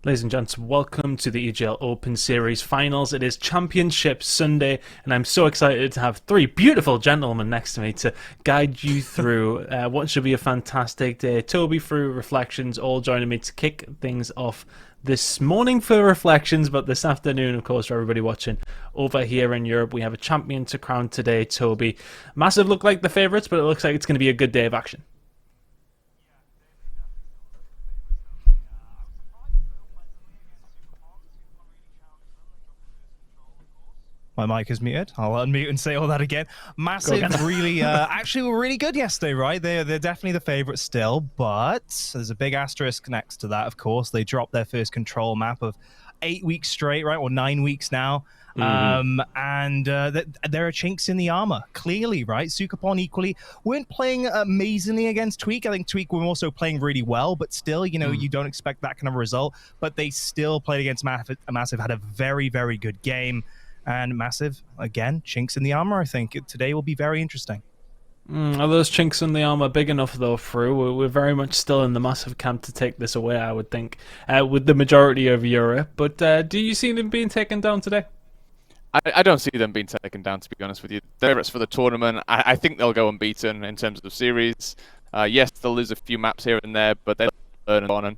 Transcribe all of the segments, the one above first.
Ladies and gents, welcome to the EGL Open Series Finals. It is Championship Sunday, and I'm so excited to have three beautiful gentlemen next to me to guide you through what should be a fantastic day. Toby through Reflections, all joining me to kick things off this morning for Reflections, but this afternoon, of course, for everybody watching over here in Europe. We have a champion to crown today, Toby. Massive look like the favourites, but it looks like it's going to be a good day of action. My mic is muted. I'll unmute and say all that again. Massive, really, actually were really good yesterday, right? They're definitely the favourite still, but there's a big asterisk next to that, of course. They dropped their first control map of 8 weeks straight, right? Or 9 weeks now. And there are chinks in the armor, clearly, right? Sucopon equally weren't playing amazingly against Tweak. I think Tweak were also playing really well, but still, you know, you don't expect that kind of result. But they still played against Massive, had a very, very good game. And Massive, again, chinks in the armor, I think. Today will be very interesting. Are those chinks in the armor big enough, though, through? We're very much still in the Massive camp to take this away, I would think, with the majority of Europe. But do you see them being taken down today? I don't see them being taken down, to be honest with you. They're favourites for the tournament. I think they'll go unbeaten in terms of series. Yes, they'll lose a few maps here and there, but they'll learn on, and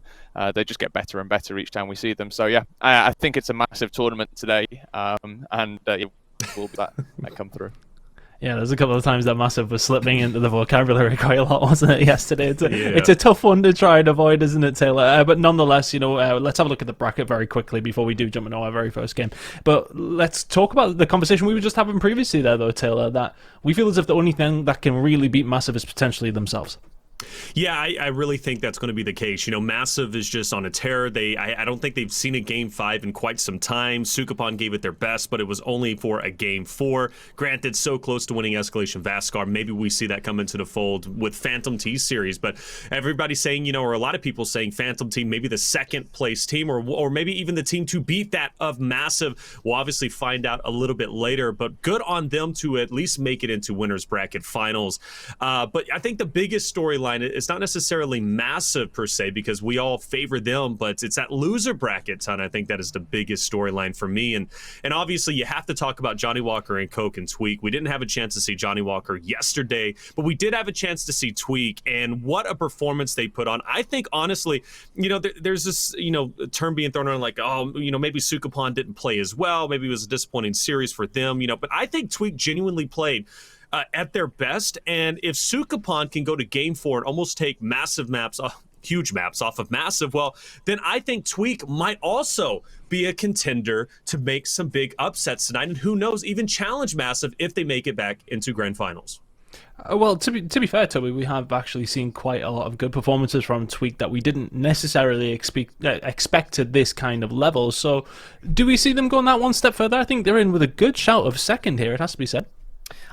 they just get better and better each time we see them. So yeah, I think it's a massive tournament today, and it will be that come through. Yeah, there's a couple of times that Massive was slipping into the vocabulary quite a lot, wasn't it, yesterday? It's a tough one to try and avoid, isn't it, Taylor? But nonetheless, you know, let's have a look at the bracket very quickly before we do jump into our very first game. But let's talk about the conversation we were just having previously there, though, Taylor, that we feel as if the only thing that can really beat Massive is potentially themselves. Yeah, I really think that's going to be the case. You know, Massive is just on a tear. I don't think they've seen a Game 5 in quite some time. Sucopon gave it their best, but it was only for a Game 4. Granted, so close to winning Escalation Vascar. Maybe we see that come into the fold with Phantom T series. But everybody's saying, you know, or a lot of people saying Phantom Team, maybe the second place team, or maybe even the team to beat that of Massive. We'll obviously find out a little bit later, but good on them to at least make it into Winners Bracket Finals. But I think the biggest storyline, it's not necessarily Massive per se, because we all favor them, but it's that loser bracket ton. I think that is the biggest storyline for me. And obviously you have to talk about Johnny Walker and Coke and Tweak. We didn't have a chance to see Johnny Walker yesterday, but we did have a chance to see Tweak, and what a performance they put on. I think honestly, you know, there's this, you know, term being thrown around like, oh, you know, maybe Sucopon didn't play as well. Maybe it was a disappointing series for them, you know, but I think Tweak genuinely played at their best. And if Sucopon can go to Game 4 and almost take massive maps, huge maps off of Massive, well, then I think Tweak might also be a contender to make some big upsets tonight. And who knows, even challenge Massive if they make it back into Grand Finals. Well, to be fair, Toby, we have actually seen quite a lot of good performances from Tweak that we didn't necessarily expect at this kind of level. So do we see them going that one step further? I think they're in with a good shout of second here, it has to be said.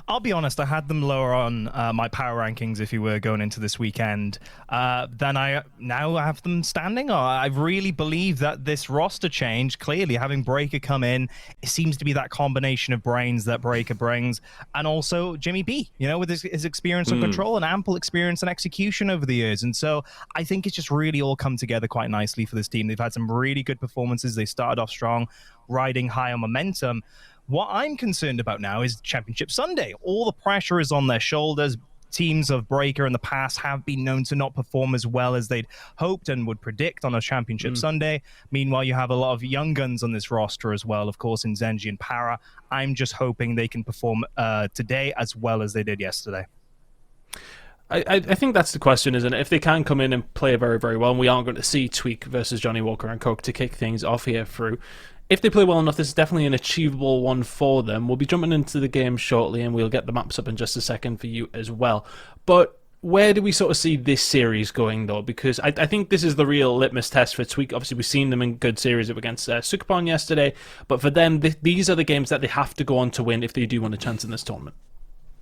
I'll be honest, I had them lower on my power rankings, if you were going into this weekend, than I now have them standing. I really believe that this roster change, clearly having Breaker come in, it seems to be that combination of brains that Breaker brings, and also Jimmy B, you know, with his experience on control and ample experience and execution over the years. And so I think it's just really all come together quite nicely for this team. They've had some really good performances. They started off strong, riding high on momentum. What I'm concerned about now is Championship Sunday. All the pressure is on their shoulders. Teams of Breaker in the past have been known to not perform as well as they'd hoped and would predict on a Championship Sunday. Meanwhile, you have a lot of young guns on this roster as well, of course, in Zenji and Para. I'm just hoping they can perform today as well as they did yesterday. I think that's the question, isn't it? If they can come in and play very, very well, and we aren't going to see Tweak versus Johnny Walker and Coke to kick things off here through. If they play well enough, this is definitely an achievable one for them. We'll be jumping into the game shortly, and we'll get the maps up in just a second for you as well. But where do we sort of see this series going, though? Because I think this is the real litmus test for Tweak. Obviously, we've seen them in good series up against Sucopon yesterday, but for them, these are the games that they have to go on to win if they do want a chance in this tournament.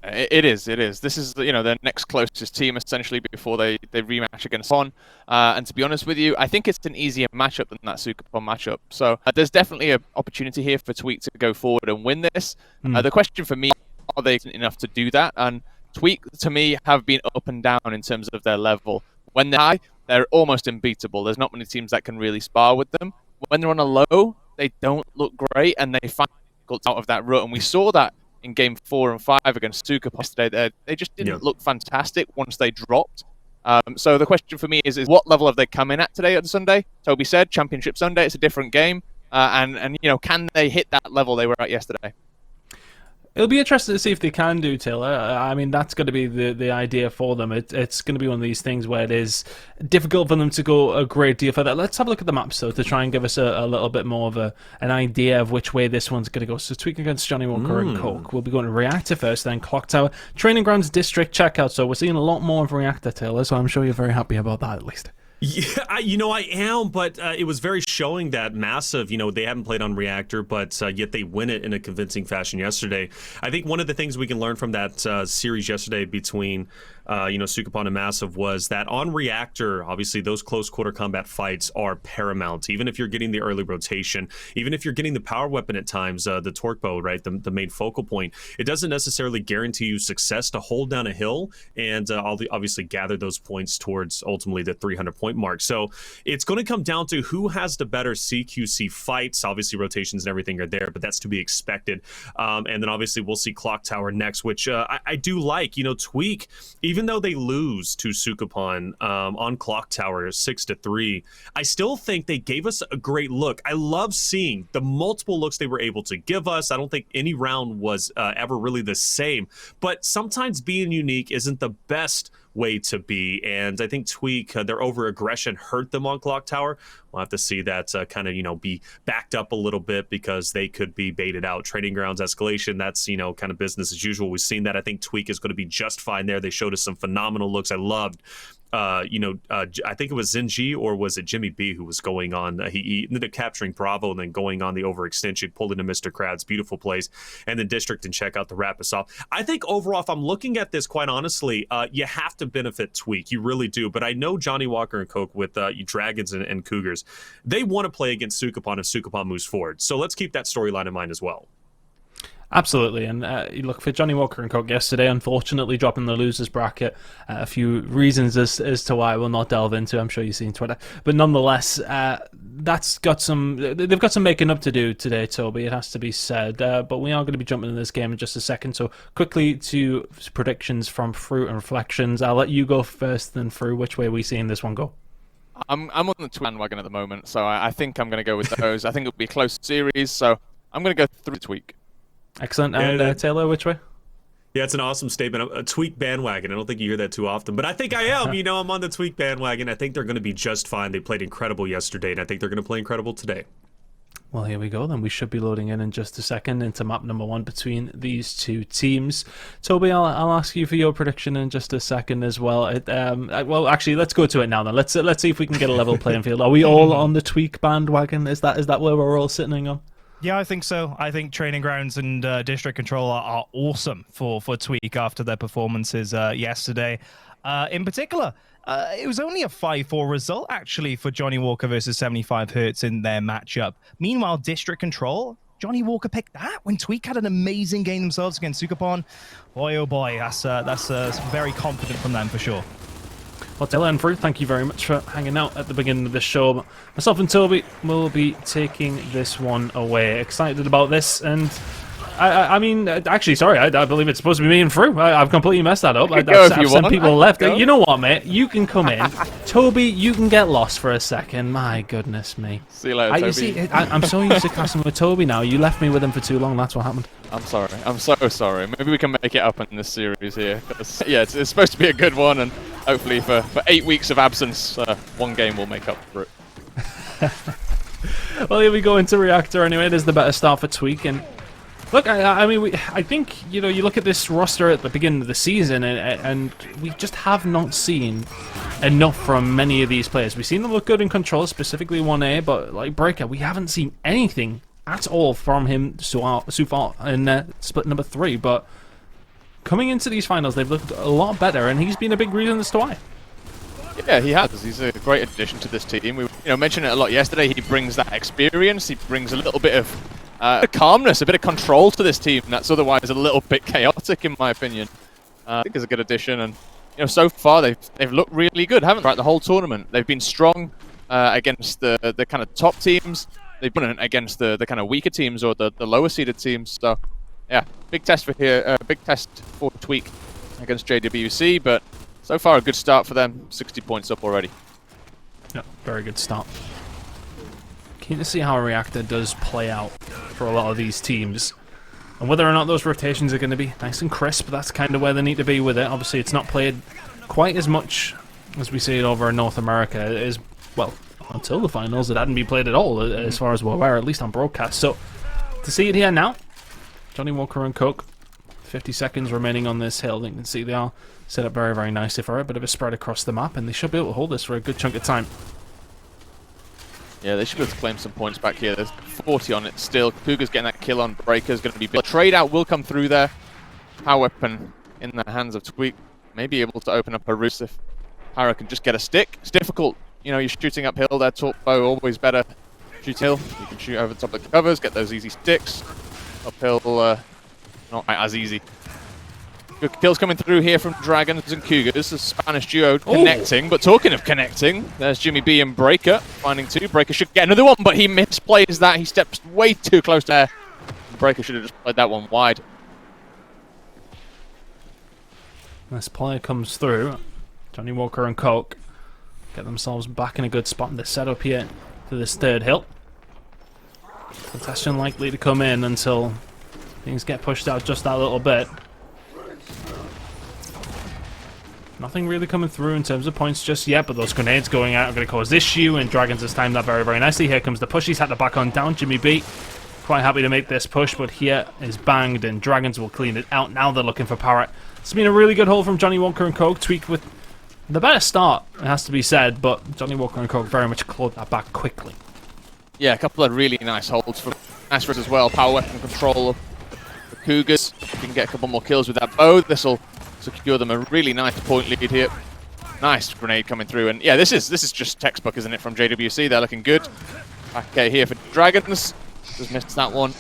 It is. This is, you know, their next closest team essentially before they rematch against Pon. And to be honest with you, I think it's an easier matchup than that Sucopon matchup. So there's definitely an opportunity here for Tweak to go forward and win this. The question for me, are they enough to do that? And Tweak, to me, have been up and down in terms of their level. When they're high, they're almost unbeatable. There's not many teams that can really spar with them. when they're on a low, they don't look great, and they find it out of that rut. And we saw that in Game 4 and 5 against Suka yesterday. They just didn't look fantastic once they dropped. So the question for me is what level have they come in at today on Sunday? Toby said Championship Sunday, it's a different game. And can they hit that level they were at yesterday? It'll be interesting to see if they can do, Taylor. I mean, that's going to be the idea for them. It's going to be one of these things where it is difficult for them to go a great deal further. Let's have a look at the maps, though, to try and give us a little bit more of an idea of which way this one's going to go. So Tweak against Johnny Walker and Coke. We'll be going to Reactor first, then Clock Tower, Training Grounds, District, Checkout. So we're seeing a lot more of Reactor, Taylor, so I'm sure you're very happy about that, at least. Yeah, I am, but it was very showing that Massive, they haven't played on Reactor, but yet they win it in a convincing fashion yesterday. I think one of the things we can learn from that series yesterday between Sukupan and Massive was that on Reactor, obviously those close quarter combat fights are paramount. Even if you're getting the early rotation, even if you're getting the power weapon at times, the torque bow, right, the main focal point, it doesn't necessarily guarantee you success to hold down a hill and obviously gather those points towards ultimately the 300-point mark. So it's going to come down to who has the better CQC fights. Obviously rotations and everything are there, but that's to be expected. And then obviously we'll see Clock Tower next, which I do like. Tweak, even though they lose to Sukupan on Clock Tower 6-3, I still think they gave us a great look. I love seeing the multiple looks they were able to give us. I don't think any round was ever really the same, but sometimes being unique isn't the best way to be, and I think Tweak, their over-aggression hurt them on Clock Tower. We'll have to see that kind of, be backed up a little bit because they could be baited out. Training Grounds escalation, that's, kind of business as usual. We've seen that. I think Tweak is going to be just fine there. They showed us some phenomenal looks. I loved I think it was Zinji or was it Jimmy B who was going on. He ended up capturing Bravo and then going on the overextension, pulled into Mr. Krad's beautiful plays, and then District and check out to wrap us off. I think overall, if I'm looking at this, quite honestly, you have to benefit Tweak. You really do. But I know Johnny Walker and Coke with Dragons and Cougars, they want to play against Sukupan if Sukupan moves forward. So let's keep that storyline in mind as well. Absolutely, and look, for Johnny Walker and Coke yesterday, unfortunately dropping the losers bracket, a few reasons as to why we'll not delve into. I'm sure you've seen Twitter, but nonetheless, they've got some making up to do today, Toby. It has to be said, but we are going to be jumping in this game in just a second. So quickly to predictions from Fruit and Reflections. I'll let you go first, then Fruit. Which way are we seeing this one go? I'm on the bandwagon at the moment, so I think I'm going to go with those. I think it'll be a close series, so I'm going to go through Tweak. Excellent. And Taylor, which way? Yeah, it's an awesome statement. A Tweak bandwagon. I don't think you hear that too often, but I think I am. I'm on the Tweak bandwagon. I think they're going to be just fine. They played incredible yesterday, and I think they're going to play incredible today. Well, here we go then. We should be loading in just a second into map number 1 between these two teams. Toby, I'll ask you for your prediction in just a second as well. Well, actually, let's go to it now then. Let's see if we can get a level playing field. Are we all on the Tweak bandwagon? Is that where we're all sitting on? Yeah, I think so. I think Training Grounds and District Control are awesome for Tweak after their performances yesterday. In particular, it was only a 5-4 result, actually, for Johnny Walker versus 75 Hertz in their matchup. Meanwhile, District Control, Johnny Walker picked that when Tweak had an amazing game themselves against Sukupan. Boy, oh boy, that's very confident from them for sure. Well, Taylor and Fruit, thank you very much for hanging out at the beginning of this show. Myself and Toby will be taking this one away. Excited about this, and I mean, actually, sorry, I believe it's supposed to be me and Fruit. I've completely messed that up. I've sent people left. You know what, mate? You can come in. Toby, you can get lost for a second. My goodness me. See you later, Toby. You see, I'm so used to casting with Toby now. You left me with him for too long. That's what happened. I'm sorry. I'm so sorry. Maybe we can make it up in this series here. Yeah, it's supposed to be a good one, and hopefully for 8 weeks of absence, one game will make up for it. Well, here we go into Reactor anyway. It is the better start for Tweak, and look, I mean, I think, you look at this roster at the beginning of the season, and we just have not seen enough from many of these players. We've seen them look good in Control, specifically 1A, but like Breaker, we haven't seen anything at all from him so far in split number 3. But coming into these finals, they've looked a lot better, and he's been a big reason as to why. Yeah, he has. He's a great addition to this team. We mentioned it a lot yesterday. He brings that experience. He brings a little bit of calmness, a bit of control to this team that's otherwise a little bit chaotic, in my opinion. I think it's a good addition, and so far they've looked really good, haven't they? Throughout the whole tournament, they've been strong. against the kind of top teams. They've won against the kind of weaker teams or the lower seeded teams. So yeah, big test for Tweak against JWC, but so far a good start for them. 60 points up already. Yeah, very good start. Keen to see how a reactor does play out for a lot of these teams. And whether or not those rotations are going to be nice and crisp, that's kind of where they need to be with it. Obviously, it's not played quite as much as we see it over in North America. It is, well, until the finals, it hadn't been played at all, as far as we're aware, at least on broadcast. So, to see it here now, Johnny Walker and Coke, 50 seconds remaining on this hill. You can see they are set up very, very nicely for it. A bit of a spread across the map, and they should be able to hold this for a good chunk of time. Yeah, they should be able to claim some points back here. There's 40 on it still. Cougar's getting that kill on Breaker's going to be big. Trade out will come through there. Power weapon in the hands of Tweak. May be able to open up a roost if Para can just get a stick. It's difficult. You know, you're shooting uphill there. Taught bow, always better. Shoot hill. You can shoot over the top of the covers, get those easy sticks. Uphill, not as easy. Good kills coming through here from Dragons and Cougars. The Spanish duo connecting. But talking of connecting, there's Jimmy B and Breaker finding two. Breaker should get another one, but he misplays that. He steps way too close there. Breaker should have just played that one wide. This player comes through. Johnny Walker and Coke get themselves back in a good spot. They're set up here for this third hill. Contestant likely to come in until things get pushed out just that little bit. Nothing really coming through in terms of points just yet, but those grenades going out are going to cause issue, and Dragons has timed that very, very nicely. Here comes the push. He's had to back on down. Jimmy B quite happy to make this push, but here is banged, and Dragons will clean it out. Now they're looking for Parrot. It's been a really good haul from Johnny Walker and Coke. Tweak with the better start, it has to be said, but Johnny Walker and Coke very much clawed that back quickly. Yeah, a couple of really nice holds from Astrid as well. Power weapon control of the Cougars. If you can get a couple more kills with that bow, this will secure them a really nice point lead here. Nice grenade coming through, and yeah, this is just textbook, isn't it, from JWC? They're looking good. Back here for Dragons. Just missed that one.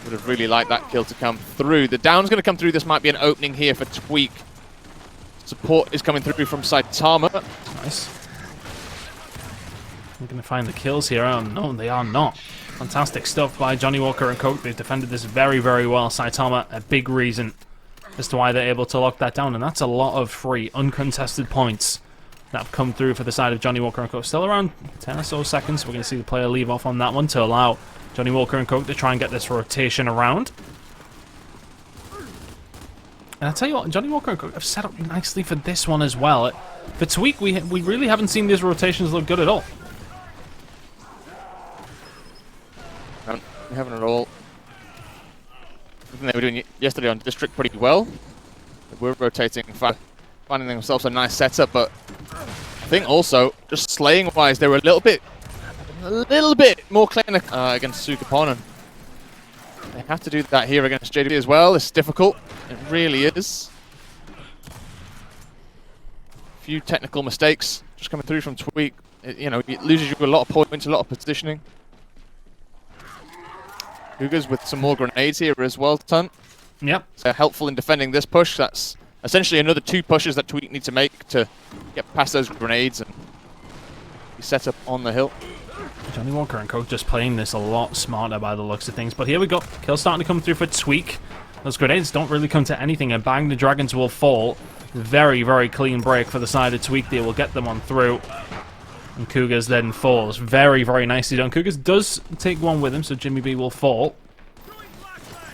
Would have really liked that kill to come through. The down's going to come through. This might be an opening here for Tweak. Support is coming through from Saitama. Nice. They're going to find the kills here. Oh no, they are not. Fantastic stuff by Johnny Walker and Coke. They've defended this very, very well. Saitama, a big reason as to why they're able to lock that down, and that's a lot of free, uncontested points that have come through for the side of Johnny Walker and Coke. Still around 10 or so seconds. We're going to see the player leave off on that one to allow Johnny Walker and Coke to try and get this rotation around. And I tell you what, Johnny Walker and Coke have set up nicely for this one as well. For Tweak, we really haven't seen these rotations look good at all. We haven't at all. Something they were doing yesterday on District pretty well. They were rotating, finding themselves a nice setup, but I think also, just slaying-wise, they were a little bit more clinical against Sukapon. They have to do that here against JDB as well. It's difficult. It really is. A few technical mistakes just coming through from Tweak. It loses you a lot of points, a lot of positioning. Cougars with some more grenades here as well, Tunt. Yep. So helpful in defending this push. That's essentially another 2 pushes that Tweak need to make to get past those grenades and be set up on the hill. Johnny Walker and Coke just playing this a lot smarter by the looks of things. But here we go. Kill starting to come through for Tweak. Those grenades don't really come to anything, and bang, the Dragons will fall. Very, very clean break for the side of Tweak. They will get them on through. And Cougars then falls. Very, very nicely done. Cougars does take one with him, so Jimmy B will fall.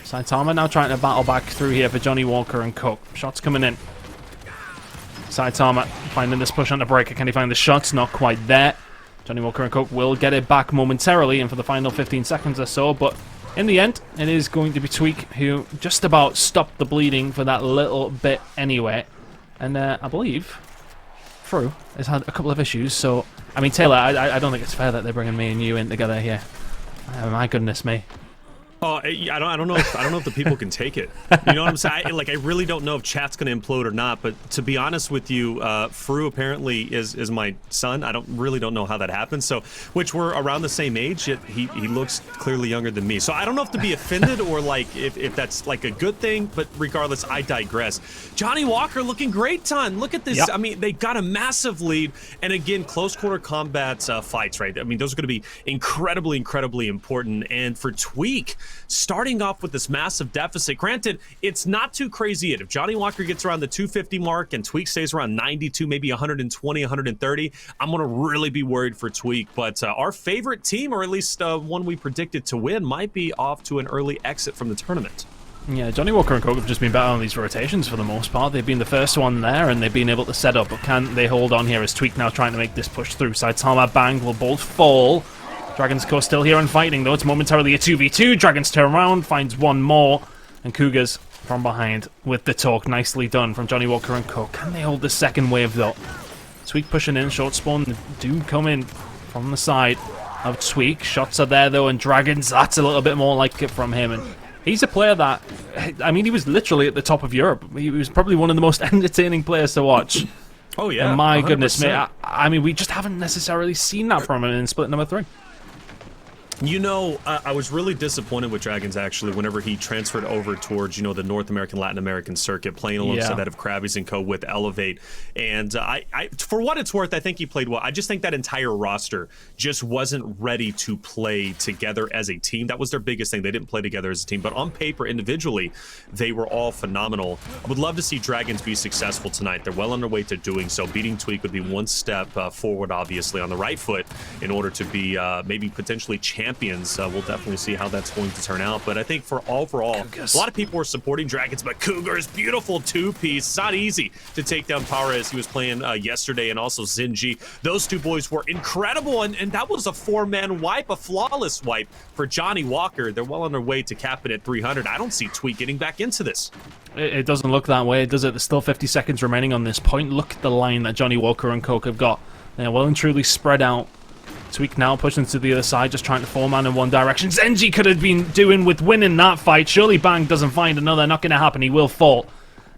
Saitama now trying to battle back through here for Johnny Walker and Coke. Shots coming in. Saitama finding this push on the breaker. Can he find the shots? Not quite there. Johnny Walker and Coke will get it back momentarily and for the final 15 seconds or so, but in the end, it is going to be Tweak who just about stopped the bleeding for that little bit anyway. And I believe Fru has had a couple of issues, so I mean, Taylor, I don't think it's fair that they're bringing me and you in together here. My goodness me. Oh, I don't know if the people can take it. You know what I'm saying? I really don't know if chat's going to implode or not. But to be honest with you, Fru apparently is my son. I don't know how that happened. So, which we're around the same age. Yet he looks clearly younger than me. So I don't know if to be offended or like if that's like a good thing. But regardless, I digress. Johnny Walker looking great, ton. Look at this. Yep. I mean, they got a massive lead, and again, close quarter combat fights. Right? I mean, those are going to be incredibly important. And for Tweak, starting off with this massive deficit, granted, it's not too crazy yet. If Johnny Walker gets around the 250 mark and Tweak stays around 92, maybe 120, 130, I'm going to really be worried for Tweak. But our favorite team, or at least one we predicted to win, might be off to an early exit from the tournament. Yeah, Johnny Walker and Coke have just been better on these rotations for the most part. They've been the first one there, and they've been able to set up, but can they hold on here as Tweak now trying to make this push through? Saitama, Bang will both fall. Dragon's Co still here and fighting, though. It's momentarily a 2v2. Dragons turn around, finds one more. And Cougars from behind with the talk. Nicely done from Johnny Walker and Co. Can they hold the second wave, though? Tweak pushing in. Short spawn do come in from the side of Tweak. Shots are there, though. And Dragons, that's a little bit more like it from him. And he's a player that, I mean, he was literally at the top of Europe. He was probably one of the most entertaining players to watch. Oh, yeah. And my 100%. Goodness, mate. I mean, we just haven't necessarily seen that from him in split number 3. You know, I was really disappointed with Dragons, actually, whenever he transferred over towards, you know, the North American, Latin American circuit, playing alongside that of Krabby's and Co. with Elevate. And I, for what it's worth, I think he played well. I just think that entire roster just wasn't ready to play together as a team. That was their biggest thing. They didn't play together as a team. But on paper, individually, they were all phenomenal. I would love to see Dragons be successful tonight. They're well on their way to doing so. Beating Tweak would be one step forward, obviously, on the right foot in order to be maybe potentially champions. We'll definitely see how that's going to turn out. But I think for overall, a lot of people were supporting Dragons, but Cougars, beautiful two-piece. It's not easy to take down Power as he was playing yesterday, and also Zinji. Those two boys were incredible, and that was a 4-man wipe, a flawless wipe for Johnny Walker. They're well on their way to capping at 300. I don't see Tweak getting back into this. It doesn't look that way, does it? There's still 50 seconds remaining on this point. Look at the line that Johnny Walker and Coke have got. They're well and truly spread out. Tweak now pushing to the other side, just trying to 4-man in one direction. Zenji could have been doing with winning that fight. Surely Bang doesn't find another. Not going to happen. He will fall.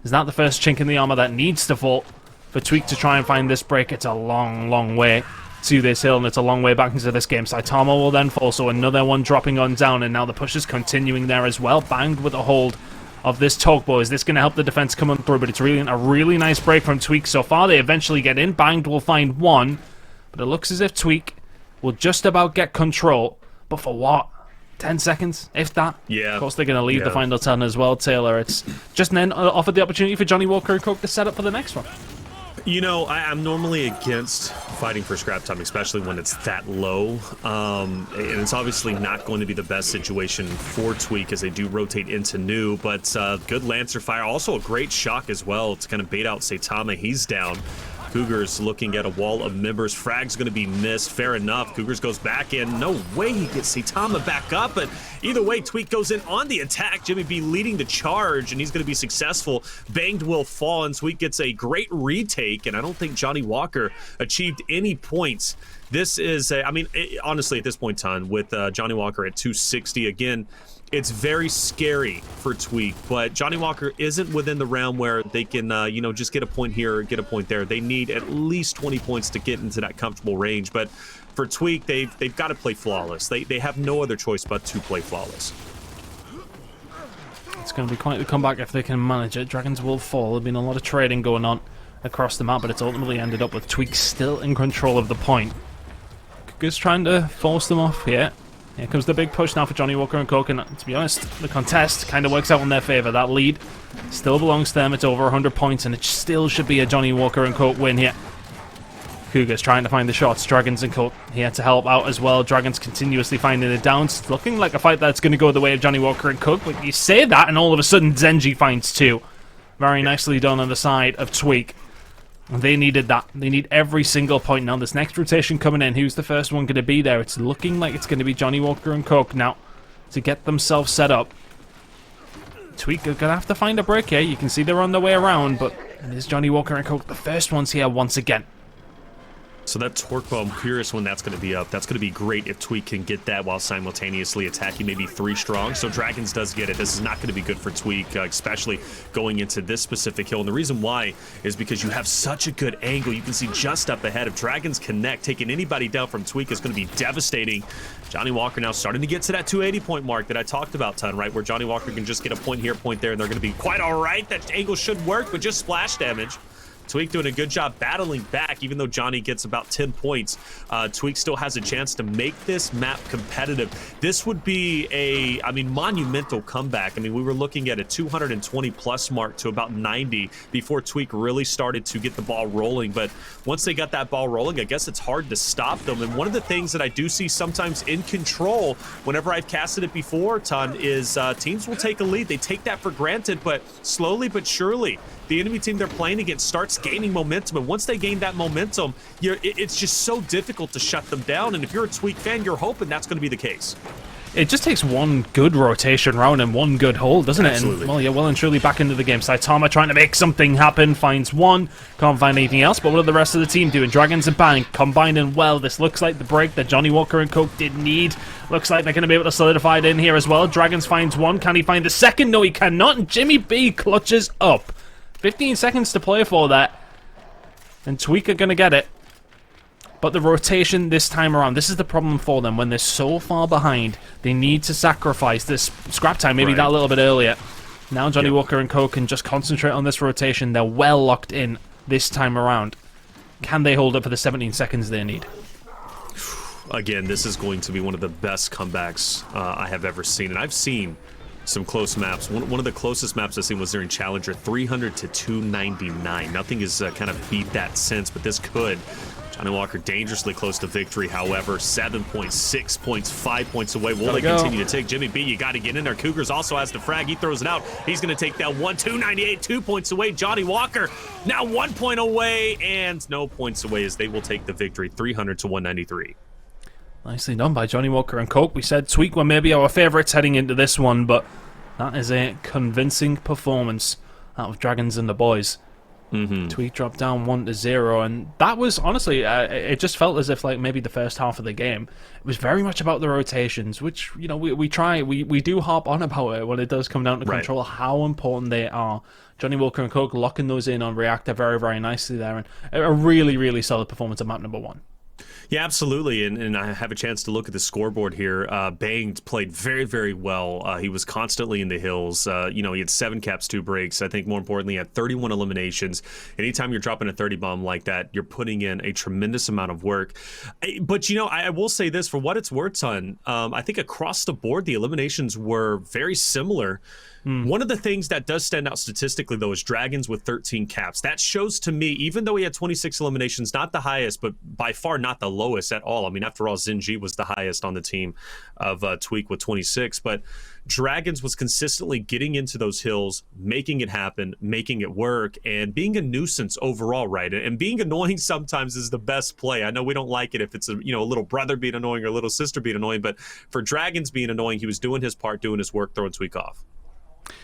Is that the first chink in the armor that needs to fall for Tweak to try and find this break? It's a long way to this hill, and it's a long way back into this game. Saitama will then fall, so another one dropping on down, and now the push is continuing there as well. Banged with a hold of this Togbo. Is this going to help the defense come on through? But it's really a really nice break from Tweak so far. They eventually get in. Banged will find one, but it looks as if Tweak will just about get control, but for what? 10 seconds, if that? Yeah. Of course, they're going to leave the final 10 as well, Taylor. It's just then offered the opportunity for Johnny Walker and Coke to set up for the next one. You know, I'm normally against fighting for scrap time, especially when it's that low. And it's obviously not going to be the best situation for Tweak as they do rotate into new, but good Lancer fire. Also a great shock as well to kind of bait out Saitama. He's down. Cougars looking at a wall of members. Frag's going to be missed. Fair enough. Cougars goes back in. No way he gets Saitama back up, but either way, Tweak goes in on the attack. Jimmy B leading the charge, and he's going to be successful. Banged will fall, and Tweak gets a great retake, and I don't think Johnny Walker achieved any points. This is, honestly, at this point in time, with Johnny Walker at 260, again, it's very scary for Tweak, but Johnny Walker isn't within the realm where they can, just get a point here or get a point there. They need at least 20 points to get into that comfortable range. But for Tweak, they've got to play flawless. They have no other choice but to play flawless. It's going to be quite the comeback if they can manage it. Dragons will fall. There's been a lot of trading going on across the map, but it's ultimately ended up with Tweak still in control of the point. Kuga's trying to force them off here. Here comes the big push now for Johnny Walker and Coke, and to be honest, the contest kind of works out in their favor. That lead still belongs to them. It's over 100 points, and it still should be a Johnny Walker and Coke win here. Cougars trying to find the shots. Dragons and Coke here to help out as well. Dragons continuously finding it down. It's looking like a fight that's going to go the way of Johnny Walker and Coke, but you say that, and all of a sudden Zenji finds two. Very nicely done on the side of Tweak. They needed that. They need every single point. Now, this next rotation coming in, who's the first one going to be there? It's looking like it's going to be Johnny Walker and Coke now to get themselves set up. Tweak are going to have to find a break here. You can see they're on their way around, but it is Johnny Walker and Coke, the first ones here once again. So that torque bow, I'm curious when that's going to be up. That's going to be great if Tweak can get that while simultaneously attacking maybe 3 strong. So Dragons does get it. This is not going to be good for Tweak, especially going into this specific hill. And the reason why is because you have such a good angle. You can see just up ahead. If Dragons connect, taking anybody down from Tweak is going to be devastating. Johnny Walker now starting to get to that 280 point mark that I talked about, Ton, right? Where Johnny Walker can just get a point here, point there, and they're going to be quite all right. That angle should work, but just splash damage. Tweak doing a good job battling back, even though Johnny gets about 10 points. Tweak still has a chance to make this map competitive. This would be monumental comeback. I mean, we were looking at a 220 plus mark to about 90 before Tweak really started to get the ball rolling. But once they got that ball rolling, I guess it's hard to stop them. And one of the things that I do see sometimes in Control, whenever I've casted it before, Ton, is teams will take a lead. They take that for granted, but slowly but surely, the enemy team they're playing against starts gaining momentum, and once they gain that momentum, it's just so difficult to shut them down. And if you're a Tweak fan, you're hoping that's going to be the case. It just takes one good rotation round and one good hold, doesn't it? Absolutely. And, well, you're well and truly back into the game. Saitama trying to make something happen, finds one, can't find anything else. But what are the rest of the team doing? Dragons and Bang combining well. This looks like the break that Johnny Walker and Coke did need. Looks like they're going to be able to solidify it in here as well. Dragons finds one. Can he find the second? No, he cannot. And Jimmy B clutches up. 15 seconds to play for that. And Tweak are going to get it. But the rotation this time around, this is the problem for them. When they're so far behind, they need to sacrifice this scrap time, maybe that a little bit earlier. Now Johnny Walker and Co can just concentrate on this rotation. They're well locked in this time around. Can they hold up for the 17 seconds they need? Again, this is going to be one of the best comebacks I have ever seen. And I've seen some close maps. One of the closest maps I've seen was during Challenger, 300 to 299. Nothing has kind of beat that since, but this could. Johnny Walker dangerously close to victory, however, 7 points, 6 points, 5 points away. Will they continue to take? Jimmy B, you got to get in there. Cougars also has the frag. He throws it out. He's going to take that one. 298, 2 points away. Johnny Walker now 1 point away, and no points away as they will take the victory, 300 to 193. Nicely done by Johnny Walker and Coke. We said Tweak were maybe our favourites heading into this one, but that is a convincing performance out of Dragons and the boys. Tweak dropped down 1-0, and that was honestly, it just felt as if like maybe the first half of the game, it was very much about the rotations, which we do harp on about it when it does come down to Control, how important they are. Johnny Walker and Coke locking those in on Reactor very, very nicely there, and a really, really solid performance at map number 1. Yeah, absolutely, and I have a chance to look at the scoreboard here. Bang played very, very well. He was constantly in the hills. He had 7 caps, 2 breaks. I think more importantly, he had 31 eliminations. Anytime you're dropping a 30 bomb like that, you're putting in a tremendous amount of work. But, I will say this, for what it's worth, Ton, I think across the board, the eliminations were very similar. One of the things that does stand out statistically, though, is Dragons with 13 caps. That shows to me, even though he had 26 eliminations, not the highest, but by far not the lowest at all. I mean, after all, Zinji was the highest on the team of Tweak with 26. But Dragons was consistently getting into those hills, making it happen, making it work, and being a nuisance overall, right? And being annoying sometimes is the best play. I know we don't like it if it's a little brother being annoying or a little sister being annoying, but for Dragons being annoying, he was doing his part, doing his work, throwing Tweak off.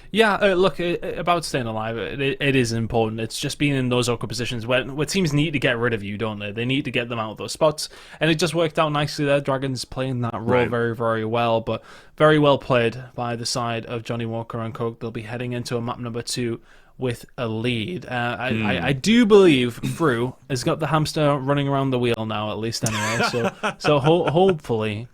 Yeah, look, about staying alive, it is important. It's just being in those awkward positions where teams need to get rid of you, don't they? They need to get them out of those spots, and it just worked out nicely there. Dragons playing that role very, very well, but very well played by the side of Johnny Walker and Coke. They'll be heading into a map number 2 with a lead. I do believe Fru has got the hamster running around the wheel now, at least anyway. So hopefully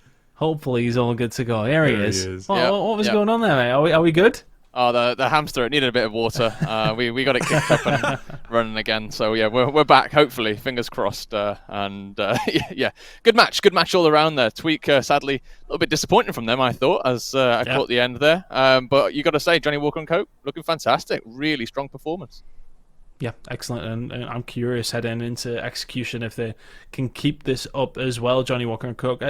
he's all good to go. Here he is. What was going on there, mate? Are we good? Oh, the hamster, it needed a bit of water. We got it kicked up and running again. So yeah, we're back. Hopefully, fingers crossed. Yeah, good match all around there. Tweak, sadly, a little bit disappointing from them, I thought, as I caught the end there. But you got to say, Johnny Walker and Coke looking fantastic. Really strong performance. Yeah, excellent. And I'm curious heading into execution if they can keep this up as well. Johnny Walker and Coke.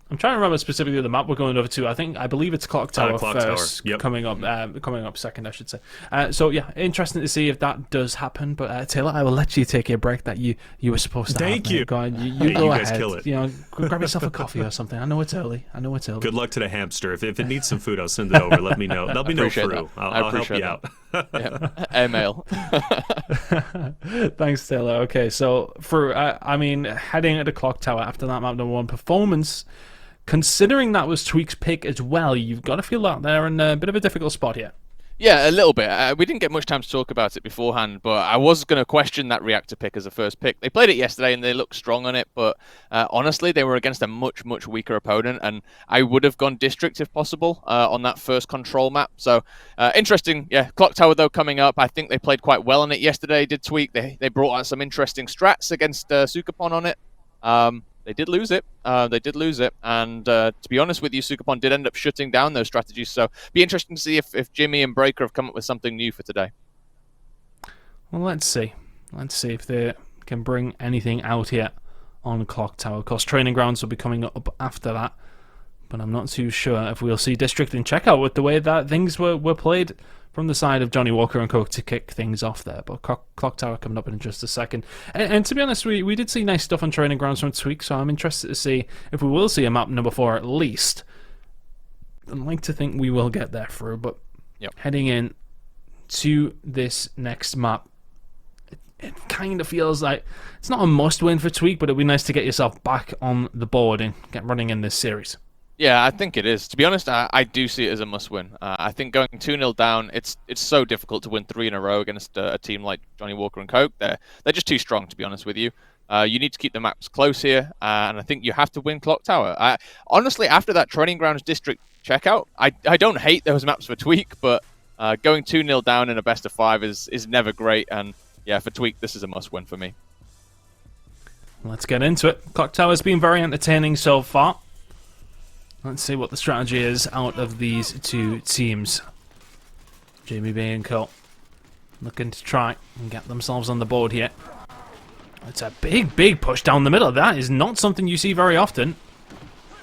I'm trying to remember specifically the map we're going over to. I believe it's Clock Tower first, Yep. coming up second, I should say. So yeah, interesting to see if that does happen. But Taylor, I will let you take a break that you were supposed to. Thank have, you. Go on, you Hey, go you ahead. guys kill it. Grab yourself a coffee or something. I know it's early. Good luck to the hamster. If it needs some food, I'll send it over. Let me know. Let me know, Appreciate Fru. that. I'll help appreciate you that. out. Yeah, airmail. Thanks, Taylor. Okay, so for I mean, heading at the clock tower after that map number 1 performance, considering that was Tweak's pick as well, you've got to feel that they're in a bit of a difficult spot here. Yeah, a little bit. We didn't get much time to talk about it beforehand, but I was going to question that reactor pick as a first pick. They played it yesterday and they looked strong on it, but honestly, they were against a much, much weaker opponent, and I would have gone district if possible on that first control map. So interesting. Yeah, clock tower though coming up. I think they played quite well on it yesterday. Did Tweak? They brought out some interesting strats against Sukapon on it. They did lose it. And to be honest with you, Sukapon did end up shutting down those strategies. So be interesting to see if Jimmy and Breaker have come up with something new for today. Well, let's see. Let's see if they can bring anything out here on Clock Tower. Of course, training grounds will be coming up after that, but I'm not too sure if we'll see District in checkout with the way that things were played from the side of Johnny Walker and Coke to kick things off there. But Clock Tower coming up in just a second. And to be honest, we did see nice stuff on training grounds from Tweak, so I'm interested to see if we will see a map number 4 at least. I'd like to think we will get there through, but heading in to this next map, it kind of feels like it's not a must-win for Tweak, but it'd be nice to get yourself back on the board and get running in this series. Yeah, I think it is. To be honest, I do see it as a must-win. I think going 2-0 down, it's so difficult to win 3 in a row against a team like Johnny Walker and Coke. They're just too strong, to be honest with you. You need to keep the maps close here, and I think you have to win Clock Tower. Honestly, after that Training Grounds District checkout, I don't hate those maps for Tweak, but going 2-0 down in a best of 5 is never great, and yeah, for Tweak, this is a must-win for me. Let's get into it. Clock Tower's been very entertaining so far. Let's see what the strategy is out of these two teams. Jamie B and Co. looking to try and get themselves on the board here. It's a big push down the middle. That is not something you see very often.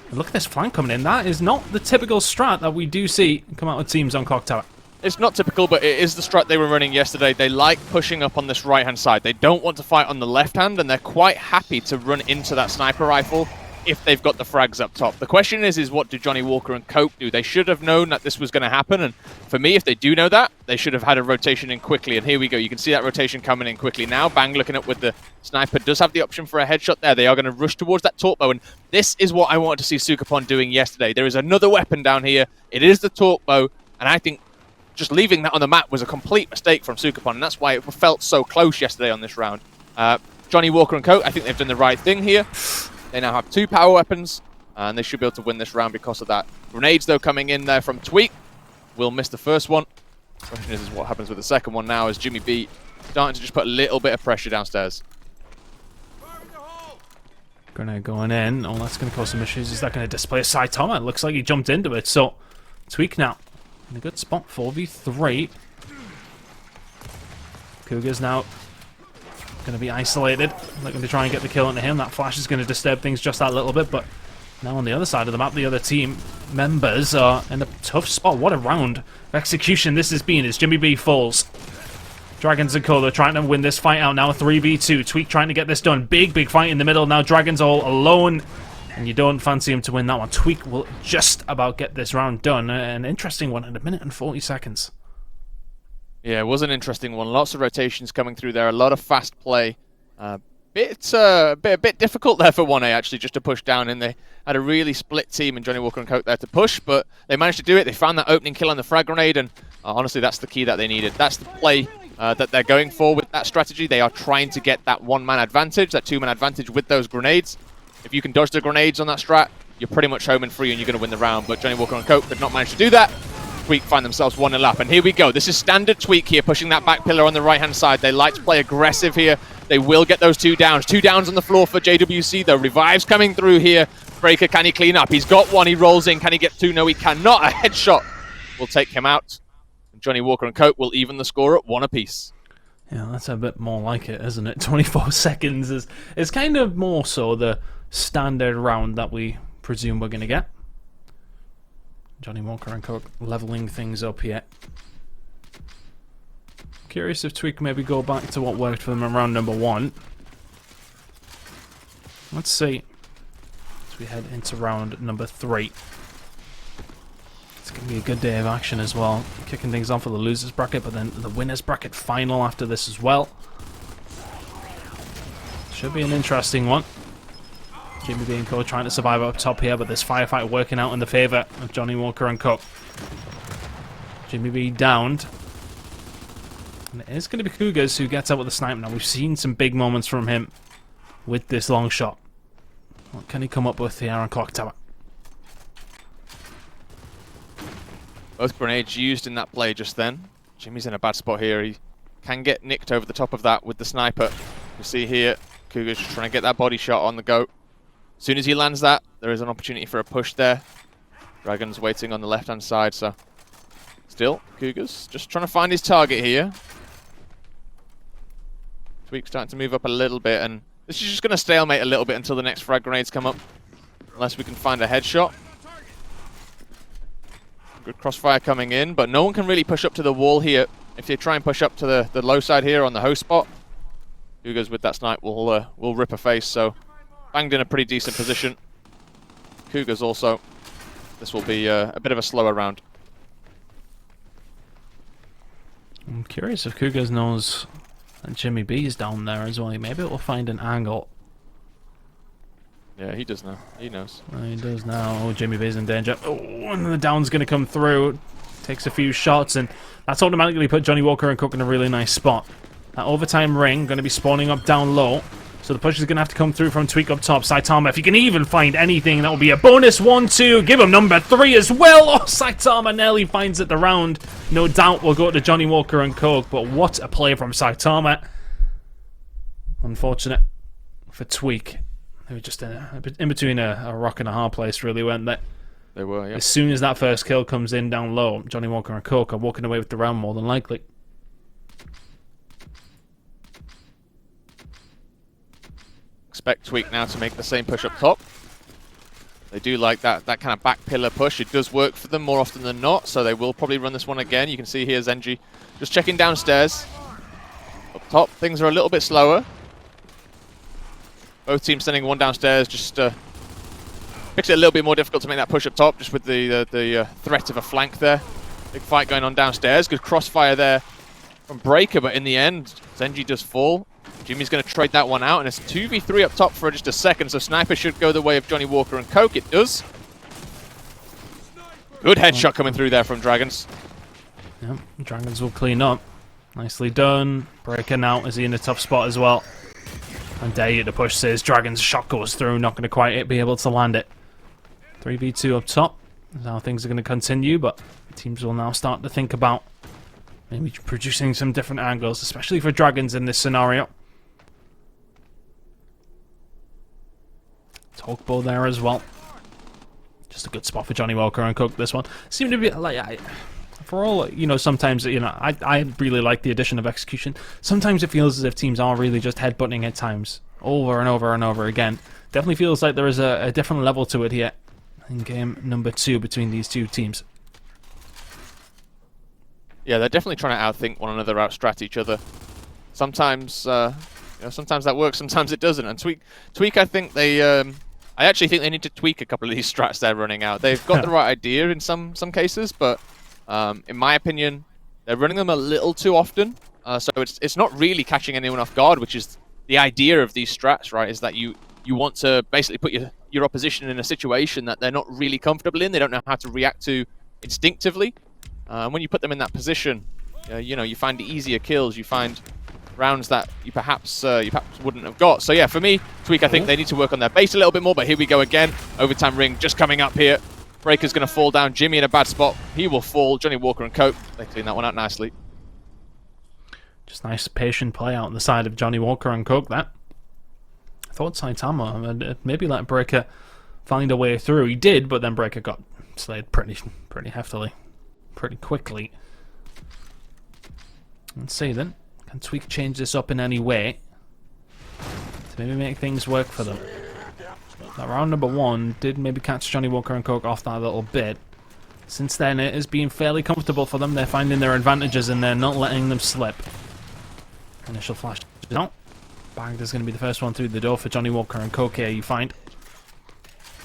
And look at this flank coming in. That is not the typical strat that we do see come out with teams on Clock Tower. It's not typical, but it is the strat they were running yesterday. They like pushing up on this right-hand side. They don't want to fight on the left hand, and they're quite happy to run into that sniper rifle if they've got the frags up top. The question is what do Johnny Walker and Coke do? They should have known that this was going to happen, and for me, if they do know that, they should have had a rotation in quickly, and here we go. You can see that rotation coming in quickly now. Bang looking up with the sniper, does have the option for a headshot there. They are going to rush towards that torque bow, and this is what I wanted to see Sukapon doing yesterday. There is another weapon down here. It is the torque bow, and I think just leaving that on the map was a complete mistake from Sukapon, and that's why it felt so close yesterday on this round. Johnny Walker and Coke, I think they've done the right thing here. They now have 2 power weapons, and they should be able to win this round because of that. Grenades, though, coming in there from Tweak. Will miss the first one. The question is what happens with the second one now as Jimmy B starting to just put a little bit of pressure downstairs. Grenade going in. Oh, that's going to cause some issues. Is that going to display a Saitama? It looks like he jumped into it. So, Tweak now in a good spot. 4v3. Cougar's now going to be isolated. Looking to try and get the kill onto him. That flash is going to disturb things just that little bit, but now on the other side of the map, the other team members are in a tough spot. What a round of execution this has been as Jimmy B falls. Dragons and Co, they're trying to win this fight out now. 3v2. Tweak trying to get this done. Big fight in the middle. Now Dragons all alone, and you don't fancy him to win that one. Tweak will just about get this round done. An interesting one in 1 minute and 40 seconds. Yeah, it was an interesting one. Lots of rotations coming through there. A lot of fast play. A bit difficult there for 1A, actually, just to push down. And they had a really split team in Johnny Walker and Coke there to push, but they managed to do it. They found that opening kill on the frag grenade, and honestly, that's the key that they needed. That's the play that they're going for with that strategy. They are trying to get that 1-man advantage, that 2-man advantage with those grenades. If you can dodge the grenades on that strat, you're pretty much home and free and you're going to win the round. But Johnny Walker and Coke did not manage to do that. Tweak find themselves 1-0 up, and here we go. This is standard Tweak here, pushing that back pillar on the right-hand side. They like to play aggressive here. They will get those 2 downs. 2 downs on the floor for JWC, though. Revives coming through here. Breaker, can he clean up? He's got 1. He rolls in. Can he get 2? No, he cannot. A headshot will take him out. And Johnny Walker and Coke will even the score at 1 apiece. Yeah, that's a bit more like it, isn't it? 24 seconds is kind of more so the standard round that we presume we're going to get. Johnny Walker and Coke leveling things up here. Curious if Tweak maybe go back to what worked for them in round number 1. Let's see as we head into round number 3. It's going to be a good day of action as well. Kicking things off for the losers bracket, but then the winners bracket final after this as well. Should be an interesting one. Jimmy B and Co trying to survive up top here, but this firefight working out in the favour of Johnny Walker and Co. Jimmy B downed. And it is going to be Cougars who gets out with the snipe now. We've seen some big moments from him with this long shot. What can he come up with here on Clock Tower? Both grenades used in that play just then. Jimmy's in a bad spot here. He can get nicked over the top of that with the sniper. You see here, Cougars just trying to get that body shot on the go. As soon as he lands that, there is an opportunity for a push there. Dragon's waiting on the left-hand side, so... Still, Cougars just trying to find his target here. Tweak's starting to move up a little bit, and this is just going to stalemate a little bit until the next frag grenades come up. Unless we can find a headshot. Good crossfire coming in, but no one can really push up to the wall here. If they try and push up to the low side here on the host spot, Cougars with that snipe will rip a face, so banged in a pretty decent position. Cougars also. This will be a bit of a slower round. I'm curious if Cougars knows that Jimmy B is down there as well. Maybe it will find an angle. Yeah, he does know. He knows. He does now. Oh, Jimmy B's in danger. Oh, and the down's going to come through. Takes a few shots, and that's automatically put Johnny Walker and Cook in a really nice spot. That overtime ring going to be spawning up down low. So the push is going to have to come through from Tweak up top. Saitama, if you can even find anything, that will be a bonus 1-2. Give him number 3 as well. Oh, Saitama nearly finds it the round. No doubt will go to Johnny Walker and Coke, but what a play from Saitama. Unfortunate for Tweak. They were just in between a rock and a hard place, really, weren't they? They were, yeah. As soon as that first kill comes in down low, Johnny Walker and Coke are walking away with the round more than likely. Expect Tweak now to make the same push up top. They do like that kind of back pillar push. It does work for them more often than not, so they will probably run this one again. You can see here Zenji just checking downstairs. Up top, things are a little bit slower. Both teams sending one downstairs, just makes it a little bit more difficult to make that push up top, just with the threat of a flank there. Big fight going on downstairs. Good crossfire there from Breaker, but in the end, Zenji does fall. Jimmy's going to trade that one out, and it's 2v3 up top for just a second, so Sniper should go the way of Johnny Walker and Coke. It does. Good headshot coming through there from Dragons. Yep, Dragons will clean up. Nicely done. Breaker now is he in a tough spot as well. And dare you to push, says Dragons. Shot goes through, not going to quite be able to land it. 3v2 up top. That's how things are going to continue, but teams will now start to think about maybe producing some different angles, especially for Dragons in this scenario. Talkbow there as well. Just a good spot for Johnny Walker and Cook. This one seemed to be like, for all, you know, sometimes, you know, I really like the addition of execution. Sometimes it feels as if teams are really just headbutting at times, over and over and over again. Definitely feels like there is a different level to it here in game number 2 between these two teams. Yeah, they're definitely trying to outthink one another, outstrat each other. Sometimes, you know, sometimes that works, sometimes it doesn't. And Tweak, I think I actually think they need to tweak a couple of these strats they're running out. They've got the right idea in some cases, but in my opinion, they're running them a little too often. So it's not really catching anyone off guard, which is the idea of these strats, right? Is that you want to basically put your opposition in a situation that they're not really comfortable in. They don't know how to react to instinctively. And when you put them in that position, you know, you find easier kills. You find rounds that you perhaps wouldn't have got. So yeah, for me, Tweak, I think they need to work on their base a little bit more. But here we go again. Overtime ring just coming up here. Breaker's going to fall down. Jimmy in a bad spot. He will fall. Johnny Walker and Coke, they clean that one out nicely. Just nice patient play out on the side of Johnny Walker and Coke. That I thought Saitama maybe let Breaker find a way through. He did, but then Breaker got slayed pretty heftily, pretty quickly. Let's see then. Can Tweak change this up in any way to maybe make things work for them? That round number 1 did maybe catch Johnny Walker and Coke off that little bit. Since then, it has been fairly comfortable for them. They're finding their advantages and they're not letting them slip. Initial flash. No. Bang, there's going to be the first one through the door for Johnny Walker and Coke here, you find.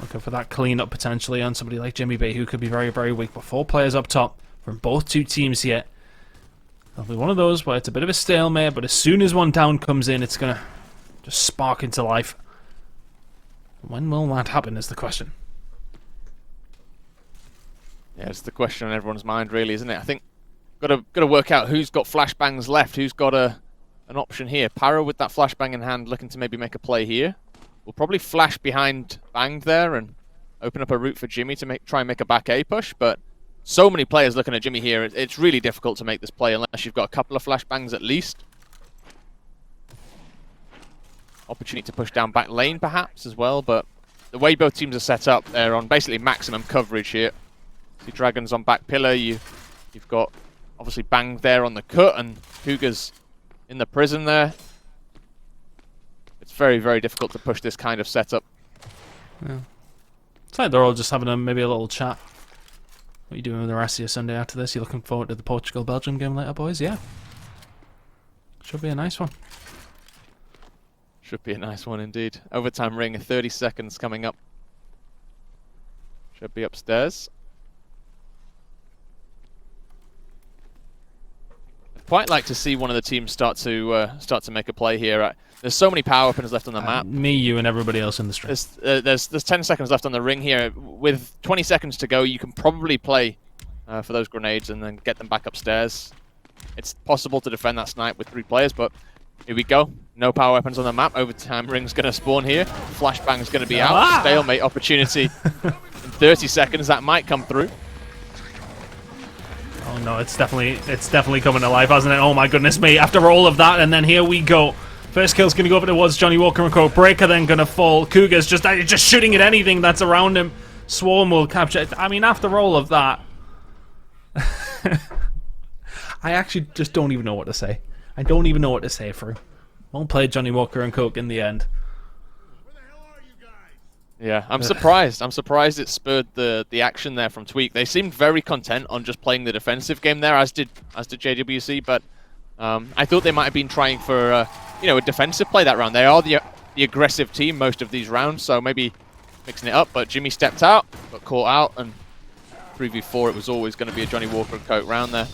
Looking for that clean-up potentially on somebody like Jimmy B, who could be very, very weak. But 4 players up top from both two teams here. It'll be one of those where it's a bit of a stalemate, but as soon as one down comes in, it's going to just spark into life. When will that happen is the question. Yeah, it's the question on everyone's mind, really, isn't it? I think got to work out who's got flashbangs left, who's got an option here. Para with that flashbang in hand, looking to maybe make a play here. We'll probably flash behind Banged there and open up a route for Jimmy to try and make a back A push, but so many players looking at Jimmy here, it's really difficult to make this play unless you've got a couple of flashbangs at least. Opportunity to push down back lane perhaps as well, but the way both teams are set up, they're on basically maximum coverage here. See Dragons on back pillar, you've got obviously Banged there on the cut and Cougars in the prison there. It's very, very difficult to push this kind of setup. Yeah. It's like they're all just having maybe a little chat. What are you doing with the rest of your Sunday after this? You looking forward to the Portugal-Belgium game later, boys? Yeah. Should be a nice one. Should be a nice one indeed. Overtime ring, 30 seconds coming up. Should be upstairs. I'd quite like to see one of the teams start to make a play here. There's so many power weapons left on the map. Me, you, and everybody else in the stream. There's 10 seconds left on the ring here. With 20 seconds to go, you can probably play for those grenades and then get them back upstairs. It's possible to defend that snipe with 3 players, but here we go. No power weapons on the map. Overtime ring's going to spawn here. Flashbang's going to be out. Stalemate opportunity in 30 seconds. That might come through. Oh no, it's definitely coming to life, hasn't it? Oh my goodness me! After all of that, and then here we go. First kill's going to go over towards Johnny Walker and Coke. Breaker then going to fall. Cougars just shooting at anything that's around him. Swarm will capture it. I mean, after all of that, I actually just don't even know what to say. I don't even know what to say for him. Won't play Johnny Walker and Coke in the end. Yeah, I'm surprised. I'm surprised it spurred the action there from Tweak. They seemed very content on just playing the defensive game there, as did JWC. But I thought they might have been trying for a defensive play that round. They are the aggressive team most of these rounds, so maybe mixing it up. But Jimmy stepped out, got caught out, and 3v4 it was always going to be a Johnny Walker and Coke round there.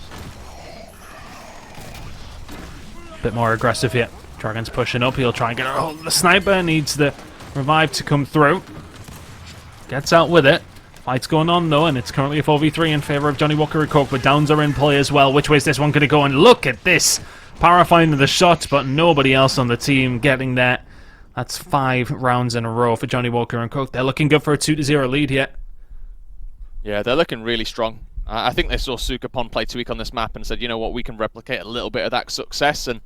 Bit more aggressive here. Dragon's pushing up. He'll try and get a hold of the sniper. Needs the revive to come through. Gets out with it. Fight's going on though, and it's currently a 4v3 in favour of Johnny Walker and Coke, but downs are in play as well. Which way is this one going to go? And look at this! Para finding the shot, but nobody else on the team getting there. That's 5 rounds in a row for Johnny Walker and Coke. They're looking good for a 2-0 lead here. Yeah, they're looking really strong. I think they saw Sukapon play Tweak on this map and said, you know what, we can replicate a little bit of that success. And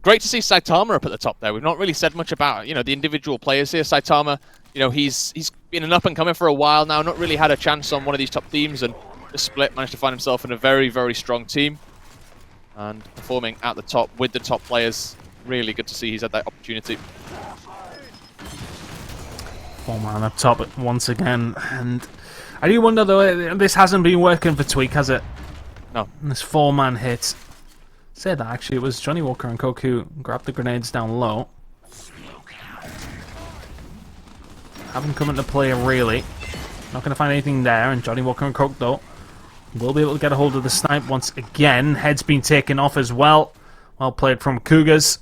great to see Saitama up at the top there. We've not really said much about, the individual players here. Saitama, he's been an up-and-comer for a while now, not really had a chance on one of these top teams, and the split managed to find himself in a very, very strong team. And performing at the top with the top players. Really good to see he's had that opportunity. 4-man up top once again, and I do wonder though, this hasn't been working for Tweak, has it? No. This 4-man hit. Say that actually, it was Johnny Walker and Coke who grabbed the grenades down low. Haven't come into play really. Not going to find anything there, and Johnny Walker and Coke though will be able to get a hold of the snipe once again. Head's been taken off as well. Well played from Cougars.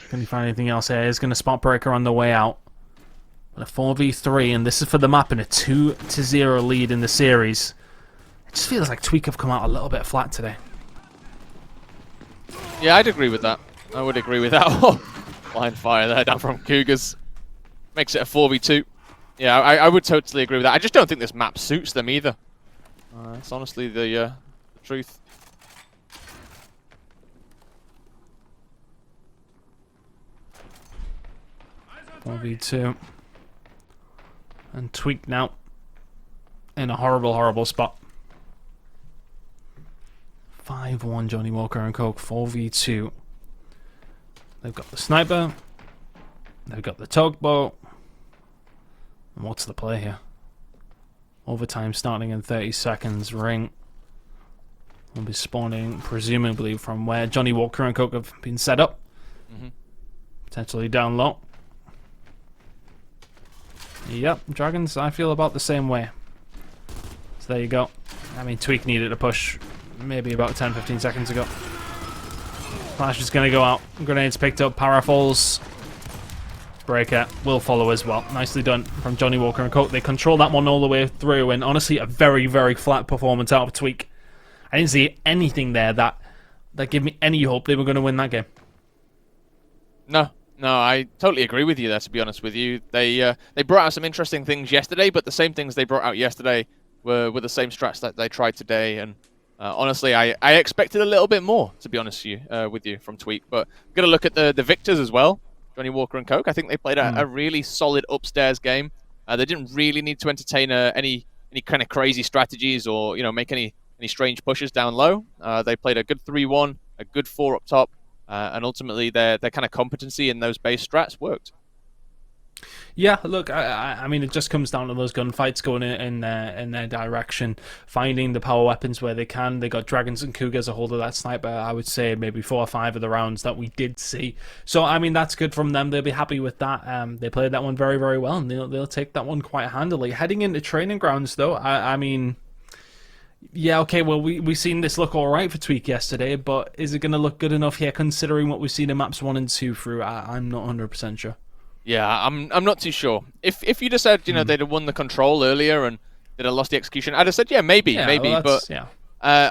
Can you find anything else here? He's going to spot Breaker on the way out. But a 4v3, and this is for the map in a 2-0 lead in the series. It just feels like Tweak have come out a little bit flat today. Yeah, I'd agree with that. I would agree with that. Blind fire there down from Cougars. Makes it a 4v2. Yeah, I would totally agree with that. I just don't think this map suits them either. It's honestly the truth. V2. And Tweak now in a horrible, horrible spot. 5-1 Johnny Walker and Coke, 4v2. They've got the sniper. They've got the tugboat. And what's the play here? Overtime starting in 30 seconds. Ring will be spawning, presumably from where Johnny Walker and Coke have been set up. Potentially down low. Yep, Dragons, I feel about the same way. So there you go. I mean, Tweak needed a push maybe about 10-15 seconds ago. Flash is going to go out. Grenades picked up. Para falls. Breaker will follow as well. Nicely done from Johnny Walker and Coke. They control that one all the way through, and honestly, a very, very flat performance out of Tweak. I didn't see anything there that gave me any hope they were going to win that game. No, I totally agree with you there, to be honest with you. They brought out some interesting things yesterday, but the same things they brought out yesterday were the same strats that they tried today, and honestly, I expected a little bit more, to be honest with you, from Tweak. But we've got to look at the victors as well, Johnny Walker and Coke. I think they played a really solid upstairs game. They didn't really need to entertain any kind of crazy strategies or make any strange pushes down low. They played a good 3-1, a good 4 up top, and ultimately their kind of competency in those base strats worked. Yeah, look, I mean, it just comes down to those gunfights going in their direction, finding the power weapons where they can. They got Dragons and Cougars a hold of that sniper, I would say maybe 4 or 5 of the rounds that we did see. So, I mean, that's good from them. They'll be happy with that. They played that one very, very well, and they'll take that one quite handily. Heading into training grounds, though, I mean... Yeah, okay, well, we seen this look alright for Tweak yesterday, but is it going to look good enough here considering what we've seen in maps 1 and 2 through? I'm not 100% sure. Yeah, I'm not too sure. If you just said, they'd have won the control earlier and they'd have lost the execution, I'd have said, yeah, maybe. Well, but yeah.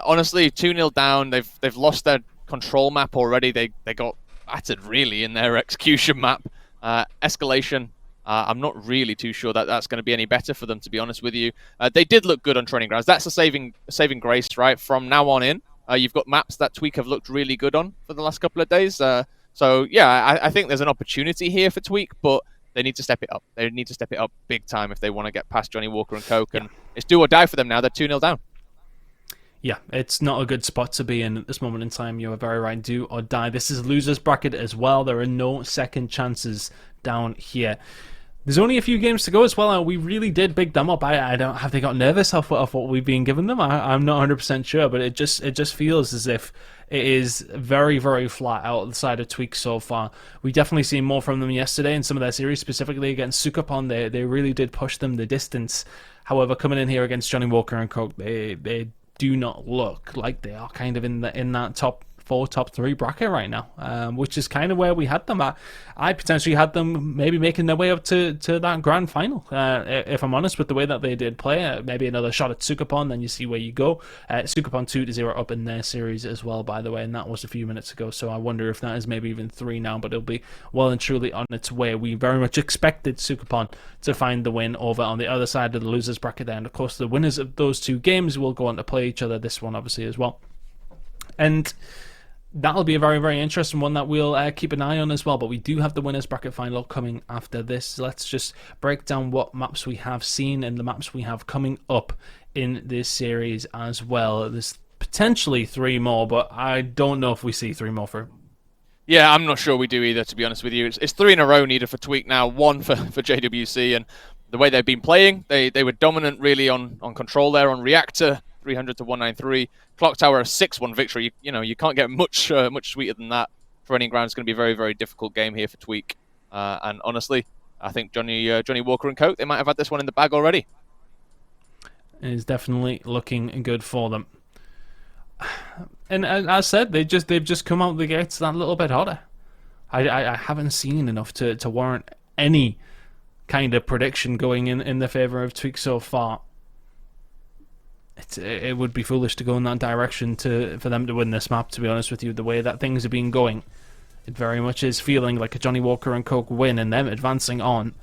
Honestly, 2-0 down, they've lost their control map already. They got battered, really, in their execution map. Escalation, I'm not really too sure that that's going to be any better for them, to be honest with you. They did look good on training grounds. That's a saving grace, right? From now on in, you've got maps that Tweak have looked really good on for the last couple of days. So, yeah, I think there's an opportunity here for Tweak, but they need to step it up. They need to step it up big time if they want to get past Johnny Walker and Coke. And it's do or die for them now. They're 2-0 down. Yeah, it's not a good spot to be in at this moment in time. You are very right. Do or die. This is losers bracket as well. There are no second chances down here. There's only a few games to go as well, and we really did big them up. I don't have they got nervous off what we've been giving them. I'm not 100% sure, but it just feels as if it is very, very flat out the side of Tweak so far. We definitely seen more from them yesterday in some of their series, specifically against Sukapon. They really did push them the distance. However, coming in here against Johnny Walker and Coke, they do not look like they are kind of in that top 4, top 3 bracket right now, which is kind of where we had them at. I potentially had them maybe making their way up to that grand final, if I'm honest, with the way that they did play. Maybe another shot at Sukapon, then you see where you go. Sukapon 2-0 up in their series as well, by the way, and that was a few minutes ago, so I wonder if that is maybe even 3 now, but it'll be well and truly on its way. We very much expected Sukapon to find the win over on the other side of the losers bracket there, and of course the winners of those 2 games will go on to play each other this one, obviously, as well. And that'll be a very, very interesting one that we'll keep an eye on as well. But we do have the winners bracket final coming after this. Let's just break down what maps we have seen and the maps we have coming up in this series as well. There's potentially 3 more, but I don't know if we see 3 more for. Yeah, I'm not sure we do either, to be honest with you. It's 3 in a row needed for Tweak now, 1 for JWC, and the way they've been playing, they were dominant really on control there, on Reactor, 300 to 193. Clock Tower, a 6-1 victory. You can't get much sweeter than that. Training ground is going to be a very, very difficult game here for Tweak. And honestly, I think Johnny Walker and Coke, they might have had this one in the bag already. It is definitely looking good for them. And as I said, they've just come out the gates that little bit hotter. I haven't seen enough to warrant any kind of prediction going in the favour of Tweak so far. It would be foolish to go in that direction for them to win this map, to be honest with you. The way that things have been going, it very much is feeling like a Johnny Walker and Coke win and them advancing on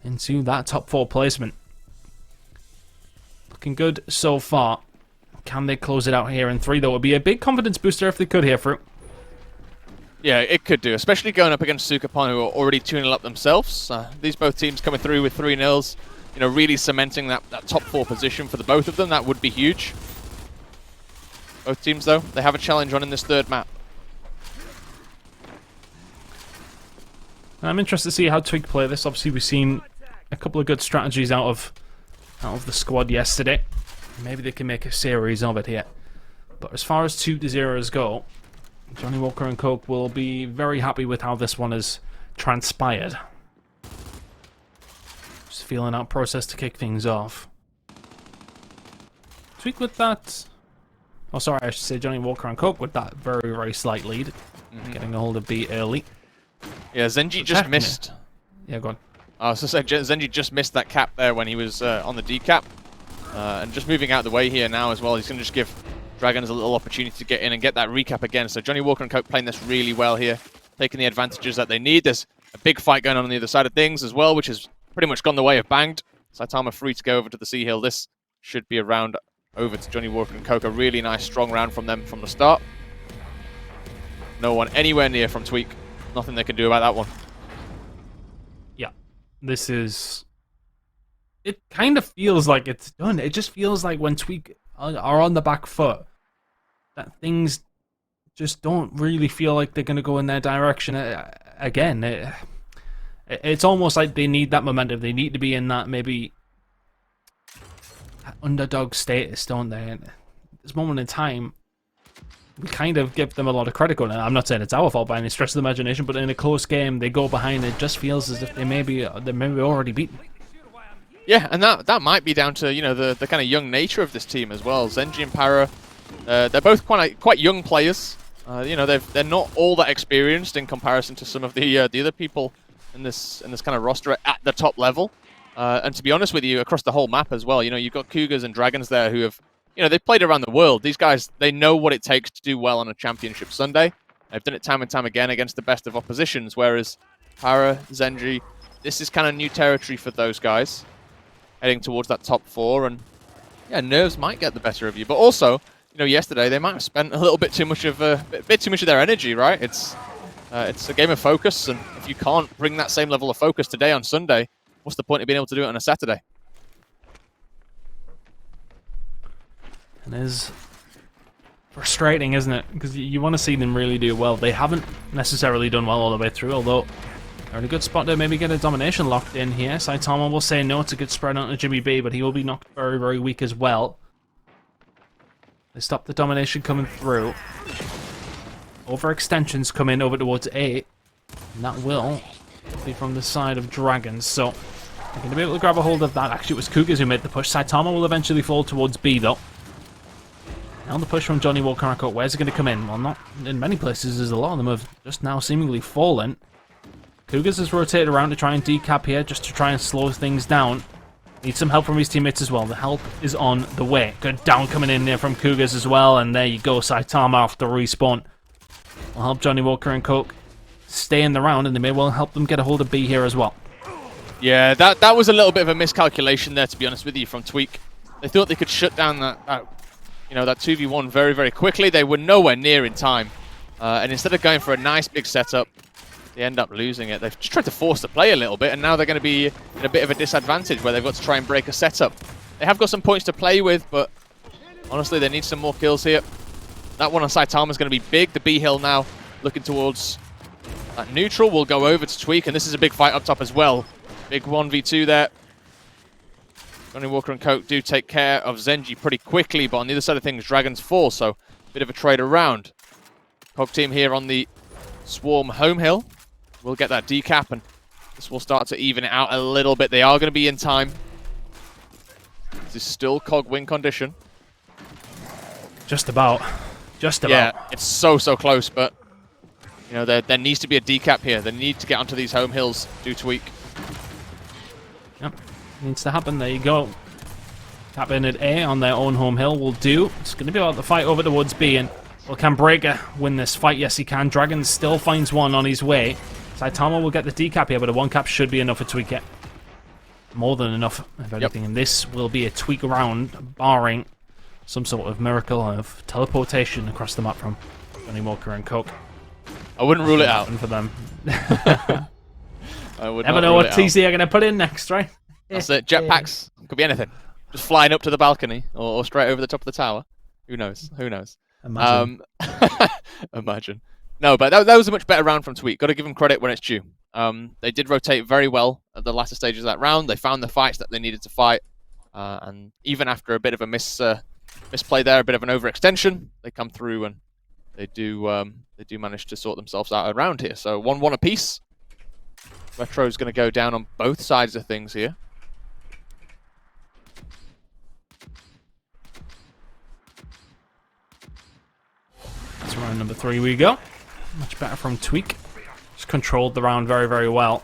into that top 4 placement. Looking good so far. Can they close it out here in 3, though? It would be a big confidence booster if they could here, Fruit. Yeah, it could do, especially going up against Sukapon, who are already 2-0 up themselves. These both teams coming through with 3-0s. Really cementing that top 4 position for the both of them. That would be huge. Both teams, though, they have a challenge on in this 3rd map. I'm interested to see how Twig play this. Obviously, we've seen a couple of good strategies out of the squad yesterday. Maybe they can make a series of it here. But as far as 2-0s go, Johnny Walker and Coke will be very happy with how this one has transpired. Just feeling out process to kick things off. Tweak with that. Oh, sorry, I should say Johnny Walker and Coke with that very, very slight lead. Getting a hold of B early. Yeah, Zenji just missed. Yeah, go on. I was going to say, Zenji just missed that cap there when he was on the D cap. And just moving out the way here now as well, he's going to just give Dragons a little opportunity to get in and get that recap again. So Johnny Walker and Coke playing this really well here, taking the advantages that they need. There's a big fight going on the other side of things as well, which has pretty much gone the way of Banged. Saitama free to go over to the Sea Hill. This should be a round over to Johnny Walker and Coke. A really nice, strong round from them from the start. No one anywhere near from Tweak. Nothing they can do about that one. Yeah, this is... It kind of feels like it's done. It just feels like when Tweak are on the back foot, that things just don't really feel like they're going to go in their direction again. It's almost like they need that momentum. They need to be in that maybe underdog status, don't they? And at this moment in time, we kind of give them a lot of credit going. I'm not saying it's our fault by any stretch of the imagination, but in a close game, they go behind. It just feels as if they maybe already beaten. Yeah, and that might be down to, you know, the kind of young nature of this team as well. Zenji and Para, they're both quite young players. You know, they're not all that experienced in comparison to some of the other people in this kind of roster at the top level. And to be honest with you, across the whole map as well, you know, you've got Cougars and Dragons there who have, you know, they've played around the world. These guys, they know what it takes to do well on a championship Sunday. They've done it time and time again against the best of oppositions, whereas Para, Zenji, this is kind of new territory for those guys, heading towards that top 4, and yeah, nerves might get the better of you. But also, you know, yesterday they might have spent a little bit too much of their energy, right? It's a game of focus, and if you can't bring that same level of focus today on Sunday, what's the point of being able to do it on a Saturday? It is frustrating, isn't it? Because you want to see them really do well. They haven't necessarily done well all the way through, although they're in a good spot to maybe get a domination locked in here. Saitama will say no. It's a good spread onto Jimmy B, but he will be knocked very, very weak as well. They stop the domination coming through. Overextensions come in over towards A, and that will be from the side of Dragons. So they're going to be able to grab a hold of that. Actually, it was Cougars who made the push. Saitama will eventually fall towards B, though. Now the push from Johnny Walker. Where's it going to come in? Well, not in many places, as a lot of them have just now seemingly fallen. Cougars has rotated around to try and decap here, just to try and slow things down. Needs some help from his teammates as well. The help is on the way. Good down coming in there from Cougars as well, and there you go. Saitama off the respawn will help Johnny Walker and Coke stay in the round, and they may well help them get a hold of B here as well. Yeah, that was a little bit of a miscalculation there, to be honest with you, from Tweak. They thought they could shut down that 2v1 very, very quickly. They were nowhere near in time. And instead of going for a nice big setup, they end up losing it. They've just tried to force the play a little bit, and now they're going to be in a bit of a disadvantage where they've got to try and break a setup. They have got some points to play with, but honestly, they need some more kills here. That one on Saitama is going to be big. The B hill now looking towards that neutral. Will go over to Tweak, and this is a big fight up top as well. Big 1v2 there. Johnny Walker and Coke do take care of Zenji pretty quickly, but on the other side of things, Dragons fall, so a bit of a trade around. Coke team here on the Swarm home hill. We'll get that decap, and this will start to even it out a little bit. They are going to be in time. This is still Cog win condition. Just about. Just about. Yeah, it's so close, but you know, there needs to be a decap here. They need to get onto these home hills, do Tweak. Yep, needs to happen. There you go. Tap in at A on their own home hill will do. It's going to be about the fight over towards B, and will can Breaker win this fight? Yes, he can. Dragon still finds one on his way. Saitama will get the decap here, but a one cap should be enough for Tweak. More than enough, if anything. And this will be a Tweak round, barring some sort of miracle of teleportation across the map from Johnny Walker and Coke. I wouldn't rule it out. For them. I would Never know what TC are going to put in next, right? That's it. Jetpacks. Could be anything. Just flying up to the balcony or straight over the top of the tower. Who knows? Who knows? Imagine. Imagine. No, but that was a much better round from Tweak. Got to give them credit when it's due. They did rotate very well at the latter stages of that round. They found the fights that they needed to fight. And even after a bit of a misplay there, a bit of an overextension, they come through and they do manage to sort themselves out around here. So 1-1 apiece. Retro's going to go down on both sides of things here. Into round number 3 we go. Much better from Tweak. Just controlled the round very, very well.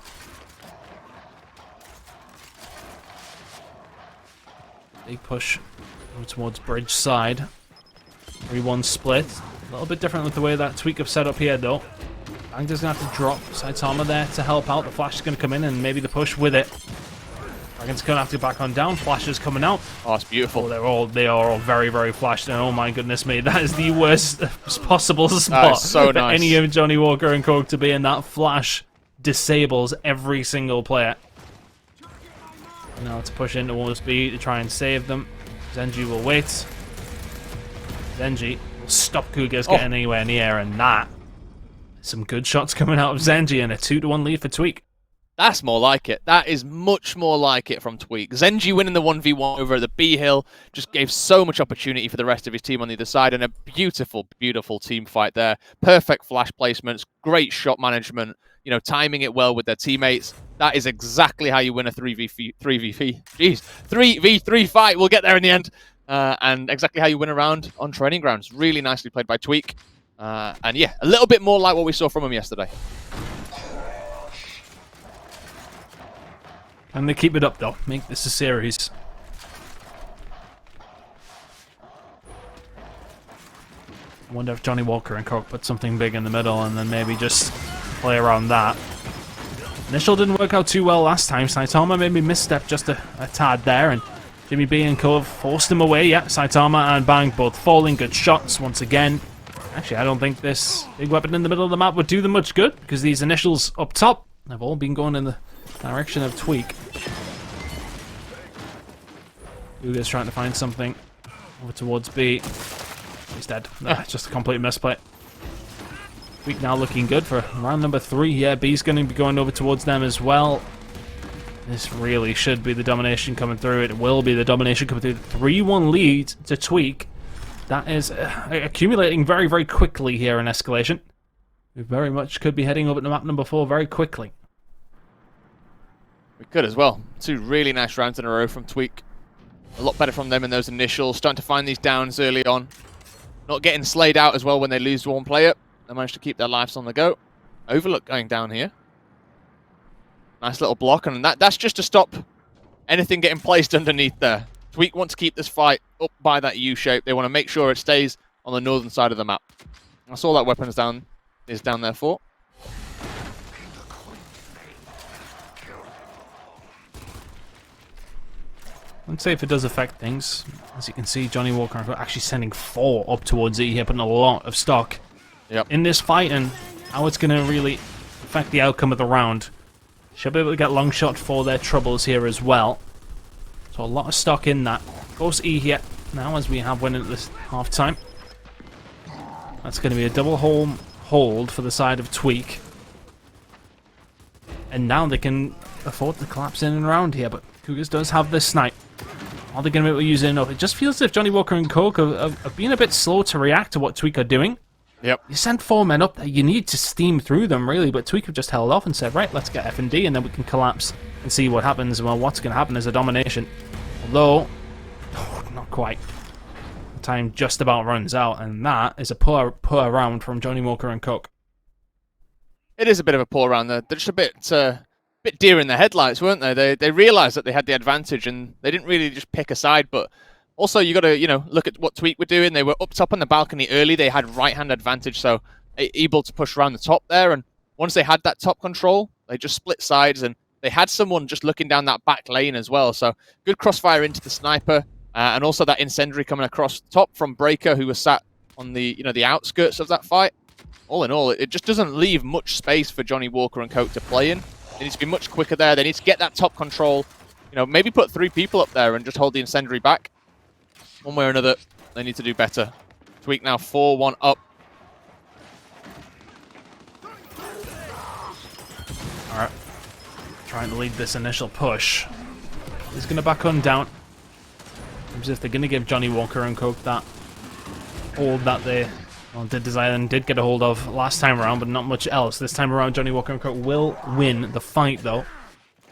Big push over towards bridge side. 3-1 split. A little bit different with the way that Tweak have set up here, though. Bang's going to have to drop Saitama there to help out. The flash is going to come in and maybe the push with it. Dragon's going to have to back on down. Flash is coming out. Oh, it's beautiful. Oh, they are all very, very flashed. And oh my goodness me, that is the worst possible spot That is so for nice. any of Johnny Walker and Coke to be in. That flash disables every single player. Now to push into Wolves B to try and save them. Zenji will wait. Zenji will stop Kugas getting anywhere near, and that. Some good shots coming out of Zenji and a 2-1 lead for Tweak. That's more like it. That is much more like it from Tweak. Zenji winning the 1v1 over at the B hill just gave so much opportunity for the rest of his team on the other side, and a beautiful, beautiful team fight there. Perfect flash placements, great shot management, you know, timing it well with their teammates. That is exactly how you win a 3v3 fight. We'll get there in the end. And exactly how you win a round on training grounds. Really nicely played by Tweak. And yeah, a little bit more like what we saw from him yesterday. And they keep it up, though. Make this a series. I wonder if Johnny Walker and Coke put something big in the middle and then maybe just play around that. Initial didn't work out too well last time. Saitama maybe misstepped just a tad there, and Jimmy B and Cove forced him away. Yeah, Saitama and Bang both falling. Good shots once again. Actually, I don't think this big weapon in the middle of the map would do them much good, because these initials up top have all been going in the direction of Tweak. Uga's trying to find something over towards B. He's dead. Just a complete misplay. Tweak now looking good for round number 3. Yeah, B's going to be going over towards them as well. This really should be the domination coming through. It will be the domination coming through. 3-1 lead to Tweak. That is accumulating very, very quickly here in escalation. We very much could be heading over to map number 4 very quickly. We could as well. 2 really nice rounds in a row from Tweak. A lot better from them in those initials. Starting to find these downs early on. Not getting slayed out as well when they lose one player. They managed to keep their lives on the go. Overlook going down here. Nice little block, and that's just to stop anything getting placed underneath there. Tweak want to keep this fight up by that U shape. They want to make sure it stays on the northern side of the map. That's all that weapon is down there for. I'd say if it does affect things, as you can see, Johnny Walker actually sending 4 up towards E here, putting a lot of stock in this fight, and how it's going to really affect the outcome of the round. Should be able to get long shot for their troubles here as well. So a lot of stock in that. Goes E here now as we have winning at this half time. That's going to be a double home hold for the side of Tweak. And now they can afford to collapse in and around here, but Cougars does have this snipe. Are they going to be able to use it enough? It just feels as if Johnny Walker and Coke have been a bit slow to react to what Tweak are doing. Yep. You send 4 men up there, you need to steam through them, really, but Tweak have just held off and said, right, let's get F&D, and then we can collapse and see what happens. Well, what's going to happen is a domination. Although, not quite. The time just about runs out, and that is a poor round from Johnny Walker and Coke. It is a bit of a poor round there. They're just a bit deer in the headlights, weren't they? They realised that they had the advantage, and they didn't really just pick a side, but also, you got to, look at what Tweak were doing. They were up top on the balcony early. They had right-hand advantage, so able to push around the top there. And once they had that top control, they just split sides, and they had someone just looking down that back lane as well. So good crossfire into the sniper, and also that incendiary coming across top from Breaker, who was sat on the, the outskirts of that fight. All in all, it just doesn't leave much space for Johnny Walker and Coke to play in. They need to be much quicker there. They need to get that top control. Maybe put 3 people up there and just hold the incendiary back. One way or another, they need to do better. Tweak now 4-1 up. Alright. Trying to lead this initial push. He's going to back on down. Seems if they're going to give Johnny Walker and Coke that hold that they did desire and did get a hold of last time around, but not much else. This time around, Johnny Walker and Coke will win the fight, though.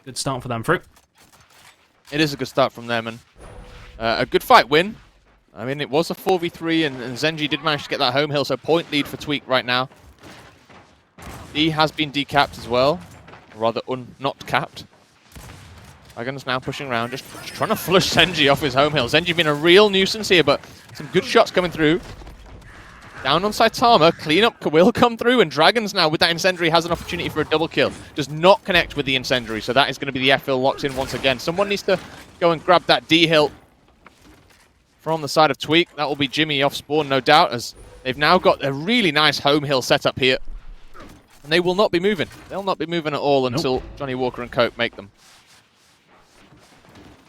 Good start for them, Fruit. It is a good start from them, and a good fight win. I mean, it was a 4v3, and Zenji did manage to get that home hill, so point lead for Tweak right now. He has been decapped as well, or rather not capped. Dragon's now pushing around, just trying to flush Zenji off his home hill. Zenji been a real nuisance here, but some good shots coming through. Down on Saitama, cleanup will come through, and Dragons now with that incendiary has an opportunity for a double kill. Does not connect with the incendiary, so that is going to be the F-hill locked in once again. Someone needs to go and grab that D-hill from the side of Tweak. That will be Jimmy off spawn, no doubt, as they've now got a really nice home hill setup here. And they will not be moving. They'll not be moving at all until Johnny Walker and Coke make them.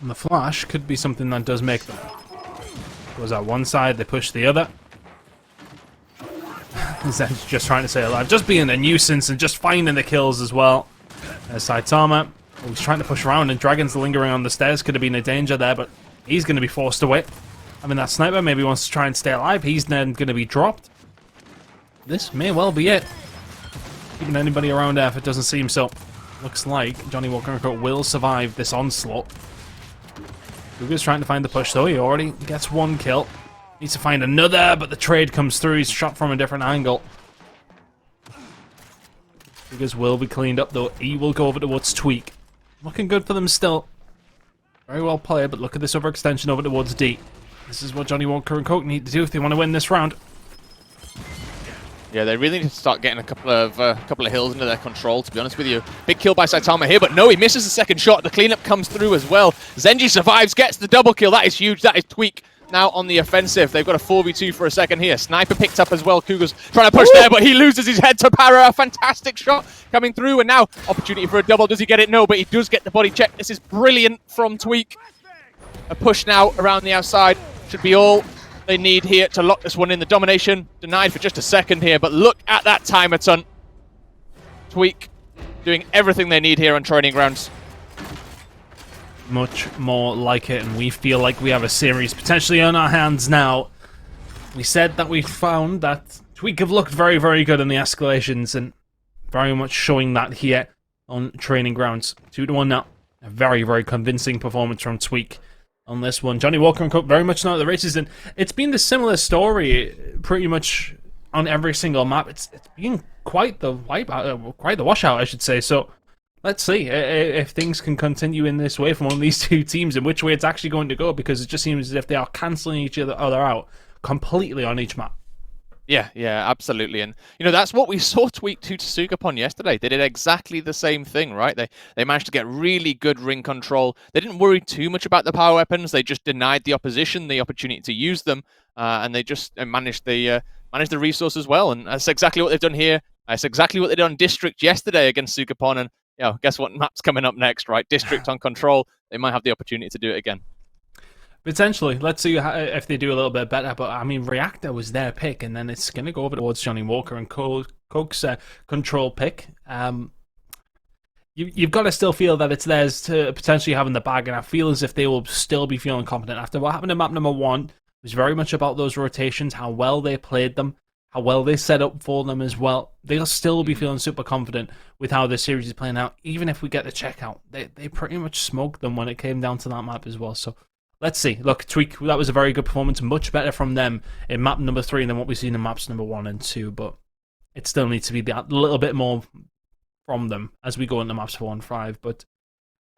And the flash could be something that does make them. Goes out one side, they push the other. Zen's just trying to stay alive, just being a nuisance and just finding the kills as well. There's Saitama. He's trying to push around, and Dragon's lingering on the stairs. Could have been a danger there, but he's going to be forced away. I mean, that sniper maybe wants to try and stay alive. He's then going to be dropped. This may well be it. Keeping anybody around there if it doesn't seem so. Looks like Johnny Walker and Coke will survive this onslaught. Luga's trying to find the push though. He already gets one kill. Needs to find another, but the trade comes through. He's shot from a different angle. Luga's will be cleaned up though. He will go over towards Tweak. Looking good for them still. Very well played, but look at this overextension over towards D. This is what Johnny Walker and Coke need to do if they want to win this round. Yeah, they really need to start getting a couple of hills into their control, to be honest with you. Big kill by Saitama here, but no, he misses the second shot. The cleanup comes through as well. Zenji survives, gets the double kill. That is huge. That is Tweak now on the offensive. They've got a 4v2 for a second here. Sniper picked up as well. Cougar's trying to push there, but he loses his head to Para. A fantastic shot coming through, and now opportunity for a double. Does he get it? No, but he does get the body check. This is brilliant from Tweak. A push now around the outside. Should be all they need here to lock this one in. The domination denied for just a second here, but look at that timer ton. Tweak doing everything they need here on training grounds. Much more like it, and we feel like we have a series potentially on our hands now. We said that we found that Tweak have looked very, very good in the escalations, and very much showing that here on training grounds. 2-1 now. A very, very convincing performance from Tweak on this one. Johnny Walker and Coke very much not at the races, and it's been the similar story pretty much on every single map. It's been quite the wipeout, quite the washout, I should say. So let's see if things can continue in this way from one of these two teams, and which way it's actually going to go, because it just seems as if they are cancelling each other out completely on each map. Yeah, absolutely. And, you know, that's what we saw Tweak to Sukapon yesterday. They did exactly the same thing, right? They managed to get really good ring control. They didn't worry too much about the power weapons. They just denied the opposition the opportunity to use them. And they just managed the resource as well. And that's exactly what they've done here. That's exactly what they did on District yesterday against Sukapon. And, you know, guess what map's coming up next, right? District on Control. They might have the opportunity to do it again. Potentially. Let's see if they do a little bit better. But, I mean, Reactor was their pick, and then it's going to go over towards Johnny Walker and Coke's control pick. You've got to still feel that it's theirs to potentially have in the bag, and I feel as if they will still be feeling confident. After what happened in map number 1, it was very much about those rotations, how well they played them, how well they set up for them as well. They'll still be feeling super confident with how this series is playing out, even if we get the checkout. They pretty much smoked them when it came down to that map as well. So let's see. Look, Tweak, that was a very good performance. Much better from them in map number 3 than what we've seen in maps number 1 and 2. But it still needs to be that little bit more from them as we go into maps 4 and 5. But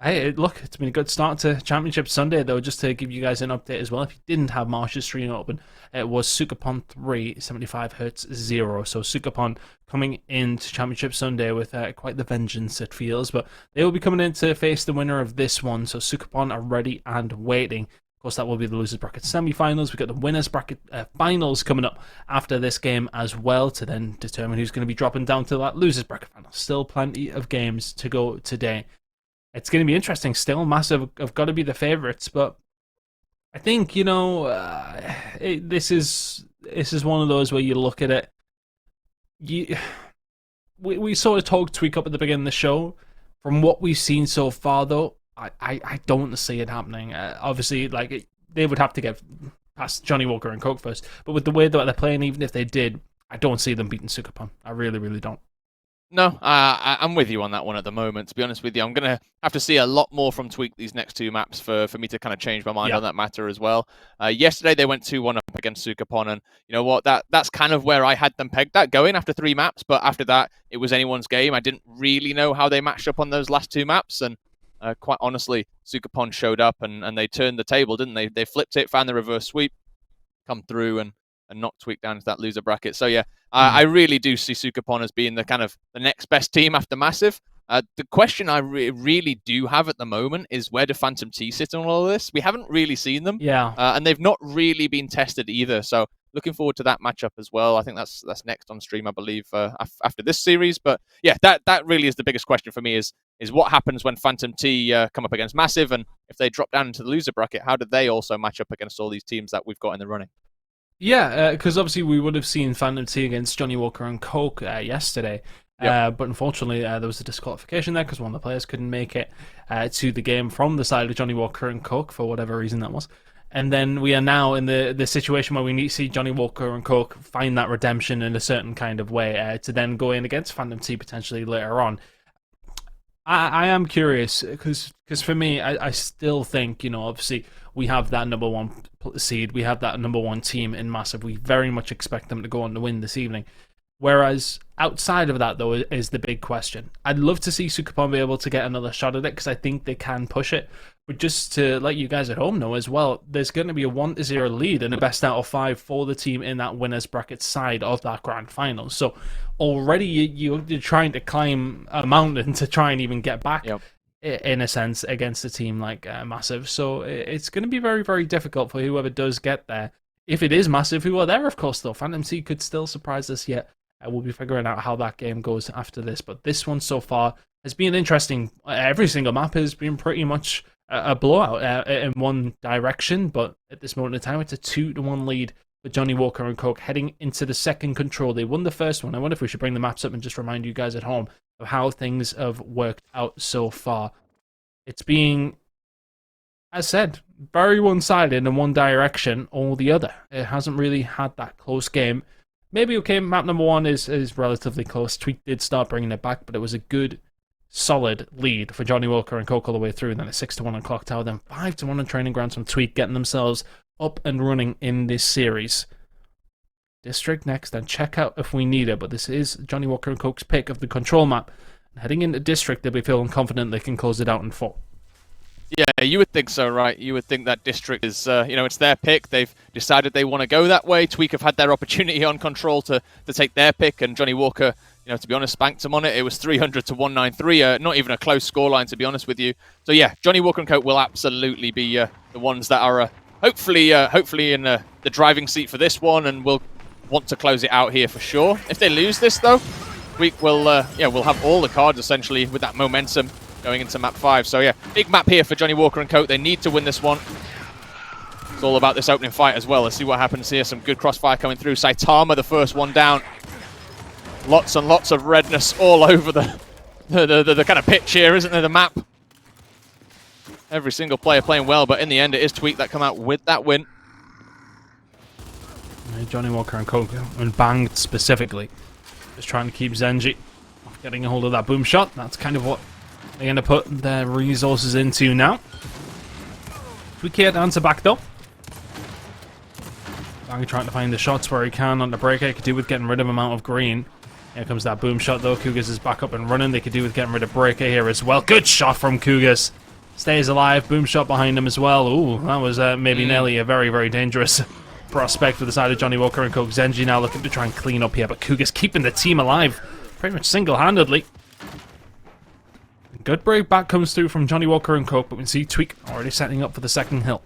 hey, look, it's been a good start to Championship Sunday, though, just to give you guys an update as well. If you didn't have Marsh's stream open, it was Sukapon 3, 75Hz 0. So Sukapon coming into Championship Sunday with quite the vengeance, it feels. But they will be coming in to face the winner of this one. So Sukapon are ready and waiting. Of course, that will be the losers bracket semi-finals. We've got the winners bracket finals coming up after this game as well, to then determine who's going to be dropping down to that losers bracket final. Still plenty of games to go today. It's going to be interesting. Still, Massive have got to be the favourites, but I think, you know, this is one of those where you look at it. We sort of talked Tweak up at the beginning of the show. From what we've seen so far, though, I don't see it happening. Obviously, like they would have to get past Johnny Walker and Coke first, but with the way that they're playing, even if they did, I don't see them beating Sukapon. I really, really don't. No, I'm with you on that one at the moment. To be honest with you, I'm going to have to see a lot more from Tweak these next two maps for me to kind of change my mind on that matter as well. Yesterday, they went 2-1 up against Sukapon, and you know what? That's kind of where I had them pegged at going after 3 maps, but after that, it was anyone's game. I didn't really know how they matched up on those last 2 maps, and quite honestly, Sukapon showed up and they turned the table, didn't they? They flipped it, found the reverse sweep, come through and knock Tweak down into that loser bracket. So yeah, I really do see Sukapon as being the kind of the next best team after Massive. The question I really do have at the moment is where do Phantom T sit on all of this? We haven't really seen them. Yeah. And they've not really been tested either. So looking forward to that matchup as well. I think that's next on stream, I believe, after this series. But yeah, that really is the biggest question for me is what happens when Phantom T come up against Massive, and if they drop down into the loser bracket, how do they also match up against all these teams that we've got in the running? Yeah, because obviously we would have seen Phantom T against Johnny Walker and Coke yesterday. But unfortunately, there was a disqualification there because one of the players couldn't make it to the game from the side of Johnny Walker and Coke for whatever reason that was. And then we are now in the situation where we need to see Johnny Walker and Coke find that redemption in a certain kind of way to then go in against Phantom T potentially later on. I am curious because for me, I still think, obviously we have that number 1 seed, we have that number 1 team in Massive. We very much expect them to go on to win this evening. Whereas outside of that, though, is the big question. I'd love to see Sukapon be able to get another shot at it because I think they can push it. But just to let you guys at home know as well, there's going to be a 1-0 lead and a best out of 5 for the team in that winners bracket side of that grand final. So already you're trying to climb a mountain to try and even get back, in a sense, against a team like Massive. So it's going to be very, very difficult for whoever does get there. If it is Massive who are there, of course, though, Phantom T could still surprise us yet. We'll be figuring out how that game goes after this. But this one so far has been interesting. Every single map has been pretty much a blowout in one direction. But at this moment in time, it's a 2-1 lead for Johnny Walker and Coke heading into the second control. They won the first one. I wonder if we should bring the maps up and just remind you guys at home of how things have worked out so far. It's being, as said, very one-sided in one direction or the other. It hasn't really had that close game. Maybe, okay, map number 1 is relatively close. Tweak did start bringing it back, but it was a good, solid lead for Johnny Walker and Coke all the way through, and then a 6-1 on Clock Tower, then 5-1 on Training Grounds from Tweak, getting themselves up and running in this series. District next, then check out if we need it, but this is Johnny Walker and Coke's pick of the control map. Heading into District, they'll be feeling confident they can close it out in 4. Yeah, you would think so, right? You would think that District is, it's their pick. They've decided they want to go that way. Tweak have had their opportunity on control to take their pick, and Johnny Walker, to be honest, spanked them on it. It was 300 to 193, not even a close scoreline, to be honest with you. So yeah, Johnny Walker and Coke will absolutely be the ones that are hopefully in the driving seat for this one, and will want to close it out here for sure. If they lose this, though, Tweak will have all the cards essentially with that momentum going into map 5. So yeah, big map here for Johnny Walker and Coke. They need to win this one. It's all about this opening fight as well. Let's see what happens here. Some good crossfire coming through. Saitama, the first one down. Lots and lots of redness all over the kind of pitch here, isn't there, the map? Every single player playing well, but in the end it is Tweak that come out with that win. Johnny Walker and Coke, and banged specifically. Just trying to keep Zenji off getting a hold of that boom shot. That's kind of what they're going to put their resources into now. Tweak here to answer back though. Bang trying to find the shots where he can on the breaker. He could do with getting rid of amount of green. Here comes that boom shot though. Kugas is back up and running. They could do with getting rid of breaker here as well. Good shot from Kugas. Stays alive. Boom shot behind him as well. Ooh, that was maybe nearly a very, very dangerous prospect for the side of Johnny Walker and Coke. Zenji now looking to try and clean up here, but Kugas keeping the team alive pretty much single-handedly. Good break back comes through from Johnny Walker and Coke, but we can see Tweak already setting up for the second hill.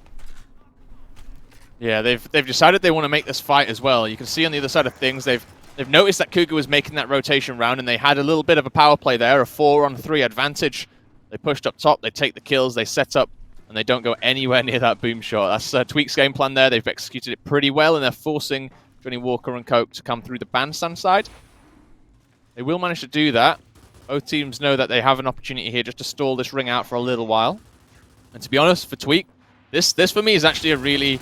Yeah, they've decided they want to make this fight as well. You can see on the other side of things, they've noticed that Cougar was making that rotation round, and they had a little bit of a power play there, a 4-on-3 advantage. They pushed up top, they take the kills, they set up, and they don't go anywhere near that boom shot. That's Tweak's game plan there. They've executed it pretty well, and they're forcing Johnny Walker and Coke to come through the bandstand side. They will manage to do that. Both teams know that they have an opportunity here just to stall this ring out for a little while. And to be honest, for Tweak, this for me is actually a really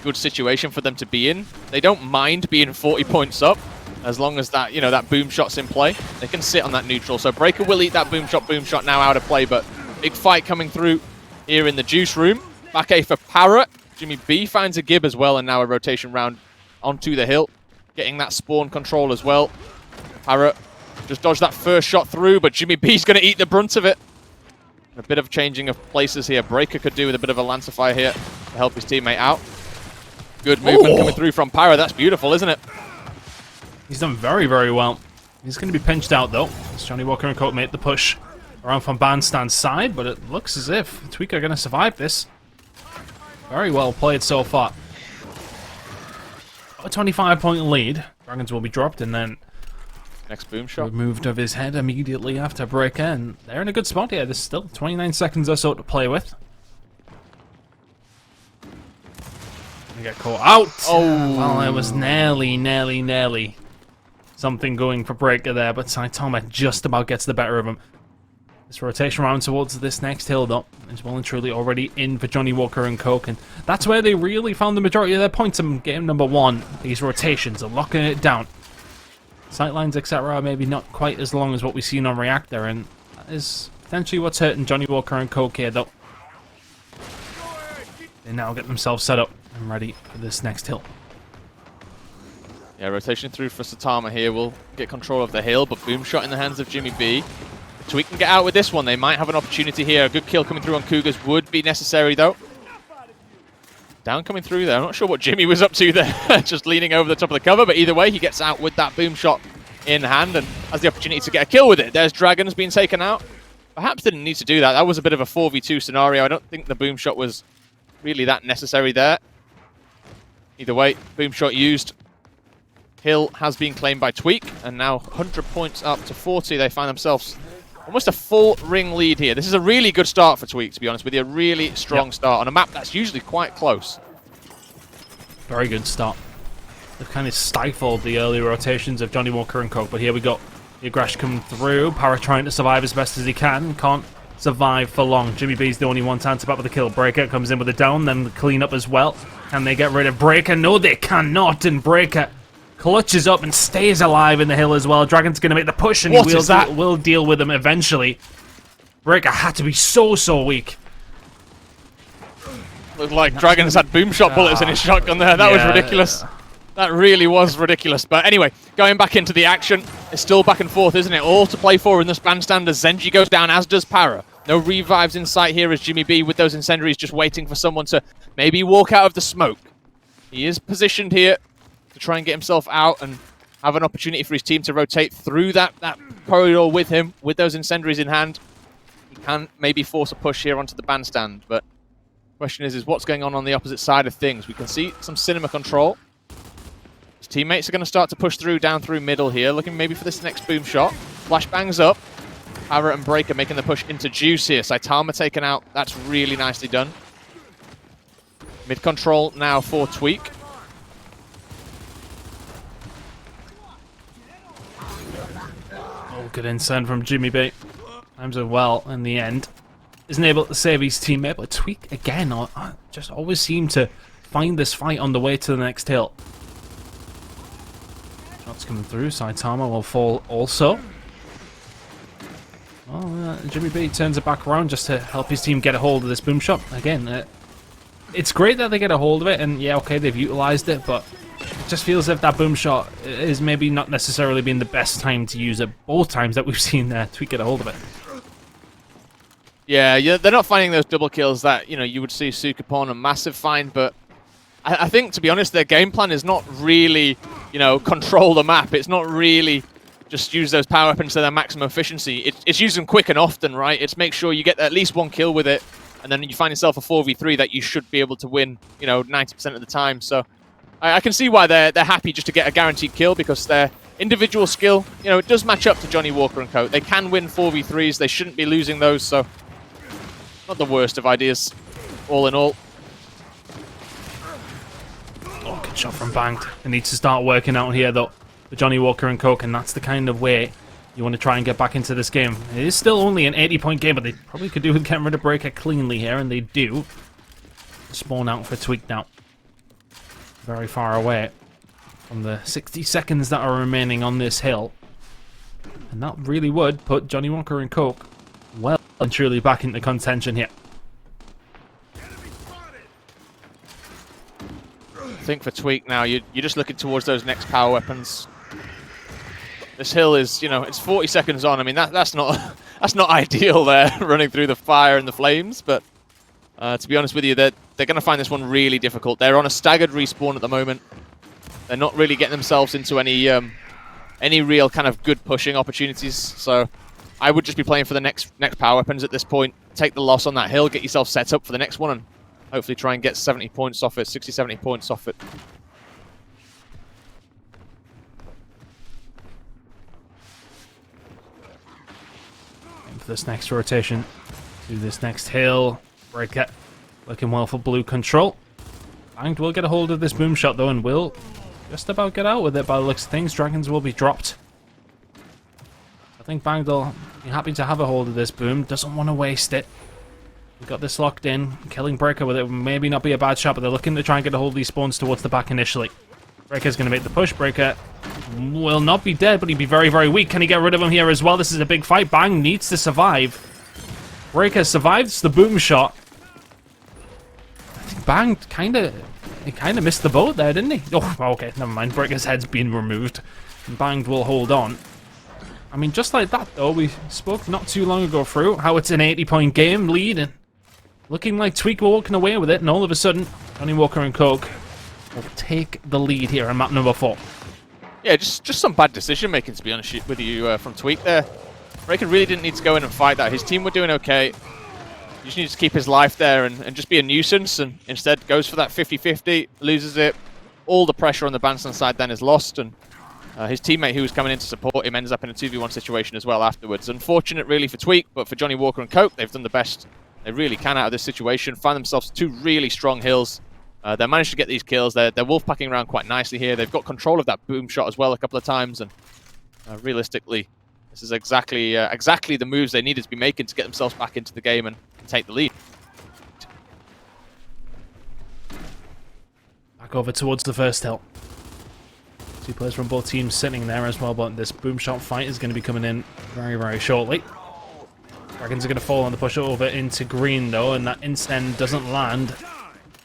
good situation for them to be in. They don't mind being 40 points up. As long as that, that boom shot's in play, they can sit on that neutral. So Breaker will eat that boom shot now out of play, but big fight coming through here in the juice room. Back A for Parrot. Jimmy B finds a Gib as well, and now a rotation round onto the hill. Getting that spawn control as well. Parrot just dodged that first shot through, but Jimmy B's going to eat the brunt of it. A bit of changing of places here. Breaker could do with a bit of a Lancer Fire here to help his teammate out. Good movement coming through from Parrot. That's beautiful, isn't it? He's done very, very well. He's going to be pinched out, though, as Johnny Walker and Coke made the push around from Bandstand's side, but it looks as if Tweak are going to survive this. Very well played so far. A 25-point lead. Dragons will be dropped, and then next boom shot removed of his head immediately after Breaker, and they're in a good spot here. There's still 29 seconds or so to play with. They get caught out. Oh, well, it was nearly something going for Breaker there, but Saitama just about gets the better of him. This rotation round towards this next hill, though, is well and truly already in for Johnny Walker and Coke, and that's where they really found the majority of their points in game number 1. These rotations are locking it down. Sightlines, etc. are maybe not quite as long as what we've seen on Reactor, and that is potentially what's hurting Johnny Walker and Coke here, though. They now get themselves set up and ready for this next hill. Yeah, rotation through for Saitama here. Will get control of the hill, but boom shot in the hands of Jimmy B. So we can get out with this one. They might have an opportunity here. A good kill coming through on Cougars would be necessary, though. Down coming through there. I'm not sure what Jimmy was up to there. Just leaning over the top of the cover, but either way, he gets out with that boom shot in hand and has the opportunity to get a kill with it. There's Dragons being taken out. Perhaps didn't need to do that. That was a bit of a 4v2 scenario. I don't think the boom shot was really that necessary there. Either way, boom shot used. Hill has been claimed by Tweak, and now 100 points up to 40. They find themselves almost a full ring lead here. This is a really good start for Tweak, to be honest with you. A really strong start on a map that's usually quite close. Very good start. They've kind of stifled the early rotations of Johnny Walker and Coke, but here we go. The aggression coming through. Parra trying to survive as best as he can. Can't survive for long. Jimmy B's the only one to answer back with a kill. Breaker comes in with a down, then the cleanup as well. Can they get rid of Breaker? No, they cannot, and Breaker clutches up and stays alive in the hill as well. Dragon's going to make the push, and What he is that? will deal with him eventually. Breaker had to be so weak. Looked like Dragons had boom shot bullets in his shotgun there. That was ridiculous. That really was ridiculous. But anyway, going back into the action, it's still back and forth, isn't it? All to play for in this bandstand as Zenji goes down, as does Parra. No revives in sight here as Jimmy B with those incendiaries just waiting for someone to maybe walk out of the smoke. He is positioned here to try and get himself out and have an opportunity for his team to rotate through that corridor with him, with those incendiaries in hand. He can maybe force a push here onto the bandstand, but the question is what's going on the opposite side of things? We can see some cinema control. His teammates are going to start to push through, down through middle here, looking maybe for this next boom shot. Flashbangs up. Parra and Breaker making the push into Juice here. Saitama taken out. That's really nicely done. Mid control now for Tweak. Oh, good incend from Jimmy B. Times it well in the end. Isn't able to save his teammate, but Tweak again just always seem to find this fight on the way to the next hill. Shots coming through. Saitama will fall also. Well, Jimmy B turns it back around just to help his team get a hold of this boom shot. Again, it's great that they get a hold of it, and yeah, okay, they've utilized it, but it just feels as if that boom shot is maybe not necessarily been the best time to use it. Both times that we've seen Tweak get a hold of it. Yeah, they're not finding those double kills that you would see Sukapon a massive find, but I think, to be honest, their game plan is not really, control the map. It's not really just use those power weapons to their maximum efficiency. It's use them quick and often, right? It's make sure you get at least one kill with it, and then you find yourself a 4v3 that you should be able to win, 90% of the time. So I can see why they're happy just to get a guaranteed kill, because their individual skill, it does match up to Johnny Walker and Co. They can win 4v3s. They shouldn't be losing those, so not the worst of ideas, all in all. Oh, good shot from Banked. They need to start working out here, though, for Johnny Walker and Coke, and that's the kind of way you want to try and get back into this game. It is still only an 80-point game, but they probably could do with getting rid of Breaker cleanly here, and they do. Spawn out for Tweak now. Very far away. from the 60 seconds that are remaining on this hill. And that really would put Johnny Walker and Coke well and truly back into contention here. I think for Tweak now, you're just looking towards those next power weapons. This hill is, you know, it's 40 seconds on. I mean, that's not that's not ideal there, running through the fire and the flames. But to be honest with you, they're going to find this one really difficult. They're on a staggered respawn at the moment. They're not really getting themselves into any real kind of good pushing opportunities. So I would just be playing for the next power weapons at this point. Take the loss on that hill, get yourself set up for the next one, and hopefully try and get 70 points off it, 60, 70 points off it. For this next rotation, do this next hill. Breaker looking well for blue control. Banged will get a hold of this boom shot though, and will just about get out with it by the looks of things. Dragons will be dropped. I think Banged will be happy to have a hold of this boom. Doesn't want to waste it. We've got this locked in. Killing Breaker with it would maybe not be a bad shot, but they're looking to try and get a hold of these spawns towards the back initially. Breaker's going to make the push. Breaker will not be dead, but he'd be very, very weak. Can he get rid of him here as well? This is a big fight. Bang needs to survive. Breaker survives the boom shot. I think Bang kind of missed the boat there, didn't he? Oh, okay, never mind. Breaker's head's been removed. And Bang will hold on. I mean, just like that, though, we spoke not too long ago through how it's an 80-point game lead, and looking like Tweak were walking away with it, and all of a sudden, Johnny Walker and Coke will take the lead here on map number 4. Yeah, just some bad decision making, to be honest with you, from Tweak there. Breaker really didn't need to go in and fight that. His team were doing okay. He just needs to keep his life there and just be a nuisance, and instead goes for that 50-50, loses it. All the pressure on the bandstand side then is lost, and his teammate who was coming in to support him ends up in a 2v1 situation as well afterwards. Unfortunate really for Tweak, but for Johnny Walker and Coke, they've done the best they really can out of this situation. Find themselves 2 really strong hills. They managed to get these kills. They're wolfpacking around quite nicely here. They've got control of that boom shot as well a couple of times, and realistically, this is exactly the moves they needed to be making to get themselves back into the game and take the lead. Back over towards the first hill. 2 players from both teams sitting there as well, but this boom shot fight is going to be coming in very, very shortly. Dragons are going to fall on the push over into green though, and that instant doesn't land.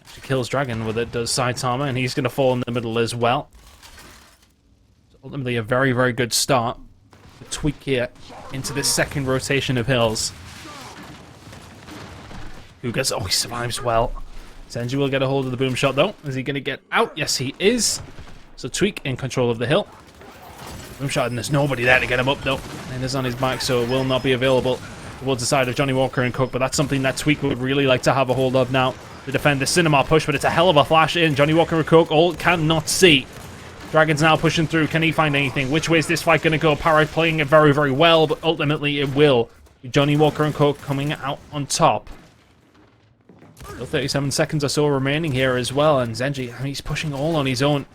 Actually kills Dragon with it, does Saitama, and he's going to fall in the middle as well. So ultimately a very, very good start to Tweak here into this second rotation of hills. Kugas, oh, he survives well. Zenji will get a hold of the boom shot though. Is he going to get out? Yes, he is. So Tweak in control of the hill. Boom shot, and there's nobody there to get him up though. And is on his back, so it will not be available towards the side of Johnny Walker and Cook, but that's something that Tweak would really like to have a hold of now to defend the cinema push, but it's a hell of a flash in. Johnny Walker and Cook all cannot see. Dragon's now pushing through. Can he find anything? Which way is this fight going to go? Parrot playing it very, very well, but ultimately it will be Johnny Walker and Cook coming out on top. Still 37 seconds or so remaining here as well, and Zenji, I mean, he's pushing all on his own.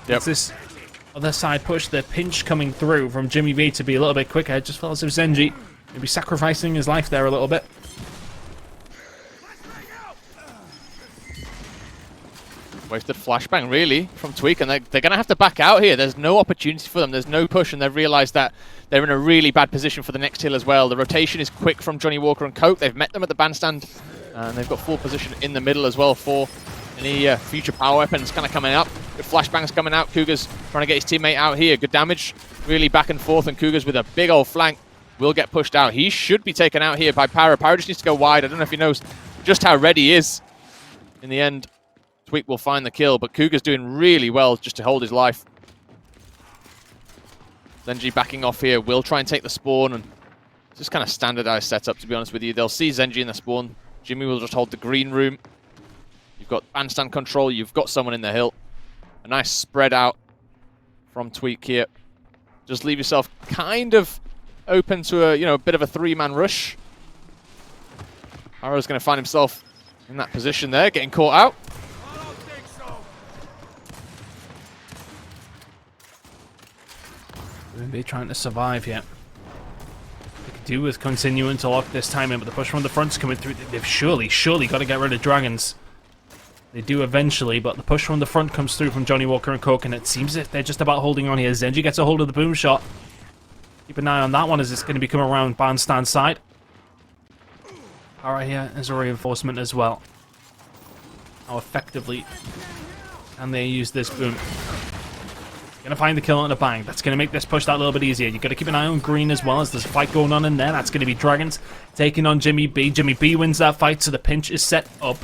Yep. It's this other side push, the pinch coming through from Jimmy V to be a little bit quicker. It just felt as if Zenji maybe sacrificing his life there a little bit. Wasted flashbang, really, from Tweak, and they're going to have to back out here. There's no opportunity for them. There's no push, and they've realized that they're in a really bad position for the next hill as well. The rotation is quick from Johnny Walker and Coke. They've met them at the bandstand, and they've got full position in the middle as well for any future power weapons kind of coming up. Good flashbangs coming out. Kugas trying to get his teammate out here. Good damage, really back and forth, and Kugas with a big old flank will get pushed out. He should be taken out here by Pyro. Pyro just needs to go wide. I don't know if he knows just how ready he is. In the end, Tweak will find the kill, but Kuga's doing really well just to hold his life. Zenji backing off here, will try and take the spawn, and just kind of standardized setup, to be honest with you. They'll see Zenji in the spawn. Jimmy will just hold the green room. You've got bandstand control, you've got someone in the hill. A nice spread out from Tweak here. Just leave yourself kind of open to a bit of a 3-man rush. Haro's going to find himself in that position there, getting caught out. They're trying to survive here. They could do with continuing to lock this time in, but the push from the front's coming through. They've surely got to get rid of Dragons. They do eventually, but the push from the front comes through from Johnny Walker and Coke, and it seems as if they're just about holding on here. Zenji gets a hold of the boom shot. Keep an eye on that one as it's going to be coming around bandstand side. Alright, here is a reinforcement as well. How effectively can they use this boom? Gonna find the kill and a bang. That's gonna make this push that little bit easier. You gotta keep an eye on green as well as there's a fight going on in there. That's gonna be Dragons taking on Jimmy B. Jimmy B wins that fight, so the pinch is set up.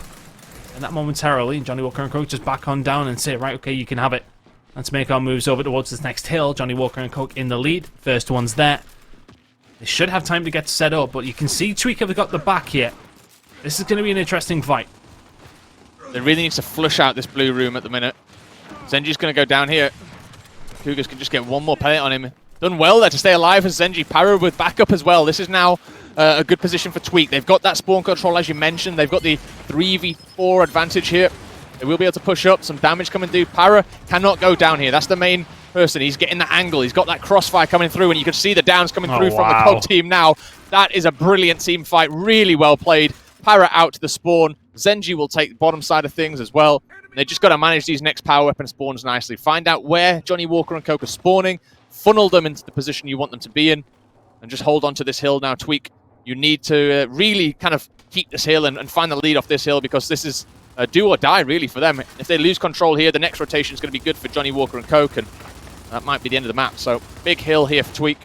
And that momentarily, Johnny Walker and Coke just back on down and say, right, okay, you can have it. Let's make our moves over towards this next hill. Johnny Walker and Coke in the lead. First one's there. They should have time to get set up, but you can see Tweak have got the back here. This is going to be an interesting fight. They really need to flush out this blue room at the minute. Zenji's going to go down here. Cougars can just get one more pellet on him. Done well there to stay alive as Zenji. Para with backup as well. This is now a good position for Tweak. They've got that spawn control, as you mentioned. They've got the 3v4 advantage here. They will be able to push up. Some damage coming through. Para cannot go down here. That's the main person. He's getting that angle. He's got that crossfire coming through, and you can see the downs coming through from the Cog team now. That is a brilliant team fight. Really well played. Para out to the spawn. Zenji will take the bottom side of things as well. They just got to manage these next power weapon spawns nicely. Find out where Johnny Walker and Coke are spawning. Funnel them into the position you want them to be in. And just hold on to this hill now, Tweak. You need to really kind of keep this hill and find the lead off this hill, because this is do or die, really, for them. If they lose control here, the next rotation is going to be good for Johnny Walker and Coke, and that might be the end of the map. So, big hill here for Tweak.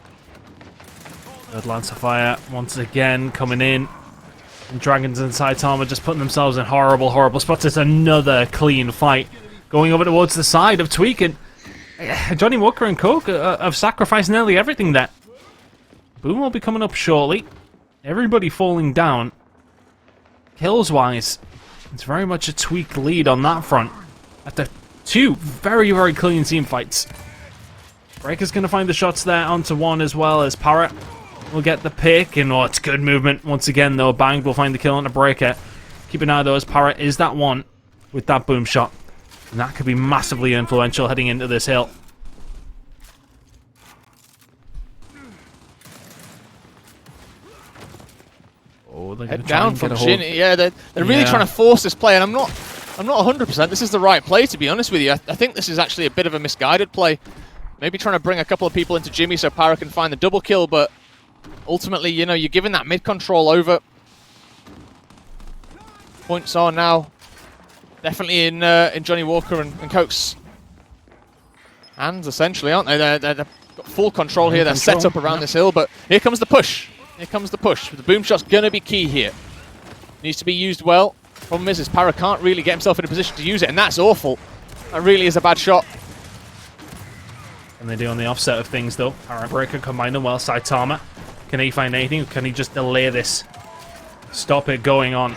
Third Lance of Fire once again coming in. And Dragons and Saitama just putting themselves in horrible, horrible spots. It's another clean fight. Going over towards the side of Tweak, and Johnny Walker and Coke have sacrificed nearly everything there. Boom will be coming up shortly. Everybody falling down. Kills-wise, it's very much a Tweak lead on that front. After two very, very clean team fights. Breaker's going to find the shots there onto one as well as Parrot will get the pick. And oh, it's good movement. Once again, though, Bang will find the kill on the Breaker. Keep an eye, though, as Parrot is that one with that boom shot. And that could be massively influential heading into this hill. Oh, they're Head down from Shin. Yeah, they're really Yeah. trying to force this play, and I'm not 100% this is the right play, to be honest with you. I think this is actually a bit of a misguided play. Maybe trying to bring a couple of people into Jimmy so Para can find the double kill, but ultimately, you know, you're giving that mid control over. Points are now definitely in Johnny Walker and Coke's hands, essentially, aren't they? They've got full control here. They're set up around this hill, but here comes the push. Here comes the push. The boom shot's going to be key here. Needs to be used well. Problem is Para can't really get himself in a position to use it, and that's awful. That really is a bad shot. And they do on the offset of things, though. Para Breaker combining well. Saitama, can he find anything? Can he just delay this? Stop it going on.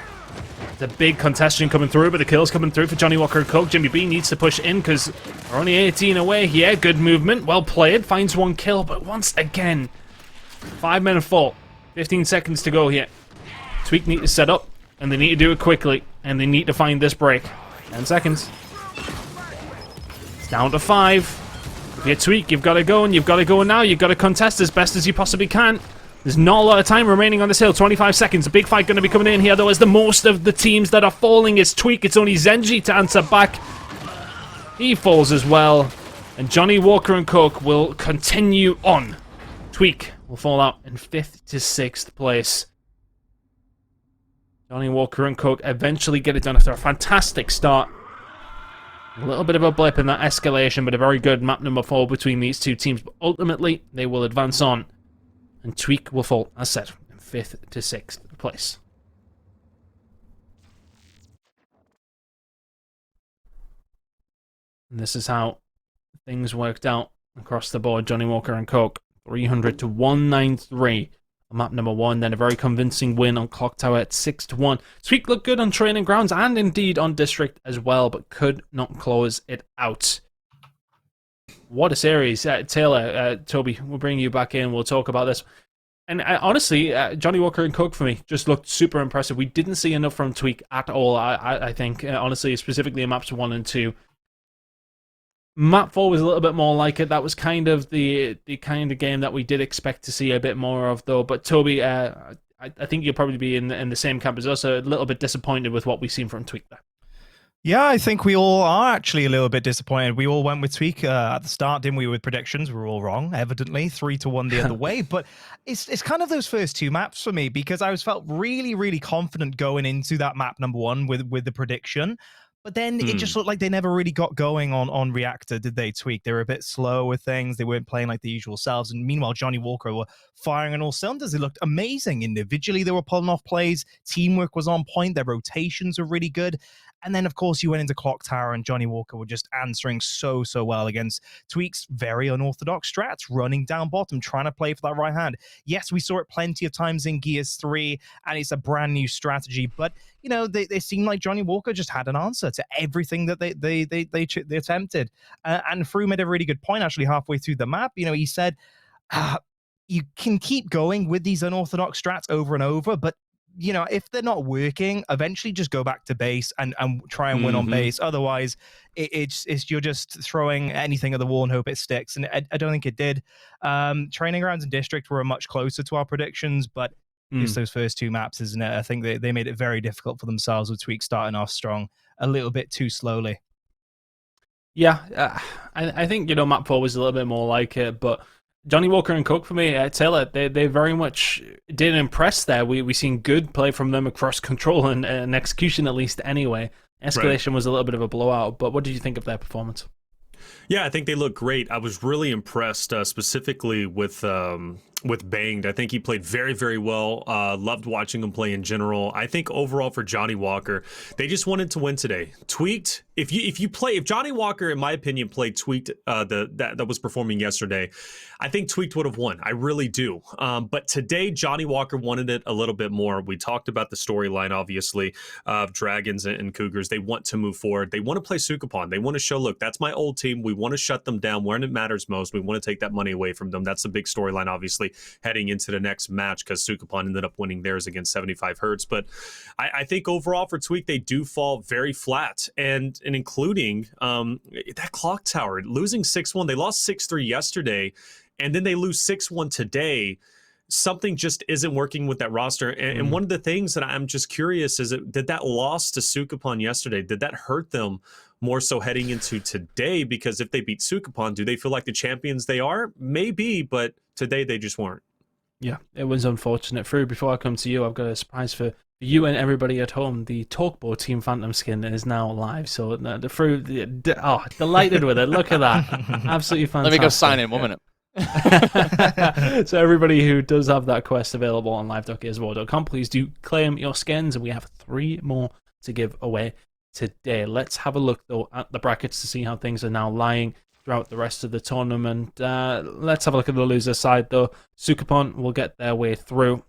It's a big contestation coming through, but the kill's coming through for Johnny Walker and Coke. Jimmy B needs to push in because we're only 18 away here. Good movement. Well played. Finds one kill, but once again, 5 men fall. 15 seconds to go here. Tweak need to set up, and they need to do it quickly, and they need to find this break. 10 seconds. It's down to 5. If you're Tweak, you've got to go, and you've got to go now. You've got to contest as best as you possibly can. There's not a lot of time remaining on this hill. 25 seconds. A big fight going to be coming in here, though, as the most of the teams that are falling is Tweak. It's only Zenji to answer back. He falls as well, and Johnny Walker and Coke will continue on. Tweak will fall out in 5th to 6th place. Johnny Walker and Coke eventually get it done after a fantastic start. A little bit of a blip in that escalation, but a very good map number 4 between these two teams. But ultimately, they will advance on. And Tweak will fall, as said, in 5th to 6th place. And this is how things worked out across the board. Johnny Walker and Coke, 300 to 193 on map number 1. Then a very convincing win on Clock Tower at 6-1. Tweak looked good on training grounds and indeed on district as well, but could not close it out. What a series. Taylor, Toby, we'll bring you back in. We'll talk about this. And honestly, Johnny Walker and Coke for me just looked super impressive. We didn't see enough from Tweak at all, I think. Honestly, specifically in maps 1 and 2. Map 4 was a little bit more like it. That was kind of the kind of game that we did expect to see a bit more of, though. But Toby, I think you'll probably be in the same camp as us, a little bit disappointed with what we've seen from Tweak there. Yeah, I think we all are actually a little bit disappointed. We all went with Tweak at the start, didn't we, with predictions? We were all wrong, evidently, 3-1 the other way. But it's kind of those first two maps for me, because I was felt really, really confident going into that map number one with the prediction. But then it just looked like they never really got going on Reactor, did they, Tweak? They were a bit slow with things. They weren't playing like the usual selves. And meanwhile, Johnny Walker were firing on all cylinders. They looked amazing. Individually, they were pulling off plays. Teamwork was on point. Their rotations were really good. And then, of course, you went into Clock Tower, and Johnny Walker were just answering so well against Tweak's very unorthodox strats, running down bottom, trying to play for that right hand. Yes, we saw it plenty of times in Gears 3, and it's a brand new strategy, but you know, they seemed like Johnny Walker just had an answer to everything that they attempted. And Fru made a really good point actually halfway through the map. You know, he said, you can keep going with these unorthodox strats over and over, but you know, if they're not working, eventually just go back to base and try and win on base. Otherwise, it's you're just throwing anything at the wall and hope it sticks. And I don't think it did. Training grounds and district were much closer to our predictions, but just those first two maps, isn't it? I think they made it very difficult for themselves with Tweak starting off strong a little bit too slowly. Yeah, I think, you know, map 4 was a little bit more like it, but Johnny Walker and Cook, for me, Taylor, they very much did impress there. We seen good play from them across control and execution, at least anyway. Escalation was a little bit of a blowout, but what did you think of their performance? Yeah, I think they look great. I was really impressed specifically with Banged. I think he played very well. Loved watching him play in general. I think overall for Johnny Walker, they just wanted to win today. Tweaked. If Johnny Walker, in my opinion, played Tweaked that was performing yesterday, I think Tweaked would have won. I really do. But today, Johnny Walker wanted it a little bit more. We talked about the storyline, obviously, of Dragons and Cougars. They want to move forward. They want to play Sukupan. They want to show, look, that's my old team. We want to shut them down when it matters most. We want to take that money away from them. That's the big storyline, obviously, heading into the next match, because Sukupan ended up winning theirs against 75 Hertz. But I think overall for Tweak, they do fall very flat, and including that Clock Tower losing 6-1. They lost 6-3 yesterday, and then they lose 6-1 today. Something just isn't working with that roster. And one of the things that I'm just curious is, did that loss to Sukupan yesterday, did that hurt them more so heading into today? Because if they beat Sukupan, do they feel like the champions they are? Maybe, but today they just weren't. Yeah, it was unfortunate. Fru, before I come to you, I've got a surprise for you and everybody at home. The Talkboard Team Phantom skin is now live. So the Fru, delighted with it. Look at that. Absolutely fantastic. Let me go sign in 1 minute. So everybody who does have that quest available on live.gearswar.com, please do claim your skins, and we have 3 more to give away today. Let's have a look though at the brackets to see how things are now lying throughout the rest of the tournament. Let's have a look at the loser side though. Sukupan will get their way through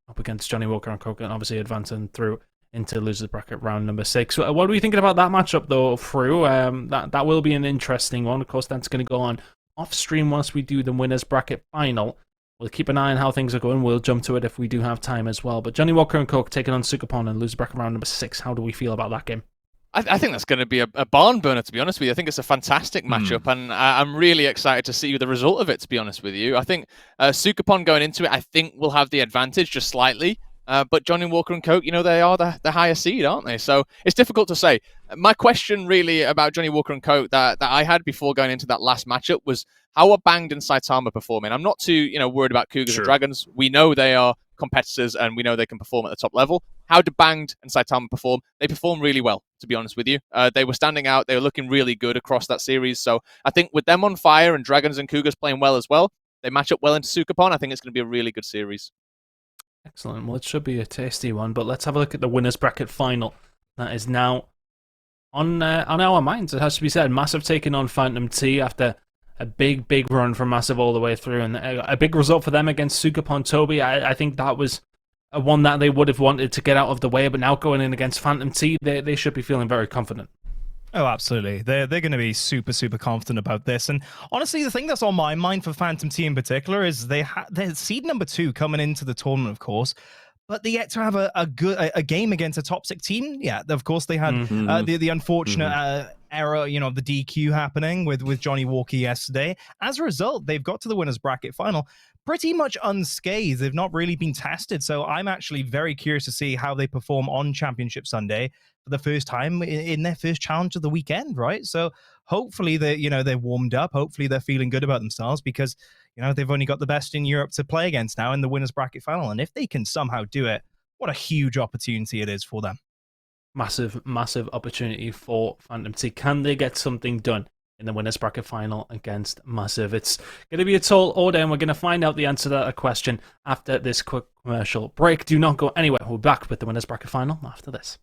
up against Johnny Walker and Coke, and obviously advancing through into losers bracket round number 6. What are we thinking about that matchup though, Fru? That will be an interesting one. Of course, that's going to go on off stream once we do the winners bracket final. We'll keep an eye on how things are going. We'll jump to it if we do have time as well. But Johnny Walker and Coke taking on Sukupan and loser bracket round number 6. How do we feel about that game? I think that's going to be a barn burner, to be honest with you. I think it's a fantastic matchup, and I'm really excited to see the result of it, to be honest with you. I think Sukupan going into it, I think will have the advantage just slightly. But Johnny Walker and Coke, you know, they are the higher seed, aren't they? So it's difficult to say. My question really about Johnny Walker and Coke that I had before going into that last matchup was, how are Banged and Saitama performing? I'm not too worried about Cougars and Dragons. We know they are competitors, and we know they can perform at the top level. How did Banged and Saitama perform? They performed really well, to be honest with you. They were standing out. They were looking really good across that series. So I think with them on fire and Dragons and Cougars playing well as well, they match up well into Sukupan. I think it's going to be a really good series. Excellent. Well, it should be a tasty one, but let's have a look at the winners bracket final. That is now on our minds, it has to be said. Massive taking on Phantom T after a big run from Massive all the way through, and a big result for them against Sukupan Toby. I think that was a one that they would have wanted to get out of the way, but now going in against Phantom T, they should be feeling very confident. Oh, absolutely. They're going to be super confident about this. And honestly, the thing that's on my mind for Phantom T in particular is they're seed number 2 coming into the tournament, of course. But they yet to have a game against a top 6 team. Yeah, of course they had the unfortunate error, the DQ happening with Johnny Walker yesterday. As a result, they've got to the winners bracket final pretty much unscathed. They've not really been tested. So I'm actually very curious to see how they perform on Championship Sunday for the first time in their first challenge of the weekend, right? So hopefully they're warmed up. Hopefully they're feeling good about themselves because, they've only got the best in Europe to play against now in the winners bracket final. And if they can somehow do it, what a huge opportunity it is for them. Massive, massive opportunity for Phantom T. Can they get something done in the winners bracket final against Massive? It's going to be a tall order, and we're going to find out the answer to that question after this quick commercial break. Do not go anywhere. We'll be back with the winners bracket final after this.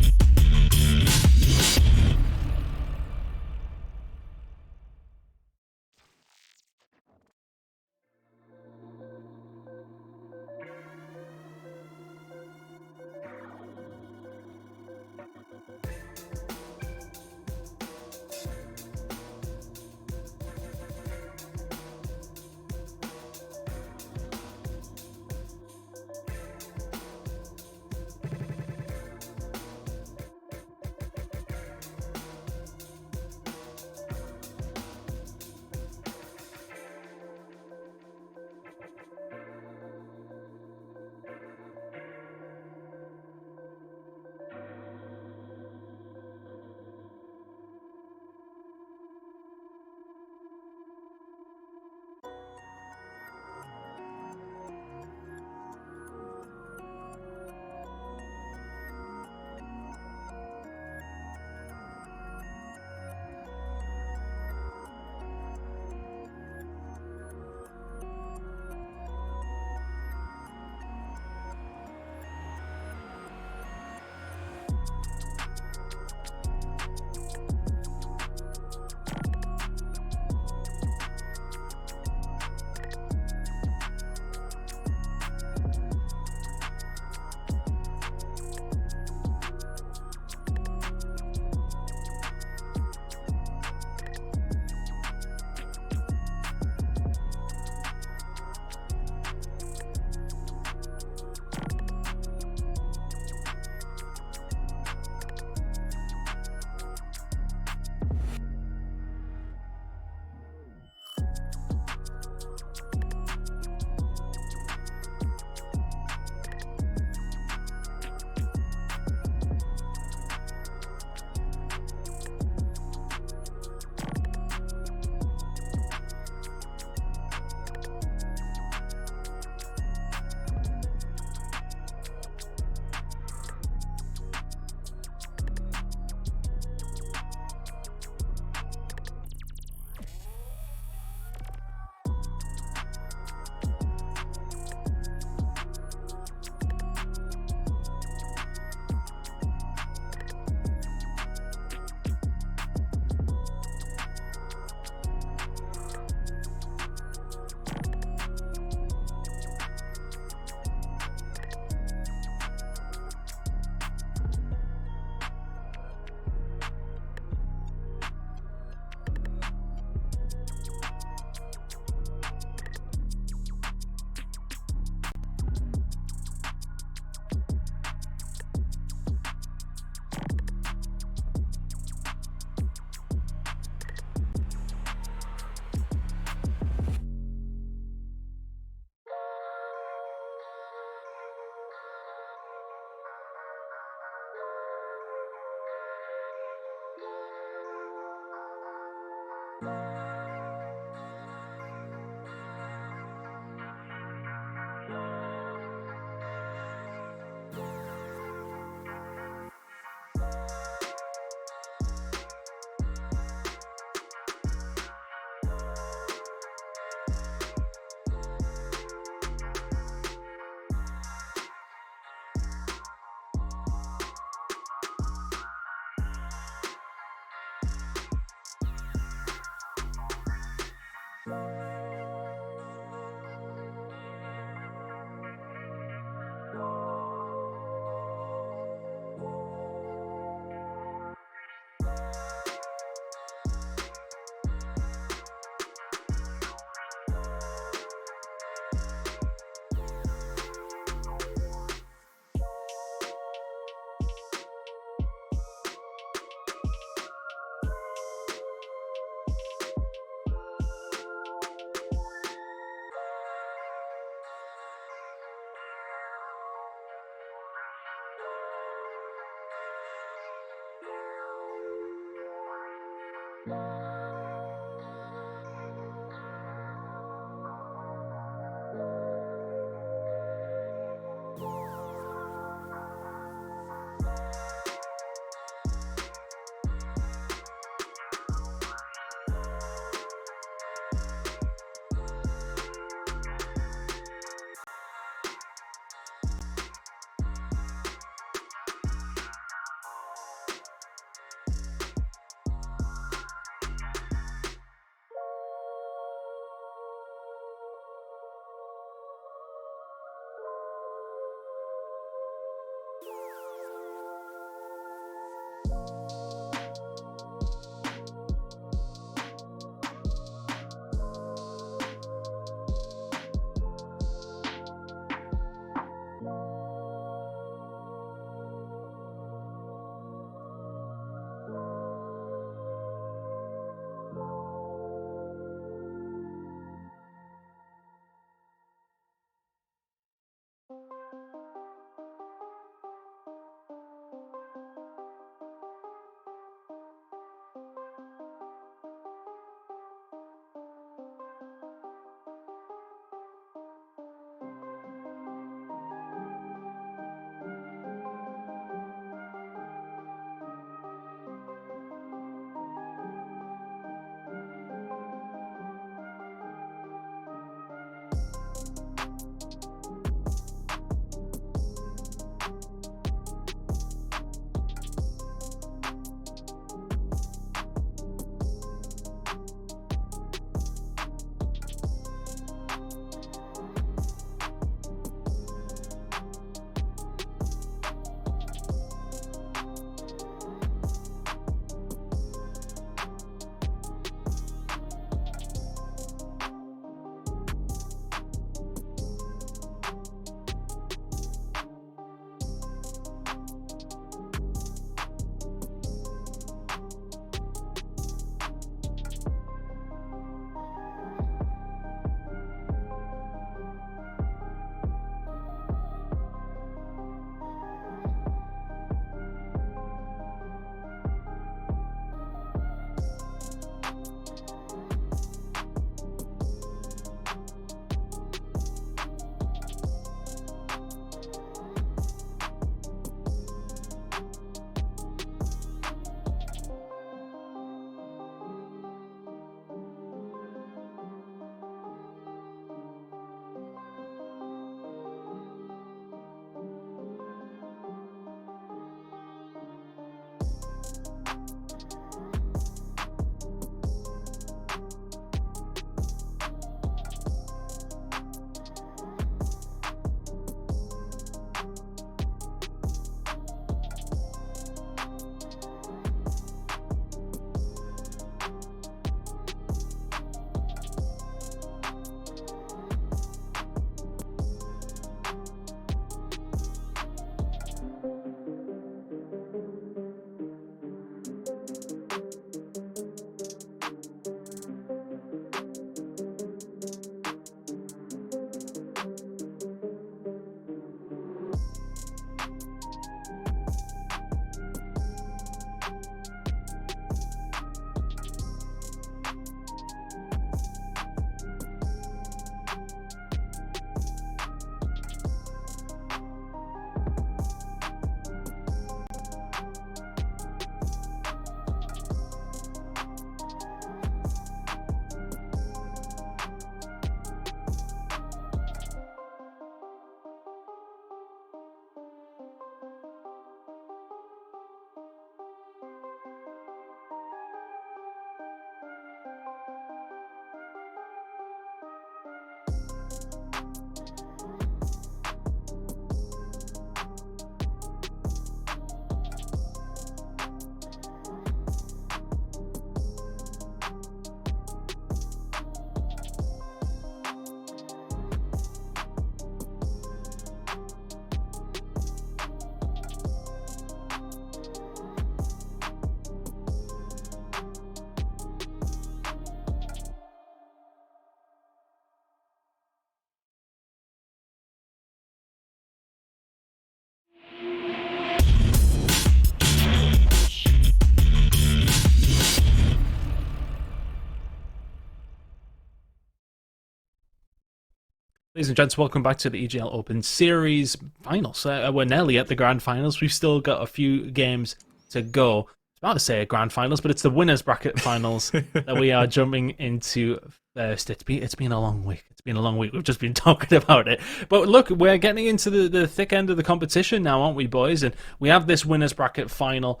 Ladies and gents, welcome back to the EGL Open Series finals. We're nearly at the grand finals. We've still got a few games to go. I was about to say grand finals, but it's the winners bracket finals that we are jumping into first. It's been a long week. It's been a long week. We've just been talking about it. But look, we're getting into the thick end of the competition now, aren't we, boys? And we have this winners bracket final.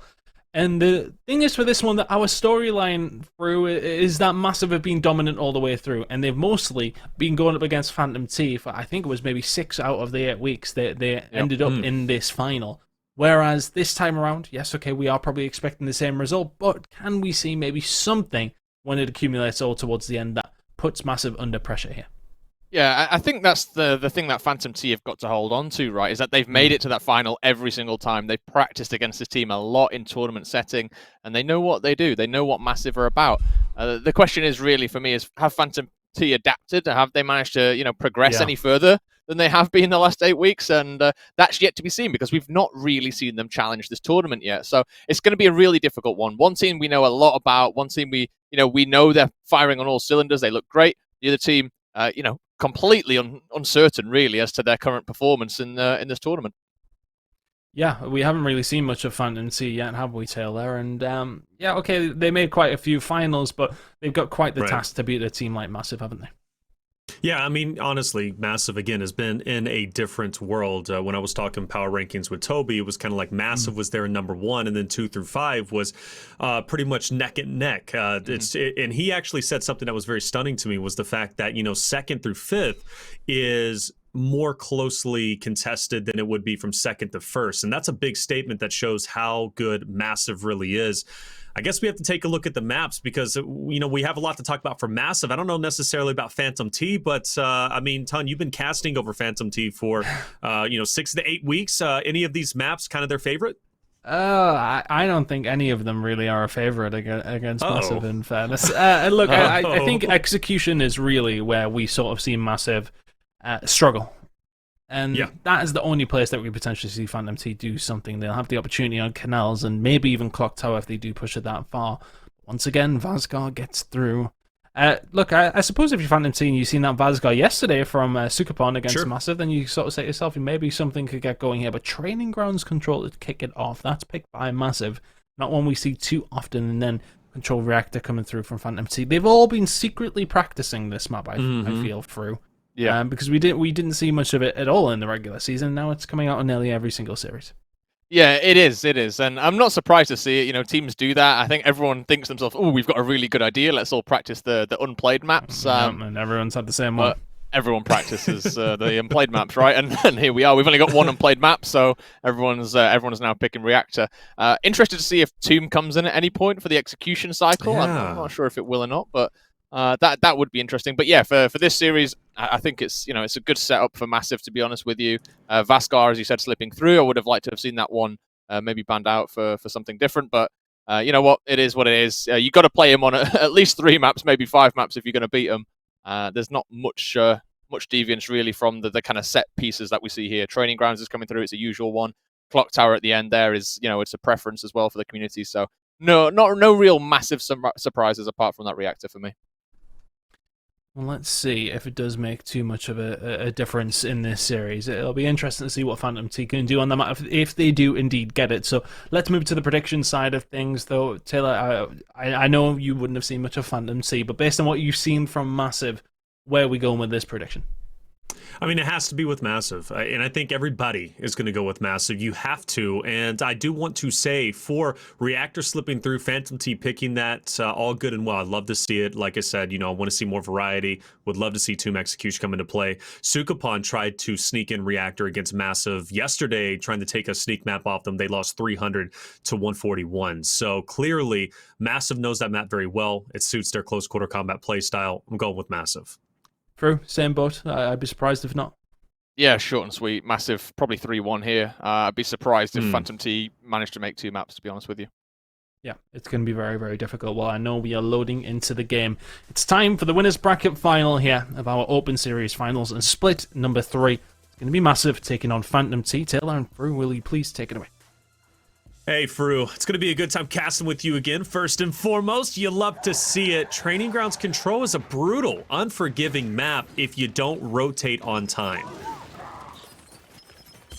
And the thing is for this one, that our storyline through is that Massive have been dominant all the way through, and they've mostly been going up against Phantom T for, I think it was maybe 6 out of the 8 weeks they ended up in this final. Whereas this time around, yes, okay, we are probably expecting the same result, but can we see maybe something when it accumulates all towards the end that puts Massive under pressure here? Yeah, I think that's the thing that Phantom T have got to hold on to, right? Is that they've made it to that final every single time. They've practiced against this team a lot in tournament setting, and they know what they do. They know what Massive are about. The question is really for me is, have Phantom T adapted? Have they managed to progress any further than they have been the last 8 weeks? And that's yet to be seen, because we've not really seen them challenge this tournament yet. So it's going to be a really difficult one. One team we know a lot about. One team we know they're firing on all cylinders. They look great. The other team, completely uncertain, really, as to their current performance in this tournament. Yeah, we haven't really seen much of Phantom T yet, have we, Taylor? And yeah, okay, they made quite a few finals, but they've got quite the task to beat a team like Massive, haven't they? Yeah, I mean, honestly, Massive, again, has been in a different world. When I was talking power rankings with Toby, it was kind of like Massive was there in number 1, and then 2 through 5 was pretty much neck and neck. And he actually said something that was very stunning to me, was the fact that, 2nd through 5th is more closely contested than it would be from 2nd to 1st. And that's a big statement that shows how good Massive really is. I guess we have to take a look at the maps, because, we have a lot to talk about for Massive. I don't know necessarily about Phantom T, but, I mean, Ton, you've been casting over Phantom T for, 6 to 8 weeks. Any of these maps kind of their favorite? I don't think any of them really are a favorite against Massive, in fairness. Look, I think execution is really where we sort of see Massive struggle. And that is the only place that we potentially see Phantom T do something. They'll have the opportunity on Canals and maybe even Clock Tower if they do push it that far. Once again, Vazgar gets through. Look, I suppose if you're Phantom T and you've seen that Vazgar yesterday from Sukapon against Massive, then you sort of say to yourself, maybe something could get going here. But Training Grounds control to kick it off. That's picked by Massive. Not one we see too often. And then Control Reactor coming through from Phantom T. They've all been secretly practicing this map, I feel, through. Yeah, because we didn't see much of it at all in the regular season. Now it's coming out on nearly every single series. Yeah, it is, and I'm not surprised to see it. Teams do that. I think everyone thinks to themselves, "Oh, we've got a really good idea. Let's all practice the unplayed maps." And everyone's had the same one. Everyone practices the unplayed maps, right? And here we are. We've only got one unplayed map, so everyone's now picking Reactor. Interested to see if Tomb comes in at any point for the execution cycle. I'm not sure if it will or not, but. That would be interesting. But yeah, for this series, I think it's it's a good setup for Massive, to be honest with you. Vazgar, as you said, slipping through. I would have liked to have seen that one maybe banned out for something different. But you know what? It is what it is. You got to play him on at least 3 maps, maybe 5 maps if you're going to beat him. There's not much deviance really from the kind of set pieces that we see here. Training Grounds is coming through. It's a usual one. Clock Tower at the end there is, it's a preference as well for the community. So no real massive surprises apart from that Reactor for me. Well, let's see if it does make too much of a difference in this series. It'll be interesting to see what Phantom T can do on the map if they do indeed get it. So let's move to the prediction side of things, though. Taylor, I know you wouldn't have seen much of Phantom T, but based on what you've seen from Massive, where are we going with this prediction? I mean, it has to be with Massive, and I think everybody is going to go with Massive. You have to, and I do want to say, for Reactor slipping through, Phantom T picking that, all good and well. I'd love to see it. Like I said, I want to see more variety. Would love to see Tomb Execution come into play. Sukapon tried to sneak in Reactor against Massive yesterday, trying to take a sneak map off them. They lost 300 to 141. So clearly, Massive knows that map very well. It suits their close quarter combat play style. I'm going with Massive. True, same boat. I'd be surprised if not. Yeah, short and sweet. Massive, probably 3-1 here. I'd be surprised if Phantom T managed to make 2 maps, to be honest with you. Yeah, it's going to be very, very difficult. Well, I know we are loading into the game. It's time for the winners bracket final here of our Open Series finals, and split number 3. It's going to be Massive taking on Phantom T. Taylor and Brew, will you please take it away? Hey, Fru, it's going to be a good time casting with you again. First and foremost, you love to see it. Training Grounds Control is a brutal, unforgiving map if you don't rotate on time.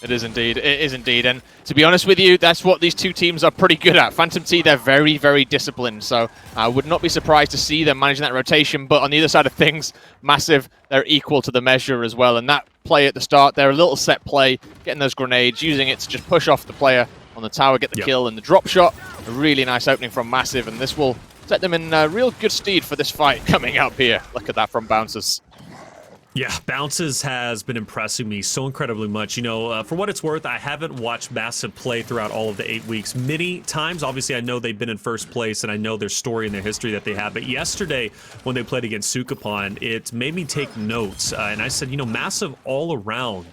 It is indeed. It is indeed. And to be honest with you, that's what these two teams are pretty good at. Phantom T, they're very, very disciplined. So I would not be surprised to see them managing that rotation. But on the other side of things, Massive, they're equal to the measure as well. And that play at the start, they're a little set play, getting those grenades, using it to just push off the player on the tower, get the kill, and the drop shot. A really nice opening from Massive, and this will set them in real good stead for this fight coming up here. Look at that from Bouncers. Yeah, Bounces has been impressing me so incredibly much. You know, for what it's worth, I haven't watched Massive play throughout all of the 8 weeks many times. Obviously, I know they've been in first place, and I know their story and their history that they have. But yesterday, when they played against Sukapon, it made me take notes. And I said, you know, Massive all around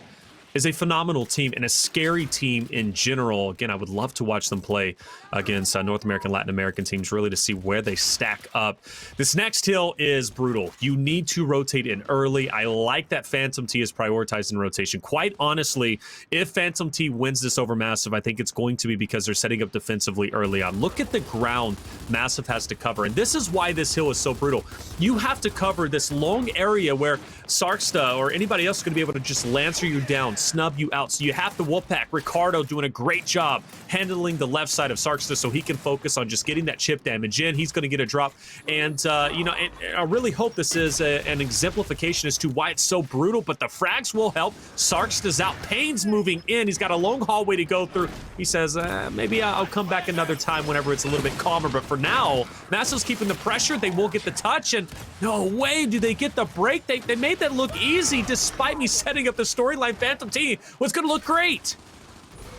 is a phenomenal team and a scary team in general. Again, I would love to watch them play against North American, Latin American teams, really to see where they stack up. This next hill is brutal. You need to rotate in early. I like that Phantom T is prioritized in rotation. Quite honestly, if Phantom T wins this over Massive, I think it's going to be because they're setting up defensively early on. Look at the ground Massive has to cover, and this is why this hill is so brutal. You have to cover this long area where Sarksta or anybody else is going to be able to just lancer you down, snub you out. So you have the Wolfpack. Ricardo doing a great job handling the left side of Sarksta so he can focus on just getting that chip damage in. He's going to get a drop. And, you know, I really hope this is an exemplification as to why it's so brutal, but the frags will help. Sarksta's out. Payne's moving in. He's got a long hallway to go through. He says, maybe I'll come back another time whenever it's a little bit calmer. But for now, Massive's keeping the pressure. They will get the touch. And no way do they get the break. They made that look easy despite me setting up the storyline. Phantom T was going to look great.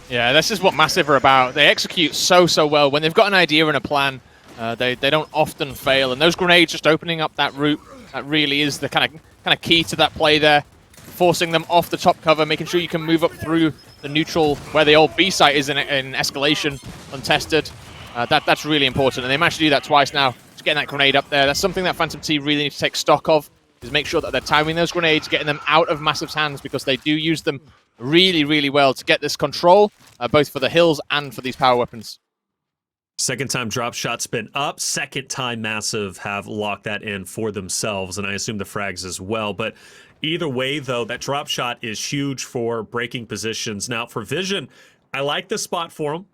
Yeah, this is what Massive are about. They execute so well. When they've got an idea and a plan, they don't often fail. And those grenades just opening up that route, that really is the kind of key to that play there. Forcing them off the top cover, making sure you can move up through the neutral where the old B site is in escalation, untested. That's really important. And they managed to do that twice now. Just getting that grenade up there. That's something that Phantom T really needs to take stock of, is make sure that they're timing those grenades, getting them out of Massive's hands, because they do use them really well to get this control, both for the hills and for these power weapons. Second time drop shot's been up. Second time Massive have locked that in for themselves, and I assume the frags as well. But either way, though, that drop shot is huge for breaking positions. Now, for Vision, I like the spot for him.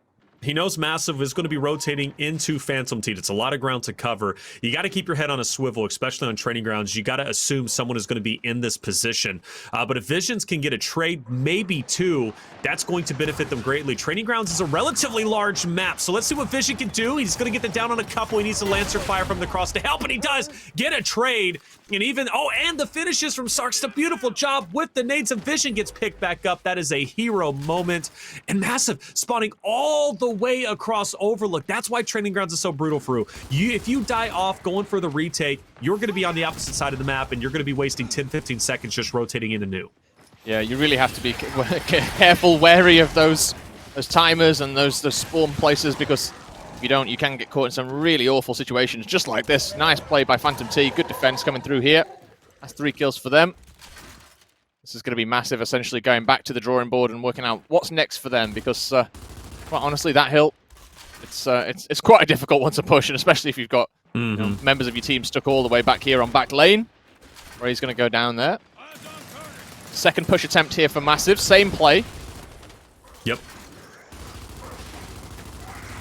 He knows Massive is going to be rotating into Phantom T. It's a lot of ground to cover. You got to keep your head on a swivel, especially on training grounds. You got to assume someone is going to be in this position. But if Visions can get a trade, maybe two, that's going to benefit them greatly. Training grounds is a relatively large map, so let's see what Vision can do. He's going to get the down on a couple. He needs a Lancer fire from the cross to help, and he does get a trade. And even, and the finishes from Sarks. A beautiful job with the nades, and Vision gets picked back up. That is a hero moment. And Massive spawning all the way across Overlook. That's why training grounds is so brutal for you. If you die off going for the retake, you're going to be on the opposite side of the map, and you're going to be wasting 10-15 seconds just rotating into new. Yeah, you really have to be careful, wary of those timers and those spawn places, because if you don't, you can get caught in some really awful situations, just like this. Nice play by Phantom T. Good defense coming through here. That's 3 kills for them. This is going to be Massive, essentially going back to the drawing board and working out what's next for them, because quite honestly, that hill, it's quite a difficult one to push, and especially if you've got you know, members of your team stuck all the way back here on back lane, where he's going to go down there. Second push attempt here for Massive, same play. Yep.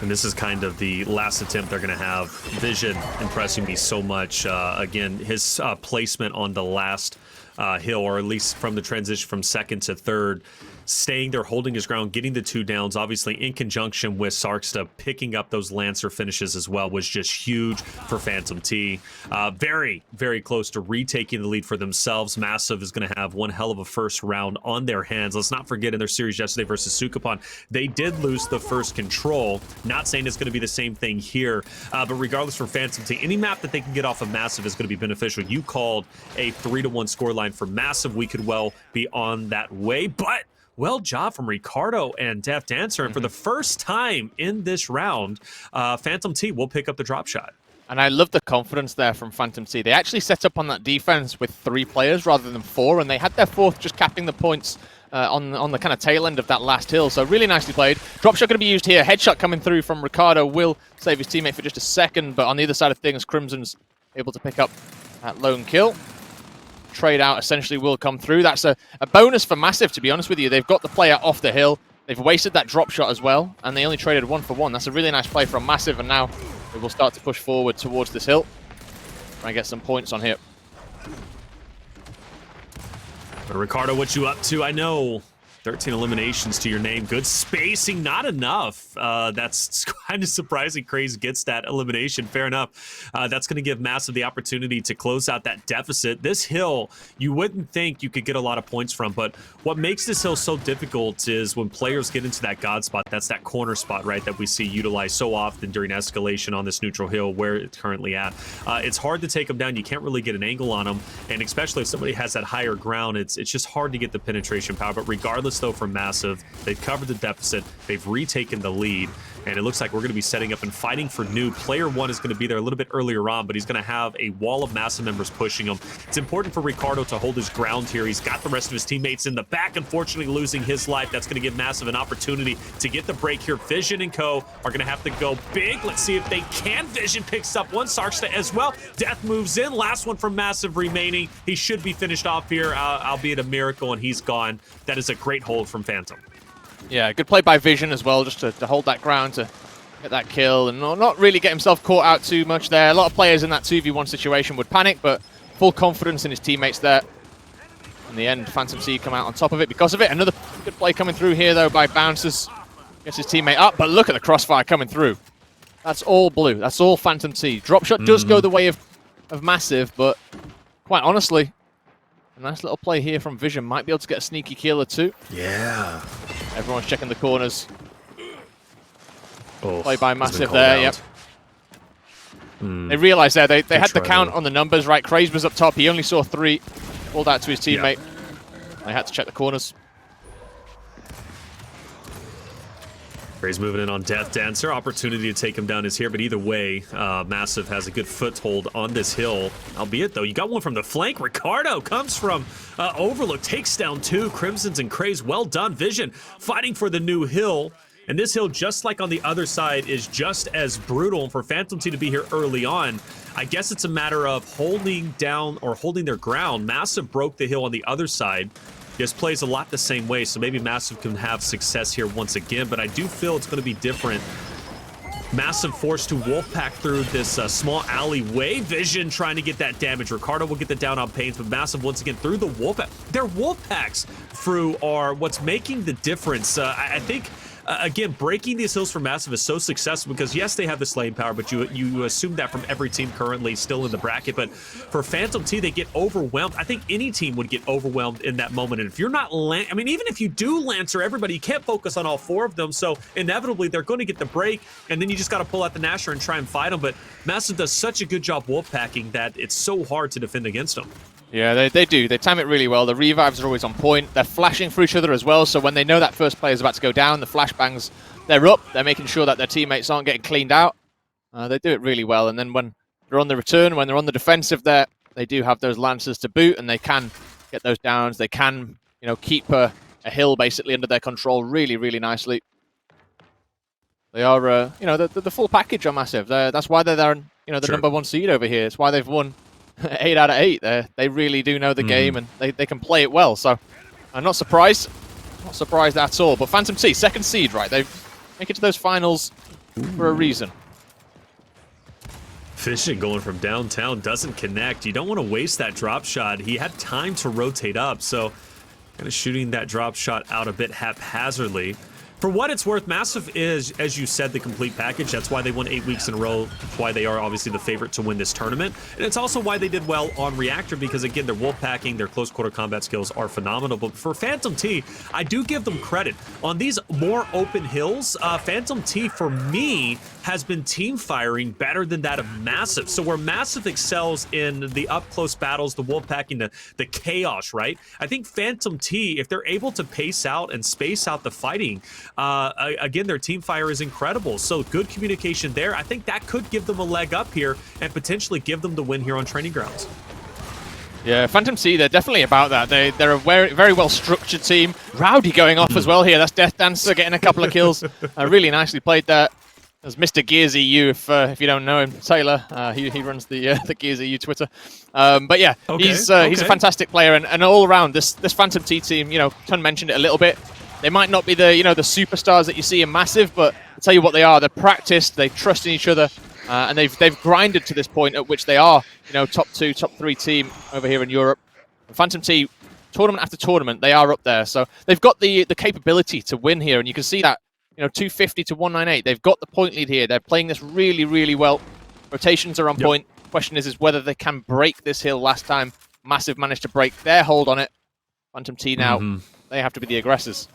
And this is kind of the last attempt they're going to have. Vision impressing me so much. Again, his placement on the last hill, or at least from the transition from second to third, staying there, holding his ground, getting the 2 downs, obviously in conjunction with Sarksta picking up those Lancer finishes as well, was just huge for Phantom T. Very close to retaking the lead for themselves. Massive is going to have one hell of a first round on their hands. Let's not forget, in their series yesterday versus Sukapon, they did lose the first control. Not saying it's going to be the same thing here, but regardless for Phantom T, any map that they can get off of Massive is going to be beneficial. You called a 3-1 scoreline for Massive. We could well be on that way, but well job from Ricardo and Death Dancer. And for the first time in this round, Phantom T will pick up the drop shot. And I love the confidence there from Phantom T. They actually set up on that defense with 3 players rather than 4, and they had their 4th just capping the points on the kind of tail end of that last hill. So really nicely played. Drop shot going to be used here. Headshot coming through from Ricardo will save his teammate for just a second, but on the other side of things, Crimson's able to pick up that lone kill. Trade out essentially will come through. That's a bonus for Massive, to be honest with you. They've got the player off the hill. They've wasted that drop shot as well, and they only traded 1 for 1. That's a really nice play from Massive, and now they will start to push forward towards this hill. Try and get some points on here. But Ricardo, what you up to? I know 13 eliminations to your name. Good spacing, not enough. That's kind of surprising. Craze gets that elimination. Fair enough. That's going to give Massive the opportunity to close out that deficit. This hill, you wouldn't think you could get a lot of points from, but what makes this hill so difficult is when players get into that God spot. That's that corner spot, right, that we see utilized so often during escalation on this neutral hill where it's currently at. It's hard to take them down. You can't really get an angle on them, and especially if somebody has that higher ground, it's just hard to get the penetration power. But regardless, though, from Massive, they've covered the deficit, they've retaken the lead, and it looks like we're going to be setting up and fighting for new. Player 1 is going to be there a little bit earlier on, but he's going to have a wall of Massive members pushing him. It's important for Ricardo to hold his ground here. He's got the rest of his teammates in the back, unfortunately losing his life. That's going to give Massive an opportunity to get the break here. Vision and Co are going to have to go big. Let's see if they can. Vision picks up one. Sarksta as well. Death moves in. Last one from Massive remaining. He should be finished off here, albeit a miracle, and he's gone. That is a great hold from Phantom. Yeah, good play by Vision as well, just to hold that ground, to get that kill, and not really get himself caught out too much there. A lot of players in that 2v1 situation would panic, but full confidence in his teammates there. In the end, Phantom T come out on top of it because of it. Another good play coming through here, though, by Bouncers. Gets his teammate up, but look at the crossfire coming through. That's all blue. That's all Phantom T. Drop shot does go the way of Massive, but quite honestly, a nice little play here from Vision. Might be able to get a sneaky kill or two. Yeah. Everyone's checking the corners. Oh, Play by Massive there, yep. They realized there, they had the count on the numbers, right? Craze was up top, he only saw 3. Pulled out to his teammate. They had to check the corners. Craze moving in on Death Dancer. Opportunity to take him down is here, but either way, Massive has a good foothold on this hill. Albeit, though, you got one from the flank. Ricardo comes from Overlook, takes down 2. Crimsons and Craze, well done. Vision fighting for the new hill. And this hill, just like on the other side, is just as brutal. For Phantom T to be here early on, I guess it's a matter of holding down or holding their ground. Massive broke the hill on the other side. Just plays a lot the same way, so maybe Massive can have success here once again, but I do feel it's going to be different. Massive forced to Wolfpack through this small alleyway. Vision trying to get that damage. Ricardo will get the down on Pains, but Massive once again through the Wolfpack. Their Wolfpacks through are what's making the difference. I think again, breaking these hills for Massive is so successful because, yes, they have the slaying power, but you assume that from every team currently still in the bracket. But for Phantom T, they get overwhelmed. I think any team would get overwhelmed in that moment. And if you're not, I mean, even if you do Lancer everybody, you can't focus on all 4 of them. So inevitably, they're going to get the break, and then you just got to pull out the Nasher and try and fight them. But Massive does such a good job wolfpacking that it's so hard to defend against them. Yeah, they do. They time it really well. The revives are always on point. They're flashing for each other as well, so when they know that first player is about to go down, the flashbangs, they're up. They're making sure that their teammates aren't getting cleaned out. They do it really well, and then when they're on the return, when they're on the defensive there, they do have those Lancers to boot, and they can get those downs. They can, keep a hill basically under their control really, really nicely. They are, the full package on Massive. That's why they're there, the number 1 seed over here. It's why they've won 8 out of 8 there. They really do know the game, and they can play it well. So I'm not surprised. Not surprised at all. But Phantom T, 2nd seed, right? They make it to those finals for a reason. Fishing going from downtown doesn't connect. You don't want to waste that drop shot. He had time to rotate up, so kind of shooting that drop shot out a bit haphazardly. For what it's worth, Massive is, as you said, the complete package. That's why they won 8 weeks in a row. That's why they are obviously the favorite to win this tournament. And it's also why they did well on Reactor, because again, their wolf packing, their close quarter combat skills are phenomenal. But for Phantom T, I do give them credit. On these more open hills, Phantom T, for me, has been team firing better than that of Massive. So where Massive excels in the up-close battles, the wolf packing, the chaos, right? I think Phantom T, if they're able to pace out and space out the fighting, again, their team fire is incredible. So good communication there. I think that could give them a leg up here and potentially give them the win here on Training Grounds. Yeah, Phantom T, they're definitely about that. They're a very well structured team. Rowdy going off as well here. That's Death Dancer getting a couple of kills. Really nicely played there. There's Mr. Gears EU, if you don't know him, Taylor. He runs the Gears EU Twitter. But yeah, he's a fantastic player, and all around this Phantom T team, Tun mentioned it a little bit. They might not be the the superstars that you see in Massive, but I'll tell you what they are. They're practiced. They trust in each other. And they've grinded to this point at which they are, top 2, top 3 team over here in Europe. And Phantom T, tournament after tournament, they are up there. So they've got the capability to win here, and you can see that, 250 to 198. They've got the point lead here. They're playing this really, really well. Rotations are on point. Question is whether they can break this hill. Last time, Massive managed to break their hold on it. Phantom T now, they have to be the aggressors.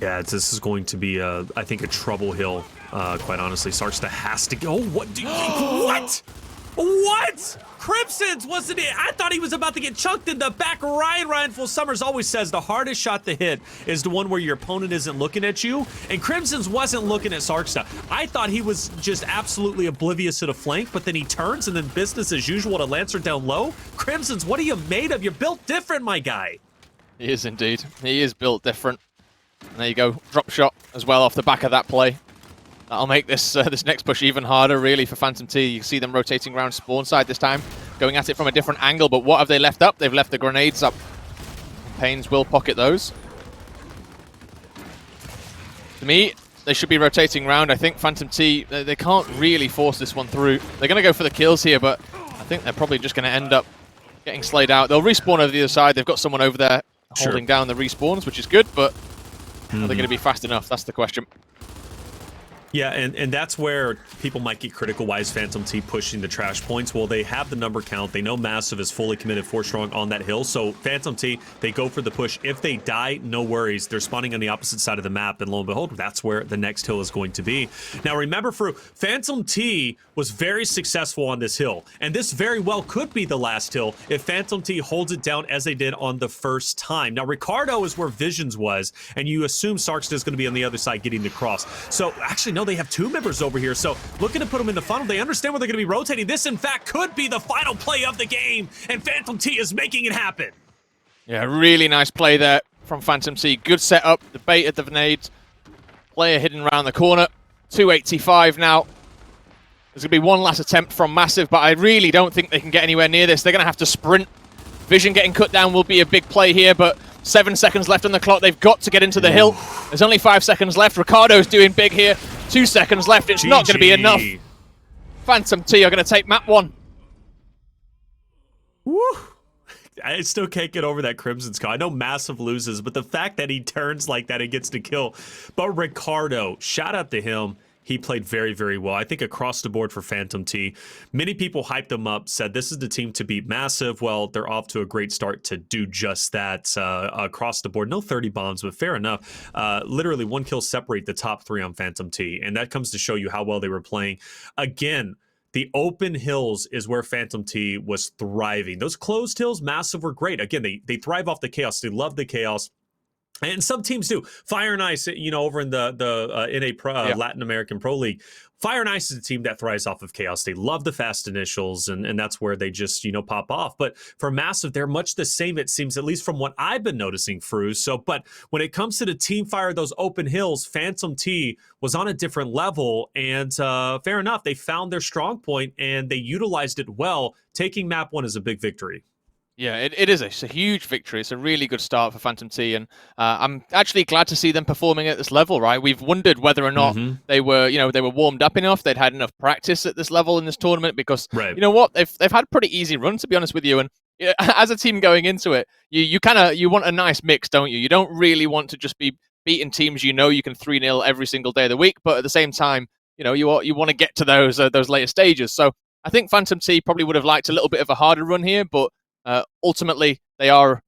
Yeah, this is going to be, I think, a trouble hill. Quite honestly, Sarksta has to go. What do you what? What? Crimson's wasn't it? I thought he was about to get chunked in the back. Ryan Full Summers always says the hardest shot to hit is the one where your opponent isn't looking at you. And Crimson's wasn't looking at Sarksta. I thought he was just absolutely oblivious to the flank, but then he turns and then business as usual to Lancer down low. Crimson's, what are you made of? You're built different, my guy. He is indeed. He is built different. And there you go. Drop shot as well off the back of that play. That'll make this this next push even harder, really, for Phantom T. You see them rotating around spawn side this time, going at it from a different angle, but what have they left up? They've left the grenades up. Pains will pocket those. To me, they should be rotating around. I think Phantom T, they can't really force this one through. They're going to go for the kills here, but I think they're probably just going to end up getting slayed out. They'll respawn over the other side. They've got someone over there holding down the respawns, which is good, but are they going to be fast enough? That's the question. Yeah, and that's where people might get critical. Why is Phantom T pushing the trash points? Well, they have the number count. They know Massive is fully committed 4 strong on that hill. So Phantom T, they go for the push. If they die, no worries. They're spawning on the opposite side of the map. And lo and behold, that's where the next hill is going to be. Now, remember, Phantom T was very successful on this hill. And this very well could be the last hill if Phantom T holds it down as they did on the first time. Now, Ricardo is where Visions was. And you assume Sarksta is going to be on the other side getting the cross. So actually, no, they have 2 members over here, so looking to put them in the funnel. They understand where they're going to be rotating. This, in fact, could be the final play of the game, and Phantom T is making it happen. Yeah, really nice play there from Phantom T. Good setup, the bait at the grenades. Player hidden around the corner. 285 now. There's going to be one last attempt from Massive, but I really don't think they can get anywhere near this. They're going to have to sprint. Vision getting cut down will be a big play here, but 7 seconds left on the clock. They've got to get into the hill. There's only 5 seconds left. Ricardo's doing big here. 2 seconds left. It's not going to be enough. Phantom T are going to take map 1. Woo! I still can't get over that Crimson's call. I know Massive loses, but the fact that he turns like that and gets to kill. But Ricardo, shout out to him. He played very, very well. I think across the board for Phantom T. Many people hyped them up, said this is the team to beat Massive. Well, they're off to a great start to do just that across the board. No 30 bombs, but fair enough. Literally 1 kill separate the top 3 on Phantom T. And that comes to show you how well they were playing. Again, the open hills is where Phantom T was thriving. Those closed hills, Massive were great. Again, they thrive off the chaos. They love the chaos. And some teams do. Fire and Ice, over in the NA Pro, Latin American Pro League, Fire and Ice is a team that thrives off of chaos. They love the fast initials, and that's where they just, pop off. But for Massive, they're much the same, it seems, at least from what I've been noticing, Fruz. So, but when it comes to the team fire, those open hills, Phantom T was on a different level. And fair enough, they found their strong point, and they utilized it well. Taking map 1 is a big victory. Yeah, it's a huge victory. It's a really good start for Phantom T, and I'm actually glad to see them performing at this level. Right, we've wondered whether or not they were, they were warmed up enough. They'd had enough practice at this level in this tournament, because you know what, they've had a pretty easy run, to be honest with you. And as a team going into it, you want a nice mix, don't you? You don't really want to just be beating teams you can 3-0 every single day of the week, but at the same time, you want to get to those later stages. So I think Phantom T probably would have liked a little bit of a harder run here, but ultimately they're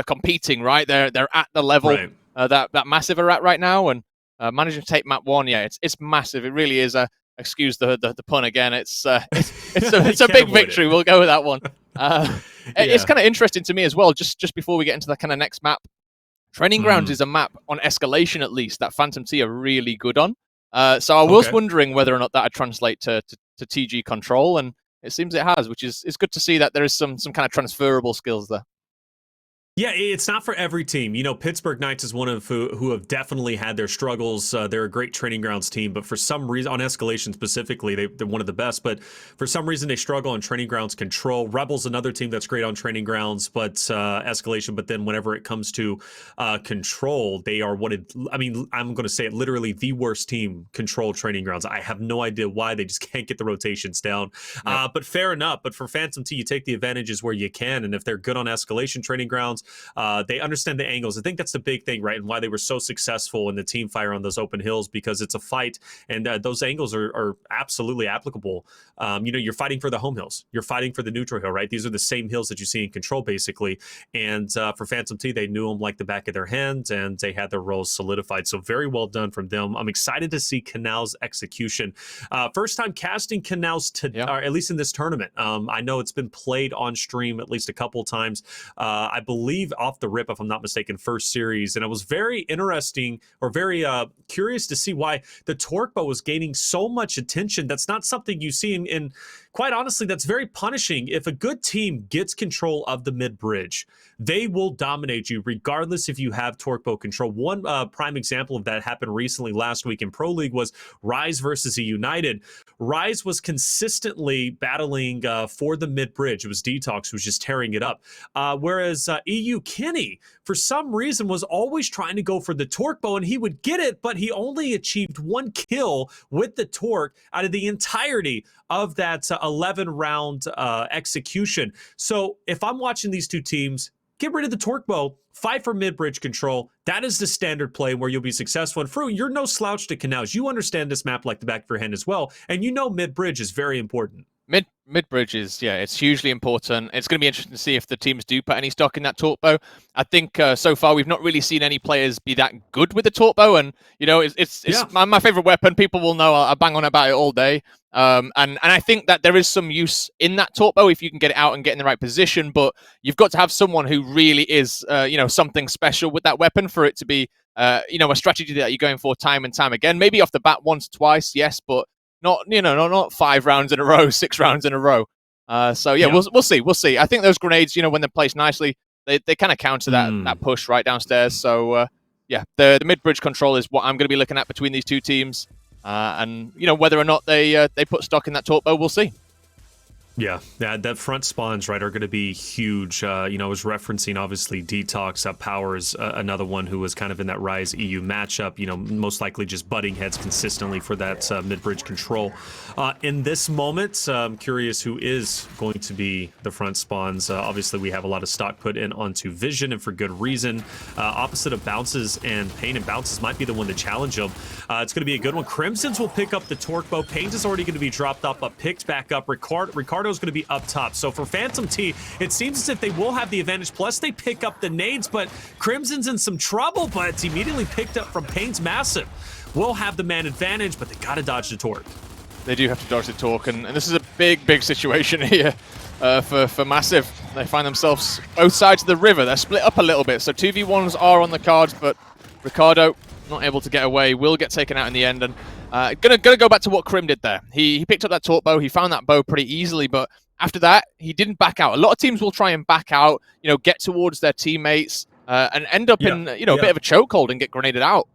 competing, right? They're at the level that Massive are at right now, and managing to take map 1, it's massive. It really is. Excuse the pun again. It's a big victory. We'll go with that one. It's kind of interesting to me as well. Just before we get into the kind of next map, Training Grounds is a map on escalation, at least, that Phantom T are really good on. So I was wondering whether or not that would translate to TG Control, and it seems it has, which is good to see that there is some kind of transferable skills there. Yeah, it's not for every team. You know, Pittsburgh Knights is one of who have definitely had their struggles. They're a great training grounds team, but for some reason, on escalation specifically, they're one of the best. But for some reason, they struggle on training grounds control. Rebels, another team that's great on training grounds, but escalation. But then whenever it comes to control, they are I'm going to say it, literally the worst team control training grounds. I have no idea why. They just can't get the rotations down. Yep. But fair enough. But for Phantom T, you take the advantages where you can, and if they're good on escalation training grounds, they understand the angles. I think that's the big thing, right? And why they were so successful in the team fire on those open hills, because it's a fight, and those angles are absolutely applicable. You're fighting for the home hills. You're fighting for the neutral hill, right? These are the same hills that you see in control, basically. And for Phantom T, they knew them like the back of their hands, and they had their roles solidified. So very well done from them. I'm excited to see Canal's execution. First time casting Canal's, or at least in this tournament. I know it's been played on stream at least a couple times. I believe off the rip, if I'm not mistaken, first series. And it was very interesting, or very curious to see why the torque bow was gaining so much attention. That's not something you see in quite honestly, that's very punishing. If a good team gets control of the mid bridge, they will dominate you regardless if you have torque bow control. One prime example of that happened recently last week in Pro League was Rise versus a United. Rise was consistently battling for the mid bridge. It was Detox who was just tearing it up. Whereas EU Kenny, for some reason, was always trying to go for the torque bow, and he would get it, but he only achieved 1 kill with the torque out of the entirety of that 11-round execution. So if I'm watching these two teams, get rid of the torque bow, fight for mid-bridge control. That is the standard play where you'll be successful. And Fru, you're no slouch to Canals. You understand this map like the back of your hand as well, and you know mid-bridge is very important. Mid-bridge is, it's hugely important. It's going to be interesting to see if the teams do put any stock in that torque bow. I think so far we've not really seen any players be that good with the torque bow, and it's my favorite weapon. People will know I bang on about it all day. And I think that there is some use in that torque bow if you can get it out and get in the right position. But you've got to have someone who really is, something special with that weapon for it to be, a strategy that you're going for time and time again. Maybe off the bat once, twice, yes, but not 5 rounds in a row, 6 rounds in a row. We'll see. I think those grenades, when they're placed nicely, they kind of counter that push right downstairs. So the mid-bridge control is what I'm going to be looking at between these two teams. And whether or not they put stock in that torque bow, we'll see. Yeah, that front spawns, right, are going to be huge. I was referencing, obviously, Detox. Power is another one who was kind of in that Rise EU matchup, most likely just butting heads consistently for that mid-bridge control. In this moment, I'm curious who is going to be the front spawns. Obviously, we have a lot of stock put in onto Vision, and for good reason. Opposite of Bounces and Pain, and Bounces might be the one to challenge them. It's going to be a good one. Crimson's will pick up the torque bow. Pain's is already going to be dropped up, but picked back up. Ricardo's going to be up top. So for Phantom T, it seems as if they will have the advantage. Plus, they pick up the nades, but Crimson's in some trouble, but it's immediately picked up from Pain's Massive. Will have the man advantage, but they got to dodge the torque. They do have to dodge the torque, and this is a big situation here for Massive. They find themselves both sides of the river. They're split up a little bit, so 2v1s are on the cards, but Ricardo not able to get away, will get taken out in the end. And gonna go back to what Crim did there. He picked up that torque bow. He found that bow pretty easily, but after that, he didn't back out. A lot of teams will try and back out, get towards their teammates and end up in a bit of a chokehold and get grenaded out.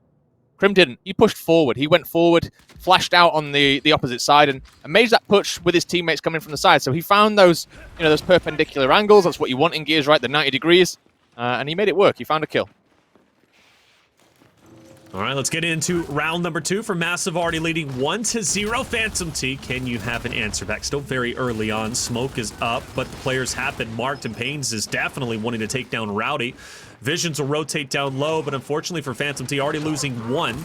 Crim didn't. He pushed forward. He went forward, flashed out on the opposite side, and made that push with his teammates coming from the side. So he found those those perpendicular angles. That's what you want in Gears, right? The 90 degrees, and he made it work. He found a kill. All right, let's get into round number 2 for Massive, already leading 1-0. Phantom T, can you have an answer back? Still very early on. Smoke is up, but the players have been marked, and Pains is definitely wanting to take down Rowdy. Visions will rotate down low, but unfortunately for Phantom T, already losing 1. I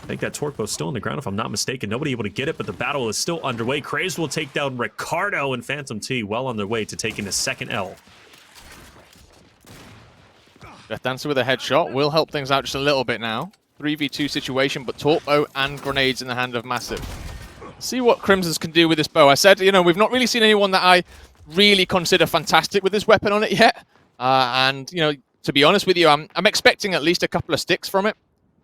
think that torque bow's still on the ground, if I'm not mistaken. Nobody able to get it, but the battle is still underway. Crazed will take down Ricardo, and Phantom T well on their way to taking the second L. Death Dancer with a headshot will help things out just a little bit now. 3v2 situation, but torque bow and grenades in the hand of Massive. See what Crimsons can do with this bow. I said, we've not really seen anyone that I really consider fantastic with this weapon on it yet. And, to be honest with you, I'm expecting at least a couple of sticks from it.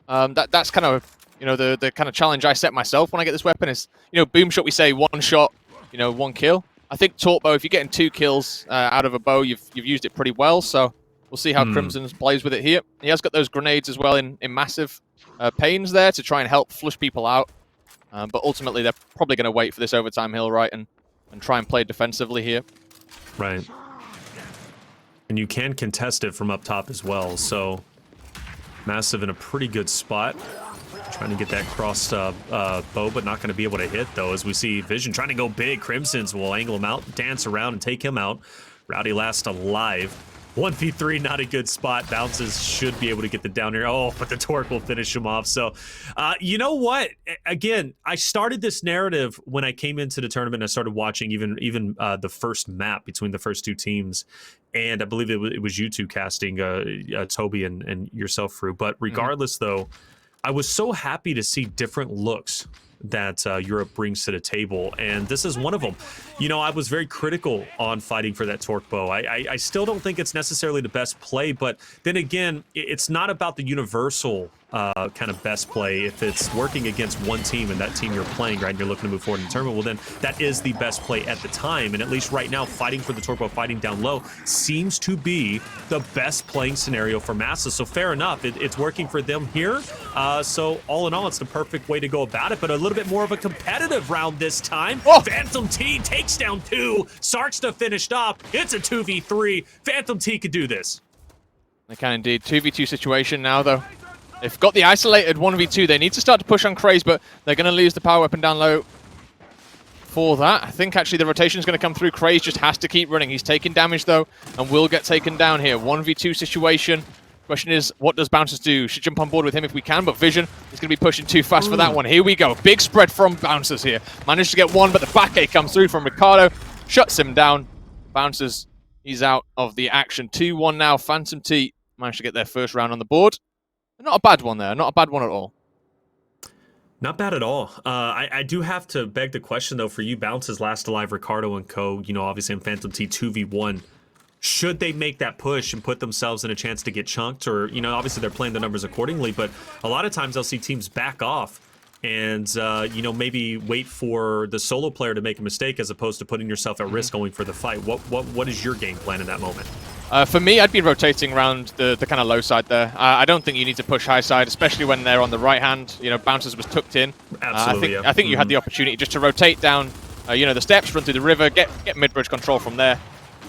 That's kind of, the kind of challenge I set myself when I get this weapon is, boom shot, we say 1 shot, 1 kill. I think Tortbow, if you're getting 2 kills out of a bow, you've used it pretty well. So we'll see how Crimson plays with it here. He has got those grenades as well in massive panes there to try and help flush people out. But ultimately, they're probably going to wait for this overtime hill, right, and try and play defensively here. Right. And you can contest it from up top as well, so Massive in a pretty good spot. Trying to get that crossed bow, but not going to be able to hit, though, as we see Vision trying to go big. Crimson's will angle him out, dance around, and take him out. Rowdy last alive. 1v3, not a good spot. Bounces should be able to get the down air. Oh, but the torque will finish him off. So, you know what? Again, I started this narrative when I came into the tournament. I started watching even the first map between the first 2 teams. And I believe it was you two casting, Toby and yourself, Fru. But regardless, though, I was so happy to see different looks that Europe brings to the table, and this is one of them. You know, I was very critical on fighting for that torque bow. I still don't think it's necessarily the best play, but then again, it's not about the universal kind of best play. If it's working against one team and that team you're playing, right, and you're looking to move forward in the tournament, well, then that is the best play at the time. And at least right now, fighting for the torque bow, fighting down low, seems to be the best playing scenario for Massa. So fair enough, it's working for them here. So all in all, it's the perfect way to go about it, but a little bit more of a competitive round this time. Oh. Phantom T takes down 2. Sarksta finished off. It's a 2v3. Phantom T could do this. They can indeed. 2v2 situation now, though. They've got the isolated 1v2. They need to start to push on Craze, but they're going to lose the power weapon down low for that. I think actually the rotation is going to come through. Craze just has to keep running. He's taking damage, though, and will get taken down here. 1v2 situation. Question is, what does Bouncers do? Should jump on board with him if we can, but Vision is going to be pushing too fast for that one. Here we go. Big spread from Bouncers here. Managed to get one, but the back A comes through from Ricardo. Shuts him down. Bouncers, he's out of the action. 2-1 now. Phantom T managed to get their first round on the board. Not a bad one there. Not a bad one at all. Not bad at all. I do have to beg the question, though, for you, Bounces, Last Alive, Ricardo, and co. You know, obviously in Phantom T 2v1. Should they make that push and put themselves in a chance to get chunked? Or, you know, obviously they're playing the numbers accordingly, but a lot of times I'll see teams back off and, you know, maybe wait for the solo player to make a mistake as opposed to putting yourself at risk going for the fight. What is your game plan in that moment? For me, I'd be rotating around the kind of low side there. I don't think you need to push high side, especially when they're on the right hand. You know, Bouncers was tucked in. Absolutely, I think you had the opportunity just to rotate down, you know, the steps, run through the river, get mid-bridge control from there,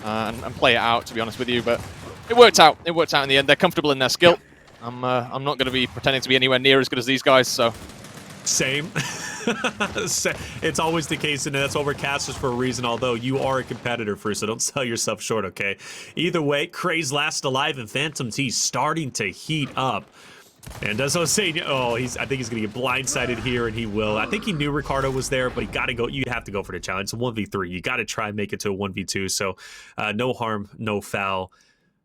and play it out, to be honest with you. But it worked out. It worked out in the end. They're comfortable in their skill. I'm not going to be pretending to be anywhere near as good as these guys, so... Same. It's always the case, and that's why we're casters for a reason, although you are a competitor, Fru, so don't sell yourself short, okay? Either way, Craze Last Alive and Phantom T starting to heat up. And as I was saying, I think he's going to get blindsided here, and he will. I think he knew Ricardo was there, but he got to go. You have to go for the challenge. It's a 1v3. You got to try and make it to a 1v2, so no harm, no foul.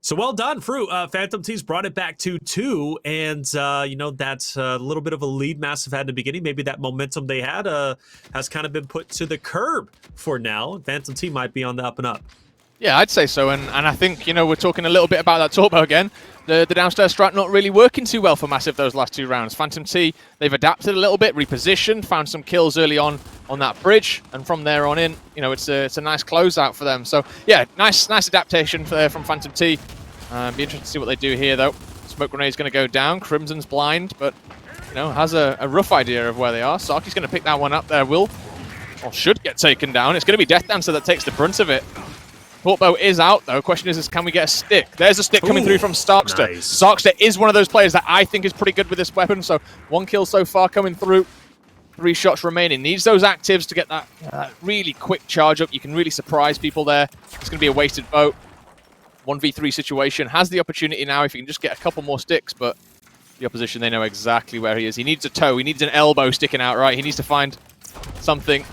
So well done, Fru. Phantom T's brought it back to 2, and you know, that's a little bit of a lead Massive had in the beginning. Maybe that momentum they had has kind of been put to the curb for now. Phantom T might be on the up and up. Yeah, I'd say so, and I think, you know, we're talking a little bit about that Torbo again. The downstairs strat not really working too well for Massive those last 2 rounds. Phantom T, they've adapted a little bit, repositioned, found some kills early on that bridge, and from there on in, you know, it's a nice closeout for them. So yeah, nice adaptation from Phantom T. Be interested to see what they do here, though. Smoke grenade's going to go down. Crimson's blind, but, you know, has a rough idea of where they are. Sarki's going to pick that one up there. Should get taken down. It's going to be Death Dancer that takes the brunt of it. Portbow is out, though. Question is can we get a stick? There's a stick coming through from Starkster. Nice. Starkster is one of those players that I think is pretty good with this weapon, so 1 kill so far coming through. 3 shots remaining. Needs those actives to get that really quick charge up. You can really surprise people there. It's going to be a wasted boat. 1v3 situation. Has the opportunity now if he can just get a couple more sticks, but the opposition, they know exactly where he is. He needs a toe. He needs an elbow sticking out, right? He needs to find something.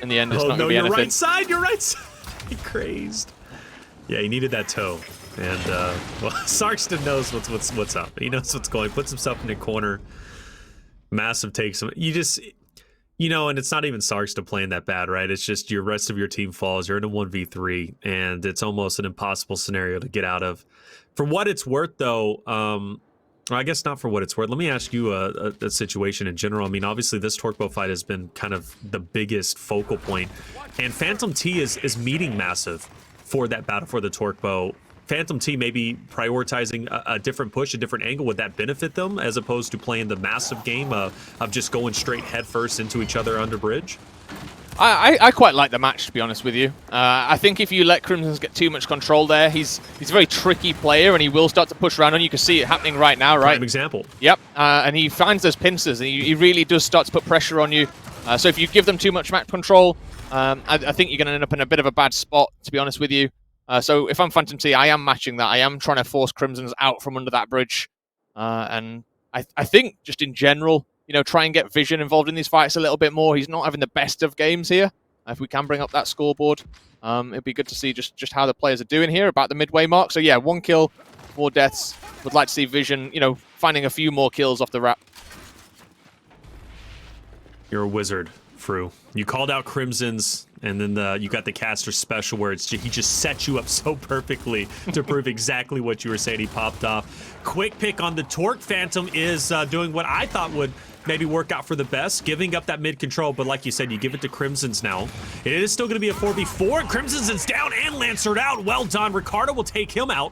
In the end, it's not going to be anything. Your right side. Crazed. Yeah, he needed that toe, and well, Sarkston knows what's up. He knows what's going. Puts himself in the corner. Massive takes him. You know, and it's not even Sarkston playing that bad, right? It's just your rest of your team falls. You're in a 1v3, and it's almost an impossible scenario to get out of. For what it's worth, though, Well, I guess not for what it's worth. Let me ask you a situation in general. I mean, obviously this Torque fight has been kind of the biggest focal point, and Phantom T is meeting Massive for that battle for the Torque Bow. Phantom T maybe prioritizing a different push, a different angle. Would that benefit them as opposed to playing the Massive game of just going straight headfirst into each other under bridge? I quite like the match, to be honest with you. I think if you let Crimsons get too much control there, he's a very tricky player, and he will start to push around, and you can see it happening right now, right? Prime example. Yep, and he finds those pincers, and he really does start to put pressure on you. So if you give them too much match control, I think you're going to end up in a bit of a bad spot, to be honest with you. So if I'm Phantom T, I am matching that. I am trying to force Crimsons out from under that bridge. And I think, just in general, you know, try and get Vision involved in these fights a little bit more. He's not having the best of games here. If we can bring up that scoreboard, it'd be good to see just how the players are doing here about the midway mark. So yeah, 1 kill, 4 deaths. Would like to see Vision, you know, finding a few more kills off the wrap. You're a wizard, Fru. You called out Crimsons, and then you got the caster special where he just set you up so perfectly to prove exactly what you were saying. He popped off. Quick pick on the Torque. Phantom is doing what I thought would maybe work out for the best, giving up that mid control, but like you said, you give it to Crimsons now. It is still going to be a 4v4. Crimsons is down and Lancered out. Well done. Ricardo will take him out.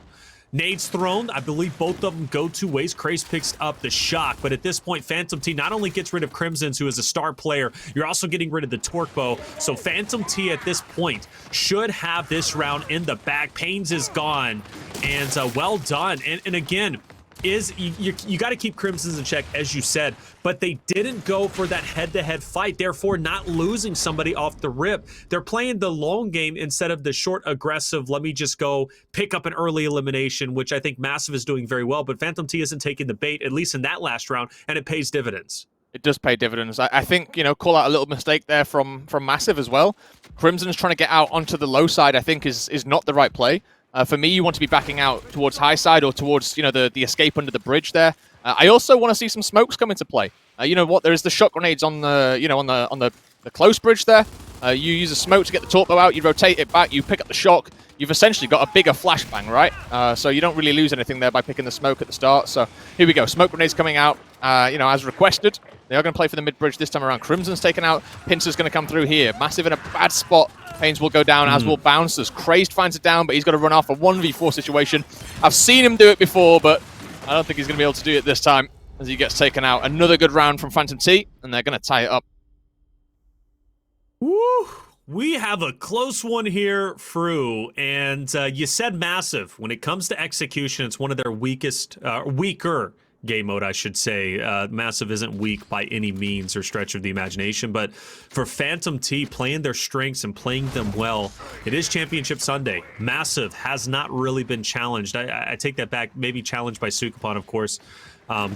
Nades thrown. I believe both of them go 2 ways. Craze picks up the shock, but at this point, Phantom T not only gets rid of Crimsons, who is a star player, you're also getting rid of the Torque Bow. So Phantom T at this point should have this round in the bag. Pains is gone, and well done. And again, you got to keep Crimsons in check, as you said, but they didn't go for that head-to-head fight, therefore not losing somebody off the rip. They're playing the long game instead of the short, aggressive, let me just go pick up an early elimination, which I think Massive is doing very well, but Phantom T isn't taking the bait, at least in that last round, and it pays dividends. It does pay dividends. I think, you know, call out a little mistake there from Massive as well. Crimson's trying to get out onto the low side, I think, is not the right play. For me, you want to be backing out towards high side or towards, you know, the escape under the bridge there. I also want to see some smokes come into play. You know what? There is the shot grenades on the, you know, on the close bridge there. You use a smoke to get the torque bow out. You rotate it back. You pick up the shock. You've essentially got a bigger flashbang, right? So you don't really lose anything there by picking the smoke at the start. So here we go. Smoke grenades coming out, you know, as requested. They are going to play for the mid-bridge this time around. Crimson's taken out. Pincer's going to come through here. Massive in a bad spot. Pains will go down, as will Bouncers. Crazed finds it down, but he's got to run off a 1v4 situation. I've seen him do it before, but I don't think he's going to be able to do it this time as he gets taken out. Another good round from Phantom T, and they're going to tie it up. Woo! We have a close one here, Fru, and you said Massive. When it comes to execution, it's one of their weaker game mode, I should say. Massive isn't weak by any means or stretch of the imagination, but for Phantom T, playing their strengths and playing them well, it is Championship Sunday. Massive has not really been challenged. I take that back, maybe challenged by Sukapan, of course.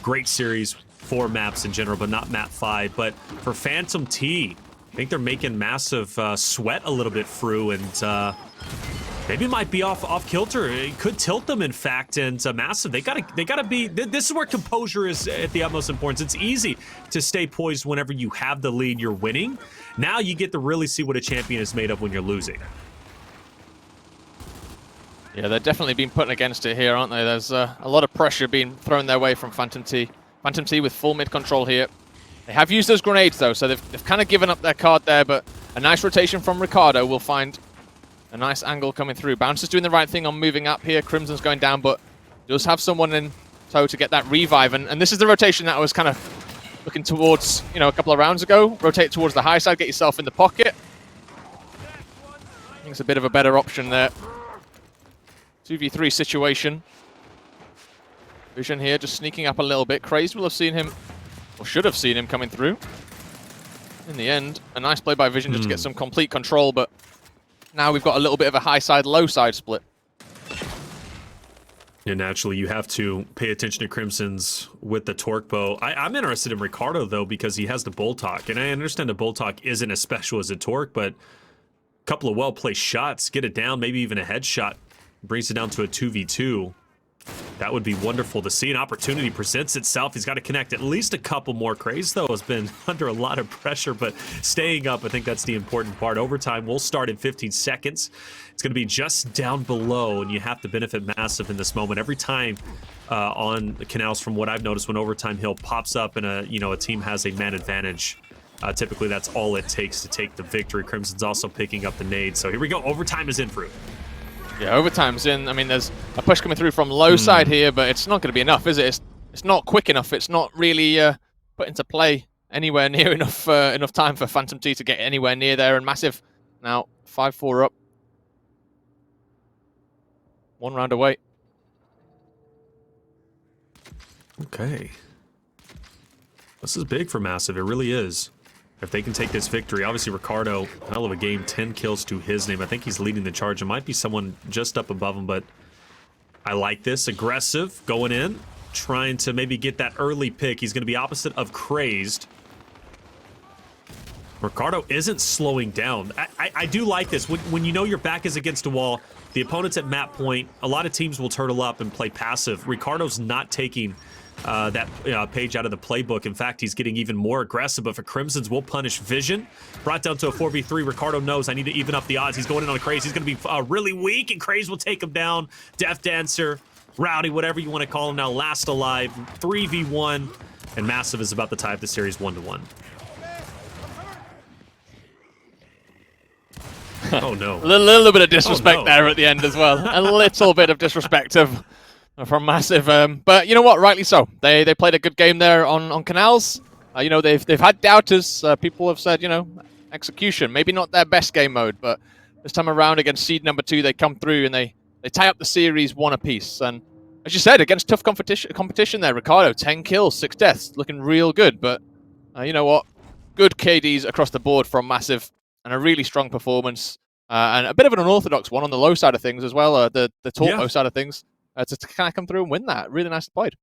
Great series, 4 maps in general, but not map 5. But for Phantom T, I think they're making Massive sweat a little bit, Fru, and maybe it might be off kilter. It could tilt them, in fact, and Massive. They gotta be. This is where composure is at the utmost importance. It's easy to stay poised whenever you have the lead, you're winning. Now you get to really see what a champion is made of when you're losing. Yeah, they're definitely being put against it here, aren't they? There's a lot of pressure being thrown their way from Phantom T. Phantom T with full mid control here. They have used those grenades, though, so they've kind of given up their card there, but a nice rotation from Ricardo will find a nice angle coming through. Bouncer's doing the right thing on moving up here. Crimson's going down, but does have someone in tow to get that revive, and this is the rotation that I was kind of looking towards, you know, a couple of rounds ago. Rotate towards the high side, get yourself in the pocket. I think it's a bit of a better option there. 2v3 situation. Vision here just sneaking up a little bit. Crazed will have seen him, or should have seen him coming through. In the end, a nice play by Vision just to get some complete control, but now we've got a little bit of a high side, low side split. And naturally, you have to pay attention to Crimson's with the Torque Bow. I'm interested in Ricardo, though, because he has the Bull Talk. And I understand the Bull Talk isn't as special as a Torque, but a couple of well-placed shots, get it down, maybe even a headshot, brings it down to a 2v2. That would be wonderful to see. An opportunity presents itself. He's got to connect at least a couple more. Craze, though, has been under a lot of pressure, but staying up, I think that's the important part. Overtime will start in 15 seconds. It's going to be just down below, and you have to benefit Massive in this moment. Every time on the Canals, from what I've noticed, when Overtime Hill pops up and a team has a man advantage, typically that's all it takes to take the victory. Crimson's also picking up the nade. So here we go. Overtime is in for it. Yeah, overtime's in. I mean, there's a push coming through from low side here, but it's not going to be enough, is it? It's not quick enough. It's not really put into play anywhere near enough time for Phantom T to get anywhere near there. And Massive now 5-4 up. 1 round away. Okay. This is big for Massive. It really is. If they can take this victory, obviously Ricardo, hell of a game, 10 kills to his name. I think he's leading the charge. It might be someone just up above him, but I like this. Aggressive, going in, trying to maybe get that early pick. He's going to be opposite of Crazed. Ricardo isn't slowing down. I do like this. When you know your back is against a wall, the opponent's at map point, a lot of teams will turtle up and play passive. Ricardo's not taking that page out of the playbook. In fact, he's getting even more aggressive, but for Crimsons, will punish Vision. Brought down to a 4v3. Ricardo knows I need to even up the odds. He's going in on a Craze. He's going to be really weak, and Craze will take him down. Death Dancer, Rowdy, whatever you want to call him now, last alive. 3v1, and Massive is about to tie up the series 1-1. Oh, no. A little bit of disrespect there at the end as well. A little bit of disrespect from Massive. But you know what? Rightly so. They played a good game there on Canals. They've had doubters. People have said, execution. Maybe not their best game mode, but this time around against seed number 2, they come through and they tie up the series 1 apiece. And as you said, against tough competition there, Ricardo, 10 kills, 6 deaths, looking real good. But you know what? Good KDs across the board from Massive. And a really strong performance, and a bit of an unorthodox one on the low side of things as well, the low side of things, to kind of come through and win that. Really nicely played.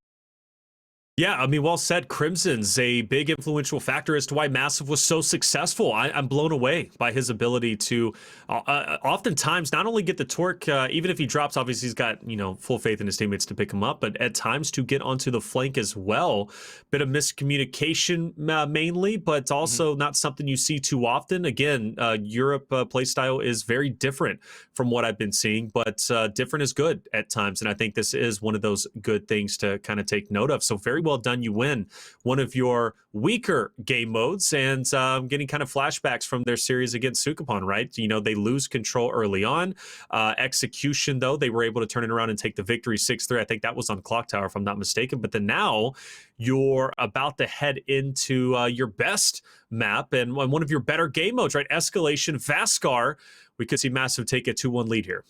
Yeah, I mean, well said. Crimson's a big influential factor as to why Massive was so successful. I'm blown away by his ability to oftentimes not only get the torque, even if he drops, obviously he's got, full faith in his teammates to pick him up, but at times to get onto the flank as well. Bit of miscommunication mainly, but also not something you see too often. Again, Europe playstyle is very different from what I've been seeing, but different is good at times. And I think this is one of those good things to kind of take note of. So very well done. You win one of your weaker game modes, and getting kind of flashbacks from their series against Sukupan, right? They lose control early on. Execution, though, they were able to turn it around and take the victory 6-3. I think that was on Clock Tower, if I'm not mistaken. But then now you're about to head into your best map and one of your better game modes, right? Escalation, Vaskar. We could see Massive take a 2-1 lead here.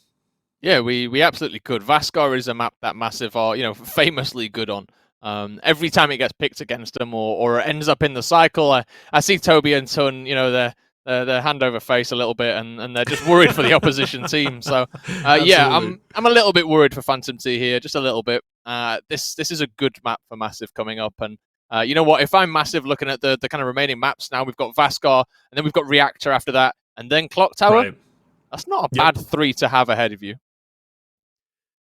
Yeah, we absolutely could. Vaskar is a map that Massive are, famously good on. Every time it gets picked against them or ends up in the cycle, I see Toby and Sun, their hand over face a little bit, and they're just worried for the opposition team. So, I'm a little bit worried for Phantom T here, just a little bit. This is a good map for Massive coming up, and you know what? If I'm Massive looking at the kind of remaining maps now, we've got Vaskar, and then we've got Reactor after that, and then Clock Tower. Right. That's not a bad 3 to have ahead of you.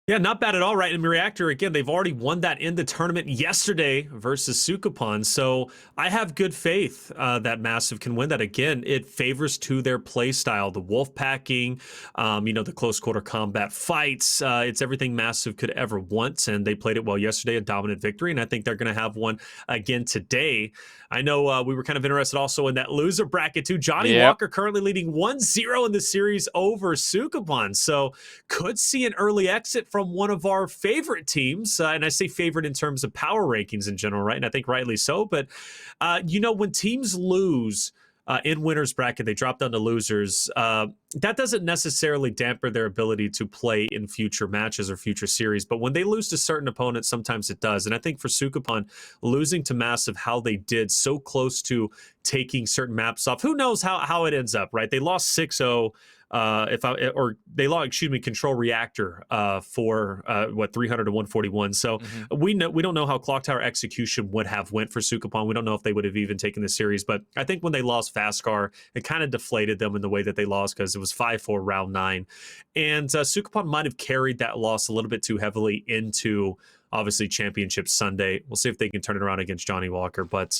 Yeah, not bad at all, right? And Reactor, again, they've already won that in the tournament yesterday versus Sukupan. So I have good faith that Massive can win that. Again, it favors to their play style, the wolf packing, the close quarter combat fights. It's everything Massive could ever want, and they played it well yesterday, a dominant victory, and I think they're going to have one again today. I know we were kind of interested also in that loser bracket too. Johnny Walker currently leading 1-0 in the series over Sukupan. So could see an early exit from one of our favorite teams. And I say favorite in terms of power rankings in general, right? And I think rightly so. But, when teams lose in winners bracket, they drop down to losers. That doesn't necessarily dampen their ability to play in future matches or future series. But when they lose to certain opponents, sometimes it does. And I think for Sukupan, losing to Massive how they did, so close to taking certain maps off, who knows how it ends up, right? They lost 6-0 or they lost, excuse me, control reactor for 300 to 141. So we don't know how Clock Tower execution would have went for Sukupan. We don't know if they would have even taken the series. But I think when they lost Vaskar, it kind of deflated them in the way that they lost because it was 5-4 round 9, and Sukupan might have carried that loss a little bit too heavily into obviously Championship Sunday. We'll see if they can turn it around against Johnny Walker, but.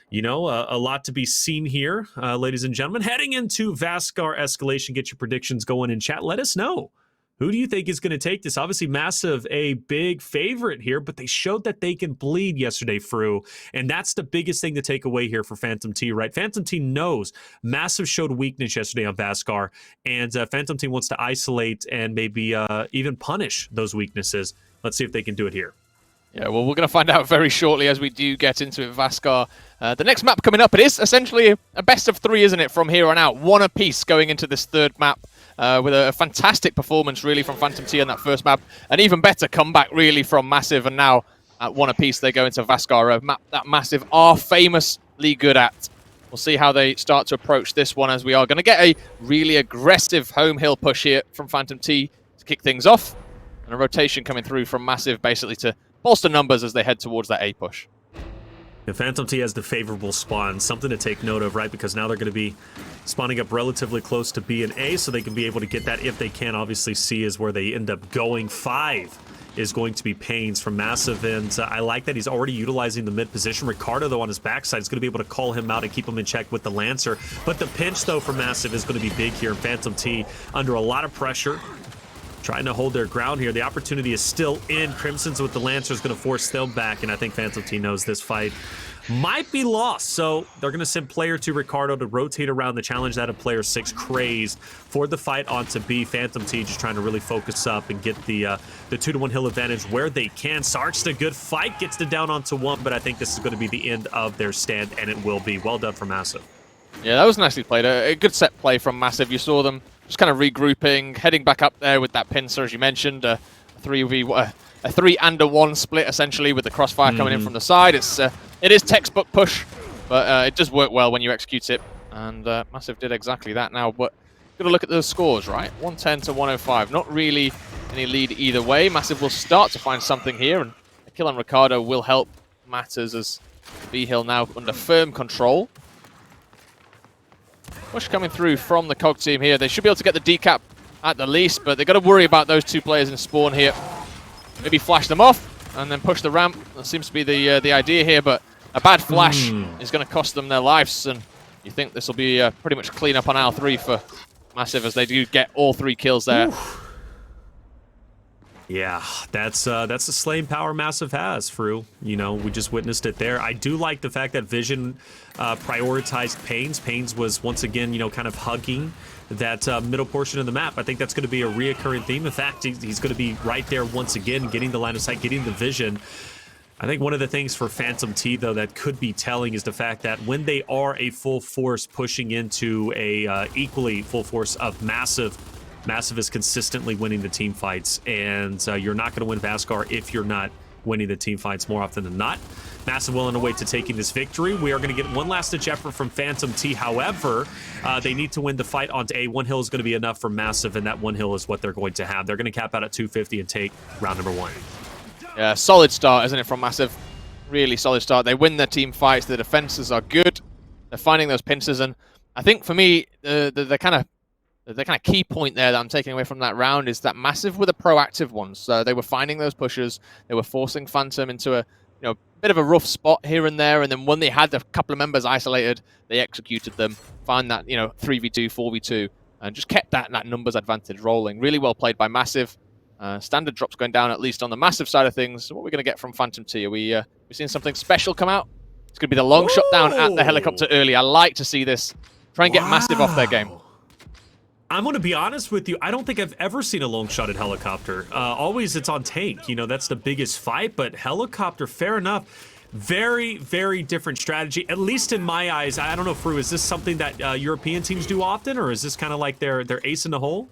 A lot to be seen here, ladies and gentlemen. Heading into Vaskar escalation, get your predictions going in chat. Let us know. Who do you think is going to take this? Obviously, Massive, a big favorite here, but they showed that they can bleed yesterday, Fru. And that's the biggest thing to take away here for Phantom T, right? Phantom T knows Massive showed weakness yesterday on Vaskar, and Phantom T wants to isolate and maybe even punish those weaknesses. Let's see if they can do it here. Yeah, well, we're going to find out very shortly as we do get into it, Vaskar. The next map coming up, it is essentially a best of 3, isn't it, from here on out? One apiece going into this third map with a fantastic performance, really, from Phantom T on that first map. An even better comeback, really, from Massive. And now, at one apiece, they go into Vaskar, a map that Massive are famously good at. We'll see how they start to approach this one, as we are going to get a really aggressive home hill push here from Phantom T to kick things off. And a rotation coming through from Massive, basically to bolster numbers as they head towards that A push. The Phantom T has the favorable spawn, something to take note of, right? Because now they're going to be spawning up relatively close to B and A, so they can be able to get that if they can. Obviously, C is where they end up going. 5 is going to be Pains from Massive, and I like that he's already utilizing the mid position. Ricardo, though, on his backside is going to be able to call him out and keep him in check with the Lancer. But the pinch, though, for Massive is going to be big here, and Phantom T under a lot of pressure, trying to hold their ground here. The opportunity is still in. Crimson's with the Lancer is going to force them back, and I think Phantom T knows this fight might be lost. So they're going to send player 2 Ricardo to rotate around the challenge that of player 6 Craze for the fight onto B. Phantom T just trying to really focus up and get the 2-to-1 hill advantage where they can. Sark's a good fight, gets the down onto 1, but I think this is going to be the end of their stand, and it will be. Well done for Massive. Yeah, that was nicely played. A good set play from Massive. You saw them just kind of regrouping, heading back up there with that pincer, as you mentioned. A 3-and-1 split, essentially, with the crossfire coming in from the side. It is textbook push, but it does work well when you execute it. And Massive did exactly that now. But got to look at those scores, right? 110 to 105. Not really any lead either way. Massive will start to find something here, and a kill on Ricardo will help matters as B-Hill now under firm control. Push coming through from the COG team here. They should be able to get the decap at the least, but they've got to worry about those 2 players in spawn here. Maybe flash them off and then push the ramp. That seems to be the idea here, but a bad flash is going to cost them their lives, and you think this will be pretty much clean up on L3 for Massive as they do get all 3 kills there. Oof. Yeah, that's the slaying power Massive has, Fru. You know, we just witnessed it there. I do like the fact that Vision prioritized Pains. Pains was once again, you know, kind of hugging that middle portion of the map. I think that's going to be a reoccurring theme. In fact, he's going to be right there once again, getting the line of sight, getting the vision. I think one of the things for Phantom T, though, that could be telling is the fact that when they are a full force pushing into a equally full force of Massive is consistently winning the team fights, and you're not going to win Vaskar if you're not winning the team fights more often than not. Massive well on the way to taking this victory. We are going to get one last-ditch effort from Phantom T. However, they need to win the fight onto A. 1 hill is going to be enough for Massive, and that 1 hill is what they're going to have. They're going to cap out at 250 and take round number 1. Yeah, solid start, isn't it, from Massive? Really solid start. They win their team fights. The defenses are good. They're finding those pincers, and I think for me, the kind of key point there that I'm taking away from that round is that Massive were the proactive ones. So they were finding those pushes. They were forcing Phantom into a bit of a rough spot here and there. And then when they had a couple of members isolated, they executed them, found that 3v2, 4v2, and just kept that numbers advantage rolling. Really well played by Massive. Standard drops going down, at least on the Massive side of things. So what are we going to get from Phantom T? Are we seeing something special come out? It's going to be the long shot down at the helicopter early. I like to see this. Try and get Massive off their game. I'm going to be honest with you. I don't think I've ever seen a long shot at helicopter. Always it's on tank. That's the biggest fight. But helicopter, fair enough. Very, very different strategy. At least in my eyes. I don't know, Fru, is this something that European teams do often? Or is this kind of like their ace in the hole?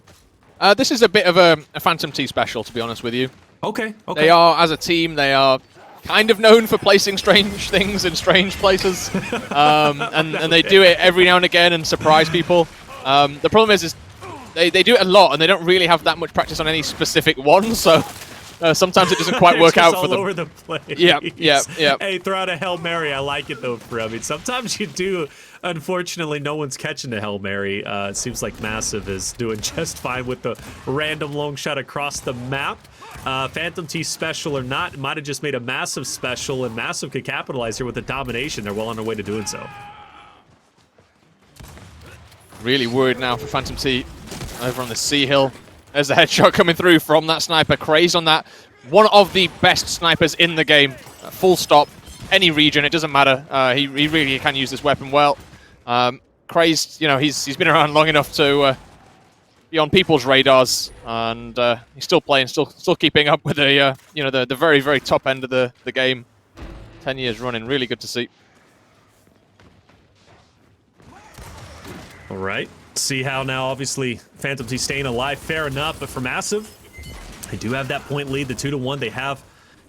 This is a bit of a Phantom T special, to be honest with you. Okay. They are, as a team, they are kind of known for placing strange things in strange places. and they do it every now and again and surprise people. The problem is they do it a lot, and they don't really have that much practice on any specific one, so sometimes it doesn't quite work out for them. all over the place. Yeah. Hey, throw out a Hail Mary. I like it, though, I mean, sometimes you do. Unfortunately, no one's catching the Hail Mary. It seems like Massive is doing just fine with the random long shot across the map. Phantom T special or not, might have just made a Massive special, and Massive could capitalize here with the domination. They're well on their way to doing so. Really worried now for Phantom T over on the C Hill. There's a headshot coming through from that sniper. Crazed on that. One of the best snipers in the game. Full stop. Any region, it doesn't matter. He really can use this weapon well. Crazed, you know, he's been around long enough to be on people's radars, and he's still playing, still keeping up with the you know, the very, very top end of the game. 10 years running, really good to see. All right, see how now, obviously, Phantom T staying alive, fair enough, but for Massive, they do have that point lead, the 2-1. They have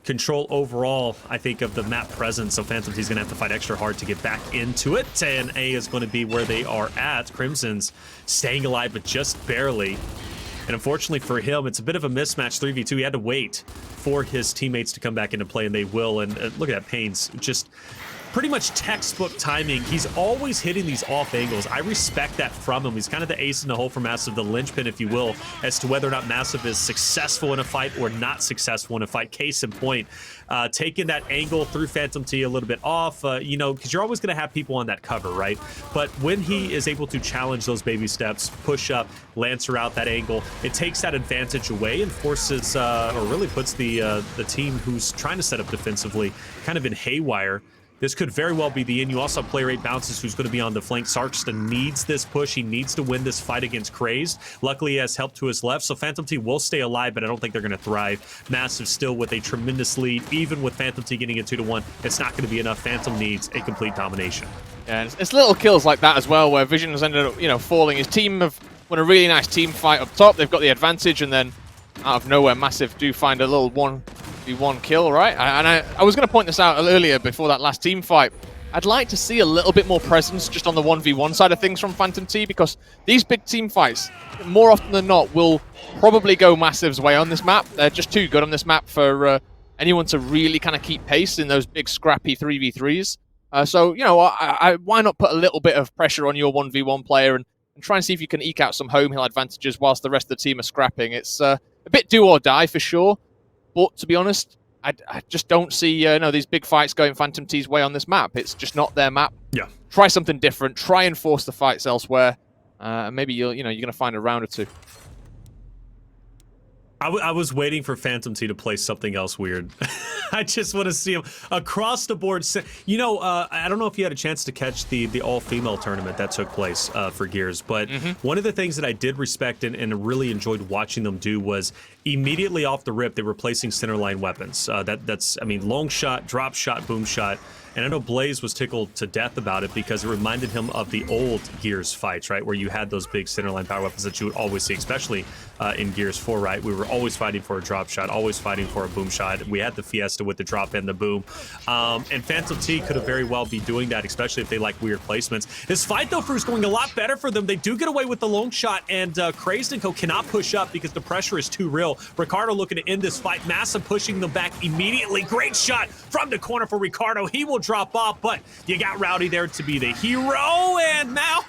control overall, I think, of the map presence, so Phantom T's gonna have to fight extra hard to get back into it, and A is going to be where they are at. Crimson's staying alive, but just barely. And unfortunately for him, it's a bit of a mismatch, 3v2. He had to wait for his teammates to come back into play, and they will. And look at that, Payne's just pretty much textbook timing. He's always hitting these off angles. I respect that from him. He's kind of the ace in the hole for Massive, the linchpin, if you will, as to whether or not Massive is successful in a fight or not successful in a fight. Case in point, taking that angle through Phantom T a little bit off, you know, because you're always going to have people on that cover, right? But when he is able to challenge those baby steps, push up, Lancer out that angle, it takes that advantage away and forces, or really puts the team who's trying to set up defensively kind of in haywire. This could very well be the end. You also have player 8 Bounces, who's going to be on the flank. Sarkston needs this push. He needs to win this fight against Crazed. Luckily, he has help to his left, so Phantom T will stay alive, but I don't think they're going to thrive. Massive still with a tremendous lead. Even with Phantom T getting a 2-1, it's not going to be enough. Phantom needs a complete domination. Yeah, it's little kills like that as well, where Vision has ended up, you know, falling. His team have won a really nice team fight up top. They've got the advantage, and then out of nowhere, Massive do find a little 1v1 kill, right? And I was going to point this out earlier before that last team fight. I'd like to see a little bit more presence just on the 1v1 side of things from Phantom T, because these big team fights, more often than not, will probably go Massive's way on this map. They're just too good on this map for anyone to really kind of keep pace in those big scrappy 3v3s. So, you know, why not put a little bit of pressure on your 1v1 player and try and see if you can eke out some home hill advantages whilst the rest of the team are scrapping. It's a bit do or die for sure, but to be honest, I just don't see these big fights going Phantom T's way on this map. It's just not their map. Yeah. Try something different. Try and force the fights elsewhere. Maybe you're going to find a round or two. I was waiting for Phantom T to play something else weird. I just want to see him across the board. You know, I don't know if you had a chance to catch the all-female tournament that took place for Gears, but one of the things that I did respect and really enjoyed watching them do was immediately off the rip, they were placing centerline weapons. That's, I mean, long shot, drop shot, boom shot. And I know Blaze was tickled to death about it because it reminded him of the old Gears fights, right? Where you had those big centerline power weapons that you would always see, especially in Gears 4, right? We were always fighting for a drop shot, always fighting for a boom shot. We had the Fiesta with the drop and the boom. And Phantom T could have very well be doing that, especially if they like weird placements. This fight, though, is going a lot better for them. They do get away with the long shot, and Crazed and Co cannot push up because the pressure is too real. Ricardo looking to end this fight. Massive pushing them back immediately. Great shot from the corner for Ricardo. He will drop off, but you got Rowdy there to be the hero, and now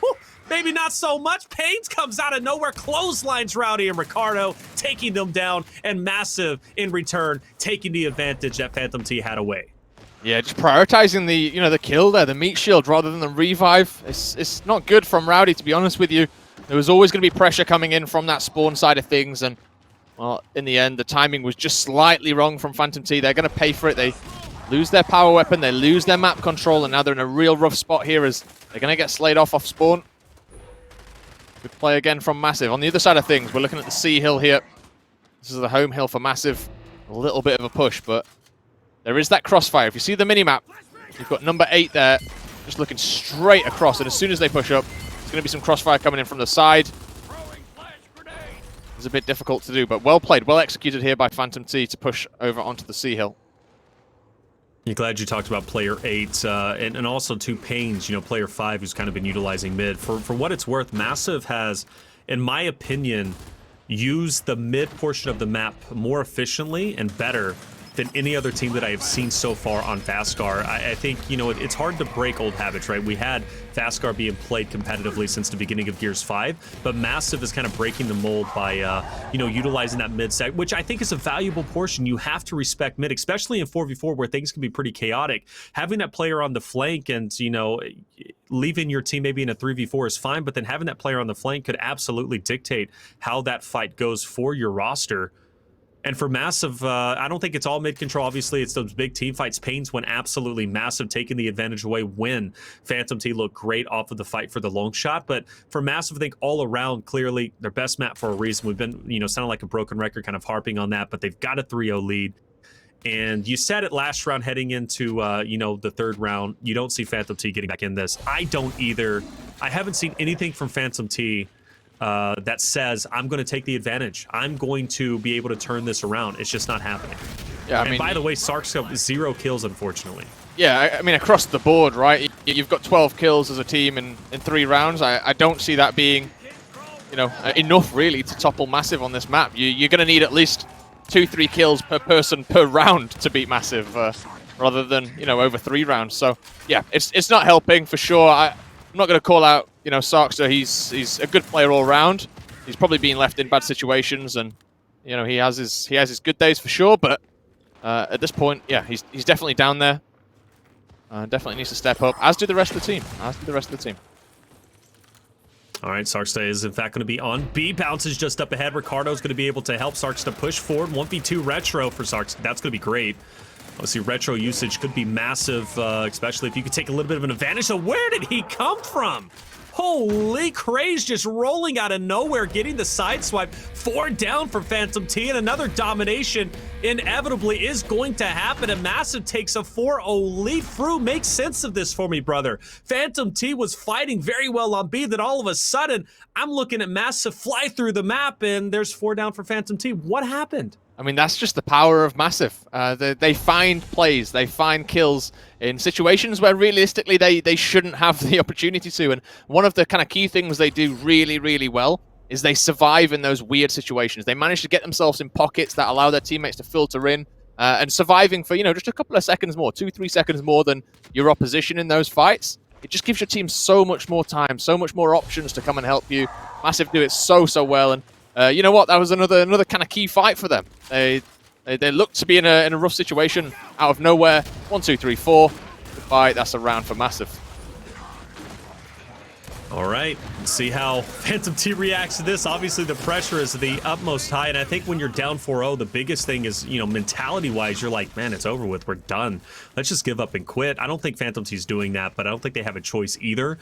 maybe not so much. Pains comes out of nowhere, clotheslines Rowdy and Ricardo, taking them down, and Massive in return taking the advantage that Phantom T had away. Yeah, just prioritizing the kill there, the meat shield rather than the revive. It's not good from Rowdy, to be honest with you. There was always going to be pressure coming in from that spawn side of things, and well, in the end, the timing was just slightly wrong from Phantom T. They're going to pay for it. They lose their power weapon, they lose their map control, and now they're in a real rough spot here as they're going to get slayed off spawn. Good play again from Massive. On the other side of things, we're looking at the C hill here. This is the home hill for Massive. A little bit of a push, but there is that crossfire. If you see the minimap, you've got number 8 there, just looking straight across, and as soon as they push up, there's going to be some crossfire coming in from the side. It's a bit difficult to do, but well played, well executed here by Phantom T to push over onto the C hill. You're glad you talked about player 8 and also 2 Pains, player 5 who's kind of been utilizing mid. For what it's worth, Massive has in my opinion, use the mid portion of the map more efficiently and better than any other team that I have seen so far on Vaskar. I think, you know, it's hard to break old habits, right? We had Vaskar being played competitively since the beginning of Gears 5, but Massive is kind of breaking the mold by, you know, utilizing that mid sec, which I think is a valuable portion. You have to respect mid, especially in 4v4 where things can be pretty chaotic. Having that player on the flank and, you know, leaving your team maybe in a 3v4 is fine, but then having that player on the flank could absolutely dictate how that fight goes for your roster. And for Massive, I don't think it's all mid-control. Obviously, it's those big team fights. Pains went absolutely massive, taking the advantage away when Phantom T looked great off of the fight for the long shot. But for Massive, I think all around, clearly, their best map for a reason. We've been, you know, sounding like a broken record, kind of harping on that, but they've got a 3-0 lead. And you said it last round heading into, you know, the third round, you don't see Phantom T getting back in this. I don't either. I haven't seen anything from Phantom T that says, I'm going to take the advantage. I'm going to be able to turn this around. It's just not happening. Yeah, I mean, by the way, Sark's got 0 kills, unfortunately. Yeah, I mean, across the board, right? You've got 12 kills as a team in 3 rounds. I don't see that being, you know, enough, really, to topple Massive on this map. You're going to need at least 2-3 kills per person per round to beat Massive, rather than, you know, over 3 rounds. So, yeah, it's not helping, for sure. I'm not going to call out, you know, Sarkster. He's a good player all round. He's probably been left in bad situations, and you know he has his good days for sure. But at this point, yeah, he's definitely down there. Definitely needs to step up. As do the rest of the team. All right, Sarksta is in fact going to be on B. Bounces just up ahead. Ricardo's going to be able to help Sarksta push forward. 1v2 Retro for Sarksta. That's going to be great. Obviously, Retro usage could be massive, especially if you could take a little bit of an advantage. So where did he come from? Holy craze, just rolling out of nowhere, getting the side swipe. 4 down for Phantom T, and another domination inevitably is going to happen. And Massive takes a 4-0 lead. Fru, make sense of this for me, brother. Phantom T was fighting very well on B, then all of a sudden, I'm looking at Massive fly through the map, and there's 4 down for Phantom T. What happened? I mean, that's just the power of Massive. They find plays, they find kills in situations where realistically they shouldn't have the opportunity to. And one of the kind of key things they do really, really well is they survive in those weird situations. They manage to get themselves in pockets that allow their teammates to filter in, and surviving for, you know, just a couple of seconds more, 2-3 seconds more than your opposition in those fights. It just gives your team so much more time, so much more options to come and help you. Massive do it so well, and you know what? That was another kind of key fight for them. They looked to be in a rough situation out of nowhere. 1, 2, 3, 4. Goodbye. That's a round for Massive. All right, let's see how Phantom T reacts to this. Obviously, the pressure is the utmost high, and I think when you're down 4-0, the biggest thing is, you know, mentality-wise, you're like, man, it's over with. We're done. Let's just give up and quit. I don't think Phantom T's doing that, but I don't think they have a choice either.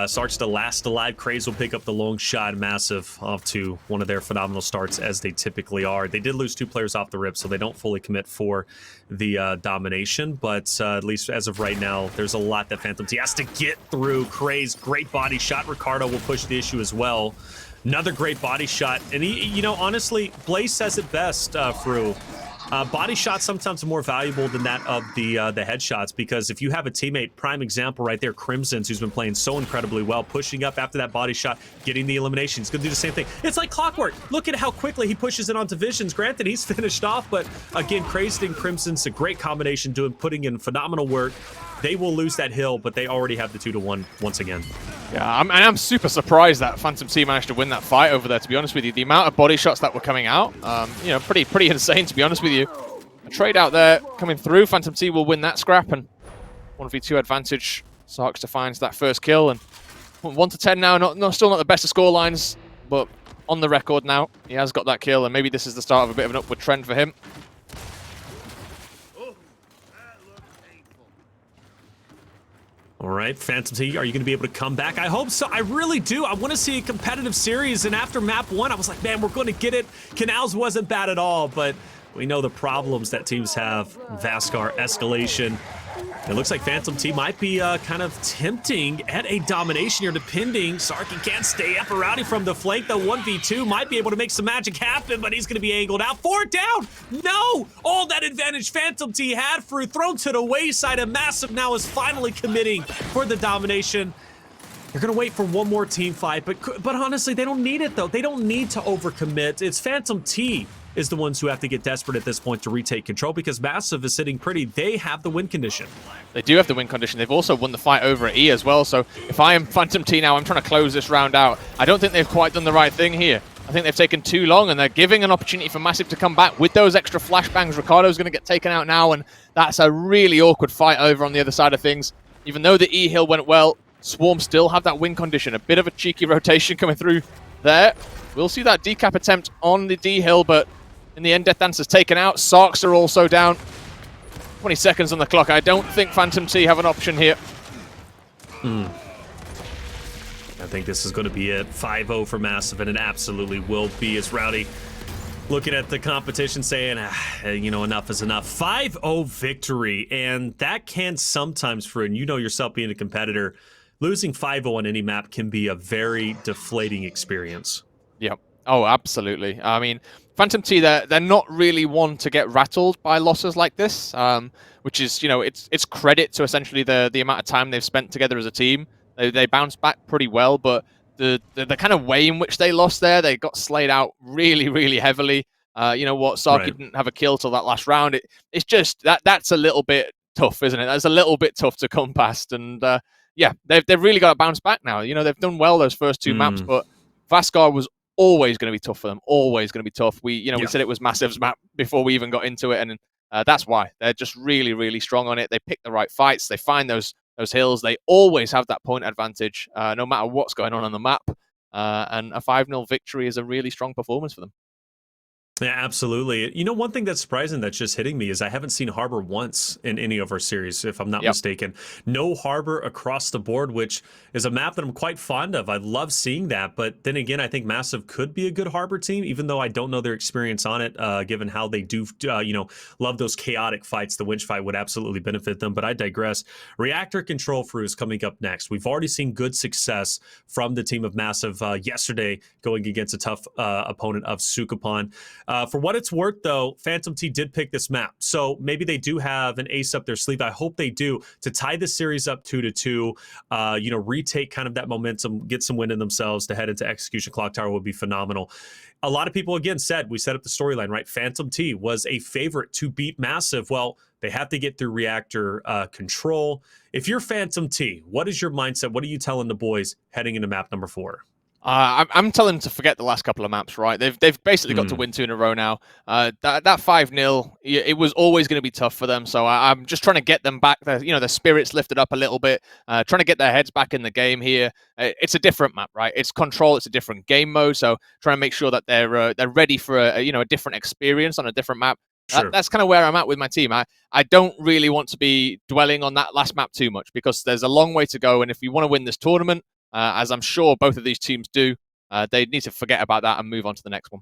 Sark's the last alive. Craze will pick up the long shot. Massive off to one of their phenomenal starts, as they typically are. They did lose 2 players off the rip, so they don't fully commit for the domination, but at least as of right now, there's a lot that Phantom T has to get through. Craze, great body shot. Ricardo will push the issue as well. Another great body shot. And he, you know, honestly, Blaze says it best, Fru. Body shots sometimes are more valuable than that of the headshots, because if you have a teammate, prime example right there, Crimson's, who's been playing so incredibly well, pushing up after that body shot, getting the elimination. He's going to do the same thing. It's like clockwork. Look at how quickly he pushes it onto Visions. Granted, he's finished off, but again, Crazed and Crimson's a great combination, putting in phenomenal work. They will lose that hill, but they already have the 2-1 once again. Yeah, I'm super surprised that Phantom T managed to win that fight over there, to be honest with you. The amount of body shots that were coming out, you know, pretty insane, to be honest with you. A trade out there coming through. Phantom T will win that scrap, and 1v2 advantage. Sarkster finds that first kill, and 1-10 now. Still not the best of score lines, but on the record now, he has got that kill, and maybe this is the start of a bit of an upward trend for him. All right, Phantom T, are you going to be able to come back? I hope so. I really do. I want to see a competitive series, and after map 1, I was like, man, we're going to get it. Canals wasn't bad at all, but we know the problems that teams have. Vaskar, escalation. It looks like Phantom T might be kind of tempting at a domination here, depending. Sarky can't stay up or rowdy from the flank, though. 1v2 might be able to make some magic happen, but he's going to be angled out. 4 down! No! All that advantage Phantom T had thrown to the wayside, and Massive now is finally committing for the domination. They're going to wait for one more team fight, but honestly, they don't need it, though. They don't need to overcommit. It's Phantom T is the ones who have to get desperate at this point to retake control because Massive is sitting pretty. They have the win condition. They do have the win condition. They've also won the fight over at E as well, so if I am Phantom T now, I'm trying to close this round out. I don't think they've quite done the right thing here. I think they've taken too long, and they're giving an opportunity for Massive to come back with those extra flashbangs. Ricardo's going to get taken out now, and that's a really awkward fight over on the other side of things. Even though the E hill went well, Swarm still have that win condition. A bit of a cheeky rotation coming through there. We'll see that decap attempt on the D hill, but in the end, Death Dancer's taken out. Sarks are also down. 20 seconds on the clock. I don't think Phantom T have an option here. I think this is going to be it. 5-0 for Massive, and it absolutely will be, as Rowdy looking at the competition saying, you know, enough is enough. 5-0 victory, and that can sometimes, for, and you know yourself being a competitor, losing 5-0 on any map can be a very deflating experience. Yep. Oh, absolutely. I mean, Phantom T, they're not really one to get rattled by losses like this, which is, you know, it's credit to essentially the amount of time they've spent together as a team. They bounced back pretty well, but the kind of way in which they lost there, they got slayed out really, really heavily. You know what, Saki didn't have a kill till that last round. It's just that's a little bit tough, isn't it? That's a little bit tough to come past, and yeah, they've really got to bounce back now. You know, they've done well those first two maps, but Vaskar was always going to be tough for them. Always going to be tough. We said it was Massive's map before we even got into it, and that's why they're just really, really strong on it. They pick the right fights. They find those hills. They always have that point advantage, no matter what's going on the map. And a 5-0 victory is a really strong performance for them. Yeah, absolutely. You know, one thing that's surprising that's just hitting me is I haven't seen Harbor once in any of our series, if I'm not mistaken. No Harbor across the board, which is a map that I'm quite fond of. I love seeing that. But then again, I think Massive could be a good Harbor team, even though I don't know their experience on it, given how they do, love those chaotic fights. The winch fight would absolutely benefit them. But I digress. Reactor Control Fruit is coming up next. We've already seen good success from the team of Massive yesterday going against a tough opponent of Sukapan. For what it's worth, though, Phantom T did pick this map, so maybe they do have an ace up their sleeve. I hope they do to tie the series up 2-2. Retake kind of that momentum, get some win in themselves to head into Execution Clock Tower would be phenomenal. A lot of people again said we set up the storyline right. Phantom T was a favorite to beat Massive. Well, they have to get through Reactor Control. If you're Phantom T, what is your mindset? What are you telling the boys heading into map number 4? I'm telling them to forget the last couple of maps, right? They've basically got to win 2 in a row now. That 5-0, it was always going to be tough for them. So I'm just trying to get them back. Their spirits lifted up a little bit. Trying to get their heads back in the game here. It's a different map, right? It's Control. It's a different game mode. So trying to make sure that they're ready for a different experience on a different map. Sure. That's kind of where I'm at with my team. I don't really want to be dwelling on that last map too much because there's a long way to go. And if you want to win this tournament, as I'm sure both of these teams do, they need to forget about that and move on to the next one.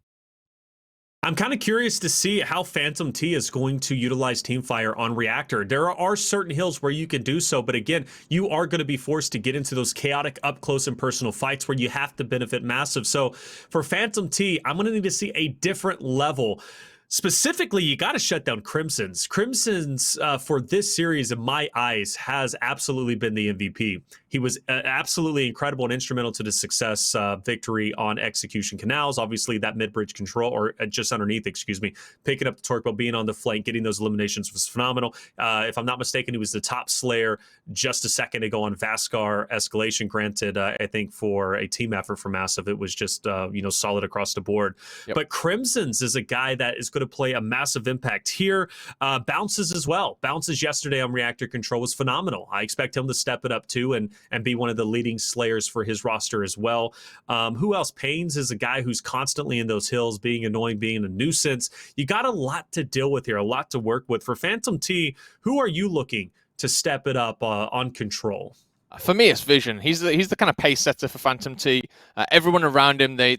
I'm kind of curious to see how Phantom T is going to utilize Teamfire on Reactor. There are certain hills where you can do so, but again, you are going to be forced to get into those chaotic up close and personal fights where you have to benefit Massive. So for Phantom T, I'm going to need to see a different level. Specifically, you got to shut down Crimson's. Crimson's, for this series, in my eyes, has absolutely been the MVP. He was absolutely incredible and instrumental to the success victory on Execution Canals. Obviously, that mid-bridge control, or just underneath, picking up the torque while being on the flank, getting those eliminations was phenomenal. If I'm not mistaken, he was the top slayer just a second ago on Vaskar Escalation. Granted, I think for a team effort for Massive, it was just solid across the board. Yep. But Crimson's is a guy that is going to play a massive impact here. Bounces as well. Bounces yesterday on Reactor Control was phenomenal. I expect him to step it up too and be one of the leading slayers for his roster as well. Who else? Pains is a guy who's constantly in those hills, being annoying, being a nuisance. You got a lot to deal with here, a lot to work with. For Phantom T, who are you looking to step it up on Control? For me, it's Vision. He's the kind of pace setter for Phantom T. Everyone around him, they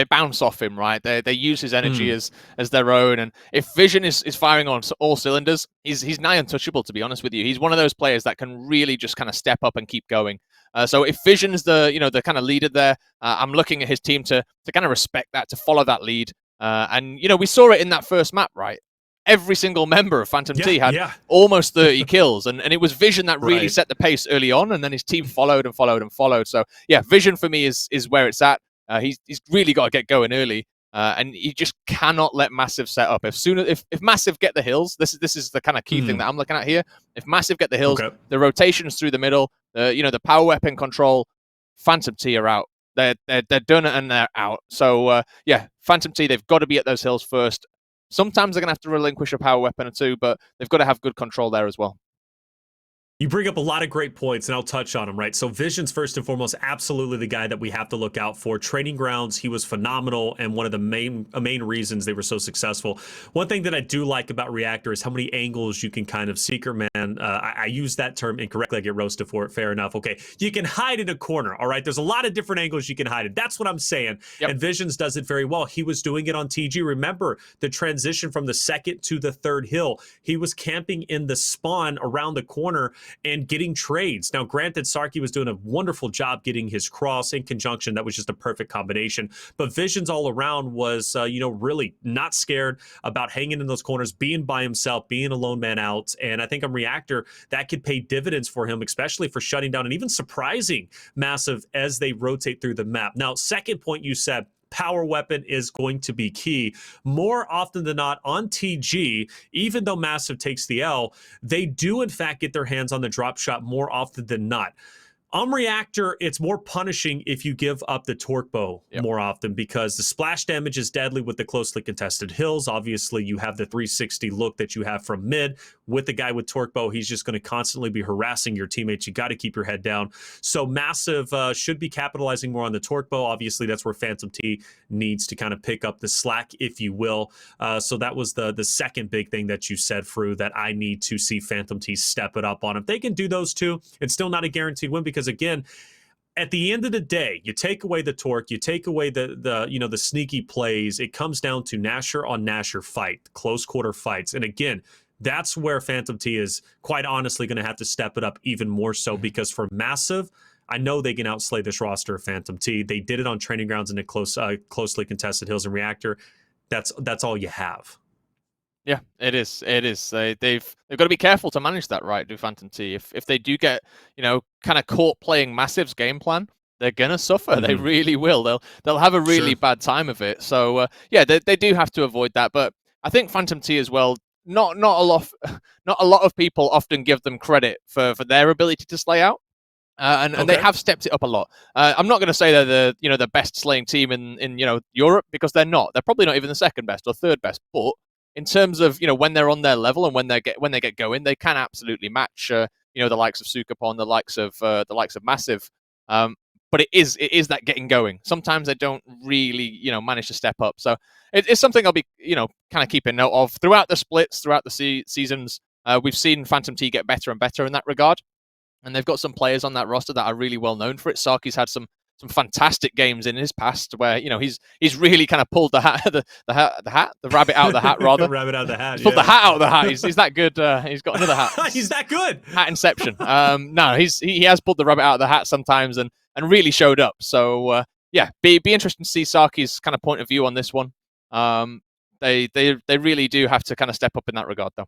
bounce off him, right? They use his energy as their own. And if Vision is firing on all cylinders, he's nigh untouchable. To be honest with you, he's one of those players that can really just kind of step up and keep going. So if Vision's the kind of leader there, I'm looking at his team to kind of respect that, to follow that lead. And we saw it in that first map, right? every single member of Phantom T had yeah. almost 30 kills, and it was Vision that really Right. set the pace early on, and then his team followed and followed and followed. So yeah, Vision for me is where it's at. He's really got to get going early, and you just cannot let Massive set up. If Massive get the hills, this is the kind of key thing that I'm looking at here. If Massive get the hills, the rotations through the middle, the power weapon control, Phantom T are out. They're done and they're out. So yeah, Phantom T, they've got to be at those hills first. Sometimes they're going to have to relinquish a power weapon or two, but they've got to have good control there as well. You bring up a lot of great points, and I'll touch on them, right? So Vision's first and foremost, absolutely the guy that we have to look out for. Training grounds, he was phenomenal, and one of the main reasons they were so successful. One thing that I do like about Reactor is how many angles you can kind of Seeker Man. I use that term incorrectly. I get roasted for it. Fair enough. Okay, you can hide in a corner, all right? There's a lot of different angles you can hide in. That's what I'm saying. Yep. And Visions does it very well. He was doing it on TG. Remember the transition from the second to the third hill. He was camping in the spawn around the corner and getting trades. Now, granted, Sarky was doing a wonderful job getting his cross in conjunction. That was just a perfect combination. But Visions all around was, really not scared about hanging in those corners, being by himself, being a lone man out. And I think on Reactor, that could pay dividends for him, especially for shutting down and even surprising Massive as they rotate through the map. Now, second point you said, power weapon is going to be key. More often than not on TG, even though Massive takes the L, they do in fact get their hands on the drop shot more often than not. On Reactor, it's more punishing if you give up the torque bow more often, because the splash damage is deadly with the closely contested hills. Obviously, you have the 360 look that you have from mid. With the guy with torque bow, he's just going to constantly be harassing your teammates. You got to keep your head down. So Massive should be capitalizing more on the torque bow. Obviously, that's where Phantom T needs to kind of pick up the slack, if you will. So that was the second big thing that you said, Fru, that I need to see Phantom T step it up on. If they can do those two, it's still not a guaranteed win, because again, at the end of the day, you take away the torque, you take away the sneaky plays, it comes down to Nasher on Nasher fight, close quarter fights. And again, that's where Phantom T is quite honestly going to have to step it up even more so, because for Massive, I know they can outslay this roster of Phantom T. They did it on training grounds in the closely contested hills and Reactor. That's all you have. Yeah, it is. It is. They've got to be careful to manage that, right? Do Phantom T. If they do get kind of caught playing Massive's game plan, they're gonna suffer. Mm-hmm. They really will. They'll have a really bad time of it. So yeah, they do have to avoid that. But I think Phantom T as well. Not a lot of people often give them credit for their ability to slay out. And they have stepped it up a lot. I'm not going to say they're the best slaying team in Europe, because they're not. They're probably not even the second best or third best. But in terms of when they're on their level and when they get going, they can absolutely match the likes of Sukapon, the likes of Massive. But it is that getting going. Sometimes they don't really manage to step up. So it's something I'll be kind of keeping note of throughout the splits, throughout the seasons. We've seen Phantom T get better and better in that regard. And they've got some players on that roster that are really well known for it. Sarky's had some fantastic games in his past where he's really kind of pulled the rabbit out of the hat rather. The rabbit out of the hat. He's pulled the hat out of the hat. He's that good. He's got another hat. He's that good. Hat inception. No, he has pulled the rabbit out of the hat sometimes and really showed up. So yeah, be interesting to see Sarky's kind of point of view on this one. They really do have to kind of step up in that regard though.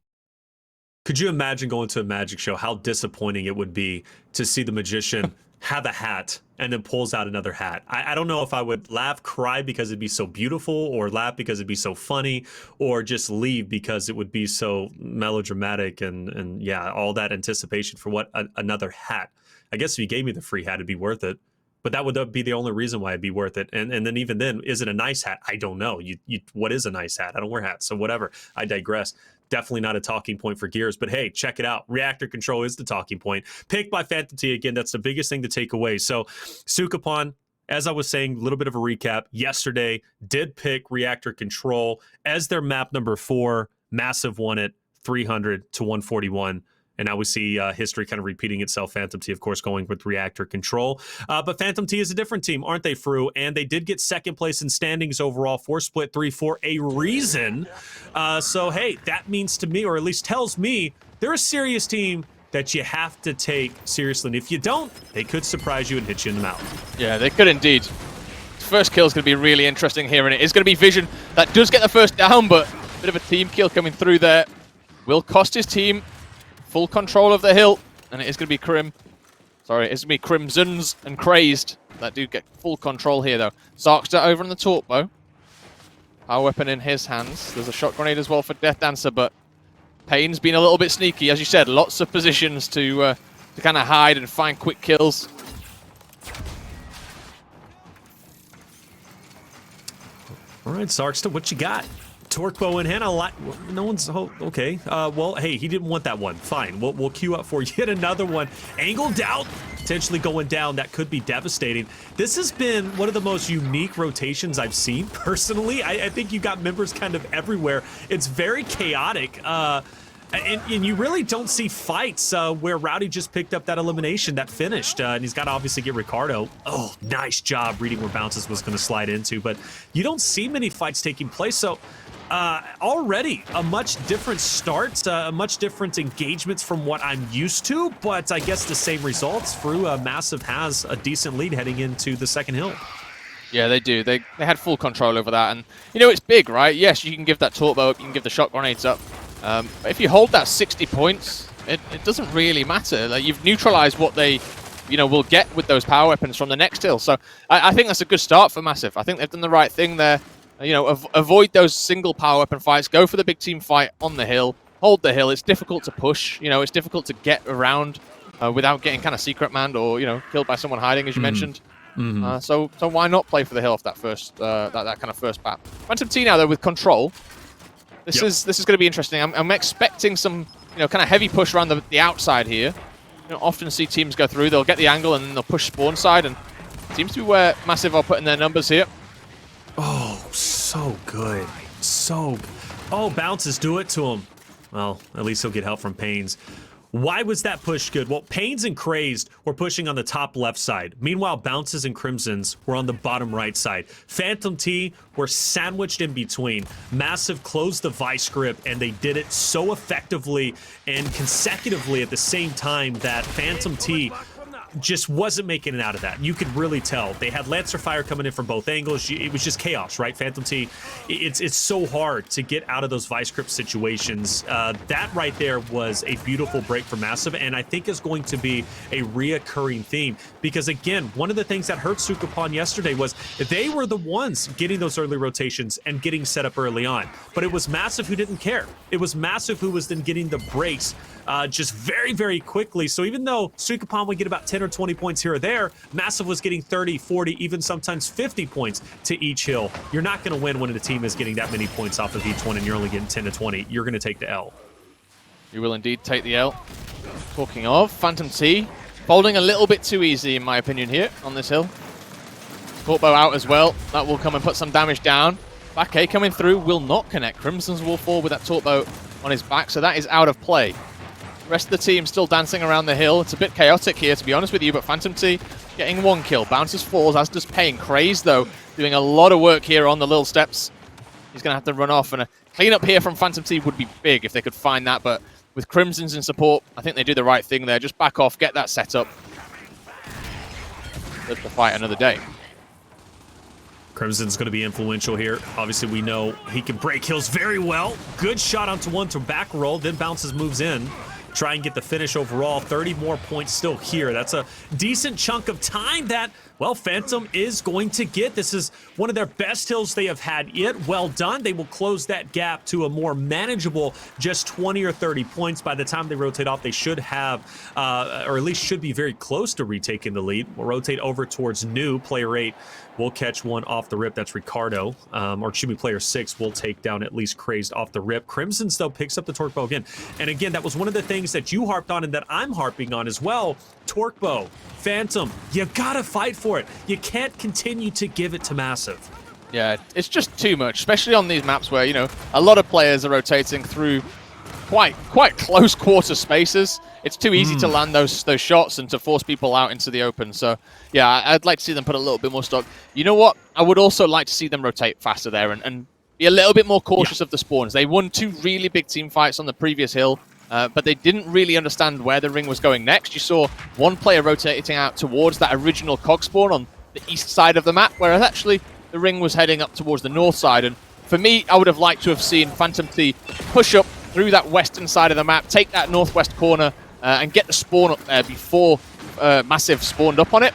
Could you imagine going to a magic show, how disappointing it would be to see the magician have a hat and then pulls out another hat? I don't know if I would laugh, cry because it'd be so beautiful, or laugh because it'd be so funny, or just leave because it would be so melodramatic and yeah, all that anticipation for what another hat. I guess if you gave me the free hat, it'd be worth it. But that would be the only reason why it'd be worth it. And then even then, is it a nice hat? I don't know. What is a nice hat? I don't wear hats, so whatever. I digress. Definitely not a talking point for Gears, but hey, check it out. Reactor control is the talking point. Picked by Phantom T again. That's the biggest thing to take away. So Sukapon, as I was saying, a little bit of a recap. Yesterday, did pick Reactor control as their map number 4. Massive won it 300 to 141. And now we see history kind of repeating itself. Phantom T, of course, going with Reactor control. But Phantom T is a different team, aren't they, Fru? And they did get second place in standings overall for Split 3 for a reason. So, hey, that means to me, or at least tells me, they're a serious team that you have to take seriously. And if you don't, they could surprise you and hit you in the mouth. Yeah, they could indeed. First kill is going to be really interesting here, and it is going to be Vision that does get the first down, but Bit of a team kill coming through there. Will cost his team full control of the hill. And it is going to be it's going to be Crimsons and Crazed that do get full control here, though. Zarkster over on the Torpbo. Power weapon in his hands. There's a shot grenade as well for Death Dancer, but Payne's been a little bit sneaky. As you said, lots of positions to kind of hide and find quick kills. All right, Zarkster, what you got? Torque bow in hand. No one's okay. Well, hey, he didn't want that one. Fine. We'll queue up for yet another one. Angled out, potentially going down. That could be devastating. This has been one of the most unique rotations I've seen personally. I think you got members kind of everywhere. It's very chaotic. And you really don't see fights where Rowdy just picked up that elimination that finished, and he's got to obviously get Ricardo. Oh, nice job reading where Bounces was going to slide into, but you don't see many fights taking place, so already a much different start, much different engagements from what I'm used to, but I guess the same results. Massive has a decent lead heading into the second hill. Yeah, they do. They had full control over that, and you know, it's big, right? Yes, you can give that Torpbo up, you can give the shot grenades up. But if you hold that 60 points, it doesn't really matter. Like, you've neutralized what they, will get with those power weapons from the next hill. So I think that's a good start for Massive. I think they've done the right thing there. Avoid those single power weapon fights. Go for the big team fight on the hill. Hold the hill. It's difficult to push. It's difficult to get around without getting kind of secret manned or killed by someone hiding, as you mentioned. So why not play for the hill off that first that kind of first bat? Phantom T now though with control. This is going to be interesting. I'm expecting some kind of heavy push around the outside here. Often see teams go through. They'll get the angle and then they'll push spawn side, and it seems to be where Massive are putting their numbers here. Oh, so good. Oh, Bounces do it to him. Well, at least he'll get help from Pains. Why was that push good? Well, Pains and Crazed were pushing on the top left side. Meanwhile, Bounces and Crimsons were on the bottom right side. Phantom T were sandwiched in between. Massive closed the vice grip, and they did it so effectively and consecutively at the same time that Phantom T just wasn't making it out of that. You could really tell. They had Lancer Fire coming in from both angles. It was just chaos, right? Phantom T, it's so hard to get out of those vice grip situations. That right there was a beautiful break for Massive, and I think is going to be a reoccurring theme. Because again, one of the things that hurt Sukupan yesterday was they were the ones getting those early rotations and getting set up early on. But it was Massive who didn't care. It was Massive who was then getting the breaks just very, very quickly. So even though Sukupan would get about 10 or 20 points here or there, Massive was getting 30, 40, even sometimes 50 points to each hill. You're not going to win when the team is getting that many points off of each one and you're only getting 10 to 20. You're going to take the L. You will indeed take the L. Talking of, Phantom T folding a little bit too easy, in my opinion, here on this hill. Torpbo out as well. That will come and put some damage down. Back A coming through will not connect. Crimson's will fall with that Torpbo on his back, so that is out of play. The rest of the team still dancing around the hill. It's a bit chaotic here, to be honest with you, but Phantom T getting one kill. Bounces falls, as does Pain. Craze, though, doing a lot of work here on the little steps. He's going to have to run off, and a cleanup here from Phantom T would be big if they could find that, but with Crimsons in support, I think they do the right thing there. Just back off, get that set up. Live to fight another day. Crimson's going to be influential here. Obviously, we know he can break hills very well. Good shot onto one to back roll, then Bounces moves in. Try and get the finish overall. 30 more points still here. That's a decent chunk of time that, well, Phantom is going to get. This is one of their best hills they have had yet. Well done. They will close that gap to a more manageable just 20 or 30 points. By the time they rotate off, they should have, or at least should be very close to retaking the lead. We'll rotate over towards new. Player 8 will catch one off the rip. That's Ricardo. Or excuse me, player 6 will take down at least Crazed off the rip. Crimson still picks up the Torque Bow again. And again, that was one of the things that you harped on and that I'm harping on as well. Torque Bow, Phantom, you gotta fight for it. You can't continue to give it to Massive. Yeah, it's just too much, especially on these maps where, a lot of players are rotating through quite close quarter spaces. It's too easy to land those shots and to force people out into the open. So, yeah, I'd like to see them put a little bit more stock. You know what? I would also like to see them rotate faster there and be a little bit more cautious of the spawns. They won 2 really big team fights on the previous hill, but they didn't really understand where the ring was going next. You saw one player rotating out towards that original cog spawn on the east side of the map, whereas actually the ring was heading up towards the north side. And For me, I would have liked to have seen Phantom T push up through that western side of the map, take that northwest corner, and get the spawn up there before Massive spawned up on it.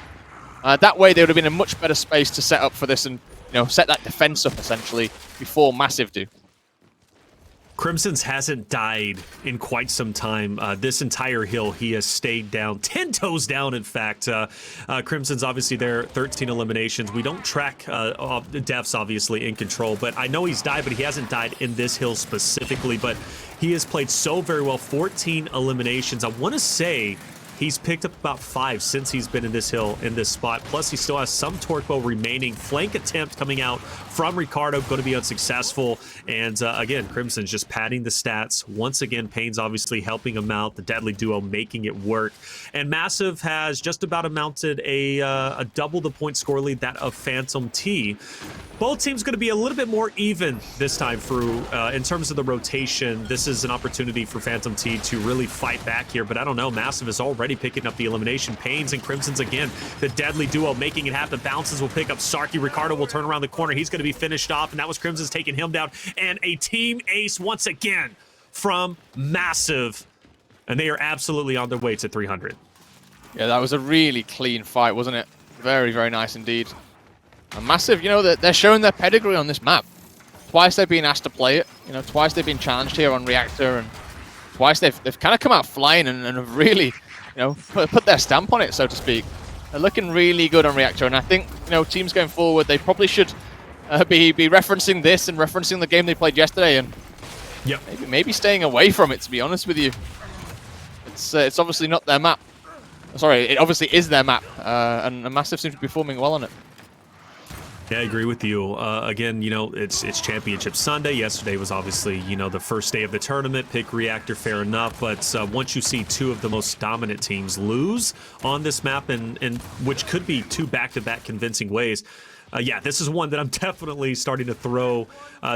That way, they would have been in a much better space to set up for this and set that defense up essentially before Massive do. Crimson's hasn't died in quite some time. This entire hill, he has stayed down, 10 toes down, in fact. Crimson's obviously there, 13 eliminations. We don't track the deaths, obviously, in control, but I know he's died, but he hasn't died in this hill specifically. But he has played so very well, 14 eliminations. I want to say he's picked up about 5 since he's been in this hill, in this spot. Plus, he still has some Torque remaining. Flank attempt coming out from Ricardo, going to be unsuccessful. And again, Crimson's just padding the stats. Once again, Pain's obviously helping him out. The deadly duo making it work. And Massive has just about amounted a double the point score lead, that of Phantom T. Both teams going to be a little bit more even this time through in terms of the rotation. This is an opportunity for Phantom T to really fight back here, but I don't know. Massive is already picking up the elimination. Pains and Crimson's again, the deadly duo making it happen. Bounces will pick up Sarky. Ricardo will turn around the corner. He's going to be finished off, and that was Crimson's taking him down. And a team ace once again from Massive, and they are absolutely on their way to 300. Yeah, that was a really clean fight, wasn't it? Very, very nice indeed. And Massive, they're showing their pedigree on this map. Twice they've been asked to play it. Twice they've been challenged here on Reactor, and twice they've kind of come out flying and have really, put their stamp on it, so to speak. They're looking really good on Reactor, and I think, teams going forward, they probably should be referencing this and referencing the game they played yesterday, and maybe staying away from it, to be honest with you. It's obviously not their map. Sorry, it obviously is their map, and Massive seems to be performing well on it. Yeah, I agree with you. Again, it's Championship Sunday. Yesterday was obviously, the first day of the tournament. Pick Reactor, fair enough. But once you see 2 of the most dominant teams lose on this map, and which could be 2 back-to-back convincing ways, yeah, this is one that I'm definitely starting to throw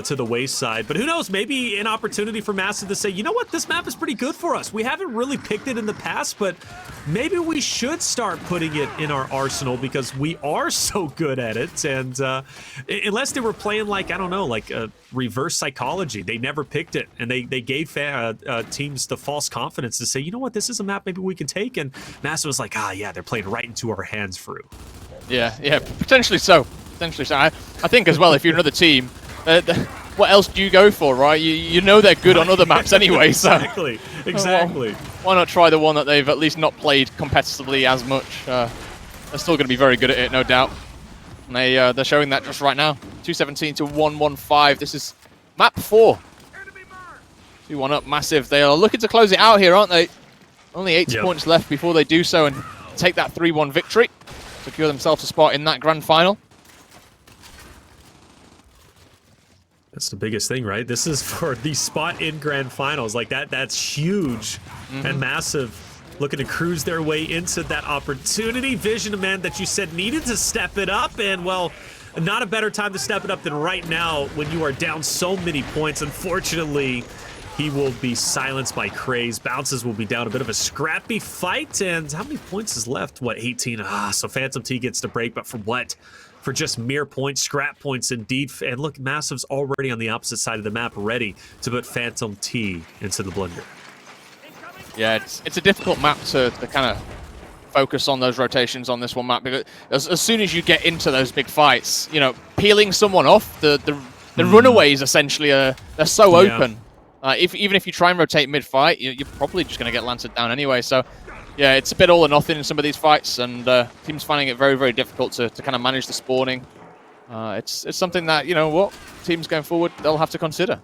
to the wayside. But who knows, maybe an opportunity for Massive to say, you know what, this map is pretty good for us. We haven't really picked it in the past, but maybe we should start putting it in our arsenal because we are so good at it. And unless they were playing like, I don't know, like reverse psychology, they never picked it. And they gave teams the false confidence to say, you know what, this is a map maybe we can take. And Massive was like, yeah, they're playing right into our hands, Fru. Yeah, potentially so. Potentially so. I think as well, if you're another team, what else do you go for, right? You know they're good on other maps anyway, so... Exactly. Why not try the one that they've at least not played competitively as much? They're still going to be very good at it, no doubt. And they're showing that just right now. 217 to 115. This is map 4. 2-1 up, Massive. They are looking to close it out here, aren't they? Only 8 points left before they do so and take that 3-1 victory. Secure themselves a spot in that grand final. That's the biggest thing, right? This is for the spot in grand finals. Like that's huge and massive. Looking to cruise their way into that opportunity. Vision, man, that you said needed to step it up. And, well, not a better time to step it up than right now when you are down so many points. Unfortunately, he will be silenced by Craze. Bounces will be down. A bit of a scrappy fight. And how many points is left? What, 18? So Phantom T gets the break, but for what? For just mere points, scrap points indeed. And look, Massive's already on the opposite side of the map, ready to put Phantom T into the blender. Yeah, it's a difficult map to kind of focus on those rotations on this one map, because as soon as you get into those big fights, peeling someone off, the runaways essentially they're so open. Even if you try and rotate mid-fight, you're probably just going to get lanced down anyway. So, yeah, it's a bit all or nothing in some of these fights, and teams finding it very, very difficult to kind of manage the spawning. It's something that, teams going forward, they'll have to consider.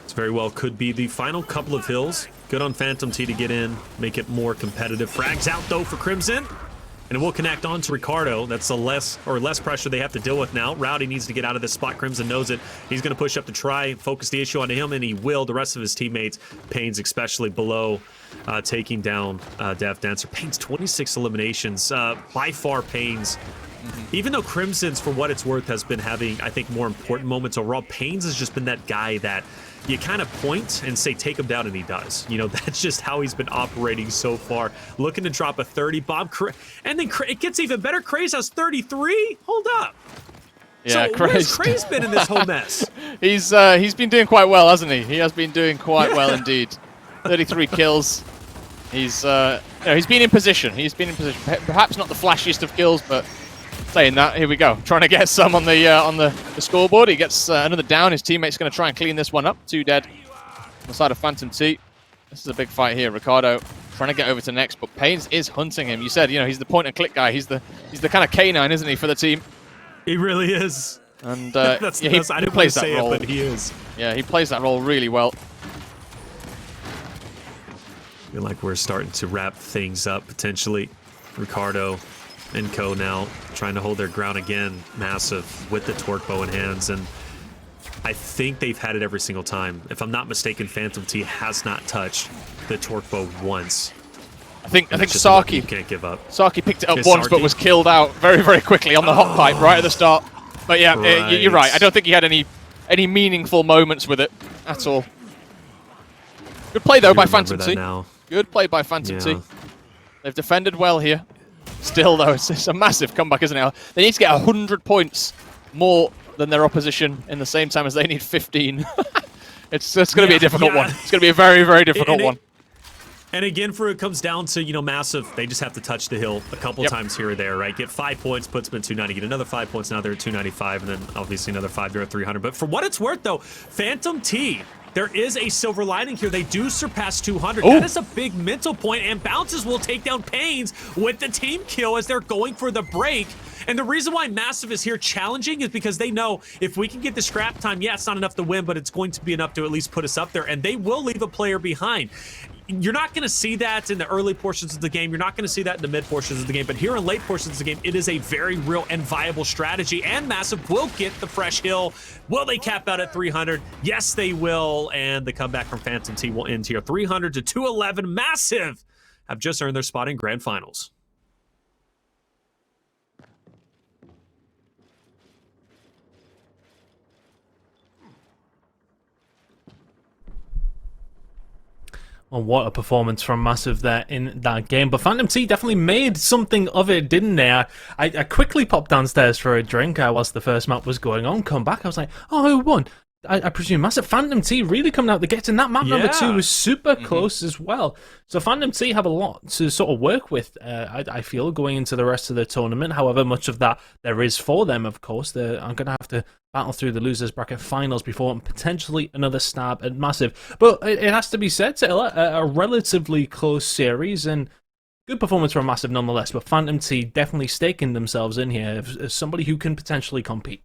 It's very well could be the final couple of hills. Good on Phantom T to get in, make it more competitive. Frags out, though, for Crimson. And it will connect on to Ricardo. That's a less pressure they have to deal with now. Rowdy needs to get out of this spot. Crimson knows it. He's going to push up to try and focus the issue onto him, and he will. The rest of his teammates, Pains especially below, taking down Death Dancer. Pains 26 eliminations. By far, Pains. Even though Crimson's, for what it's worth, has been having, I think, more important moments overall, Pains has just been that guy that you kind of point and say, take him down, and he does. That's just how he's been operating so far. Looking to drop a 30 bomb. And then it gets even better. Craze has 33? Hold up. Yeah, so where's Crazed. Craze been in this whole mess? He's been doing quite well, hasn't he? He has been doing quite well indeed. 33 kills. He's he's been in position. He's been in position. Perhaps not the flashiest of kills, but saying that, here we go. Trying to get some on the scoreboard. He gets another down. His teammate's going to try and clean this one up. 2 dead on the side of Phantom T. This is a big fight here. Ricardo trying to get over to next, but Pains is hunting him. You said, he's the point and click guy. He's the kind of canine, isn't he, for the team? He really is. And That's yeah, the best. I he didn't plays want to that say role. it, but he is. Yeah, he plays that role really well. I feel like we're starting to wrap things up potentially. Ricardo and Co now trying to hold their ground again. Massive with the torque bow in hands, and I think they've had it every single time. If I'm not mistaken, Phantom T has not touched the torque bow once. I think You Saki can't give up. Saki picked it up Is once, but Saki? was killed out very, very quickly on the hot pipe right at the start. But yeah, you're right. I don't think he had any meaningful moments with it at all. Good play though by Phantom T. Now. Good play by Phantom T. Yeah. They've defended well here. Still though, it's a massive comeback, isn't it? They need to get 100 points more than their opposition in the same time as they need 15. it's going to be a difficult one. It's going to be a very, very difficult one. And again, for it comes down to, Massive, they just have to touch the hill a couple times here or there, right? Get 5 points, puts them at 290, get another 5 points, now they're at 295, and then obviously another 5, they're at 300. But for what it's worth, though, Phantom T, there is a silver lining here. They do surpass 200. Ooh. That is a big mental point, and Bounces will take down Pains with the team kill as they're going for the break. And the reason why Massive is here challenging is because they know if we can get the scrap time, yeah, it's not enough to win, but it's going to be enough to at least put us up there, and they will leave a player behind. You're not going to see that in the early portions of the game. You're not going to see that in the mid portions of the game. But here in late portions of the game, it is a very real and viable strategy. And Massive will get the fresh hill. Will they cap out at 300? Yes, they will. And the comeback from Phantom T will end here. 300 to 211. Massive have just earned their spot in Grand Finals. Well, what a performance from Massive there in that game. But Phantom T definitely made something of it, didn't they? I quickly popped downstairs for a drink whilst the first map was going on. Come back, I was like, oh, who won? I presume Massive. Phantom T really coming out the gates, and that map number 2 was super close as well. So Phantom T have a lot to sort of work with, I feel, going into the rest of the tournament. However much of that there is for them, of course. I'm going to have to battle through the losers bracket finals before potentially another stab at Massive. But it has to be said, Taylor, a relatively close series, and good performance from Massive nonetheless. But Phantom T definitely staking themselves in here as somebody who can potentially compete.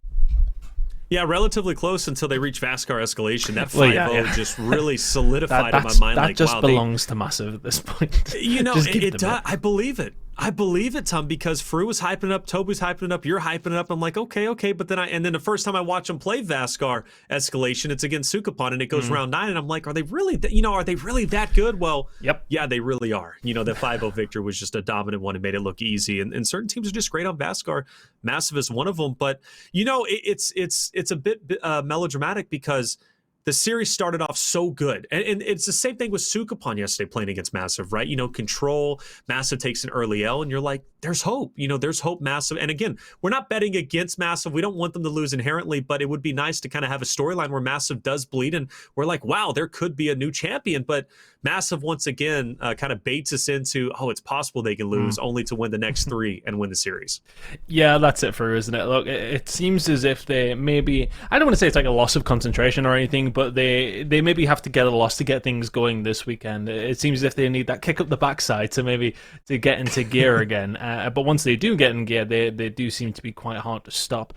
Yeah, relatively close until they reach Vaskar escalation. That 5-0 just really solidified in my mind. That like, just wow, belongs to Massive at this point. It does. I believe it. I believe it, Tom, because Fru was hyping it up, Toby's hyping it up, you're hyping it up. I'm like, okay, but then the first time I watch them play Vaskar escalation, it's against Sukapon, and it goes round 9, and I'm like, are they really that good? Well, yeah, they really are. The 5-0 victor was just a dominant one and made it look easy, and certain teams are just great on Vaskar. Massive is one of them, but it's a bit melodramatic because the series started off so good. And it's the same thing with Sukapon yesterday playing against Massive, right? Control, Massive takes an early L, and you're like, there's hope. There's hope, Massive. And again, we're not betting against Massive. We don't want them to lose inherently, but it would be nice to kind of have a storyline where Massive does bleed, and we're like, wow, there could be a new champion. But Massive, once again, kind of baits us into, it's possible they can lose, only to win the next 3 and win the series. Yeah, that's it for, isn't it? Look, it seems as if they maybe, I don't want to say it's like a loss of concentration or anything, but they maybe have to get a loss to get things going this weekend. It seems as if they need that kick up the backside to get into gear again. But once they do get in gear, they do seem to be quite hard to stop.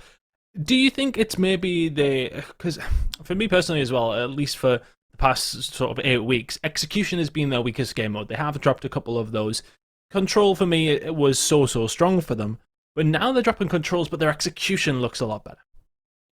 Do you think it's maybe because for me personally as well, at least for the past sort of 8 weeks, execution has been their weakest game mode. They have dropped a couple of those. Control for me, it was so strong for them. But now they're dropping controls, but their execution looks a lot better.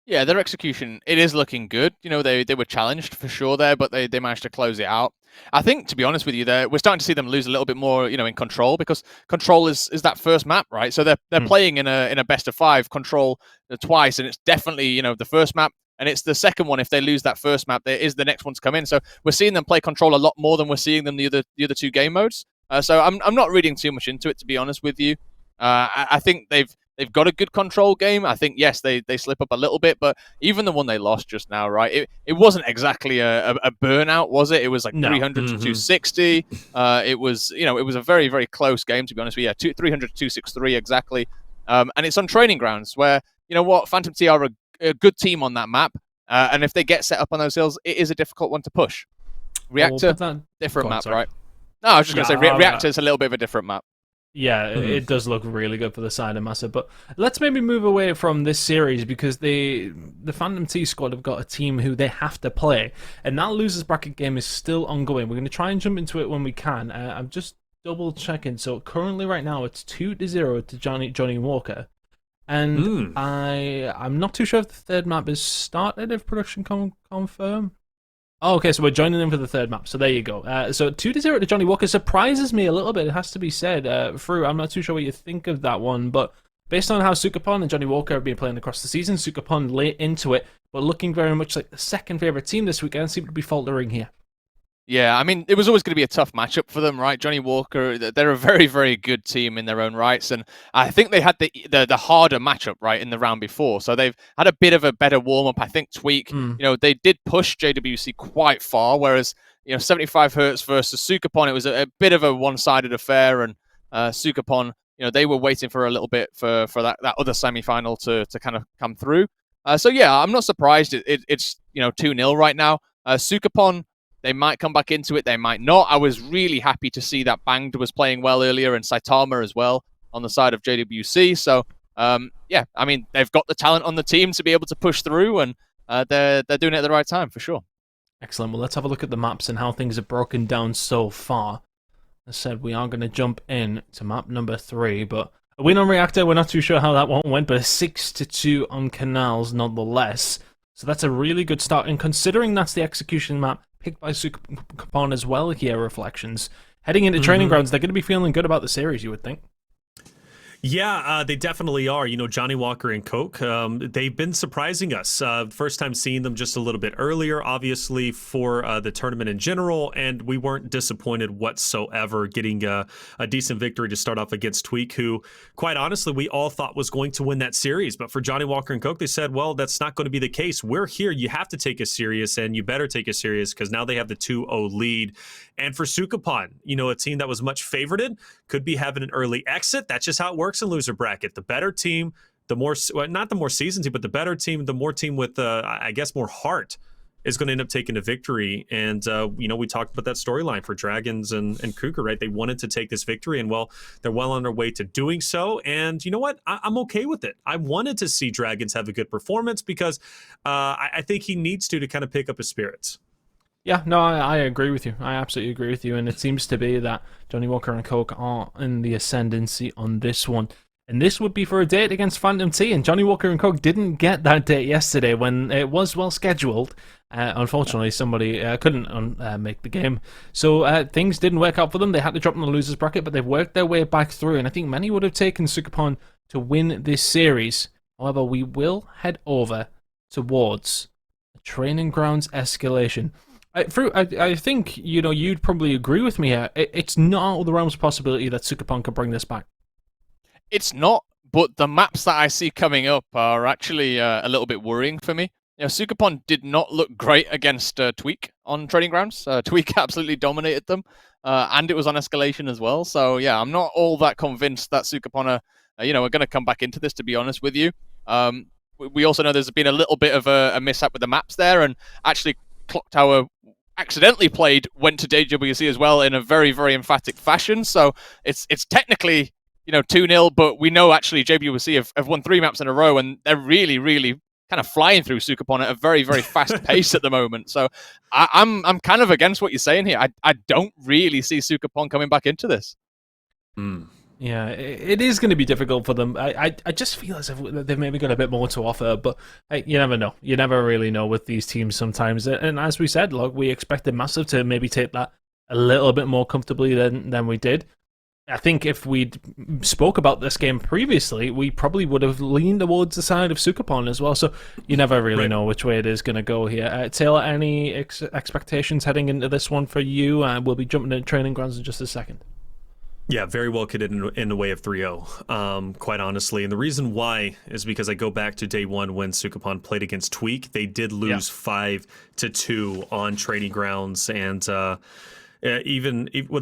Yeah, their execution, it is looking good. They were challenged for sure there, but they managed to close it out. I think, to be honest with you, we're starting to see them lose a little bit more, in control, because control is that first map, right? So they're playing in a best of 5 control twice, and it's definitely, the first map, and it's the second one. If they lose that first map, there is the next one to come in. So we're seeing them play control a lot more than we're seeing them the other 2 game modes. So I'm not reading too much into it, to be honest with you. I think they've They've got a good control game. I think, yes, they slip up a little bit, but even the one they lost just now, right? It wasn't exactly a burnout, was it? It was like 300 to 260. It was, it was a very, very close game, to be honest with you. 300 to 263 exactly. And it's on training grounds where, you know what, Phantom T are a good team on that map. And if they get set up on those hills, it is a difficult one to push. Reactor, different map, right? No, I was just going to say, Reactor's a little bit of a different map. Yeah, it does look really good for the side of Massive. But let's maybe move away from this series because the Phantom T squad have got a team who they have to play. And that losers bracket game is still ongoing. We're going to try and jump into it when we can. I'm just double checking. So currently right now it's 2-0 to Johnny Walker. And I'm not too sure if the third map is started, if production confirm. Oh, okay, so we're joining in for the third map. So there you go. So 2-0 to Johnny Walker surprises me a little bit. It has to be said. Fru, I'm not too sure what you think of that one, but based on how Sukapon and Johnny Walker have been playing across the season, Sukapon late into it, but looking very much like the second favorite team this weekend, seem to be faltering here. Yeah, I mean, it was always going to be a tough matchup for them, right? Johnny Walker, they're a very, very good team in their own rights, and I think they had the harder matchup, right, in the round before. So they've had a bit of a better warm-up. I think Tweak, they did push JWC quite far, whereas, 75 Hertz versus Sukapon, it was a bit of a one-sided affair, and Sukapon, they were waiting for a little bit for that other semi-final to kind of come through. So yeah, I'm not surprised it's 2-0 right now. Sukapon, they might come back into it, they might not. I was really happy to see that Banged was playing well earlier and Saitama as well on the side of JWC. So, yeah, I mean, they've got the talent on the team to be able to push through, and they're doing it at the right time, for sure. Excellent. Well, let's have a look at the maps and how things are broken down so far. As I said, we are going to jump in to map number 3, but a win on Reactor, we're not too sure how that one went, but a 6-2 on Canals nonetheless. So that's a really good start, and considering that's the execution map picked by Sukapon as well here, Reflections. Heading into training grounds, they're going to be feeling good about the series, you would think. Yeah, they definitely are. Johnny Walker and Coke, they've been surprising us. First time seeing them just a little bit earlier, obviously, for the tournament in general, and we weren't disappointed whatsoever getting a decent victory to start off against Tweak, who, quite honestly, we all thought was going to win that series. But for Johnny Walker and Coke, they said, well, that's not going to be the case. We're here. You have to take us serious, and you better take us serious because now they have the 2-0 lead. And for Sukapon, a team that was much favorited, could be having an early exit. That's just how it works in loser bracket. The better team, the more, not the more seasoned team, but the better team, the more team with, I guess, more heart is going to end up taking a victory. And, we talked about that storyline for Dragons and Cougar, right? They wanted to take this victory, and, well, they're well on their way to doing so. And you know what? I'm okay with it. I wanted to see Dragons have a good performance because I think he needs to kind of pick up his spirits. Yeah, no, I agree with you. I absolutely agree with you. And it seems to be that Johnny Walker and Coke are in the ascendancy on this one. And this would be for a date against Phantom T. And Johnny Walker and Coke didn't get that date yesterday when it was well scheduled. Unfortunately, somebody couldn't make the game. So things didn't work out for them. They had to drop in the losers bracket, but they've worked their way back through. And I think many would have taken Sukapon to win this series. However, we will head over towards a training grounds escalation. I think, you'd probably agree with me here. It's not out of the realms of possibility that Sukapon can bring this back. It's not, but the maps that I see coming up are actually a little bit worrying for me. Sukapon did not look great against Tweak on training grounds. Tweak absolutely dominated them, and it was on escalation as well. So, yeah, I'm not all that convinced that Sukapon are going to come back into this, to be honest with you. We also know there's been a little bit of a mishap with the maps there, and actually Clock Tower accidentally went to JWC as well in a very, very emphatic fashion. So it's technically, 2-0, but we know actually JWC have won 3 maps in a row, and they're really, really kind of flying through Sukapon at a very, very fast pace at the moment. So I'm kind of against what you're saying here. I don't really see Sukapon coming back into this. Yeah, it is going to be difficult for them. I just feel as if they've maybe got a bit more to offer, but you never know. You never really know with these teams sometimes. And as we said, look, we expected Massive to maybe take that a little bit more comfortably than we did. I think if we'd spoke about this game previously, we probably would have leaned towards the side of Sukapon as well. So you never really know which way it is going to go here. Taylor, any expectations heading into this one for you? We'll be jumping into training grounds in just a second. Yeah, very well could in the way of 3-0, quite honestly. And the reason why is because I go back to day one when Sukupan played against Tweak. They did lose 5-2 on training grounds. And well, they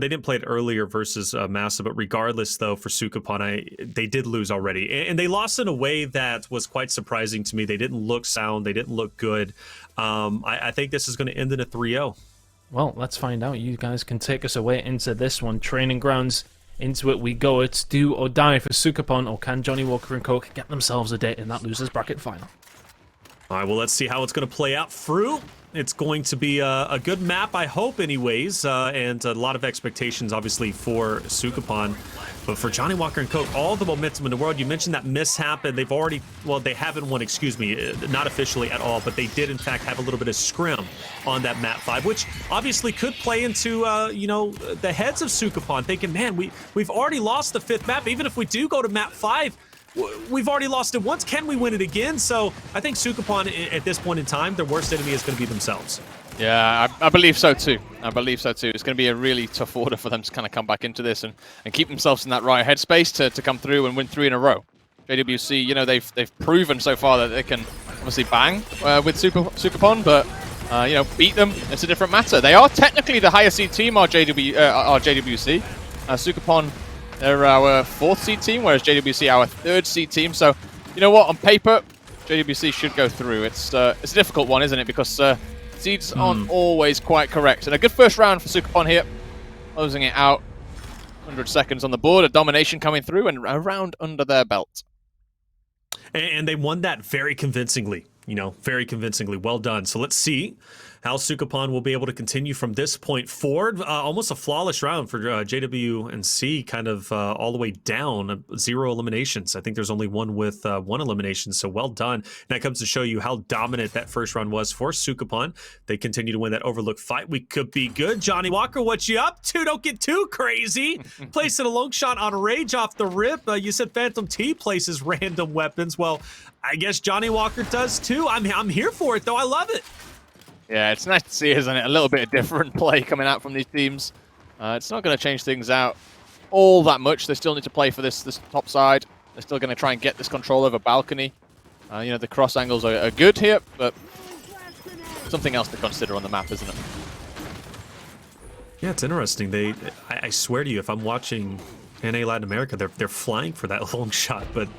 didn't play it earlier versus Massa, but regardless, though, for Sukupan, they did lose already. And they lost in a way that was quite surprising to me. They didn't look sound. They didn't look good. I think this is going to end in a 3-0. Well, let's find out. You guys can take us away into this one. Training grounds, into it we go. It's do or die for Sukupan, or can Johnny Walker and Coke get themselves a date in that losers bracket final? All right, well, let's see how it's going to play out. Fruit, it's going to be a good map, I hope, anyways, and a lot of expectations, obviously, for Sukupan. But for Johnny Walker and Coke, all the momentum in the world. You mentioned that mishap, and they've already, well, they haven't won, excuse me, not officially at all, but they did, in fact, have a little bit of scrim on that map 5, which obviously could play into, you know, the heads of Sukupan, thinking, man, we've already lost the 5th map. Even if we do go to map 5, we've already lost it once. Can we win it again? So I think Sukupan, at this point in time, their worst enemy is going to be themselves. Yeah, I believe so too. I believe so too. It's going to be a really tough order for them to kind of come back into this and keep themselves in that right headspace to come through and win 3 in a row. JWC, you know, they've proven so far that they can obviously bang with Sukupan, but you know, beat them, it's a different matter. They are technically the higher seed team, our JWC. Sukupan, they're our 4th seed team, whereas JWC our 3rd seed team. So, you know what? On paper, JWC should go through. It's a difficult one, isn't it? Because seeds aren't always quite correct. And a good first round for Sukupan here, closing it out. 100 seconds on the board, a domination coming through, and a round under their belt. And they won that very convincingly, you know, very convincingly. Well done. So let's see how Sukupan will be able to continue from this point forward. Almost a flawless round for JWNC, kind of all the way down. 0 eliminations. I think there's only one with 1 elimination, so well done. And that comes to show you how dominant that first round was for Sukupan. They continue to win that Overlook fight. We could be good. Johnny Walker, what you up to? Don't get too crazy. Placing a long shot on Rage off the rip. You said Phantom T places random weapons. Well, I guess Johnny Walker does too. I'm here for it, though. I love it. Yeah, it's nice to see, isn't it? A little bit of different play coming out from these teams. It's not going to change things out all that much. They still need to play for this top side. They're still going to try and get this control over balcony. You know, the cross angles are good here, but something else to consider on the map, isn't it? Yeah, it's interesting. I swear to you, if I'm watching NA Latin America, they're flying for that long shot, but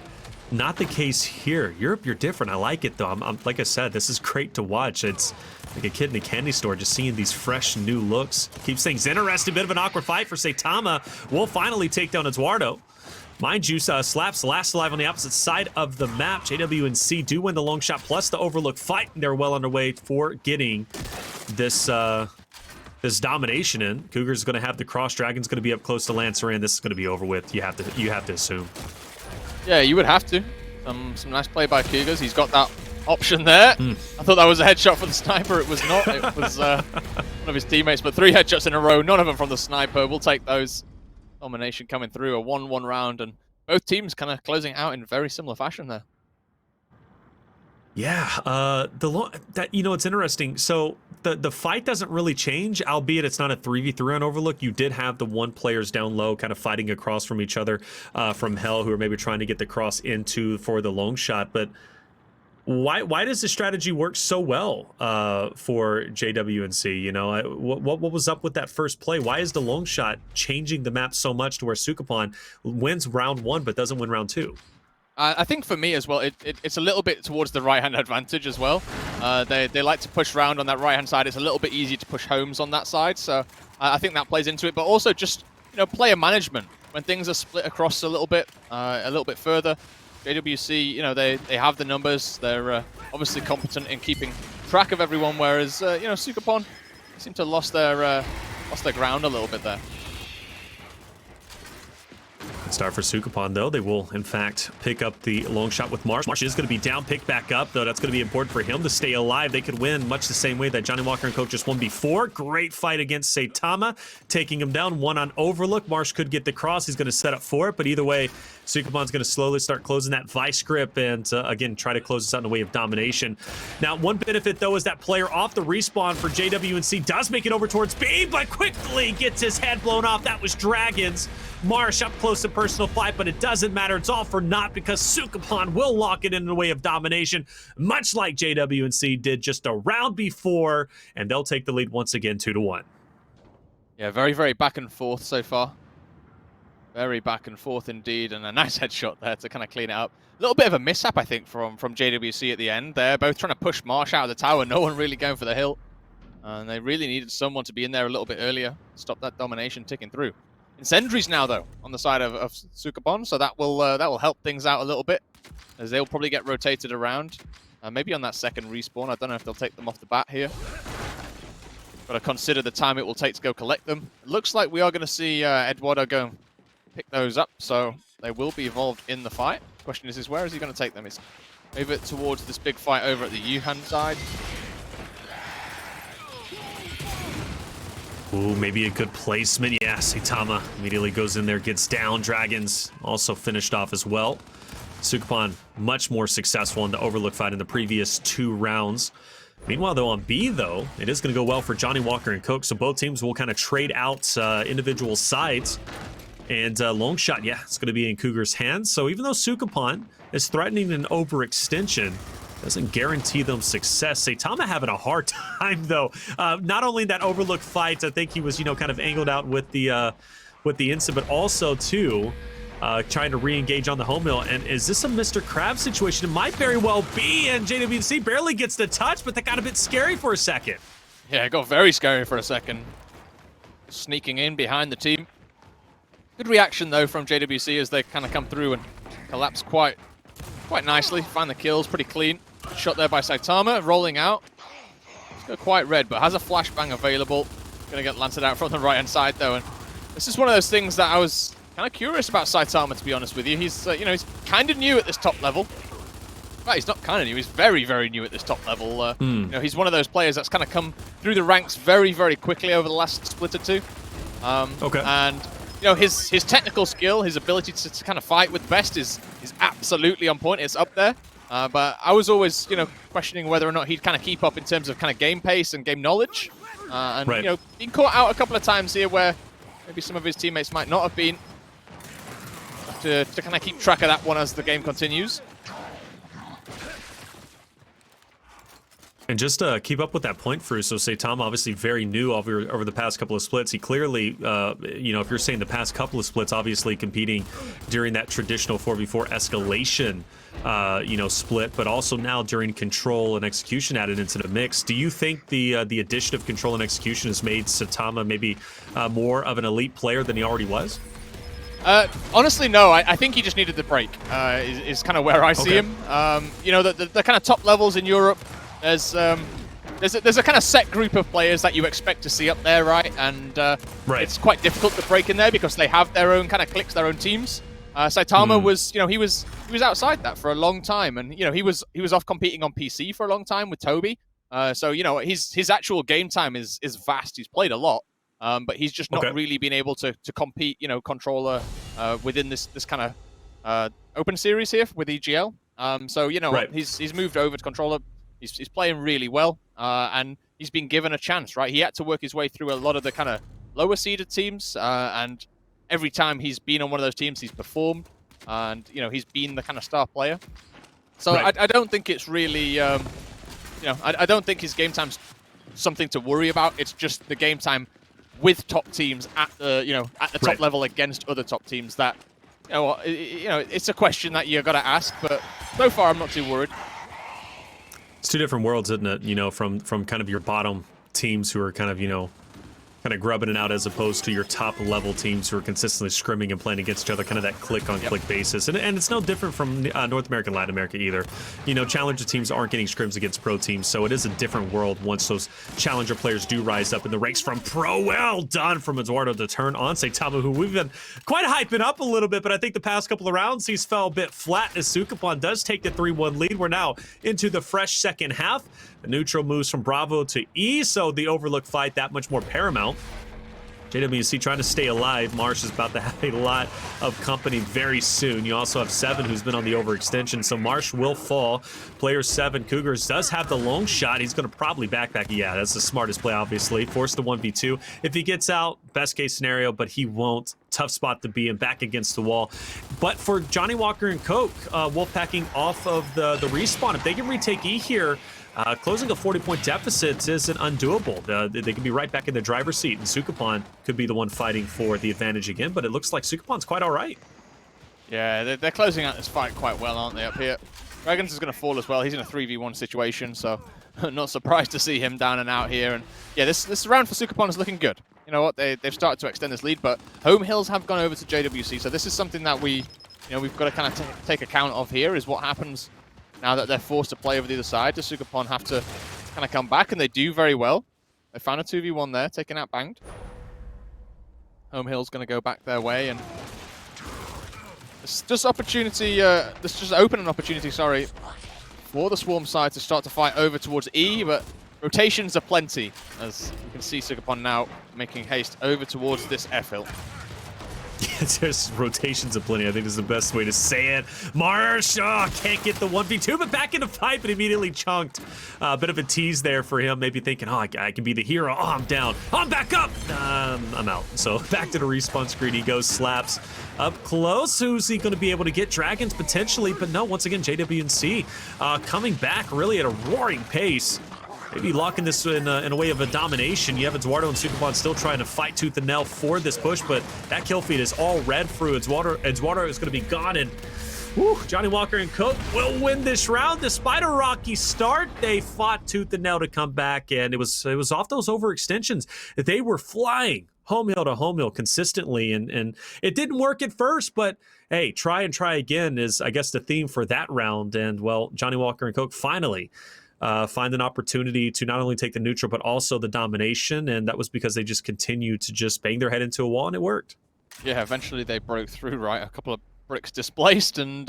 not the case here. Europe, you're different. I like it, though. I'm like I said, this is great to watch. It's like a kid in a candy store just seeing these fresh new looks. Keeps things interesting. Bit of an awkward fight for Saitama. Will finally take down Eduardo. Mind you, Slaps last alive on the opposite side of the map. JWNC do win the long shot plus the Overlook fight. They're well underway for getting this this domination in. Cougar's going to have the cross. Dragon's going to be up close to Lancer, and this is going to be over with. You have to assume. Yeah, you would have to. Some nice play by Cougars. He's got that option there. I thought that was a headshot for the sniper. It was not. It was one of his teammates, but 3 headshots in a row. None of them from the sniper. We'll take those. Domination coming through. A 1-1 round, and both teams kind of closing out in very similar fashion there. Yeah, you know, it's interesting. So the fight doesn't really change, albeit it's not a 3v3 on Overlook. You did have the 1 players down low kind of fighting across from each other from Hell, who are maybe trying to get the cross into for the long shot. But why does this strategy work so well for JWNC? You know, what was up with that first play? Why is the long shot changing the map so much to where Sukupan wins round 1 but doesn't win round 2? I think for me as well, it's a little bit towards the right-hand advantage as well. They like to push round on that right-hand side. It's a little bit easier to push homes on that side, so I think that plays into it. But also just, you know, player management. When things are split across a little bit further, JWC, you know, they have the numbers. They're obviously competent in keeping track of everyone, whereas, you know, Sukupan seem to have lost their ground a little bit there. Start for Sukupan, though. They will, in fact, pick up the long shot with Marsh. Marsh is going to be down, picked back up, though. That's going to be important for him to stay alive. They could win much the same way that Johnny Walker and Coke just won before. Great fight against Saitama, taking him down. 1 on Overlook. Marsh could get the cross. He's going to set up for it, but either way, Sukupan's going to slowly start closing that vice grip and, again, try to close this out in a way of domination. Now, one benefit, though, is that player off the respawn for JWNC does make it over towards B, but quickly gets his head blown off. That was Dragons. Marsh up close and personal fight, but it doesn't matter. It's all for naught because Sukapan will lock it in the way of domination, much like JWNC did just a round before, and they'll take the lead once again 2-1. Yeah, very, very back and forth so far. Very back and forth indeed, and a nice headshot there to kind of clean it up. A little bit of a mishap, I think, from JWC at the end. They're both trying to push Marsh out of the tower, no one really going for the hill. And they really needed someone to be in there a little bit earlier, stop that domination ticking through. Incendiaries now, though, on the side of Sukapan, so that will help things out a little bit, as they'll probably get rotated around. Maybe on that second respawn, I don't know if they'll take them off the bat here. Got to consider the time it will take to go collect them. It looks like we are going to see Eduardo go pick those up, so they will be involved in the fight. Question is where is he going to take them? It's move it towards this big fight over at the Yuhan side. Ooh, maybe a good placement. Yeah, Saitama immediately goes in there, gets down. Dragons also finished off as well. Sukapan much more successful in the Overlook fight in the previous 2 rounds. Meanwhile, though, on B, though, it is going to go well for Johnny Walker and Coke, so both teams will kind of trade out individual sides. And long shot, yeah, it's going to be in Cougar's hands. So even though Sukapan is threatening an overextension, doesn't guarantee them success. Saitama having a hard time, though. Not only that Overlook fight, I think he was, kind of angled out with the instant, but also, too, trying to re-engage on the home hill. And is this a Mr. Krabs situation? It might very well be, and JWC barely gets the touch, but that got a bit scary for a second. Yeah, it got very scary for a second. Sneaking in behind the team. Good reaction, though, from JWC as they kind of come through and collapse quite nicely. Find the kills pretty clean. Shot there by Saitama, rolling out. It's got quite red, but has a flashbang available. Gonna get lanced out from the right-hand side, though. And this is one of those things that I was kind of curious about Saitama, to be honest with you. He's, he's kind of new at this top level. Well, he's not kind of new. He's very, very new at this top level. He's one of those players that's kind of come through the ranks very, very quickly over the last split or two. Okay. And his technical skill, his ability to kind of fight with best is absolutely on point. It's up there. But I was always, questioning whether or not he'd kind of keep up in terms of kind of game pace and game knowledge. Right. Being caught out a couple of times here where maybe some of his teammates might not have been. To kind of keep track of that one as the game continues. And just keep up with that point, Fru. So Saitama obviously very new over the past couple of splits. He clearly, if you're saying the past couple of splits, obviously competing during that traditional 4v4 escalation, split, but also now during control and execution added into the mix. Do you think the addition of control and execution has made Saitama maybe more of an elite player than he already was? Honestly, no. I think he just needed the break. Is kind of where I see him. The kind of top levels in Europe. There's a kind of set group of players that you expect to see up there, right? And it's quite difficult to break in there because they have their own kind of cliques, their own teams. Saitama was, he was outside that for a long time, and he was off competing on PC for a long time with Toby. So his actual game time is vast. He's played a lot, but he's just not really been able to compete, controller within this kind of open series here with EGL. He's moved over to controller. He's playing really well, and he's been given a chance, right? He had to work his way through a lot of the kind of lower seeded teams, and every time he's been on one of those teams, he's performed, and he's been the kind of star player. So I don't think it's really, I don't think his game time's something to worry about. It's just the game time with top teams at the top level against other top teams that, it's a question that you got to ask. But so far, I'm not too worried. It's two different worlds, isn't it? From kind of your bottom teams who are kind of, grubbing it out as opposed to your top level teams who are consistently scrimming and playing against each other, kind of that click on click basis. And it's no different from North America and Latin America either. Challenger teams aren't getting scrims against pro teams, so it is a different world once those challenger players do rise up in the ranks from pro. Well done from Eduardo to turn on Saitama, who we've been quite hyping up a little bit, but I think the past couple of rounds he's fell a bit flat as Sukapan does take the 3-1 lead. We're now into the fresh second half. The neutral moves from Bravo to E, so the Overlook fight that much more paramount. JWC trying to stay alive. Marsh is about to have a lot of company very soon. You also have 7 who's been on the overextension, so Marsh will fall. Player 7, Cougars, does have the long shot. He's going to probably backpack. Yeah, that's the smartest play, obviously. Force the 1v2. If he gets out, best case scenario, but he won't tough spot to be in, back against the wall. But for Johnny Walker and Coke, Wolfpacking off of the respawn, if they can retake E here, closing a 40-point deficit isn't undoable. They can be right back in the driver's seat, and Sukapon could be the one fighting for the advantage again, but it looks like Sukapon's quite all right. Yeah, they're closing out this fight quite well, aren't they, up here? Dragons is going to fall as well. He's in a 3v1 situation, so not surprised to see him down and out here. And yeah, this round for Sukapon is looking good. You know what? They've started to extend this lead, but home hills have gone over to JWC, so this is something that we've got to kind of take account of here, is what happens now that they're forced to play over the other side. Does Sukapon have to kind of come back? And they do very well. They found a 2v1 there, taken out Banged. Home hill's going to go back their way, and it's just opportunity. This just open an opportunity, sorry, for the Swarm side to start to fight over towards E, but rotations are plenty, as you can see Sukapon now making haste over towards this F hill. There's rotations of plenty. I think is the best way to say it. Marsh can't get the 1v2, but back in the fight, but immediately chunked. A bit of a tease there for him, maybe thinking, oh, I can be the hero. Oh, I'm down. Oh, I'm back up. I'm out. So back to the respawn screen he goes, slaps up close. Who's he going to be able to get? Dragons potentially, but no, once again, JWC coming back really at a roaring pace. Maybe locking this in a way of a domination. You have Eduardo and Sukapon still trying to fight tooth and nail for this push, but that kill feed is all red through. Eduardo is going to be gone, and Johnny Walker and Cook will win this round. Despite a rocky start, they fought tooth and nail to come back, and it was off those overextensions that they were flying home hill to home hill consistently, and it didn't work at first, but hey, try and try again is, I guess, the theme for that round. And well, Johnny Walker and Cook finally find an opportunity to not only take the neutral, but also the domination. And that was because they just continued to just bang their head into a wall, and it worked. Yeah, eventually they broke through, right? A couple of bricks displaced, and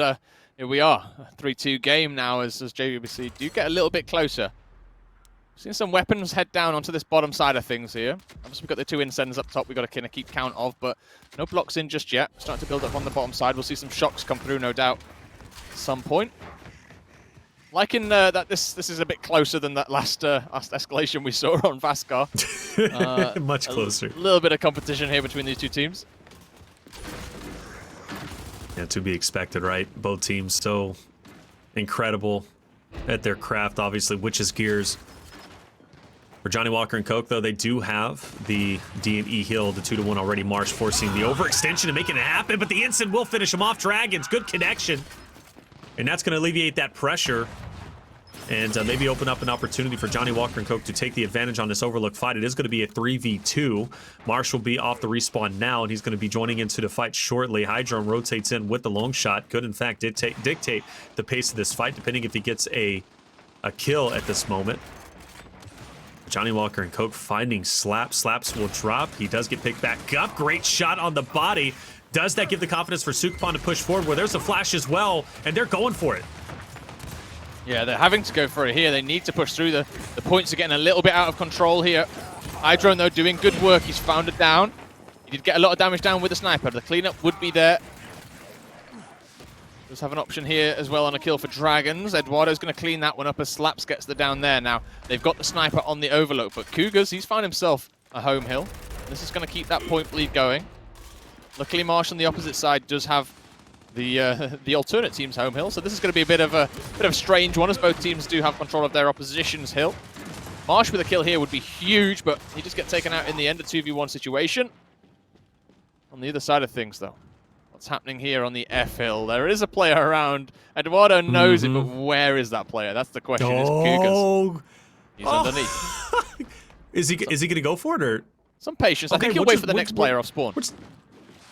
here we are. A 3-2 game now as JWC do get a little bit closer. Seeing some weapons head down onto this bottom side of things here. Obviously, we've got the 2 incends up top we've got to kind of keep count of, but no blocks in just yet. Starting to build up on the bottom side. We'll see some shocks come through, no doubt, at some point. Liking that this is a bit closer than that last escalation we saw on Vaskar. Much closer. A little bit of competition here between these two teams. Yeah, to be expected, right? Both teams so incredible at their craft, obviously, witches gears. For Johnny Walker and Coke, though, they do have the D and E heal, the 2-to-1 already. Marsh forcing the overextension and making it happen, but the instant will finish him off. Dragons, good connection. And that's going to alleviate that pressure and maybe open up an opportunity for Johnny Walker and Coke to take the advantage on this overlook fight. It is going to be a 3v2. Marsh will be off the respawn now, and he's going to be joining into the fight shortly. Hydron rotates in with the long shot. Could, in fact, dictate the pace of this fight, depending if he gets a kill at this moment. Johnny Walker and Coke finding Slaps. Slaps will drop. He does get picked back up. Great shot on the body. Does that give the confidence for Sukapon to push forward? Where there's a flash as well, and they're going for it. Yeah, they're having to go for it here. They need to push through. The points are getting a little bit out of control here. Hydron, though, doing good work. He's found it down. He did get a lot of damage down with the sniper. The cleanup would be there. Does have an option here as well on a kill for Dragons. Eduardo's going to clean that one up as Slaps gets the down there. Now, they've got the sniper on the overlook, but Cougars, he's found himself a home hill. This is going to keep that point lead going. Luckily, Marsh on the opposite side does have the alternate team's home hill, so this is going to be a bit of a strange one, as both teams do have control of their opposition's hill. Marsh with a kill here would be huge, but he just gets taken out in the end, a 2v1 situation. On the other side of things, though, what's happening here on the F hill? There is a player around. Eduardo knows it, but where is that player? That's the question. Is Cougars. He's underneath. Is he going to go for it, or some patience? Okay, I think he'll wait for the next player off spawn.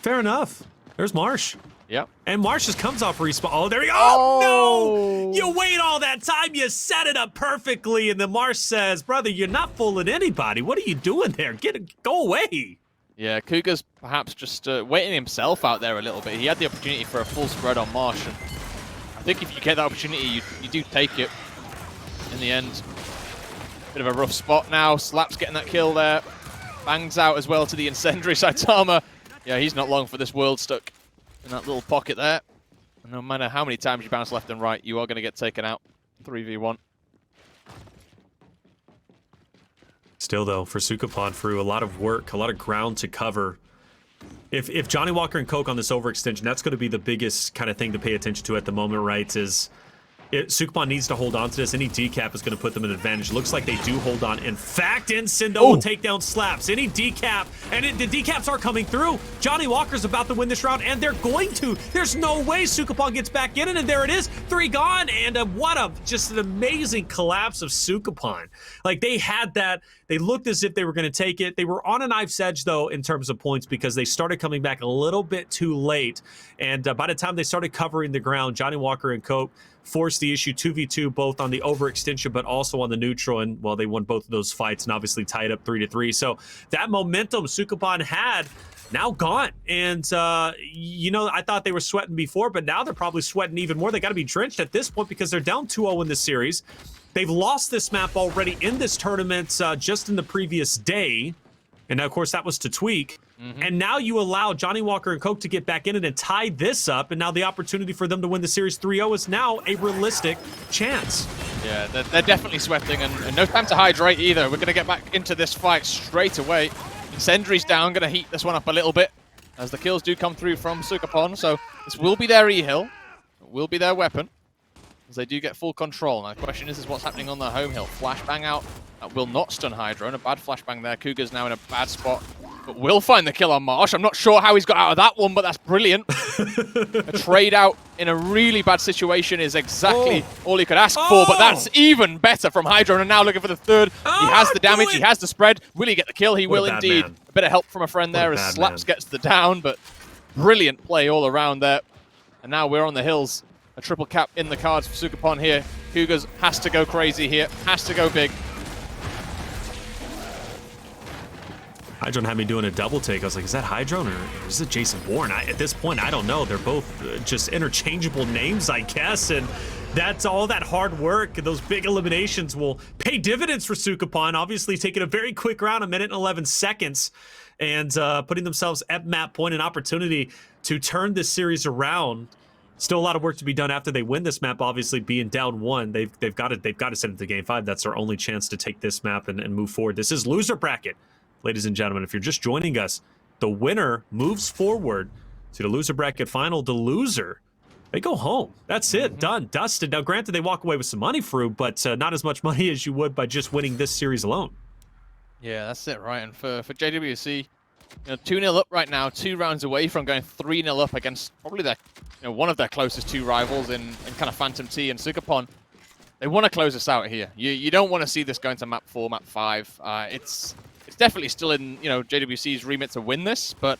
Fair enough. There's Marsh. Yep. And Marsh just comes off respawn. Oh, there he goes. Oh, no! You wait all that time. You set it up perfectly. And then Marsh says, brother, you're not fooling anybody. What are you doing there? Go away. Yeah, Cougars perhaps just waiting himself out there a little bit. He had the opportunity for a full spread on Marsh. And I think if you get that opportunity, you do take it in the end. Bit of a rough spot now. Slaps getting that kill there. Bangs out as well to the incendiary. Saitama, yeah, he's not long for this world, stuck in that little pocket there. And no matter how many times you bounce left and right, you are going to get taken out. 3v1. Still, though, for Sukapon, through a lot of work, a lot of ground to cover. If Johnny Walker and Coke on this overextension, that's going to be the biggest kind of thing to pay attention to at the moment, right? Sukuban needs to hold on to this. Any decap is going to put them in advantage. Looks like they do hold on. In fact, Sindo will take down Slaps. Any decap, and the decaps are coming through. Johnny Walker's about to win this round, and they're going to. There's no way Sukuban gets back in it, and there it is. 3 gone, and just an amazing collapse of Sukuban. Like, they had that. They looked as if they were going to take it. They were on a knife's edge, though, in terms of points, because they started coming back a little bit too late. And by the time they started covering the ground, Johnny Walker and Coke forced the issue 2v2, both on the overextension, but also on the neutral. And, well, they won both of those fights and obviously tied up 3-3. So that momentum Sukuban had, now gone. And, I thought they were sweating before, but now they're probably sweating even more. They got to be drenched at this point because they're down 2-0 in this series. They've lost this map already in this tournament just in the previous day. And now, of course, that was to Tweak. And now you allow Johnny Walker and Coke to get back in it and tie this up. And now the opportunity for them to win the series 3-0 is now a realistic chance. Yeah, they're definitely sweating, and no time to hydrate either. We're going to get back into this fight straight away. Incendiary's down, going to heat this one up a little bit as the kills do come through from Sukuban. So this will be their E-Hill. It will be their weapon, as they do get full control. Now the question is what's happening on the home hill. Flashbang out. That will not stun Hydro, and a bad flashbang there. Cougar's now in a bad spot, but will find the kill on Marsh. I'm not sure how he's got out of that one, but that's brilliant. A trade out in a really bad situation is exactly all he could ask for, but that's even better from Hydro, and now looking for the third. He has the damage, he has the spread. Will he get the kill? He will indeed. Man. A bit of help from a friend there as Slaps gets the down, but brilliant play all around there. And now we're on the hills. A triple cap in the cards for Sukuban here. Cougars has to go crazy here, has to go big. Hydron had me doing a double take. I was like, is that Hydron or is it Jason Bourne? At this point, I don't know. They're both just interchangeable names, I guess. And that's all that hard work. Those big eliminations will pay dividends for Sukuban. Obviously, taking a very quick round, 1 minute and 11 seconds, and putting themselves at map point, an opportunity to turn this series around. Still a lot of work to be done after they win this map. Obviously, being down 1, they've got to send it to game 5. That's their only chance to take this map and move forward. This is loser bracket. Ladies and gentlemen, if you're just joining us, the winner moves forward to the loser bracket final. The loser, they go home. That's it. Done. Dusted. Now, granted, they walk away with some money through, but not as much money as you would by just winning this series alone. Yeah, that's it, right? And for JWC, 2-0 up right now, 2 rounds away from going 3-0 up against probably their, one of their closest 2 rivals in kind of Phantom T and Sukuban. They want to close us out here. You don't want to see this going to map 4, map 5. It's definitely still in JWC's remit to win this, but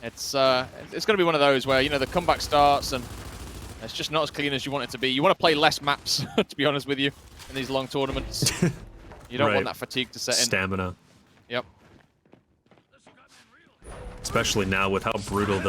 it's going to be one of those where the comeback starts and it's just not as clean as you want it to be. You want to play less maps, to be honest with you, in these long tournaments. You don't want that fatigue to set in. Stamina. Yep. Especially now with how brutal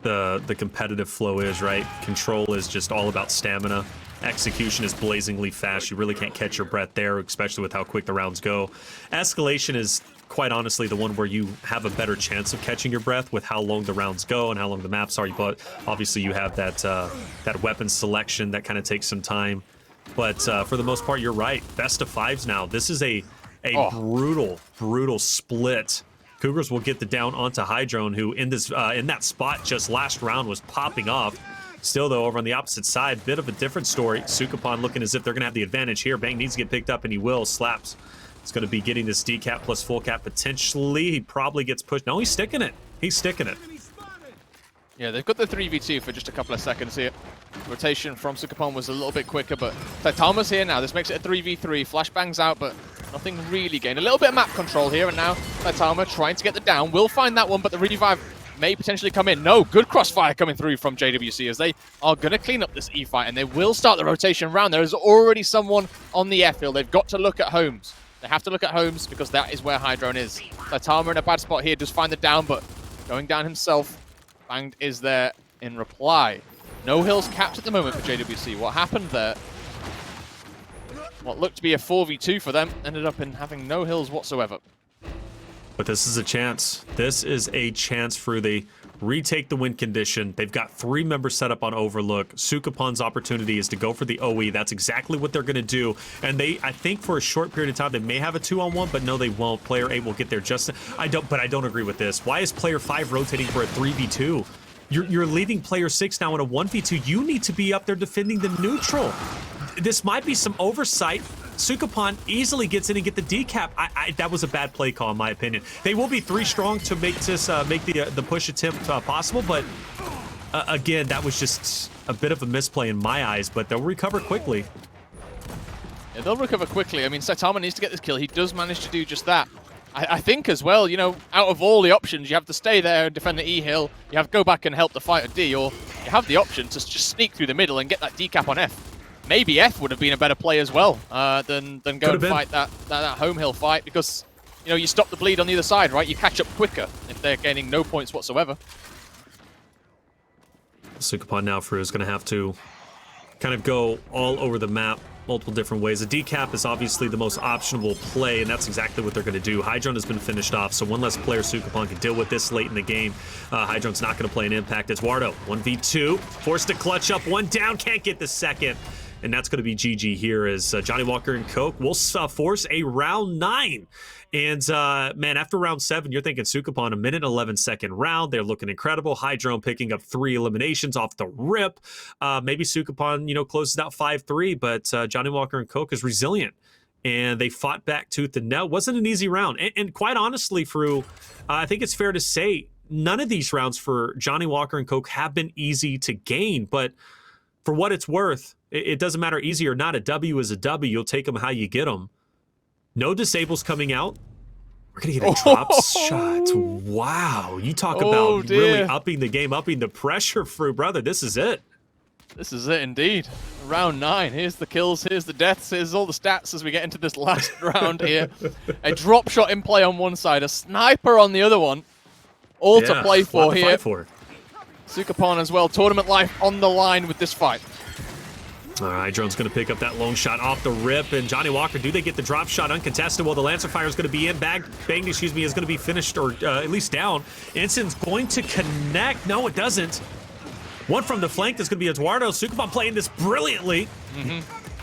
the competitive flow is, right? Control is just all about stamina. Execution is blazingly fast. You really can't catch your breath there, especially with how quick the rounds go. Escalation is quite honestly the one where you have a better chance of catching your breath with how long the rounds go and how long the maps are. But obviously you have that weapon selection that kind of takes some time. But for the most part, you're right. Best of 5s now. This is a brutal split. Cougars will get the down onto Hydrone, who in that spot just last round was popping off. Still, though, over on the opposite side, bit of a different story. Sukuban looking as if they're going to have the advantage here. Bang needs to get picked up, and he will. Slaps. It's going to be getting this decap plus full cap potentially. He probably gets pushed. No, he's sticking it. He's sticking it. Yeah, they've got the 3v2 for just a couple of seconds here. Rotation from Sukuban was a little bit quicker, but Saitama's here now. This makes it a 3v3. Flashbang's out, but nothing really gained. A little bit of map control here, and now Saitama trying to get the down. Will find that one, but the revive may potentially come in. No, good crossfire coming through from JWC as they are going to clean up this E-fight, and they will start the rotation round. There is already someone on the F-field. They've got to look at Holmes. They have to look at Holmes because that is where Hydrone is. Saitama in a bad spot here, does find the down, but going down himself. Banged is there in reply. No hills capped at the moment for JWC. What happened there? What looked to be a 4v2 for them ended up in having no hills whatsoever. But this is a chance. This is a chance for the retake the win condition. They've got 3 members set up on Overlook. Sukapon's opportunity is to go for the OE. That's exactly what they're going to do. And I think for a short period of time, they may have a 2-on-1, but no, they won't. Player 8 will get there just... I don't agree with this. Why is player 5 rotating for a 3v2? You're leaving player 6 now in a 1v2. You need to be up there defending the neutral. This might be some oversight. Sukapon easily gets in and get the decap. That was a bad play call, in my opinion. They will be 3 strong to make this the push attempt possible, but again, that was just a bit of a misplay in my eyes. But they'll recover quickly. Yeah, they'll recover quickly. I mean, Saitama needs to get this kill. He does manage to do just that. I think as well, you know, out of all the options, you have to stay there and defend the E hill. You have to go back and help the fight at D, or you have the option to just sneak through the middle and get that decap on F. Maybe F would have been a better play as well than go and fight that home hill fight, because, you know, you stop the bleed on the other side, right? You catch up quicker if they're gaining no points whatsoever. Sukapon now for is going to have to kind of go all over the map multiple different ways. The decap is obviously the most optionable play, and that's exactly what they're going to do. Hydron has been finished off, so one less player Sukapon can deal with this late in the game. Hydron's not going to play an impact. Eduardo, 1v2, forced to clutch up, 1 down, can't get the second. And that's going to be GG here as Johnny Walker and Coke will force a round 9. And, man, after round 7, you're thinking Sukapon, a minute 11 second round. They're looking incredible. Hydron picking up 3 eliminations off the rip. Maybe Sukapon, you know, closes out 5-3, but Johnny Walker and Coke is resilient. And they fought back tooth and nail. Wasn't an easy round. And quite honestly, Fru, I think it's fair to say none of these rounds for Johnny Walker and Coke have been easy to gain. But for what it's worth, it doesn't matter easy or not. A W is a W. You'll take them how you get them. No disables coming out. We're going to get a drop shot. Wow. You talk about really upping the game, upping the pressure, Fru, brother. This is it. This is it indeed. Round 9. Here's the kills, here's the deaths, here's all the stats as we get into this last round here. A drop shot in play on one side, a sniper on the other one. All to play for here. Sukapon as well. Tournament life on the line with this fight. All right, Drone's going to pick up that long shot off the rip. And Johnny Walker, do they get the drop shot uncontested? Well, the Lancer Fire is going to be in. Banged, is going to be finished, or at least down. Ensign's going to connect. No, it doesn't. One from the flank. That's going to be Eduardo. Sukapon playing this brilliantly.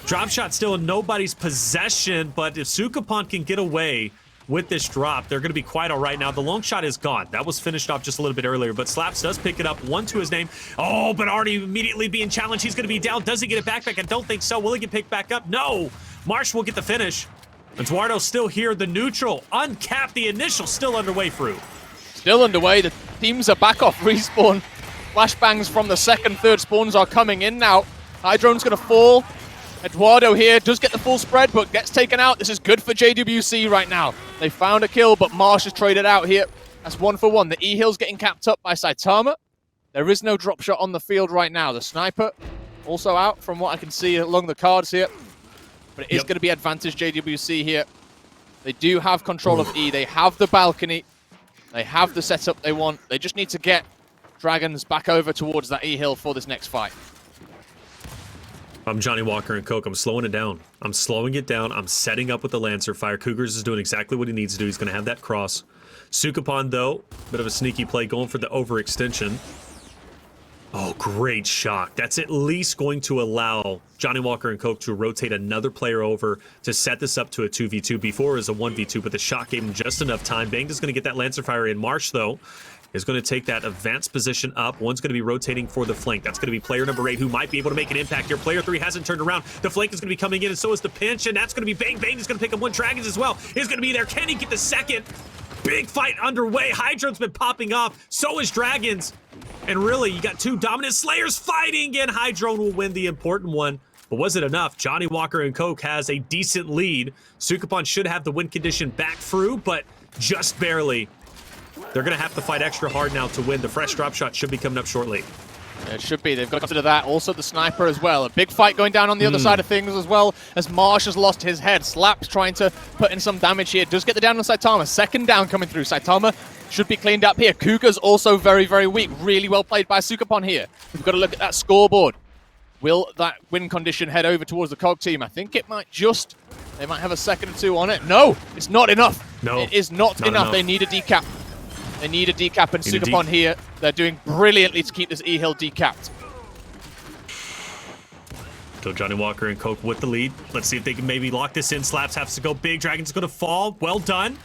Drop shot still in nobody's possession, but if Sukapon can get away with this drop, they're going to be quite all right now. The long shot is gone. That was finished off just a little bit earlier, but Slaps does pick it up. 1 to his name. Oh, but already immediately being challenged. He's going to be down. Does he get it back? I don't think so. Will he get picked back up? No. Marsh will get the finish. Eduardo's still here. The neutral, uncapped. The initial still underway, Fru. Still underway. The teams are back off respawn. Flashbangs from the second, third spawns are coming in now. Hydron's going to fall. Eduardo here does get the full spread, but gets taken out. This is good for JWC right now. They found a kill, but Marsh is traded out here. That's 1 for 1. The E-Hill's getting capped up by Saitama. There is no drop shot on the field right now. The sniper also out from what I can see along the cards here. But it is going to be advantage JWC here. They do have control of E. They have the balcony. They have the setup they want. They just need to get Dragons back over towards that E-Hill for this next fight. I'm Johnny Walker and Coke. I'm slowing it down. I'm slowing it down. I'm setting up with the Lancer Fire. Cougars is doing exactly what he needs to do. He's going to have that cross. Sukapon, though, bit of a sneaky play going for the overextension. Oh, great shock. That's at least going to allow Johnny Walker and Coke to rotate another player over to set this up to a 2v2. Before it was a 1v2, but the shot gave him just enough time. Banged is going to get that Lancer Fire in. Marsh, though, is going to take that advanced position up. One's going to be rotating for the flank. That's going to be player number 8, who might be able to make an impact here. Player 3 hasn't turned around. The flank is going to be coming in, and so is the pinch, and that's going to be Bang. Bang is going to pick up 1 Dragons as well. He's going to be there. Can he get the second? Big fight underway. Hydron's been popping off. So is Dragons. And really, you got 2 dominant Slayers fighting, and Hydron will win the important one. But was it enough? Johnny Walker and Coke has a decent lead. Sukapon should have the win condition back through, but just barely. They're going to have to fight extra hard now to win. The fresh drop shot should be coming up shortly. Yeah, it should be. They've got to consider that. Also the sniper as well. A big fight going down on the other side of things as well, as Marsh has lost his head. Slaps trying to put in some damage here. Does get the down on Saitama. Second down coming through. Saitama should be cleaned up here. Cougar's also very, very weak. Really well played by Sukapon here. We've got to look at that scoreboard. Will that win condition head over towards the COG team? I think it might just... They might have a second or 2 on it. No, it's not enough. No, it is not enough. They need a decap. They need a decap, and Need a Sukapon here, they're doing brilliantly to keep this E-Hill decapped. So Johnny Walker and Coke with the lead. Let's see if they can maybe lock this in. Slaps has to go big. Dragon's going to fall. Well done.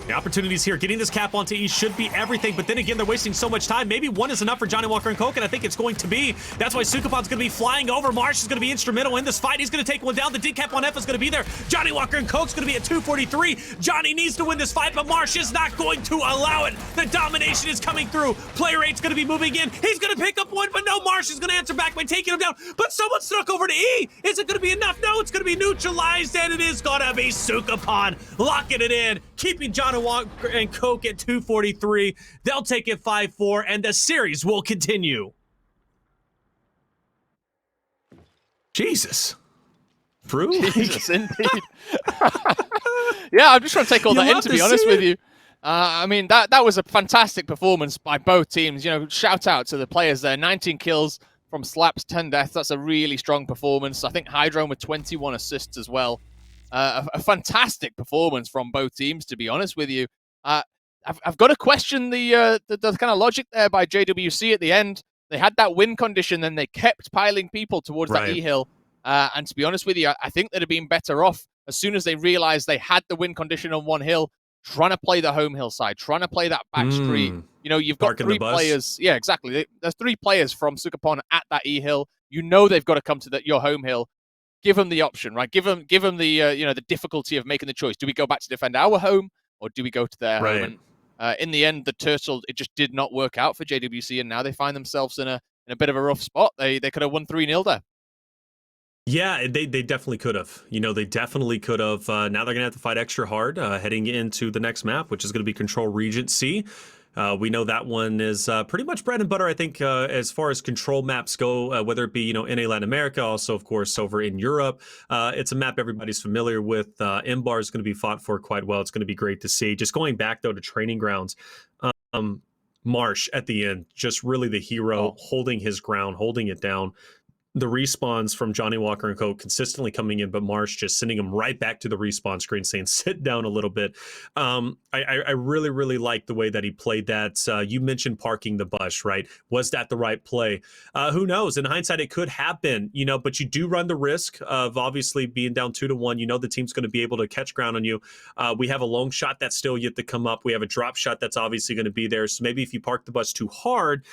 The opportunities here, getting this cap onto E should be everything, but then again, they're wasting so much time. Maybe one is enough for Johnny Walker and Coke, and I think it's going to be. That's why Sukapon's going to be flying over. Marsh is going to be instrumental in this fight. He's going to take one down. The decap on F is going to be there. Johnny Walker and Coke's going to be at 243. Johnny needs to win this fight, but Marsh is not going to allow it. The domination is coming through. Player 8's going to be moving in. He's going to pick up one, but no, Marsh is going to answer back by taking him down. But someone struck over to E. Is it going to be enough? No, it's going to be neutralized, and it is going to be Sukapon locking it in, keeping Johnny Walker and Coke at 243. They'll take it 5-4, and the series will continue. Jesus. True? Jesus, indeed. Yeah, I'm just trying to take all You that in, love to to be honest see with it. you. I mean, that was a fantastic performance by both teams. You know, shout out to the players there. 19 kills from Slaps, 10 deaths. That's a really strong performance. I think Hydrone with 21 assists as well. A fantastic performance from both teams, to be honest with you. I've got to question the kind of logic there by JWC at the end. They had that win condition, then they kept piling people towards that E-Hill. And to be honest with you, I think they'd have been better off as soon as they realized they had the win condition on one hill, trying to play the home hill side, trying to play that back street. You know, you've got Parking three the bus. players. Yeah, exactly. There's 3 players from Sukapon at that E-Hill. You know they've got to come to your home hill. Give them the option, right? Give them the the difficulty of making the choice. Do we go back to defend our home, or do we go to their home? And in the end, the turtle, it just did not work out for JWC, and now they find themselves in a bit of a rough spot. They could have won 3-0 there. Yeah, they definitely could have. You know, they definitely could have. Now they're going to have to fight extra hard heading into the next map, which is going to be Control Regency. We know that one is pretty much bread and butter, I think, as far as control maps go, whether it be, NA Latin America, also, of course, over in Europe. It's a map everybody's familiar with. M-Bar is going to be fought for quite well. It's going to be great to see. Just going back, though, to training grounds, Marsh at the end, just really the hero, holding his ground, holding it down. The respawns from Johnny Walker and Coke consistently coming in, but Marsh just sending him right back to the respawn screen saying, sit down a little bit. I really, really like the way that he played that. You mentioned parking the bus, right? Was that the right play? Who knows? In hindsight, it could have been, but you do run the risk of obviously being down 2-1. The team's going to be able to catch ground on you. We have a long shot that's still yet to come up. We have a drop shot that's obviously going to be there. So maybe if you park the bus too hard,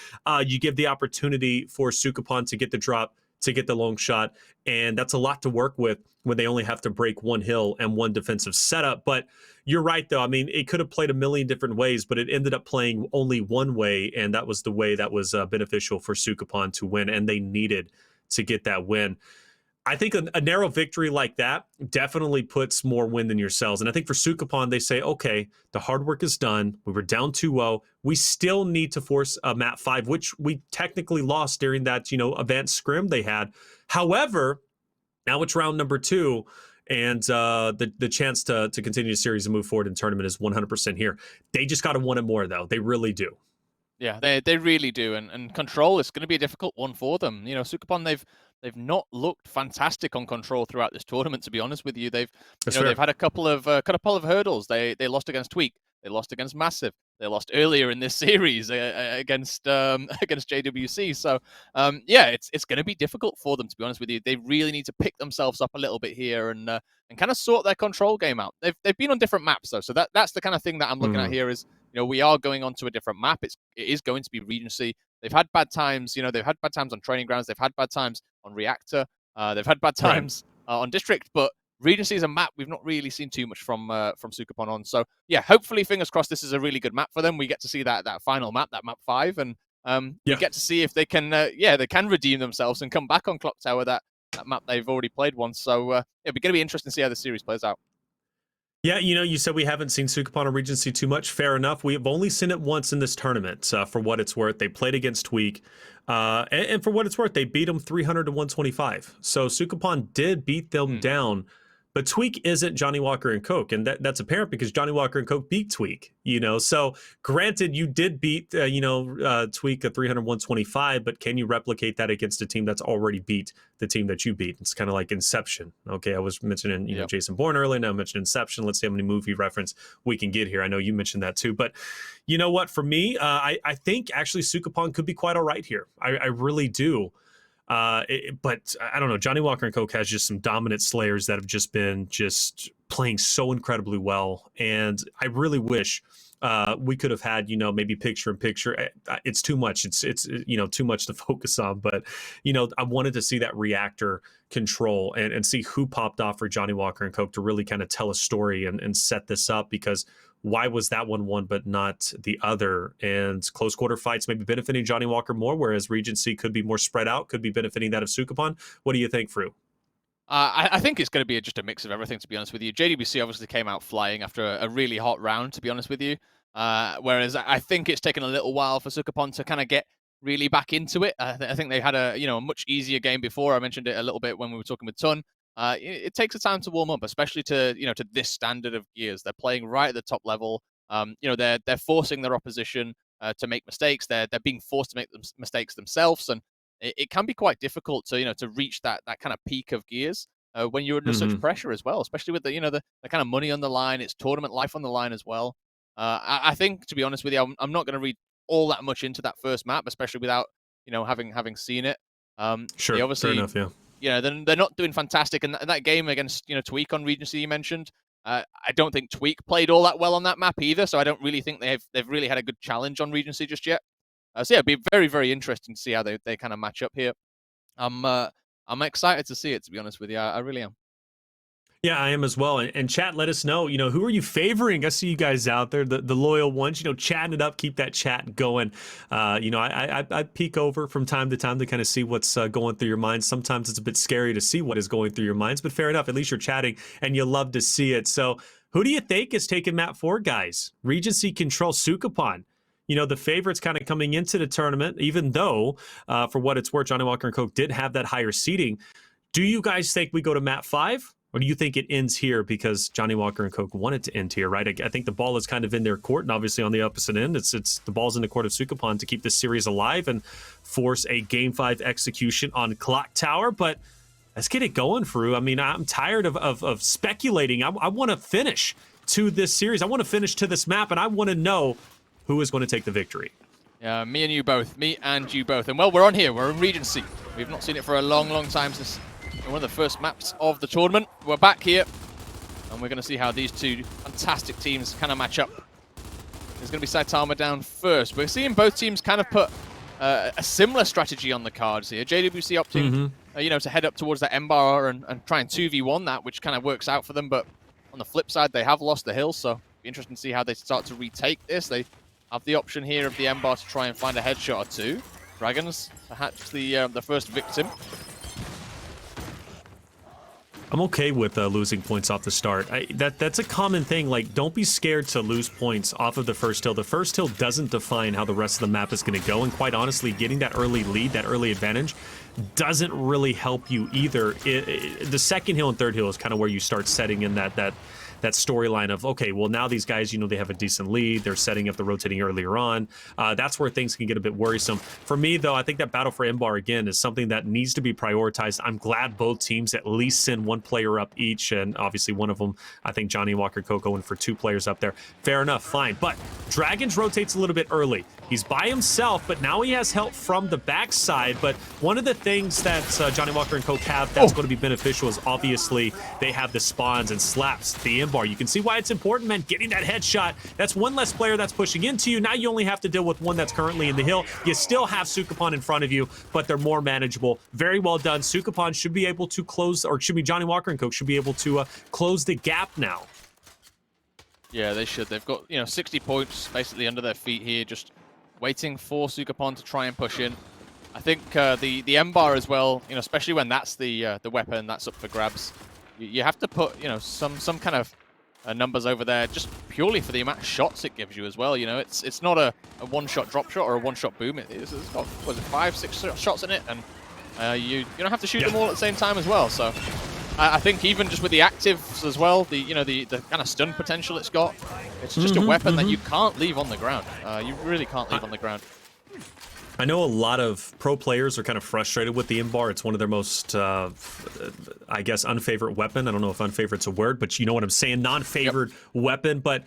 you give the opportunity for Sukapon to get the drop, to get the long shot, and that's a lot to work with when they only have to break one hill and one defensive setup. But you're right, though. I mean, it could have played a million different ways, but it ended up playing only one way, and that was the way that was beneficial for Sukapon to win, and they needed to get that win. I think a narrow victory like that definitely puts more wind in your sails. And I think for Sukapon, they say, okay, the hard work is done. We were down 2-0. We still need to force a map 5, which we technically lost during that, advanced scrim they had. However, now it's round number 2. And the chance to continue the series and move forward in the tournament is 100% here. They just got to want it more, though. They really do. Yeah, they really do. And Control is going to be a difficult one for them. Sukapon, they've not looked fantastic on Control throughout this tournament, to be honest with you. They've had a couple of hurdles. They lost against Tweak. They lost against Massive. They lost earlier in this series against JWC. So it's going to be difficult for them, to be honest with you. They really need to pick themselves up a little bit here and kind of sort their Control game out. They've been on different maps though, so that's the kind of thing that I'm looking at here is we are going on to a different map. It is going to be Regency. They've had bad times. They've had bad times on Training Grounds. They've had bad times on Reactor. They've had bad times on District, but Regency is a map we've not really seen too much from Sukapon on. So yeah, hopefully, fingers crossed, this is a really good map for them. We get to see that final map, that map 5, and we get to see if they can they can redeem themselves and come back on Clock Tower, that map they've already played once. So it'll be going to be interesting to see how the series plays out. Yeah, you said we haven't seen Sukapon or Regency too much. Fair enough. We have only seen it once in this tournament, for what it's worth. They played against Tweak, and for what it's worth, they beat them 300 to 125. So Sukapon did beat them down, But Tweak isn't Johnny Walker and Coke, and that's apparent because Johnny Walker and Coke beat Tweak. So granted, you did beat Tweak at 300-125, but can you replicate that against a team that's already beat the team that you beat? It's kind of like Inception. Okay, I was mentioning Jason Bourne earlier. Now I mentioned Inception. Let's see how many movie reference we can get here. I know you mentioned that too, but you know what? For me, I think actually Sukupan could be quite all right here. I really do. But I don't know. Johnny Walker and Coke has just some dominant slayers that have just been playing so incredibly well, and I really wish we could have had maybe picture in picture. It's too much. It's too much to focus on. But I wanted to see that reactor control and see who popped off for Johnny Walker and Coke to really kind of tell a story and set this up, because why was that one won but not the other? And close quarter fights maybe benefiting Johnny Walker more, whereas Regency could be more spread out, could be benefiting that of Sukupan. What do you think, Fru? I think it's going to be just a mix of everything, to be honest with you. JDBC obviously came out flying after a really hot round, to be honest with you. Whereas I think it's taken a little while for Sukupan to kind of get really back into it. I think they had a much easier game before. I mentioned it a little bit when we were talking with Tun. It takes a time to warm up, especially to to this standard of gears. They're playing right at the top level. They're forcing their opposition to make mistakes. They're being forced to make mistakes themselves, and it can be quite difficult to to reach that kind of peak of gears when you're under such pressure as well, especially with the the kind of money on the line. It's tournament life on the line as well. I think, to be honest with you, I'm not going to read all that much into that first map, especially without having seen it. Sure, obviously, fair enough, yeah. They're not doing fantastic. And that game against Tweak on Regency you mentioned, I don't think Tweak played all that well on that map either. So I don't really think they've really had a good challenge on Regency just yet. So yeah, it'd be very, very interesting to see how they kind of match up here. I'm excited to see it, to be honest with you. I really am. Yeah, I am as well. And chat, let us know, who are you favoring? I see you guys out there, the loyal ones, chatting it up, keep that chat going. I peek over from time to kind of see what's going through your minds. Sometimes it's a bit scary to see what is going through your minds, but fair enough. At least you're chatting and you love to see it. So who do you think is taking map 4, guys? Regency control Sukupan. The favorites kind of coming into the tournament, even though, for what it's worth, Johnny Walker and Coke did have that higher seeding. Do you guys think we go to map 5? Or do you think it ends here because Johnny Walker and Coke wanted to end here, right? I think the ball is kind of in their court, and obviously on the opposite end, it's the ball's in the court of Sukupan to keep this series alive and force a Game 5 execution on Clock Tower. But let's get it going, Fru. I mean, I'm tired of speculating. I want to finish to this series. I want to finish to this map, and I want to know who is going to take the victory. Yeah, me and you both. And well, we're on here. We're in Regency. We've not seen it for a long, long time since one of the first maps of the tournament. We're back here, and we're going to see how these two fantastic teams kind of match up. There's going to be Saitama down first. We're seeing both teams kind of put a similar strategy on the cards here. JWC opting, to head up towards that M-bar and try and 2v1 that, which kind of works out for them. But on the flip side, they have lost the hill, so it'll be interesting to see how they start to retake this. They have the option here of the M-bar to try and find a headshot or two. Dragons, perhaps the first victim. I'm okay with losing points off the start. That's a common thing. Like, don't be scared to lose points off of the first hill. The first hill doesn't define how the rest of the map is going to go. And quite honestly, getting that early lead, that early advantage, doesn't really help you either. The second hill and third hill is kind of where you start setting in that storyline of, okay, well, now these guys, they have a decent lead. They're setting up the rotating earlier on. That's where things can get a bit worrisome. For me, though, I think that battle for M-bar, again, is something that needs to be prioritized. I'm glad both teams at least send one player up each, and obviously one of them, I think Johnny Walker Coke going for 2 players up there. Fair enough, fine. But Dragons rotates a little bit early. He's by himself, but now he has help from the backside. But one of the things that Johnny Walker and Coke have that's going to be beneficial is obviously they have the spawns and slaps, the M-bar. You can see why it's important, man. Getting that headshot, that's one less player that's pushing into you. Now you only have to deal with one that's currently in the hill. You still have Sukupan in front of you, but they're more manageable. Very well done. Sukupan should be able to close, or should be Johnny Walker and Coke should be able to close the gap now. Yeah, they should. They've got 60 points basically under their feet here, just waiting for Sukupan to try and push in. I think the M-bar as well, especially when that's the weapon that's up for grabs. You have to put some kind of numbers over there just purely for the amount of shots it gives you as well. It's not a one-shot drop shot or a one-shot boom. It's got 5, 6 shots in it, and you don't have to shoot them all at the same time as well. So I think even just with the actives as well, the kind of stun potential it's got, it's just a weapon that you can't leave on the ground. You really can't leave on the ground. I know a lot of pro players are kind of frustrated with the M-bar. It's one of their most, I guess, unfavorite weapon. I don't know if unfavorite's a word, but you know what I'm saying, non-favored weapon. But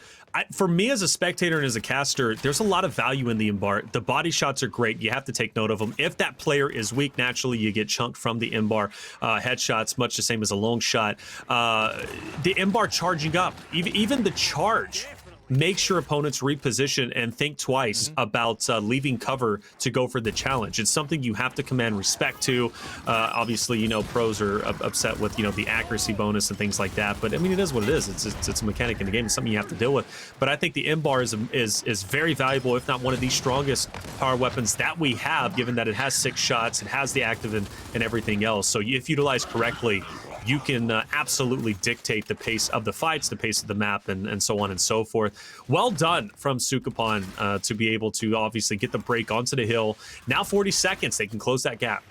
for me as a spectator and as a caster, there's a lot of value in the M-bar. The body shots are great. You have to take note of them. If that player is weak, naturally you get chunked from the M-bar. Headshots, much the same as a long shot. The M-bar charging up, even the charge, makes your opponents reposition and think twice about leaving cover to go for the challenge. It's something you have to command respect to. Obviously, you know, pros are upset with, you know, the accuracy bonus and things like that. But I mean, it is what it is. It's a mechanic in the game. It's something you have to deal with. But I think the M-bar is very valuable, if not one of the strongest power weapons that we have, given that it has 6 shots, it has the active and everything else. So if utilized correctly, you can absolutely dictate the pace of the fights, the pace of the map, and so on and so forth. Well done from Sukapan to be able to obviously get the break onto the hill. Now 40 seconds, they can close that gap.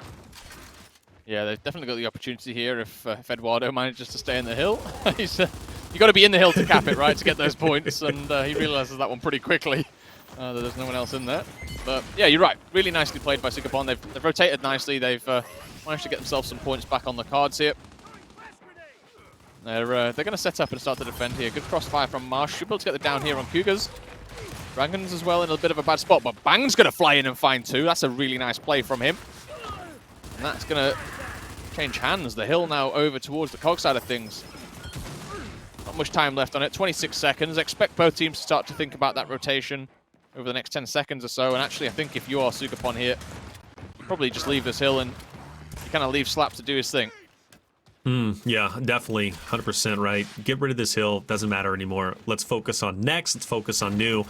Yeah, they've definitely got the opportunity here if Eduardo manages to stay in the hill. You got to be in the hill to cap it, right, to get those points, and he realizes that one pretty quickly. That there's no one else in there. But yeah, you're right. Really nicely played by Sukapan. They've rotated nicely. They've managed to get themselves some points back on the cards here. They're going to set up and start to defend here. Good crossfire from Marsh. Should be able to get the down here on Cougars. Dragons as well in a bit of a bad spot, but Bang's going to fly in and find 2. That's a really nice play from him. And that's going to change hands. The hill now over towards the cog side of things. Not much time left on it. 26 seconds. Expect both teams to start to think about that rotation over the next 10 seconds or so. And actually, I think if you are Sukapan here, you probably just leave this hill and you kind of leave Slap to do his thing. Yeah, definitely. 100% right. Get rid of this hill. Doesn't matter anymore. Let's focus on next. Let's focus on new.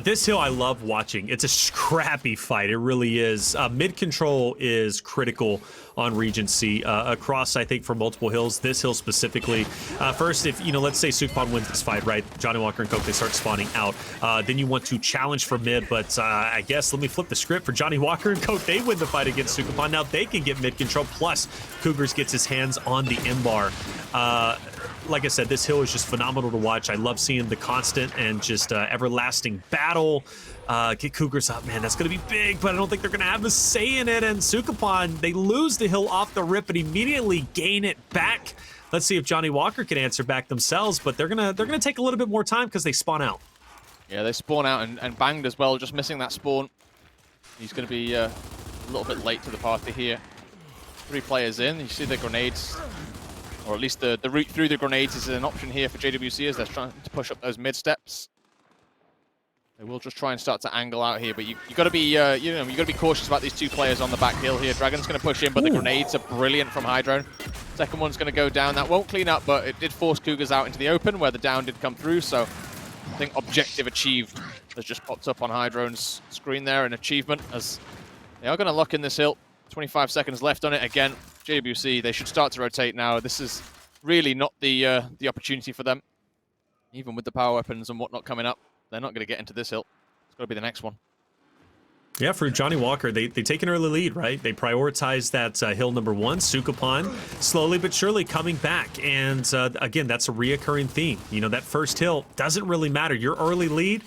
This hill I love watching. It's a scrappy fight. It really is. Mid control is critical on Regency across, I think, for multiple hills. This hill specifically. First, if, you know, let's say Sukapan wins this fight, right? Johnny Walker and Coke, they start spawning out. Then you want to challenge for mid, but I guess let me flip the script for Johnny Walker and Coke. They win the fight against Sukapan. Now they can get mid control, plus Cougars gets his hands on the M-bar. Like I said, this hill is just phenomenal to watch. I love seeing the constant and just everlasting battle. Get Cougars up, man. That's going to be big, but I don't think they're going to have a say in it. And Sukapan, they lose the hill off the rip and immediately gain it back. Let's see if Johnny Walker can answer back themselves, but they're gonna take a little bit more time because they spawn out. Yeah, they spawn out and banged as well, just missing that spawn. He's going to be a little bit late to the party here. 3 players in. You see the grenades. Or at least the route through the grenades is an option here for JWC as they're trying to push up those mid steps. They will just try and start to angle out here, but you got to be, you got to be cautious about these 2 players on the back hill here. Dragon's going to push in, but the grenades are brilliant from Hydrone. Second one's going to go down. That won't clean up, but it did force Cougars out into the open where the down did come through. So I think objective achieved has just popped up on Hydrone's screen there, an achievement as they are going to lock in this hill. 25 seconds left on it again. JWC, they should start to rotate now. This is really not the opportunity for them. Even with the power weapons and whatnot coming up, they're not going to get into this hill. It's got to be the next one. Yeah, for Johnny Walker, they take an early lead, right? They prioritize that hill number 1, Sukapan, slowly but surely coming back. And again, that's a reoccurring theme. You know, that first hill doesn't really matter. Your early lead,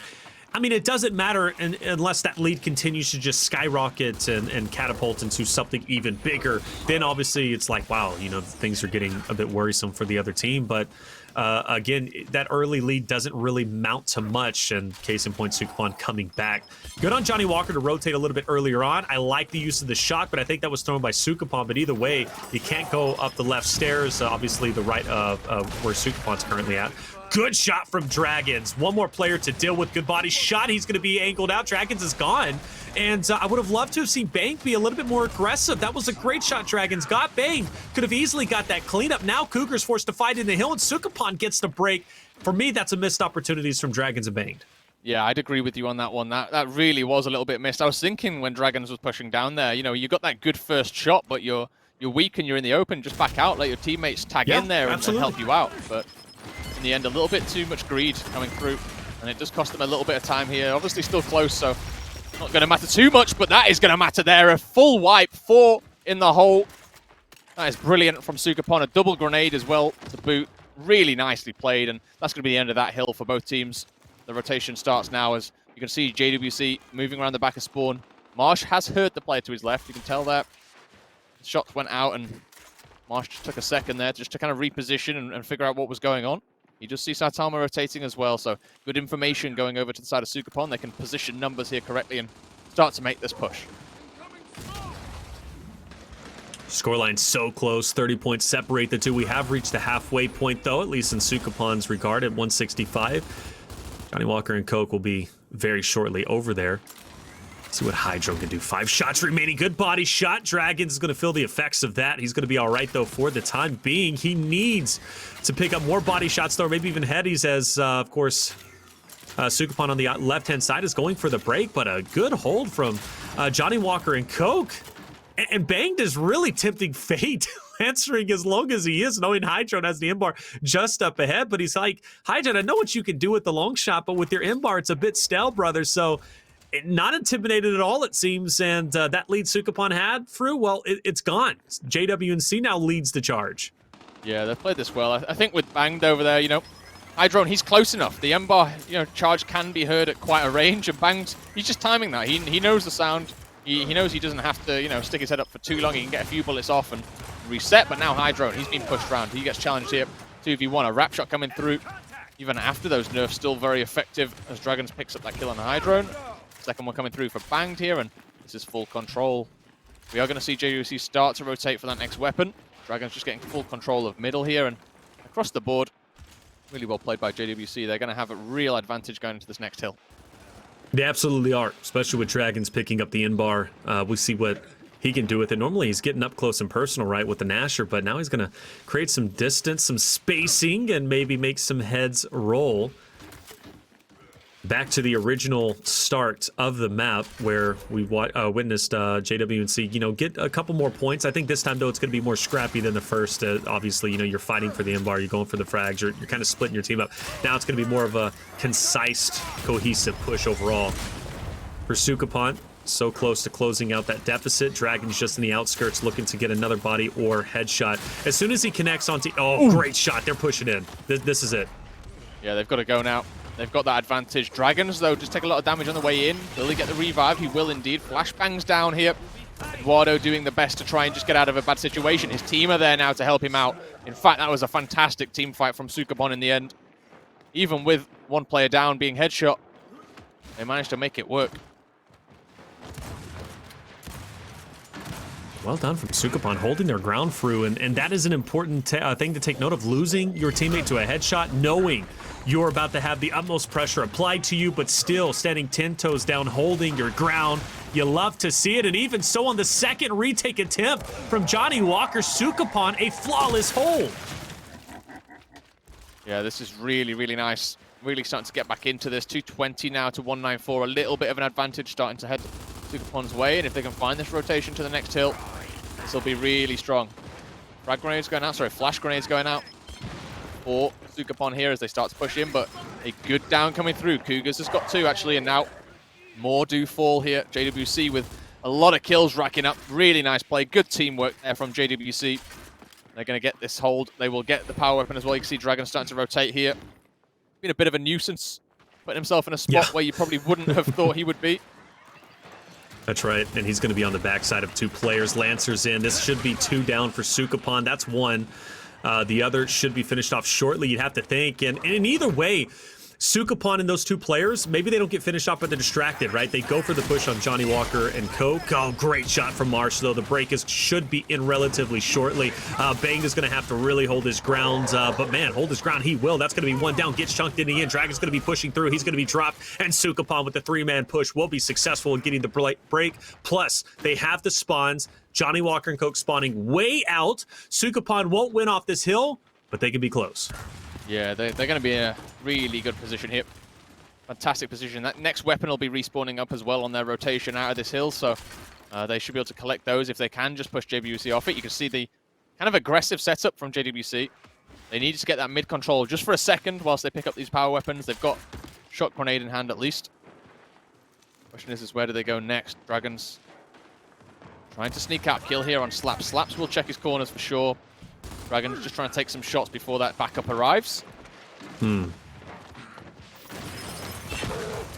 I mean, it doesn't matter unless that lead continues to just skyrocket and catapult into something even bigger. Then obviously it's like, wow, you know, things are getting a bit worrisome for the other team. But again, that early lead doesn't really mount to much. And case in point, Sukapan coming back. Good on Johnny Walker to rotate a little bit earlier on. I like the use of the shock, but I think that was thrown by Sukapan. But either way, you can't go up the left stairs. Obviously, the right where Sukapan's currently at. Good shot from Dragons. One more player to deal with. Good body shot. He's going to be angled out. Dragons is gone. And I would have loved to have seen Bank be a little bit more aggressive. That was a great shot Dragons got. Bank could have easily got that cleanup. Now Cougars forced to fight in the hill, and Sukapan gets the break. For me, that's a missed opportunities from Dragons and Bank. Yeah, I'd agree with you on that one. That really was a little bit missed. I was thinking when Dragons was pushing down there, you know, you got that good first shot, but you're weak and you're in the open. Just back out, let your teammates tag in there and help you out. But in the end, a little bit too much greed coming through, and it does cost them a little bit of time here. Obviously still close, so not going to matter too much, but that is going to matter there. A full wipe, 4 in the hole. That is brilliant from Sukapon. A double grenade as well to boot. Really nicely played, and that's going to be the end of that hill for both teams. The rotation starts now as you can see JWC moving around the back of spawn. Marsh has heard the player to his left. You can tell that. The shots went out, and Marsh just took a second there just to kind of reposition and figure out what was going on. You just see Saitama rotating as well, so good information going over to the side of Sukapon. They can position numbers here correctly and start to make this push. Scoreline so close, 30 points separate the two. We have reached the halfway point, though, at least in Sukapon's regard, at 165. Johnny Walker and Coke will be very shortly over there. See what Hydro can do. 5 shots remaining. Good body shot. Dragons is going to feel the effects of that. He's going to be all right, though, for the time being. He needs to pick up more body shots, though, or maybe even headies, as, of course, Sukapon on the left-hand side is going for the break, but a good hold from Johnny Walker and Coke. And Banged is really tempting fate, answering as long as he is, knowing Hydron has the M-bar just up ahead. But he's like, Hydron, I know what you can do with the long shot, but with your M-bar, it's a bit stale, brother. So not intimidated at all, it seems. And that lead Sukapon had through, well, it's gone. JWNC now leads the charge. Yeah, they've played this well. I think with Banged over there, you know, Hydron, he's close enough. The M-bar, you know, charge can be heard at quite a range, and Banged, he's just timing that. He knows the sound. He knows he doesn't have to, you know, stick his head up for too long. He can get a few bullets off and reset, but now Hydron, he's been pushed around. He gets challenged here. 2v1, a wrap shot coming through. Even after those nerfs, still very effective as Dragons picks up that kill on the Hydron. Second one coming through for Banged here, and this is full control. We are going to see JUC start to rotate for that next weapon. Dragons just getting full control of middle here, and across the board, really well played by JWC. They're going to have a real advantage going into this next hill. They absolutely are, especially with Dragons picking up the in-bar. We see what he can do with it. Normally, he's getting up close and personal, right, with the Nasher, but now he's going to create some distance, some spacing, and maybe make some heads roll. Back to the original start of the map where we witnessed JWNC, you know, get a couple more points. I think this time, though, it's going to be more scrappy than the first. Obviously, you know, you're fighting for the M-bar, you're going for the frags, you're kind of splitting your team up. Now it's going to be more of a concise, cohesive push overall. For Sukapon, so close to closing out that deficit. Dragons just in the outskirts looking to get another body or headshot. As soon as he connects onto... Oh, great shot. They're pushing in. This is it. Yeah, they've got to go now. They've got that advantage. Dragons, though, just take a lot of damage on the way in. Will he get the revive? He will indeed. Flashbangs down here. Eduardo doing the best to try and just get out of a bad situation. His team are there now to help him out. In fact, that was a fantastic team fight from Sukapon in the end. Even with one player down being headshot, they managed to make it work. Well done from Sukapon, holding their ground through, and that is an important thing to take note of. Losing your teammate to a headshot, knowing you're about to have the utmost pressure applied to you, but still standing 10 toes down, holding your ground. You love to see it, and even so on the second retake attempt from Johnny Walker, Sukapon, a flawless hold. Yeah, this is really, really nice. Really starting to get back into this. 220 now to 194. A little bit of an advantage starting to head Sukapon's way, and if they can find this rotation to the next hill, this will be really strong. Frag grenades going out, sorry, flash grenades going out for Sukapon here as they start to push in, but a good down coming through. Cougars has got 2 actually, and now more do fall here. JWC with a lot of kills racking up. Really nice play. Good teamwork there from JWC. They're going to get this hold. They will get the power weapon as well. You can see Dragon starting to rotate here. Been a bit of a nuisance, putting himself in a spot where you probably wouldn't have thought he would be. That's right, and he's going to be on the backside of 2 players. Lancers in. This should be 2 down for Sukapon. That's 1. The other should be finished off shortly, you'd have to think. And in either way, Sukapon and those 2 players, maybe they don't get finished off, but they're distracted, right? They go for the push on Johnny Walker and Coke. Oh, great shot from Marsh, though. The break should be in relatively shortly. Banged is going to have to really hold his ground, but man, hold his ground he will. That's going to be 1 down, gets chunked in the end. Dragon's going to be pushing through. He's going to be dropped, and Sukapon with the 3-man push will be successful in getting the break. Plus, they have the spawns. Johnny Walker and Coke spawning way out. Sukapon won't win off this hill, but they can be close. Yeah, they're going to be in a really good position here. Fantastic position. That next weapon will be respawning up as well on their rotation out of this hill, so they should be able to collect those if they can just push JWC off it. You can see the kind of aggressive setup from JWC. They need to get that mid control just for a second whilst they pick up these power weapons. They've got shot grenade in hand at least. Question is where do they go next? Dragons Trying to sneak out kill here on Slaps. Slaps will check his corners for sure. Dragon's just trying to take some shots before that backup arrives.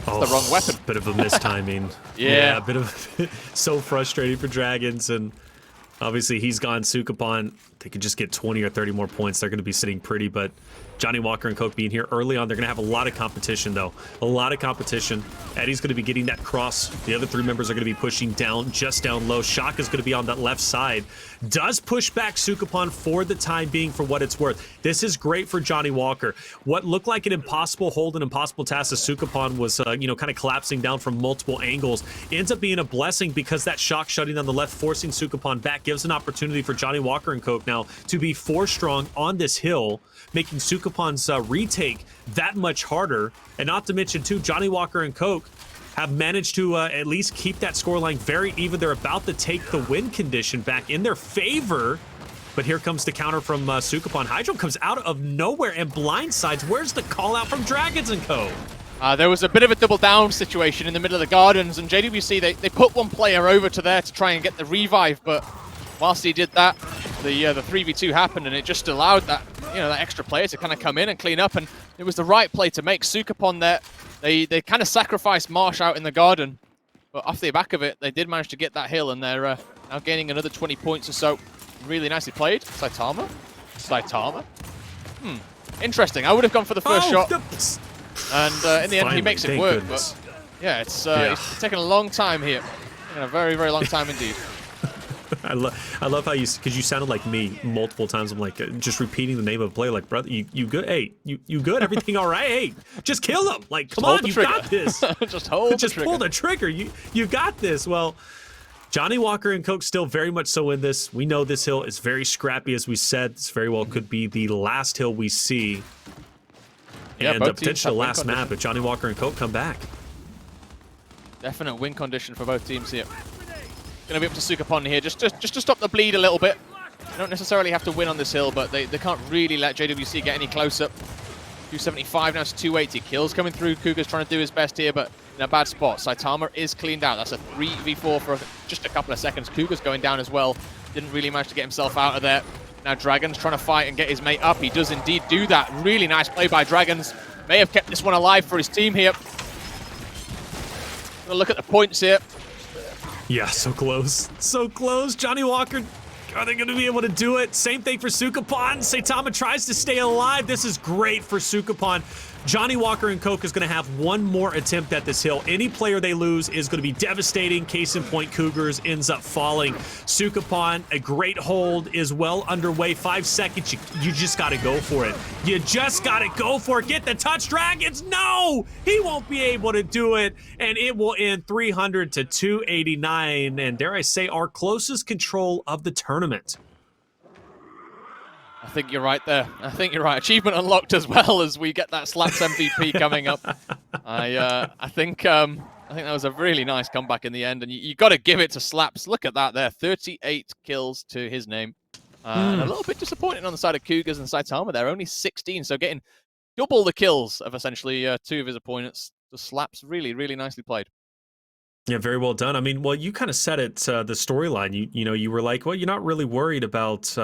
Oh, the wrong weapon. Bit of a mistiming. Yeah. A bit of so frustrating for Dragons, and obviously he's gone. Sukapon, they could just get 20 or 30 more points. They're going to be sitting pretty, but Johnny Walker and Coke being here early on, they're going to have a lot of competition, though. A lot of competition. Eddie's going to be getting that cross. The other 3 members are going to be pushing down, just down low. Shaka's going to be on that left side. Does push back Sukapon for the time being for what it's worth. This is great for Johnny Walker. What looked like an impossible hold, an impossible task as Sukapon was, kind of collapsing down from multiple angles, ends up being a blessing because that shock shutting on the left, forcing Sukapon back, gives an opportunity for Johnny Walker and Coke now to be 4 strong on this hill, making Sukapon's retake that much harder. And not to mention, too, Johnny Walker and Coke have managed to at least keep that scoreline very even. They're about to take the win condition back in their favor. But here comes the counter from Sukapon. Hydro comes out of nowhere and blindsides. Where's the call out from Dragons and Co? There was a bit of a double down situation in the middle of the gardens, and JWC, they put one player over to there to try and get the revive, but whilst he did that, the 3v2 happened, and it just allowed that, that extra player to kind of come in and clean up, and it was the right play to make. Sukapon there, they kind of sacrificed Marsh out in the garden, but off the back of it, they did manage to get that hill, and they're now gaining another 20 points or so. Really nicely played. Saitama. Interesting. I would have gone for the first shot. And in the end, he makes it work. Goodness. But yeah, it's taken a long time here. A very, very long time indeed. I love how because you sounded like me multiple times. I'm like just repeating the name of a player. Like, brother, you good? Hey, you good? Everything all right? Hey, just kill him. Like, come on, you got this. Just hold. Just pull the trigger. You got this. Well, Johnny Walker and Coke still very much so in this. We know this hill is very scrappy, as we said. This very well could be the last hill we see. Yeah, and potentially the last map if Johnny Walker and Coke come back. Definite win condition for both teams here. Going to be up to Sukapon here, just to stop the bleed a little bit. They don't necessarily have to win on this hill, but they can't really let JWC get any closer. 275 now to 280. Kills coming through. Cougar's trying to do his best here, but in a bad spot. Saitama is cleaned out. That's a 3v4 for just a couple of seconds. Cougar's going down as well. Didn't really manage to get himself out of there. Now Dragon's trying to fight and get his mate up. He does indeed do that. Really nice play by Dragons. May have kept this one alive for his team here. Gonna look at the points here. Yeah, so close. So close. Johnny Walker, are they going to be able to do it? Same thing for Sukapon. Saitama tries to stay alive. This is great for Sukapon. Johnny Walker and Coke is going to have one more attempt at this hill. Any player they lose is going to be devastating. Case in point, Cougars ends up falling. Sukapon, a great hold, is well underway. 5 seconds, you just got to go for it. You just got to go for it. Get the touch, Dragons. No, he won't be able to do it. And it will end 300 to 289. And dare I say, our closest control of the tournament. I think you're right there. I think you're right. Achievement unlocked as well as we get that Slaps MVP coming up. I think that was a really nice comeback in the end, and you got to give it to Slaps. Look at that there, 38 kills to his name. And a little bit disappointing on the side of Cougars and Saitama there, only 16, so getting double the kills of essentially 2 of his opponents. The Slaps really, really nicely played. Yeah, very well done. I mean, well, you kind of said it, the storyline. You were like, well, you're not really worried about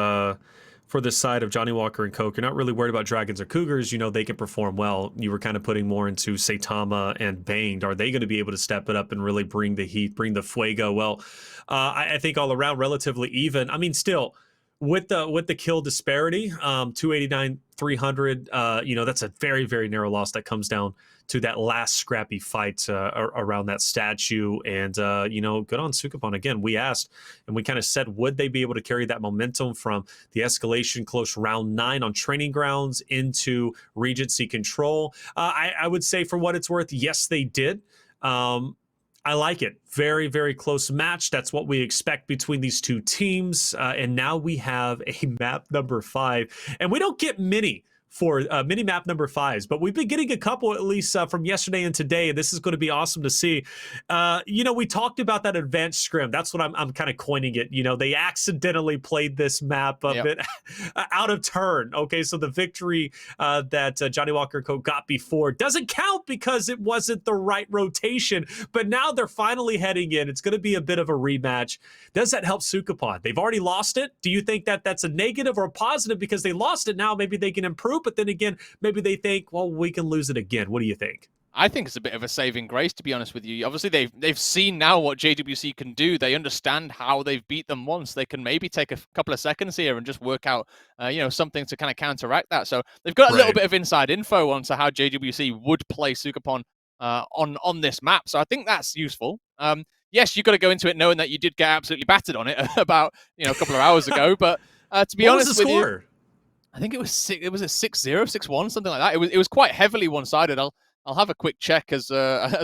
for this side of Johnny Walker and Coke. You're not really worried about Dragons or Cougars. They can perform well. You were kind of putting more into Saitama and Banged. Are they going to be able to step it up and really bring the heat, bring the fuego? Well, I think all around relatively even. I mean, still with the kill disparity, 289, 300. That's a very, very narrow loss that comes down to that last scrappy fight around that statue. And, good on Sukapon. Again, we asked and we kind of said, would they be able to carry that momentum from the escalation close round 9 on training grounds into Regency control? I would say for what it's worth, yes, they did. I like it. Very, very close match. That's what we expect between these two teams. And now we have a map number 5. And we don't get many for mini-map number 5s, but we've been getting a couple at least from yesterday and today, and this is going to be awesome to see. We talked about that advanced scrim. That's what I'm kind of coining it. They accidentally played this map a bit out of turn. Okay, so the victory that Johnny Walker Co. got before doesn't count because it wasn't the right rotation, but now they're finally heading in. It's going to be a bit of a rematch. Does that help Sukupan? They've already lost it. Do you think that that's a negative or a positive because they lost it? Now maybe they can improve, but then again, maybe they think, well, we can lose it again. What do you think? I think it's a bit of a saving grace, to be honest with you. Obviously, they've seen now what JWC can do. They understand how they've beat them once. They can maybe take a couple of seconds here and just work out, something to kind of counteract that. So they've got a little bit of inside info onto how JWC would play Sukupan on this map. So I think that's useful. Yes, you've got to go into it knowing that you did get absolutely battered on it about a couple of hours ago. But to be honest with you, I think it was a 6-0, 6-1, something like that. It was quite heavily one-sided. I'll have a quick check as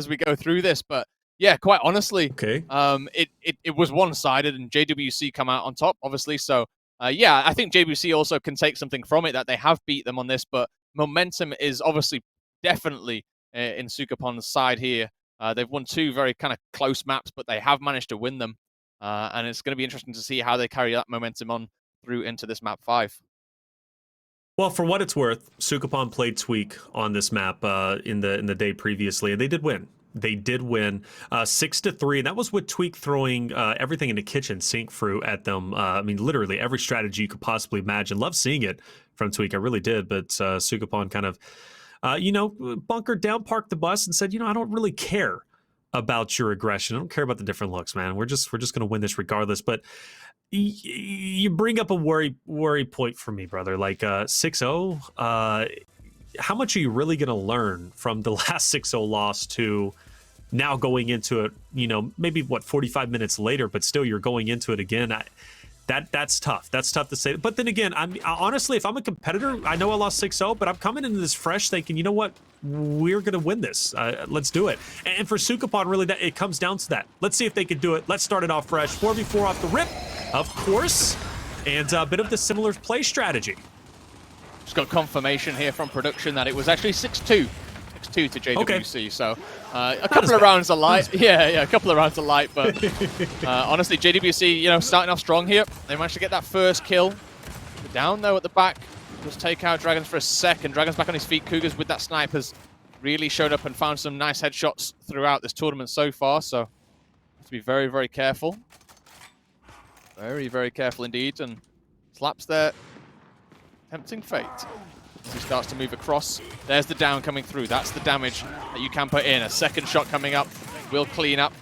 we go through this, but yeah, quite honestly, it was one-sided and JWC come out on top, obviously. So I think JWC also can take something from it that they have beat them on this, but momentum is obviously definitely in Sukupan's side here. They've won 2 very kind of close maps, but they have managed to win them, and it's going to be interesting to see how they carry that momentum on through into this map 5. Well, for what it's worth, Sukupan played Tweak on this map in the day previously, and they did win. They did win 6-3. That was with Tweak throwing everything in the kitchen sink through at them. Literally every strategy you could possibly imagine. Love seeing it from Tweak. I really did. But Sukupan kind of, bunkered down, parked the bus, and said, I don't really care about your aggression. I don't care about the different looks, man. We're just going to win this regardless. But you bring up a worry point for me, brother. Like 6-0, how much are you really going to learn from the last 6-0 loss to now going into it, maybe 45 minutes later, but still you're going into it again. That's tough. That's tough to say. But then again, honestly, if I'm a competitor, I know I lost 6-0, but I'm coming into this fresh thinking, you know what? We're going to win this. Let's do it. And for Sukupan, really, that it comes down to that. Let's see if they can do it. Let's start it off fresh. 4v4 off the rip, of course, and a bit of the similar play strategy. Just got confirmation here from production that it was actually 6-2. 6-2 to JWC, okay. So a couple of rounds of light. Yeah, a couple of rounds of light, but honestly, JWC, starting off strong here. They managed to get that first kill. They're down, though, at the back. Just take out Dragons for a second. Dragons back on his feet. Cougars with that snipe has really showed up and found some nice headshots throughout this tournament so far, so have to be very, very careful. Very, very careful indeed, and slaps there. Tempting fate. As he starts to move across, there's the down coming through. That's the damage that you can put in. A second shot coming up will clean up.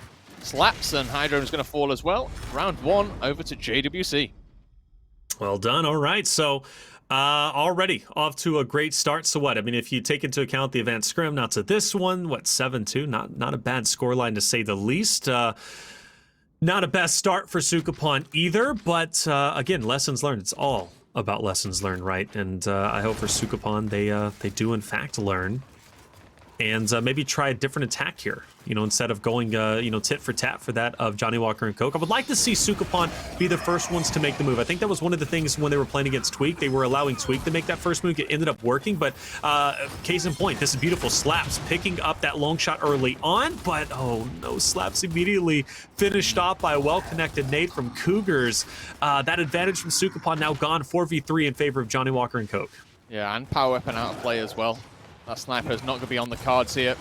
Slaps, and Hydro is going to fall as well. Round 1 over to JWC. Well done. All right, so already off to a great start. So what? If you take into account the advanced scrim, now to this one, 7-2? Not a bad scoreline to say the least. Not a best start for Sukupan either, but again, lessons learned. It's all about lessons learned, right? And I hope for Sukupan they do in fact learn and maybe try a different attack here. Instead of going tit for tat for that of Johnny Walker and Coke. I would like to see Sukupan be the first ones to make the move. I think that was one of the things when they were playing against Tweak. They were allowing Tweak to make that first move. It ended up working, but case in point, this is beautiful. Slaps picking up that long shot early on, but oh no, Slaps immediately finished off by a well-connected nade from Cougars. That advantage from Sukupan now gone 4v3 in favor of Johnny Walker and Coke. Yeah, and power weapon out of play as well. That sniper is not going to be on the cards here.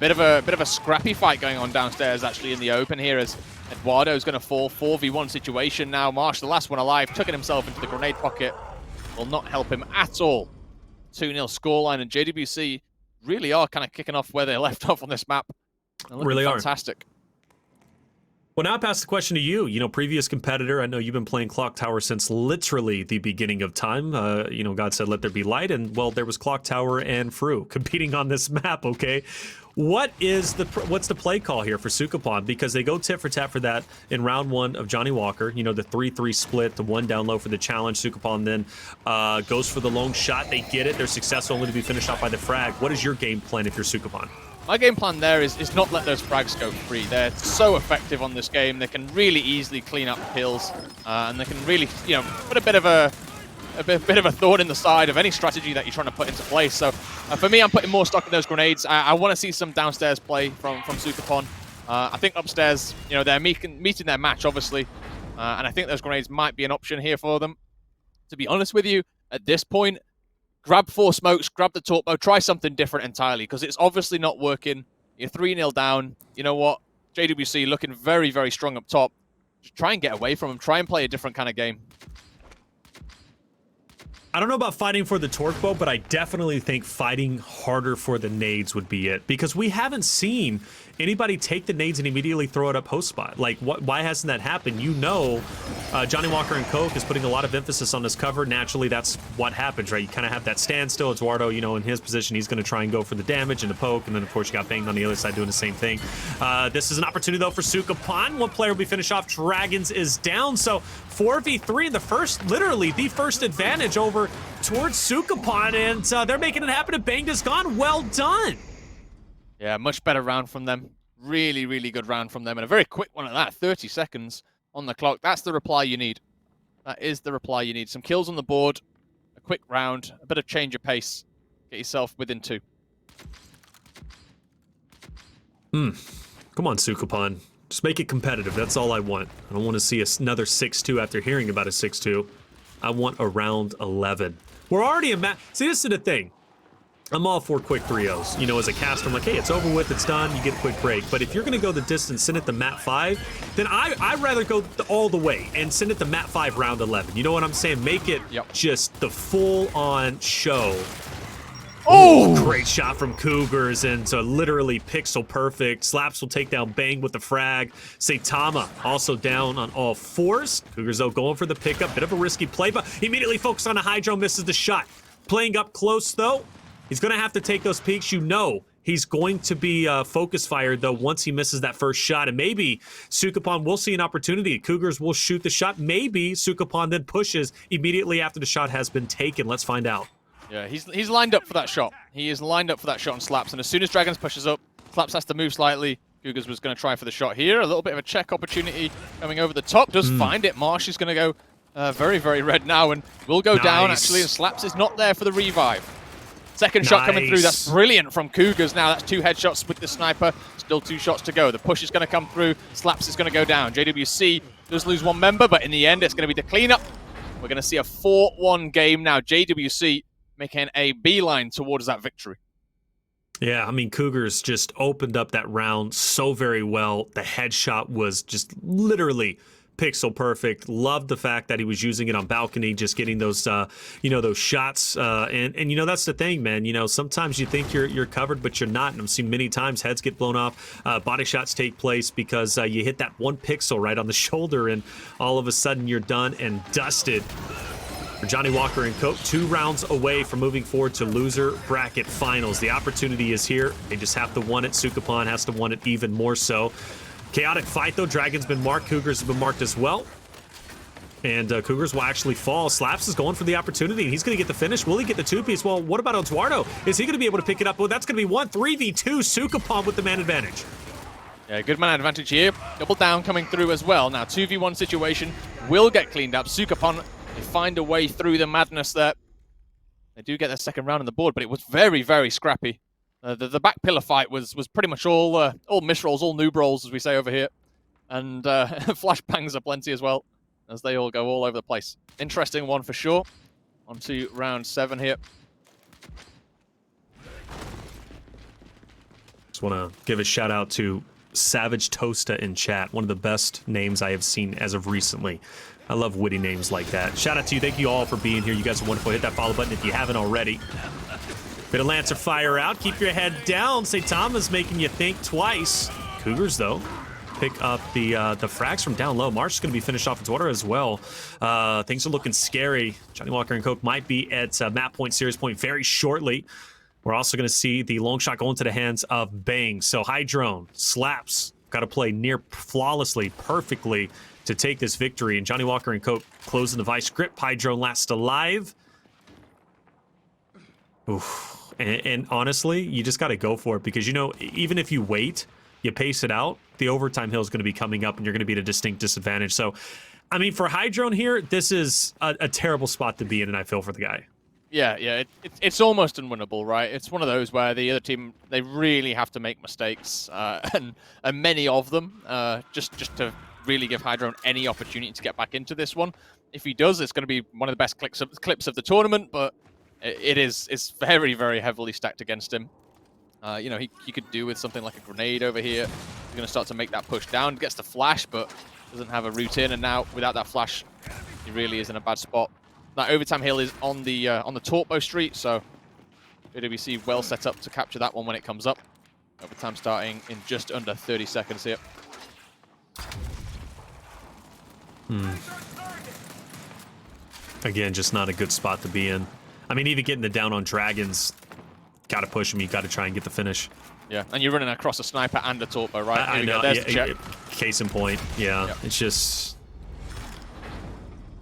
Bit of a scrappy fight going on downstairs, actually, in the open here, as Eduardo is going to fall. 4v1 situation now. Marsh, the last one alive, tucking himself into the grenade pocket. Will not help him at all. 2-0 scoreline, and JWC really are kind of kicking off where they left off on this map. Really fantastic. Well, now I pass the question to you. Previous competitor. I know you've been playing Clock Tower since literally the beginning of time. God said, let there be light. And, well, there was Clock Tower and Fru competing on this map, okay? What's the play call here for Sukupan? Because they go tit for tat for that in round 1 of Johnny Walker. The 3-3 split, the 1 down low for the challenge. Sukupan then goes for the long shot. They get it. They're successful, only to be finished off by the frag. What is your game plan if you're Sukupan? My game plan there is not let those frags go free. They're so effective on this game. They can really easily clean up kills, and they can really, put a bit of a bit of a thorn in the side of any strategy that you're trying to put into place. So for me, I'm putting more stock in those grenades. I want to see some downstairs play from Sukapon. I think upstairs, you know, they're meeting their match, obviously. And I think those grenades might be an option here for them. To be honest with you, at this point, grab 4 smokes, grab the torpedo, try something different entirely, because it's obviously not working. You're 3-0 down. You know what? JWC looking very, very strong up top. Just try and get away from them. Try and play a different kind of game. I don't know about fighting for the torque bow, but I definitely think fighting harder for the nades would be it, because we haven't seen anybody take the nades and immediately throw it up post spot. Like, why hasn't that happened? You know, Johnny Walker and Coke is putting a lot of emphasis on this cover. Naturally, that's what happens, right? You kind of have that standstill. Eduardo, you know, in his position, he's going to try and go for the damage and the poke, and then, of course, you got Banged on the other side doing the same thing. This is an opportunity, though, for Sukapon. One player will be finished off. Dragons is down, so 4v3 in the first, literally, the first advantage over towards Sukapon, and they're making it happen, and Banged is gone. Well done. Yeah, much better round from them. Really, really good round from them. And a very quick one at that. 30 seconds on the clock. That's the reply you need. That is the reply you need. Some kills on the board, a quick round, a bit of change of pace. Get yourself within 2. Come on, Sukapon. Just make it competitive. That's all I want. I don't want to see another 6-2 after hearing about a 6-2. I want a round 11. We're already a See, this is the thing. I'm all for quick 3-0s. You know, as a caster, I'm like, hey, it's over with, it's done, you get a quick break. But if you're going to go the distance, send it to map 5, then I'd rather go all the way and send it to map 5 round 11. You know what I'm saying? Make it just the full-on show. Oh! Great shot from Cougars, and so literally pixel perfect. Slaps will take down Bang with the frag. Saitama also down on all 4s. Cougars, though, going for the pickup. Bit of a risky play, but immediately focused on a Hydro, misses the shot. Playing up close, though. He's going to have to take those peeks. You know he's going to be focus fired, though, once he misses that first shot. And maybe Sukapon will see an opportunity. Cougars will shoot the shot. Maybe Sukapon then pushes immediately after the shot has been taken. Let's find out. Yeah, he's lined up for that shot. He is lined up for that shot on Slaps. And as soon as Dragons pushes up, Slaps has to move slightly. Cougars was going to try for the shot here. A little bit of a check opportunity coming over the top. Does find it. Marsh is going to go very, very red now and will go down, actually. And Slaps is not there for the revive. Second shot coming through. That's brilliant from Cougars. Now that's 2 headshots with the sniper. Still 2 shots to go. The push is going to come through. Slaps is going to go down. JWC does lose 1 member, but in the end, it's going to be the cleanup. We're going to see a 4-1 game now. JWC making a beeline towards that victory. Yeah, I mean, Cougars just opened up that round so very well. The headshot was just literally pixel perfect. Loved the fact that he was using it on balcony, just getting those, you know, those shots. And you know, that's the thing, man. You know, sometimes you think you're covered, but you're not. And I've seen many times heads get blown off, body shots take place because you hit that 1 pixel right on the shoulder, and all of a sudden you're done and dusted. For Johnny Walker and Coke, 2 rounds away from moving forward to loser bracket finals. The opportunity is here. They just have to want it. Sukapon has to want it even more so. Chaotic fight, though. Dragon's been marked. Cougars have been marked as well. And Cougars will actually fall. Slaps is going for the opportunity, and he's going to get the finish. Will he get the 2-piece? Well, what about Eduardo? Is he going to be able to pick it up? Well, that's going to be 1 3v2. Sukapon with the man advantage. Yeah, good man advantage here. Double down coming through as well. Now, 2v1 situation will get cleaned up. Sukapon, they find a way through the madness there. They do get their second round on the board, but it was very, very scrappy. The back pillar fight was pretty much all misrolls, all noob rolls, as we say over here. And flashbangs are plenty as well, as they all go all over the place. Interesting one for sure. On to round 7 here. Just want to give a shout out to Savage Toasta in chat. One of the best names I have seen as of recently. I love witty names like that. Shout out to you. Thank you all for being here. You guys are wonderful. Hit that follow button if you haven't already. Bit of Lancer fire out. Keep your head down. Saitama's making you think twice. Cougars, though, pick up the frags from down low. Marsh is going to be finished off its water as well. Things are looking scary. Johnny Walker and Coke might be at map point, series point very shortly. We're also going to see the long shot go into the hands of Bang. So high drone, Slaps, got to play near flawlessly, perfectly to take this victory. And Johnny Walker and Coke closing the vice grip. High drone last alive. Oof. And honestly, you just got to go for it because, you know, even if you wait, you pace it out, the overtime hill is going to be coming up and you're going to be at a distinct disadvantage. So I mean, for Hydrone here, this is a terrible spot to be in, and I feel for the guy. Yeah, it's almost unwinnable, right? It's one of those where the other team, they really have to make mistakes, and many of them, just to really give Hydrone any opportunity to get back into this one. If he does, it's going to be one of the best clips of the tournament, but it's very, very heavily stacked against him. You know, he could do with something like a grenade over here. He's going to start to make that push down, gets the flash, but doesn't have a route in, and now without that flash, he really is in a bad spot. That overtime hill is on the Torpo Street, so JWC well set up to capture that one when it comes up. Overtime starting in just under 30 seconds here. Again, just not a good spot to be in. I mean, even getting the down on Dragons, got to push him. You got to try and get the finish. Yeah, and you're running across a sniper and a Torpo, right? I know. There's the check. Case in point. Yeah, Yep. it's just.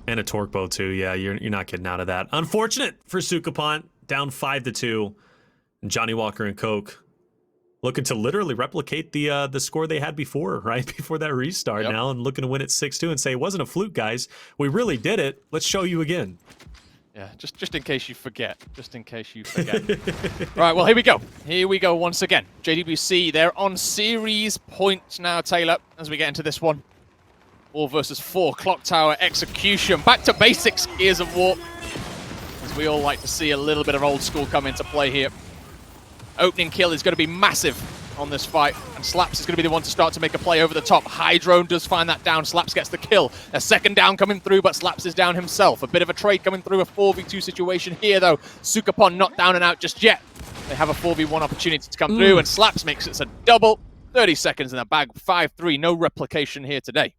And a torque bow too. Yeah, you're not getting out of that. Unfortunate for Sukapon, down 5-2. And Johnny Walker and Coke looking to literally replicate the score they had before, right before that restart. Yep. Now, and looking to win it 6-2 and say it wasn't a fluke, guys. We really did it. Let's show you again. Yeah, just in case you forget. Just in case you forget. Right, well, here we go. Here we go once again. JWC, they're on series points now, Taylor, as we get into this one. 4 versus 4, Clock Tower execution. Back to basics, Gears of War. As we all like to see a little bit of old school come into play here. Opening kill is going to be massive on this fight, and Slaps is going to be the one to start to make a play over the top. Hydrone does find that down. Slaps gets the kill. A second down coming through, but Slaps is down himself. A bit of a trade coming through, a 4v2 situation here, though. Sukapon not down and out just yet. They have a 4v1 opportunity to come through, and Slaps makes it a double. 30 seconds in the bag, 5-3. No replication here today.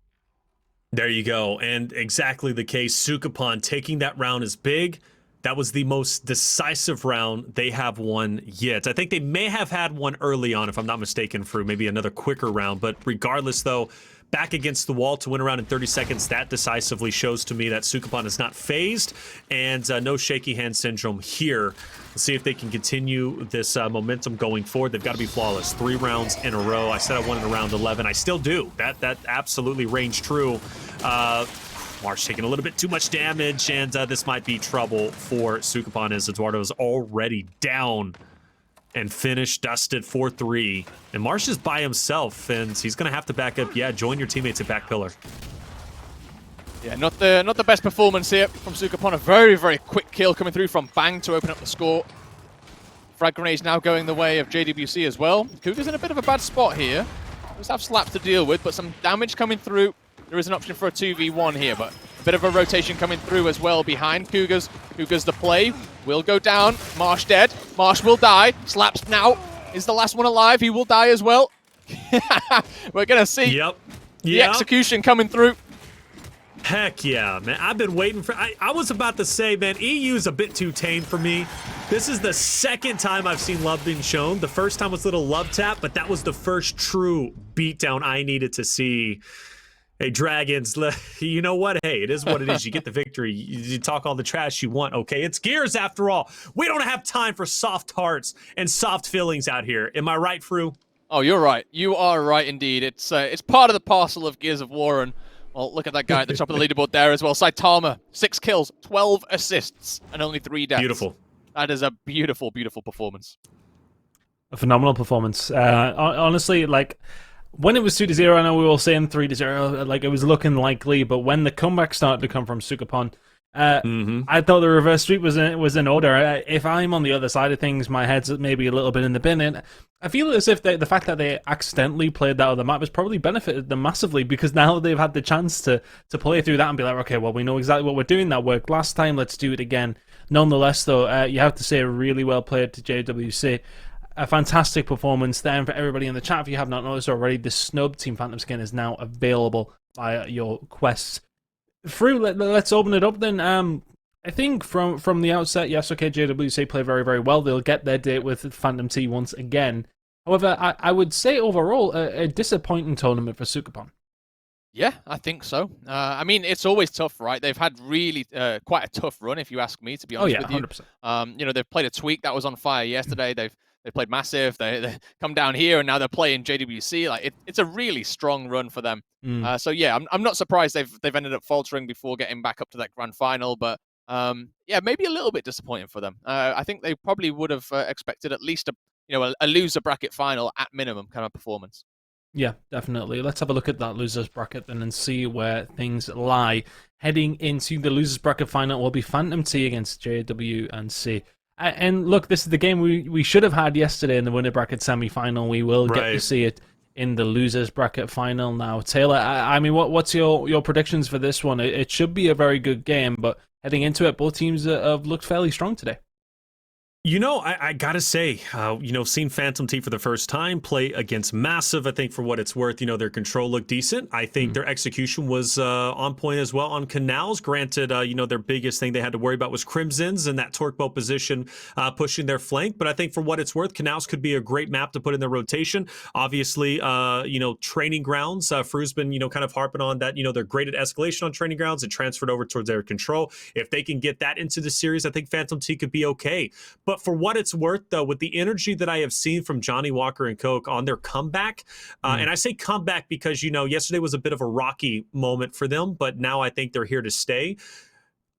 There you go. And exactly the case. Sukapon taking that round is big. That was the most decisive round they have won yet. I think they may have had one early on, if I'm not mistaken, for maybe another quicker round. But regardless, though, back against the wall to win a round in 30 seconds, that decisively shows to me that Sukapon is not phased, and no shaky hand syndrome here. Let's see if they can continue this momentum going forward. They've got to be flawless. 3 rounds in a row. I said I wanted a round 11. I still do. That absolutely rings true. Marsh taking a little bit too much damage, and this might be trouble for Sukapon as Eduardo's already down and finished, dusted 4-3. And Marsh is by himself, and he's going to have to back up. Yeah, join your teammates at back pillar. Yeah, not the best performance here from Sukapon. A very, very quick kill coming through from Bang to open up the score. Frag grenades now going the way of JWC as well. Cougar's in a bit of a bad spot here. Does have Slaps to deal with, but some damage coming through. There is an option for a 2v1 here, but a bit of a rotation coming through as well behind Cougars. Cougars the play, will go down. Marsh dead. Marsh will die. Slaps now is the last one alive. He will die as well. We're going to see the execution coming through. Heck yeah, man. I've been waiting for... I was about to say, man, EU's a bit too tame for me. This is the second time I've seen love being shown. The first time was little love tap, but that was the first true beatdown I needed to see. Hey, Dragons, you know what? Hey, it is what it is. You get the victory. You talk all the trash you want, okay? It's Gears after all. We don't have time for soft hearts and soft feelings out here. Am I right, Fru? Oh, you're right. You are right indeed. It's part of the parcel of Gears of War, and well, look at that guy at the top of the leaderboard there as well. Saitama, 6 kills, 12 assists, and only 3 deaths. Beautiful. That is a beautiful, beautiful performance. A phenomenal performance. Honestly, like, when it was 2-0, I know we were all saying 3-0, like, it was looking likely, but when the comeback started to come from Sukapon, I thought the reverse sweep was in order. If I'm on the other side of things, my head's maybe a little bit in the bin, and I feel as if the fact that they accidentally played that other map has probably benefited them massively, because now they've had the chance to play through that and be like, okay, well, we know exactly what we're doing. That worked last time, let's do it again. Nonetheless, though, you have to say really well played to JWC. A fantastic performance there. For everybody in the chat, if you have not noticed already, the snub Team Phantom skin is now available via your quests. Fru, let's open it up then. I think from the outset, yes, okay, JWC play very, very well. They'll get their date with Phantom T once again. However, I would say overall a disappointing tournament for Sukapon. Yeah, I think so. I mean, it's always tough, right? They've had really quite a tough run, if you ask me, to be honest with you. 100%. You know, they've played a tweak that was on fire yesterday. They've they played Massive, they come down here, and now they're playing JWC. Like it's a really strong run for them. So yeah, I'm not surprised they've ended up faltering before getting back up to that grand final, but yeah, maybe a little bit disappointing for them. I think they probably would have expected at least a loser bracket final at minimum kind of performance. Yeah, definitely. Let's have a look at that losers bracket then and see where things lie. Heading into the losers bracket final will be Phantom T against JWC. And look, this is the game we should have had yesterday in the winner bracket semi-final. We will get to see it in the losers bracket final now. Taylor, I mean, what's your predictions for this one? It should be a very good game, but heading into it, both teams have looked fairly strong today. You know, I gotta say, seeing Phantom T for the first time play against Massive, I think for what it's worth, their control looked decent. I think their execution was on point as well on Canals. Granted, their biggest thing they had to worry about was Crimsons and that torque bow position pushing their flank. But I think for what it's worth, Canals could be a great map to put in their rotation. Obviously, training grounds. Fru's been, kind of harping on that, they're great at escalation on training grounds. It transferred over towards their control. If they can get that into the series, I think Phantom T could be okay. But for what it's worth, though, with the energy that I have seen from Johnny Walker and Coke on their comeback, and I say comeback because, yesterday was a bit of a rocky moment for them, but now I think they're here to stay.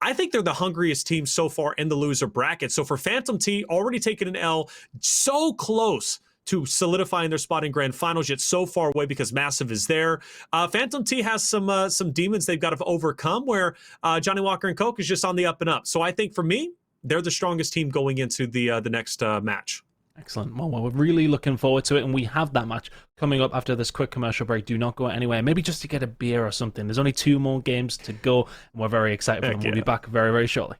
I think they're the hungriest team so far in the loser bracket. So for Phantom T, already taking an L, so close to solidifying their spot in grand finals, yet so far away because Massive is there. Phantom T has some demons they've got to overcome, where Johnny Walker and Coke is just on the up and up. So I think for me, they're the strongest team going into the next match. Excellent. Well, we're really looking forward to it, and we have that match coming up after this quick commercial break. Do not go anywhere. Maybe just to get a beer or something. There's only 2 more games to go, and we're very excited for them. We'll be back very, very shortly.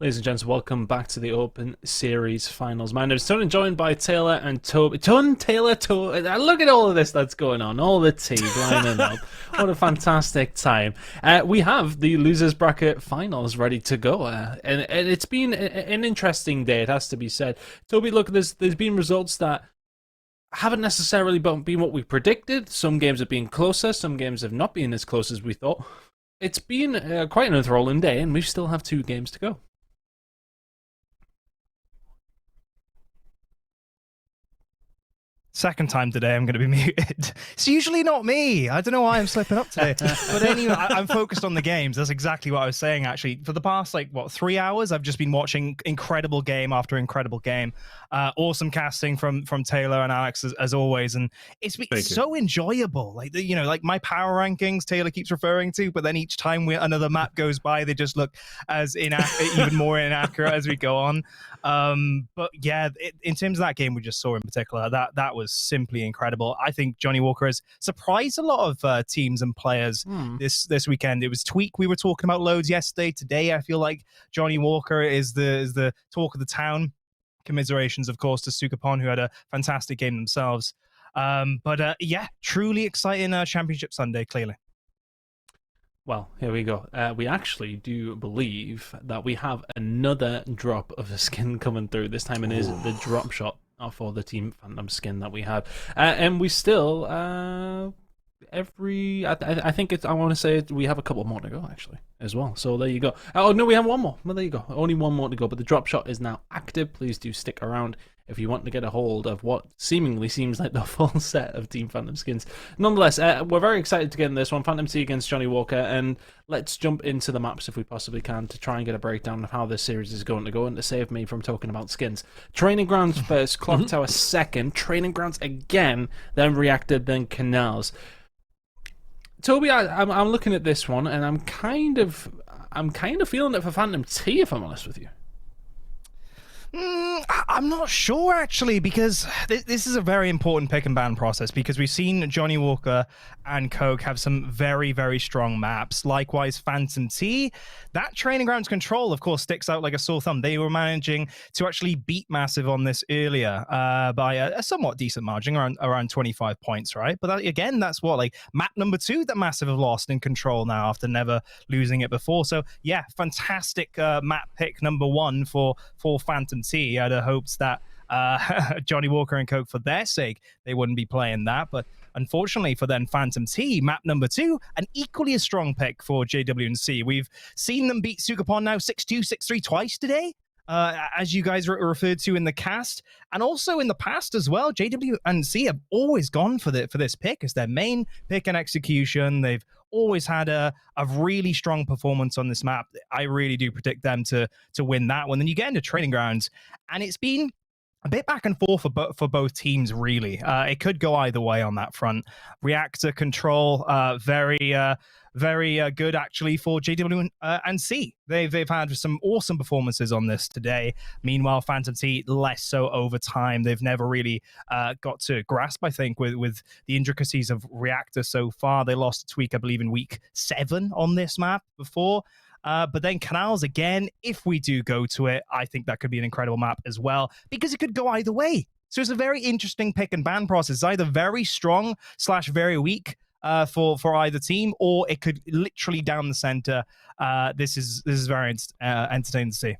Ladies and gents, welcome back to the Open Series Finals. My name is Tony, joined by Taylor and Toby. Taylor, Toby. Look at all of this that's going on. All the tea lining up. What a fantastic time. We have the losers bracket finals ready to go. And it's been an interesting day, it has to be said. Toby, look, there's been results that haven't necessarily been what we predicted. Some games have been closer. Some games have not been as close as we thought. It's been quite an enthralling day, and we still have 2 games to go. Second time today I'm going to be muted. It's usually not me. I don't know why I'm slipping up today. But anyway, I'm focused on the games. That's exactly what I was saying, actually. For the past, 3 hours, I've just been watching incredible game after incredible game. Awesome casting from Taylor and Alex, as always. And it's been so enjoyable. Like my power rankings Taylor keeps referring to, but then each time another map goes by, they just look as even more inaccurate as we go on. But yeah, in terms of that game we just saw in particular, that was simply incredible. I think Johnny Walker has surprised a lot of teams and players this weekend. It was Tweak we were talking about loads yesterday. Today I feel like Johnny Walker is the talk of the town. Commiserations, of course, to Sukapon, who had a fantastic game themselves. But yeah, truly exciting Championship Sunday, clearly. Well, here we go. We actually do believe that we have another drop of a skin coming through. This time it is the drop shot for the Team Phantom skin that we have. And we still, I think I want to say we have a couple more to go, actually, as well. So there you go. Oh, no, we have one more. Well, there you go. Only one more to go, but the drop shot is now active. Please do stick around if you want to get a hold of what seemingly seems like the full set of Team Phantom skins. Nonetheless, we're very excited to get in this one. Phantom T against Johnny Walker, and let's jump into the maps if we possibly can to try and get a breakdown of how this series is going to go and to save me from talking about skins. Training Grounds first, Clock Tower second, Training Grounds again, then Reactor, then Canals. Toby, I'm looking at this one, and I'm kind of feeling it for Phantom T, if I'm honest with you. I'm not sure, actually, because this is a very important pick and ban process, because we've seen Johnny Walker and Coke have some very, very strong maps. Likewise, Phantom T, that Training Grounds control, of course, sticks out like a sore thumb. They were managing to actually beat Massive on this earlier by a somewhat decent margin, around 25 points, right? But again, that's map number 2 that Massive have lost in control now after never losing it before. So yeah, fantastic map pick number 1 for Phantom T. I had hopes that Johnny Walker and Coke, for their sake, they wouldn't be playing that. But unfortunately for then Phantom T, map number 2, an equally as strong pick for JW&C. We've seen them beat Sukapon now 6-2, 6-3 twice today, as you guys referred to in the cast, and also in the past as well. JW&C have always gone for this pick as their main pick and execution. They've always had a really strong performance on this map. I really do predict them to win that one. Then you get into Training Grounds, and it's been a bit back and forth for both teams, really. It could go either way on that front. Reactor control, very good, actually, for JW&C. They've had some awesome performances on this today. Meanwhile, Phantom T, less so over time. They've never really got to grasp, I think, with the intricacies of Reactor so far. They lost to Tweak, I believe, in week 7 on this map before. But then Canals, again, if we do go to it, I think that could be an incredible map as well, because it could go either way. So it's a very interesting pick and ban process. It's either very strong / very weak for either team, or it could literally down the center. This is very entertaining to see.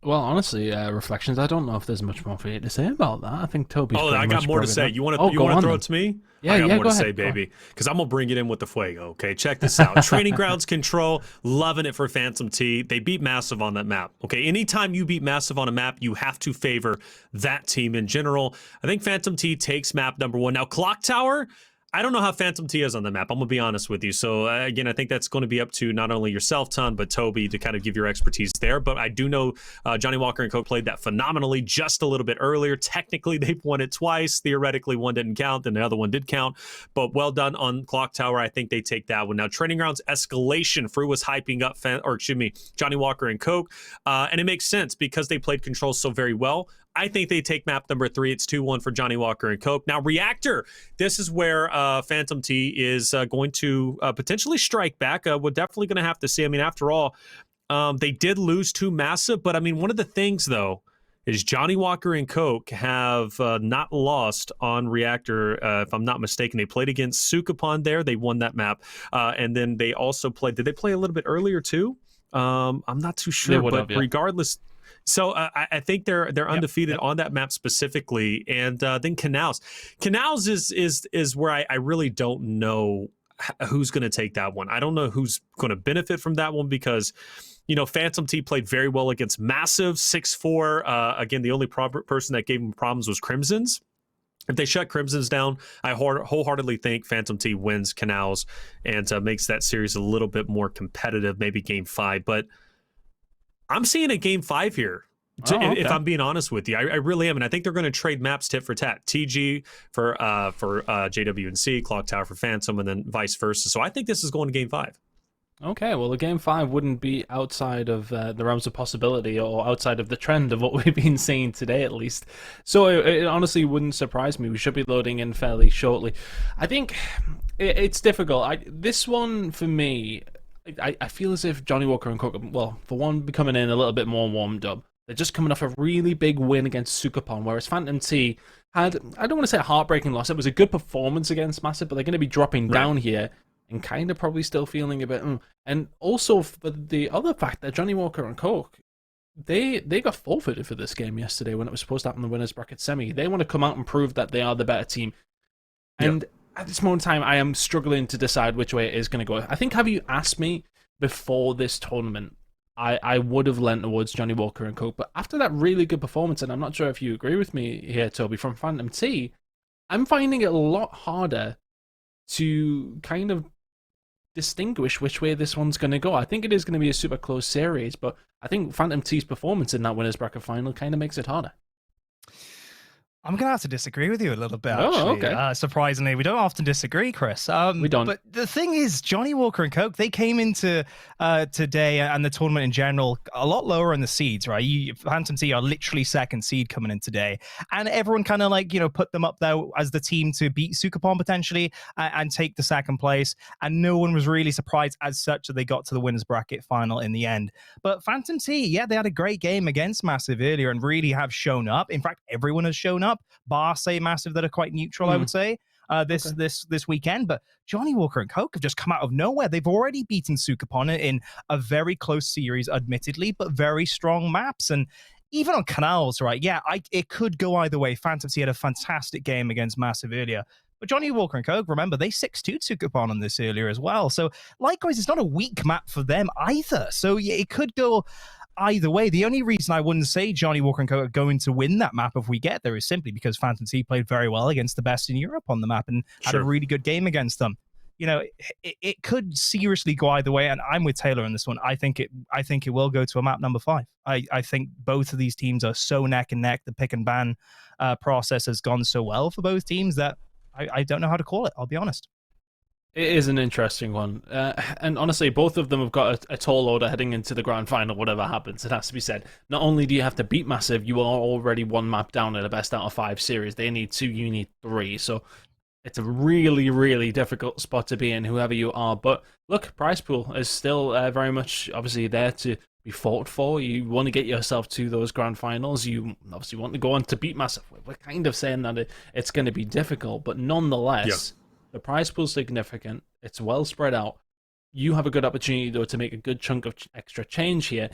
Well, honestly, Reflections, I don't know if there's much more for you to say about that. I think Toby's I got more to say. You want to throw it to me? Yeah, I got more go to ahead. say, baby, because I'm going to bring it in with the fuego, okay? Check this out. Training Grounds control, loving it for Phantom T. They beat Massive on that map, okay? Anytime you beat Massive on a map, you have to favor that team in general. I think Phantom T takes map number 1. Now, Clock Tower, I don't know how Phantom T is on the map. I'm going to be honest with you. So, again, I think that's going to be up to not only yourself, Ton, but Toby to kind of give your expertise there. But I do know Johnny Walker and Coke played that phenomenally just a little bit earlier. Technically, they've won it twice. Theoretically, one didn't count, and the other one did count. But well done on Clock Tower. I think they take that one. Now, Training Grounds Escalation. Frew was hyping up, Johnny Walker and Coke. And it makes sense because they played control so very well. I think they take map number 3. It's 2-1 for Johnny Walker and Coke. Now, Reactor. This is where Phantom T is going to potentially strike back. We're definitely going to have to see. I mean, after all, They did lose to Massive, but I mean, one of the things though is Johnny Walker and Coke have not lost on Reactor. If I'm not mistaken, they played against Sukapon there. They won that map, and then they also played. Did they play a little bit earlier too? I'm not too sure, but regardless. So I think they're undefeated on that map specifically, and then Canals. Canals is where I really don't know who's going to take that one. I don't know who's going to benefit from that one because, you know, Phantom T played very well against Massive 6-4. Again, the only person that gave him problems was Crimsons. If they shut Crimsons down, I wholeheartedly think Phantom T wins Canals and makes that series a little bit more competitive, maybe game 5. But I'm seeing a game 5 here. If I'm being honest with you, I really am, and I think they're going to trade maps tit for tat. TG for JWNC, Clock Tower for Phantom, and then vice versa. So I think this is going to game 5. Okay, well, the game 5 wouldn't be outside of the realms of possibility or outside of the trend of what we've been seeing today, at least. So it honestly wouldn't surprise me. We should be loading in fairly shortly. I think it's difficult. This one, for me, I feel as if Johnny Walker and Cook, well, for one, be coming in a little bit more warmed up. They're just coming off a really big win against Sukapon, whereas Phantom T had, I don't want to say a heartbreaking loss. It was a good performance against Massive, but they're going to be dropping down here and kind of probably still feeling a bit. And also for the other fact that Johnny Walker and Coke, they got forfeited for this game yesterday when it was supposed to happen in the winners bracket semi. They want to come out and prove that they are the better team. And at this moment in time, I am struggling to decide which way it is going to go. I think, have you asked me before this tournament, I would have lent towards Johnny Walker and Coke. But after that really good performance, and I'm not sure if you agree with me here, Toby, from Phantom T, I'm finding it a lot harder to kind of distinguish which way this one's going to go. I think it is going to be a super close series, but I think Phantom T's performance in that winners bracket final kind of makes it harder. I'm going to have to disagree with you a little bit, actually. Oh, okay. Surprisingly, we don't often disagree, Chris. We don't. But the thing is, Johnny Walker and Coke, they came into today and the tournament in general a lot lower in the seeds, right? Phantom T are literally second seed coming in today. And everyone kind of like, put them up there as the team to beat Sukapon potentially and take the second place. And no one was really surprised as such that they got to the winners bracket final in the end. But Phantom T, yeah, they had a great game against Massive earlier and really have shown up. In fact, everyone has shown up. Bar say Massive that are quite neutral, I would say, this weekend. But Johnny Walker and Coke have just come out of nowhere. They've already beaten Sukapon in a very close series, admittedly, but very strong maps. And even on Canals, right? Yeah, it could go either way. Phantom T had a fantastic game against Massive earlier. But Johnny Walker and Coke, remember, they 6-2 Sukapon on this earlier as well. So likewise, it's not a weak map for them either. So yeah, it could go either way. The only reason I wouldn't say Johnny Walker and Coke are going to win that map if we get there is simply because Phantom T played very well against the best in Europe on the map and had a really good game against them. It could seriously go either way, and I'm with Taylor on this one. I think it will go to a map number 5. I think both of these teams are so neck and neck. The pick and ban process has gone so well for both teams that I don't know how to call it. I'll be honest. It is an interesting one. And honestly, both of them have got a tall order heading into the grand final, whatever happens. It has to be said. Not only do you have to beat Massive, you are already one map down at a best out of 5 series. They need 2, you need 3. So it's a really, really difficult spot to be in, whoever you are. But look, prize pool is still very much obviously there to be fought for. You want to get yourself to those grand finals. You obviously want to go on to beat Massive. We're kind of saying that it's going to be difficult, but nonetheless... The prize pool's significant. It's well spread out. You have a good opportunity, though, to make a good chunk of extra change here.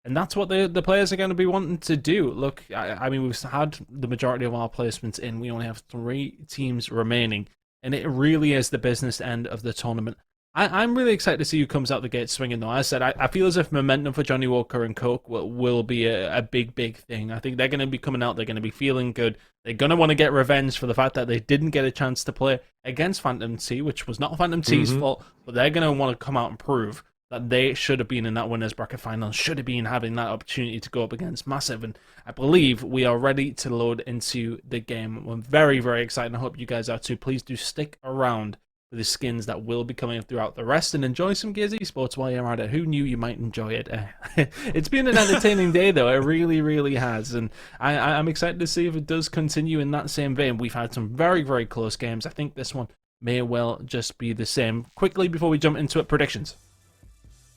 And that's what the players are going to be wanting to do. Look, I mean, we've had the majority of our placements in. We only have 3 teams remaining. And it really is the business end of the tournament. I'm really excited to see who comes out the gate swinging, though. As I said, I feel as if momentum for Johnny Walker and Coke will be a big, big thing. I think they're going to be coming out. They're going to be feeling good. They're going to want to get revenge for the fact that they didn't get a chance to play against Phantom T, which was not Phantom T's fault, but they're going to want to come out and prove that they should have been in that winners bracket final, should have been having that opportunity to go up against Massive. And I believe we are ready to load into the game. I'm very, very excited. I hope you guys are too. Please do stick around for the skins that will be coming throughout the rest and enjoy some Gears Esports while you're at it. Who knew you might enjoy it? It's been an entertaining day, though. It really, really has. And I'm excited to see if it does continue in that same vein. We've had some very, very close games. I think this one may well just be the same. Quickly, before we jump into it, predictions.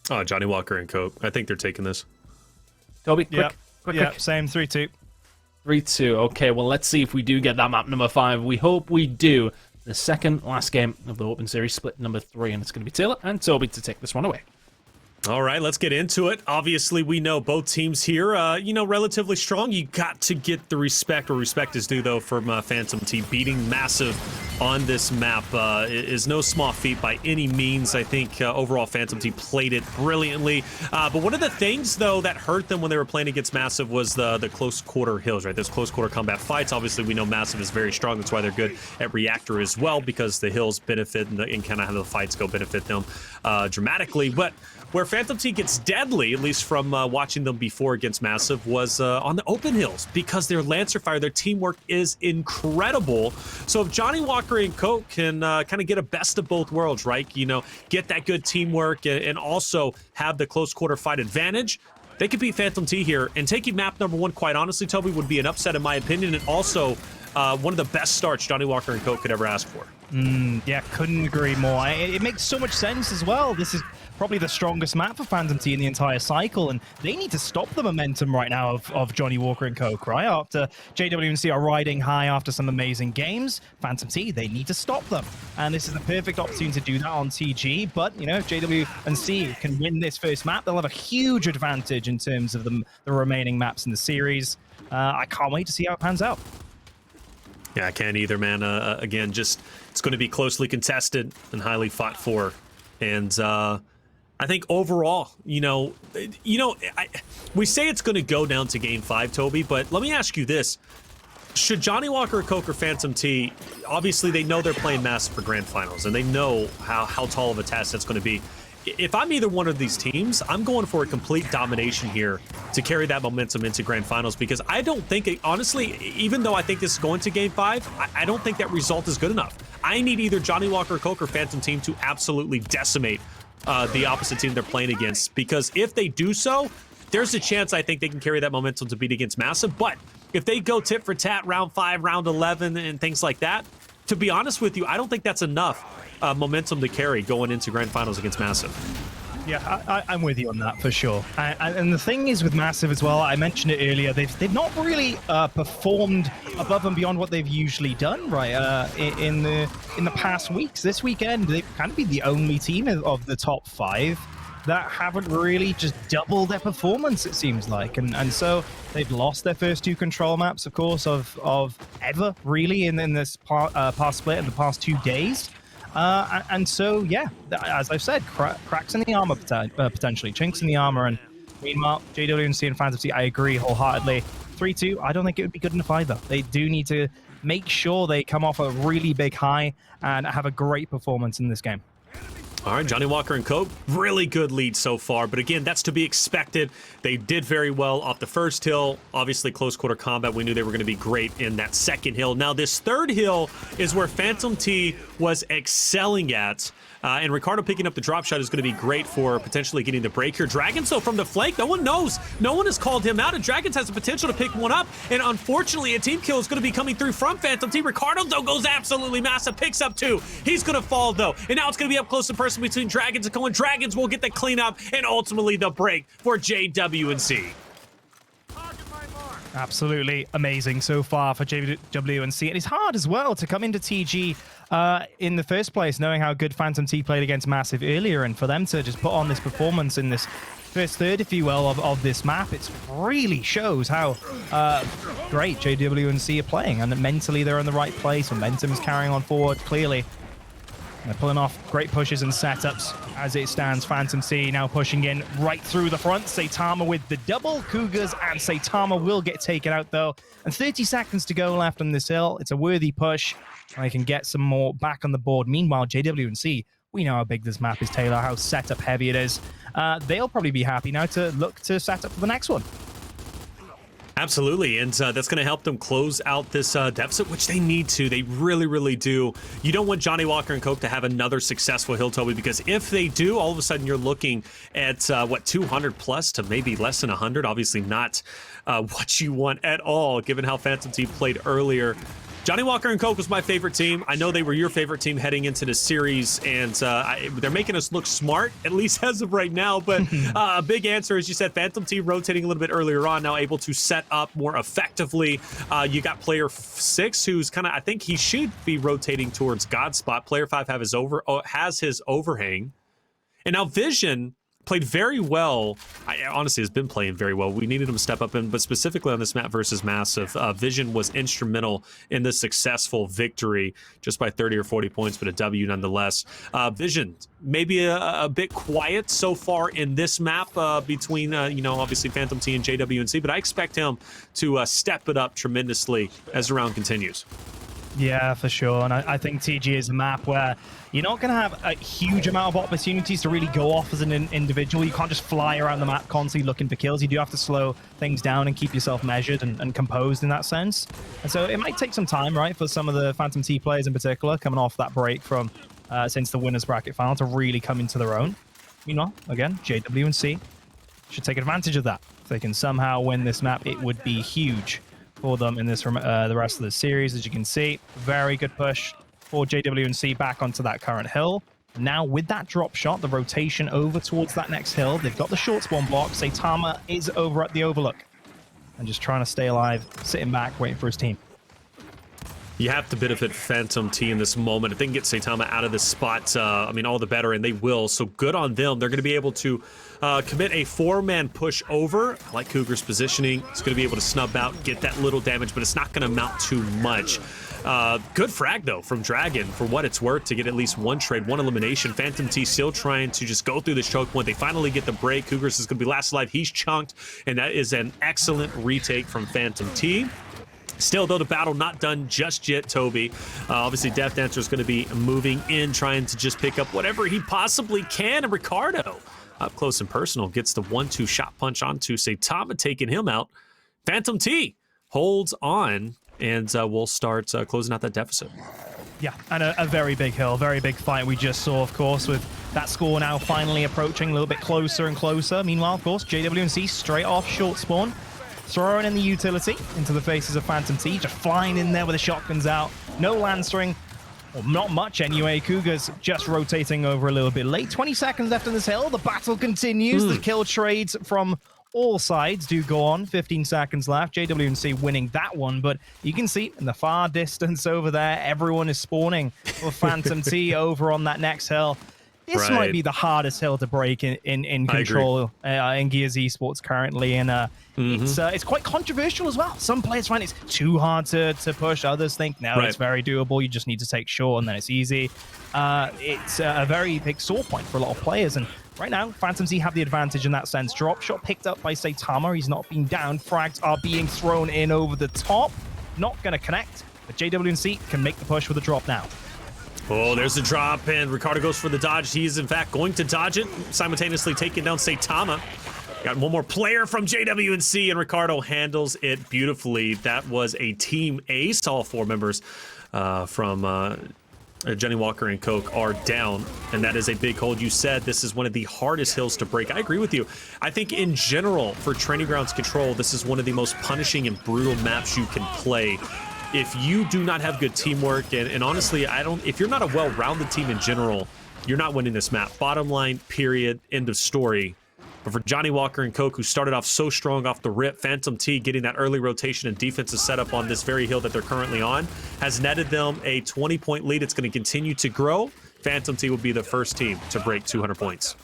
Oh, Johnny Walker and Coke. I think they're taking this. Toby, quick, Yeah, quick, yeah, quick. same 3-2. 3-2. Okay, well, let's see if we do get that map number 5. We hope we do. The second last game of the Open Series, split number 3, and it's going to be Taylor and Toby to take this one away. All right, let's get into it. Obviously, we know both teams here, relatively strong. You got to get the respect, where respect is due, though, from Phantom T. Beating Massive on this map is no small feat by any means. I think overall Phantom T played it brilliantly. But one of the things, though, that hurt them when they were playing against Massive was the close quarter hills, right? Those close quarter combat fights. Obviously, we know Massive is very strong. That's why they're good at Reactor as well, because the hills benefit and kind of how the fights go benefit them dramatically. But where Phantom T gets deadly, at least from watching them before against Massive, was on the open hills, because their Lancer fire, their teamwork is incredible. So if Johnny Walker and Coke can kind of get a best of both worlds, right? Get that good teamwork and also have the close quarter fight advantage, they could beat Phantom T here. And taking map number 1, quite honestly, Toby, would be an upset in my opinion, and also one of the best starts Johnny Walker and Coke could ever ask for. Yeah, couldn't agree more. It makes so much sense as well. This is probably the strongest map for Phantom T in the entire cycle, and they need to stop the momentum right now of Johnny Walker and Coke, right? After JWNC are riding high after some amazing games, Phantom T, they need to stop them. And this is the perfect opportunity to do that on TG, but, if JWNC can win this first map, they'll have a huge advantage in terms of the remaining maps in the series. I can't wait to see how it pans out. Yeah, I can't either, man. Again, just it's going to be closely contested and highly fought for. And I think overall, we say it's going to go down to Game 5, Toby, but let me ask you this. Should Johnny Walker, Coke, or Phantom T, obviously they know they're playing Massive for Grand Finals, and they know how tall of a task that's going to be. If I'm either one of these teams, I'm going for a complete domination here to carry that momentum into Grand Finals, because I don't think, honestly, even though I think this is going to Game 5, I don't think that result is good enough. I need either Johnny Walker, Coke, or Phantom Team to absolutely decimate the opposite team they're playing against, because if they do so, there's a chance I think they can carry that momentum to beat against Massive. But if they go tit for tat, round 5, round 11, and things like that, to be honest with you, I don't think that's enough momentum to carry going into Grand Finals against Massive. Yeah, I'm with you on that for sure. And the thing is with Massive as well, I mentioned it earlier, they've not really performed above and beyond what they've usually done, right? In the past weeks. This weekend, they've kind of been the only team of the top 5 that haven't really just doubled their performance, it seems like. And so they've lost their first 2 control maps, of course, of ever, really, in this past split in the past 2 days. And so, yeah, as I've said, cracks in the armor potentially, chinks in the armor. And meanwhile, JWNC and Phantom T, I agree wholeheartedly. 3-2, I don't think it would be good enough either. They do need to make sure they come off a really big high and have a great performance in this game. All right, Johnny Walker and Coke, really good lead so far. But again, that's to be expected. They did very well off the first hill. Obviously, close quarter combat, we knew they were going to be great in that second hill. Now, this third hill is where Phantom T was excelling at. And Ricardo picking up the drop shot is going to be great for potentially getting the break here. Dragons, though, from the flank, no one knows. No one has called him out, and Dragons has the potential to pick one up. And unfortunately, a team kill is going to be coming through from Phantom T. Ricardo, though, goes absolutely massive, picks up 2. He's going to fall, though. And now it's going to be up close to person between Dragons and Cohen. Dragons will get the cleanup and ultimately the break for JWNC. Absolutely amazing so far for JWNC. And it's hard as well to come into TG in the first place, knowing how good Phantom T played against Massive earlier, and for them to just put on this performance in this first third, if you will, of this map, it really shows how great JWNC are playing, and that mentally they're in the right place. Momentum is carrying on forward, clearly. They're pulling off great pushes and setups as it stands. Phantom T now pushing in right through the front. Saitama with the double. Cougars and Saitama will get taken out, though. And 30 seconds to go left on this hill. It's a worthy push. I can get some more back on the board. Meanwhile, JWNC, we know how big this map is, Taylor, how setup heavy it is. They'll probably be happy now to look to set up for the next one. Absolutely, and that's going to help them close out this deficit, which they need to. They really, really do. You don't want Johnny Walker and Coke to have another successful hill, Toby, because if they do, all of a sudden you're looking at, 200 plus to maybe less than 100. Obviously not what you want at all, given how Phantom T played earlier. Johnny Walker and Coke was my favorite team. I know they were your favorite team heading into the series, and they're making us look smart, at least as of right now. But a big answer, as you said, Phantom T rotating a little bit earlier on, now able to set up more effectively. You got player 6, who's kind of, I think he should be rotating towards God spot. Player 5 has his overhang. And now Vision played very well. Honestly has been playing very well. We needed him to step up in, but specifically on this map versus Massive, Vision was instrumental in the successful victory, just by 30 or 40 points, but a W nonetheless. Vision, maybe a bit quiet so far in this map between, obviously Phantom T and JWNC, but I expect him to step it up tremendously as the round continues. Yeah, for sure. And I think TG is a map where you're not going to have a huge amount of opportunities to really go off as an individual. You can't just fly around the map constantly looking for kills. You do have to slow things down and keep yourself measured and composed in that sense. And so it might take some time, right, for some of the Phantom T players in particular, coming off that break from since the winners bracket final, to really come into their own. Meanwhile, again, JWNC should take advantage of that. If they can somehow win this map, it would be huge for them in this the rest of the series. As you can see, very good push for JWNC back onto that current hill. Now with that drop shot, the rotation over towards that next hill, they've got the short spawn block. Saitama is over at the overlook and just trying to stay alive, sitting back, waiting for his team. You have to benefit Phantom T in this moment. If they can get Saitama out of this spot, all the better, and they will. So good on them. They're going to be able to commit a 4-man push over. I like Cougar's positioning. It's going to be able to snub out, get that little damage, but it's not going to amount too much. Good frag, though, from Dragon, for what it's worth, to get at least one trade, one elimination. Phantom T still trying to just go through this choke point. They finally get the break. Cougars is going to be last alive. He's chunked, and that is an excellent retake from Phantom T. Still, though, the battle not done just yet, Toby. Obviously, Death Dancer is going to be moving in, trying to just pick up whatever he possibly can. And Ricardo, up close and personal, gets the 1-2 shot punch onto Saitama, taking him out. Phantom T holds on, and we'll start closing out that deficit. Yeah, and a very big hill, very big fight we just saw, of course, with that score now finally approaching a little bit closer and closer. Meanwhile, of course, JWNC straight off short spawn, throwing in the utility into the faces of Phantom T, just flying in there with the shotguns out. No Lancering, or not much anyway. Cougars just rotating over a little bit late. 20 seconds left on this hill. The battle continues. The kill trades from all sides do go on. 15 seconds left. JWNC winning that one, but you can see in the far distance over there, everyone is spawning for Phantom T over on that next hill. This might be the hardest hill to break in Control in Gears Esports currently, and it's quite controversial as well. Some players find it's too hard to push. Others think, no, it's very doable. You just need to take short, and then it's easy. It's a very big sore point for a lot of players, and right now, Phantom Z have the advantage in that sense. Drop shot picked up by Saitama. He's not being down. Frags are being thrown in over the top. Not going to connect, but JWNC can make the push with a drop now. Oh, there's the drop, and Ricardo goes for the dodge. He is, in fact, going to dodge it, simultaneously taking down Saitama. Got one more player from JWNC, and Ricardo handles it beautifully. That was a team ace. All 4 members from Johnny Walker and Coke are down, and that is a big hold. You said this is one of the hardest hills to break. I agree with you. I think in general, for Training Grounds Control, this is one of the most punishing and brutal maps you can play. If you do not have good teamwork, and honestly, if you're not a well-rounded team in general, you're not winning this map. Bottom line, period, end of story. But for Johnny Walker and Coke, who started off so strong off the rip, Phantom T getting that early rotation and defensive setup on this very hill that they're currently on, has netted them a 20-point lead. It's going to continue to grow. Phantom T will be the first team to break 200 points.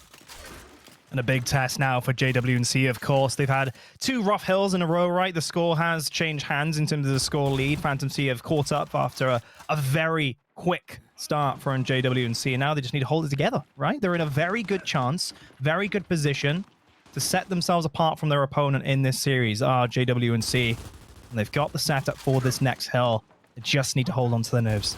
And a big test now for JWNC, of course. They've had 2 rough hills in a row, right? The score has changed hands in terms of the score lead. Phantom T have caught up after a very quick start from JWNC, and now they just need to hold it together, right? They're in a very good chance, very good position to set themselves apart from their opponent in this series, JWNC. And they've got the setup for this next hill. They just need to hold on to their nerves.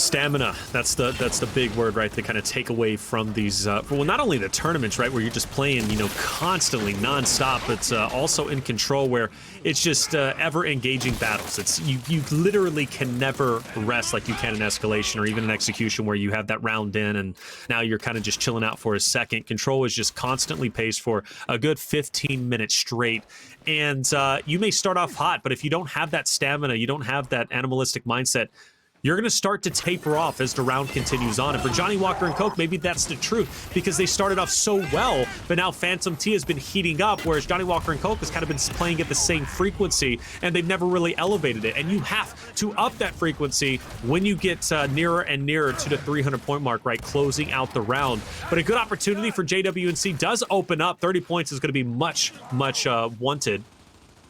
Stamina, that's the big word, right, to kind of take away from these, well, not only the tournaments, right, where you're just playing, constantly, nonstop, but also in control, where it's just ever engaging battles. It's you literally can never rest like you can in escalation or even in execution, where you have that round in and now you're kind of just chilling out for a second. Control is just constantly paced for a good 15 minutes straight. And you may start off hot, but if you don't have that stamina, you don't have that animalistic mindset, you're going to start to taper off as the round continues on. And for Johnny Walker and Coke, maybe that's the truth, because they started off so well, but now Phantom T has been heating up, whereas Johnny Walker and Coke has kind of been playing at the same frequency, and they've never really elevated it. And you have to up that frequency when you get nearer and nearer to the 300-point mark, right, closing out the round. But a good opportunity for JWNC does open up. 30 points is going to be much, much wanted.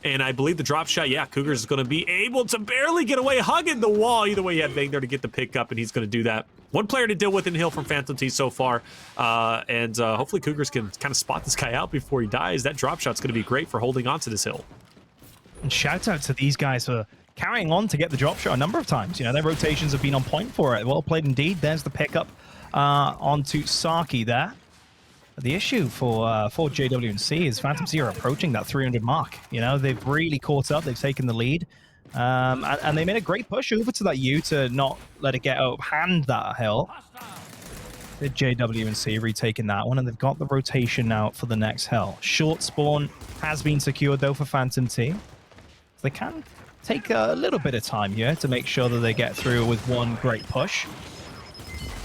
And I believe the drop shot, yeah, Cougars is going to be able to barely get away, hugging the wall. Either way, he had Bang there to get the pick up, and he's going to do that. One player to deal with in Hill from Phantom T so far. And hopefully Cougars can kind of spot this guy out before he dies. That drop shot's going to be great for holding on to this Hill. And shout out to these guys for carrying on to get the drop shot a number of times. Their rotations have been on point for it. Well played indeed. There's the pickup onto Saki there. The issue for JWNC is Phantom T are approaching that 300 mark. They've really caught up. They've taken the lead. And they made a great push over to that U to not let it get out of hand, that hill. The JWNC retaking that one, and they've got the rotation now for the next hill. Short spawn has been secured, though, for Phantom T. They can take a little bit of time here to make sure that they get through with one great push.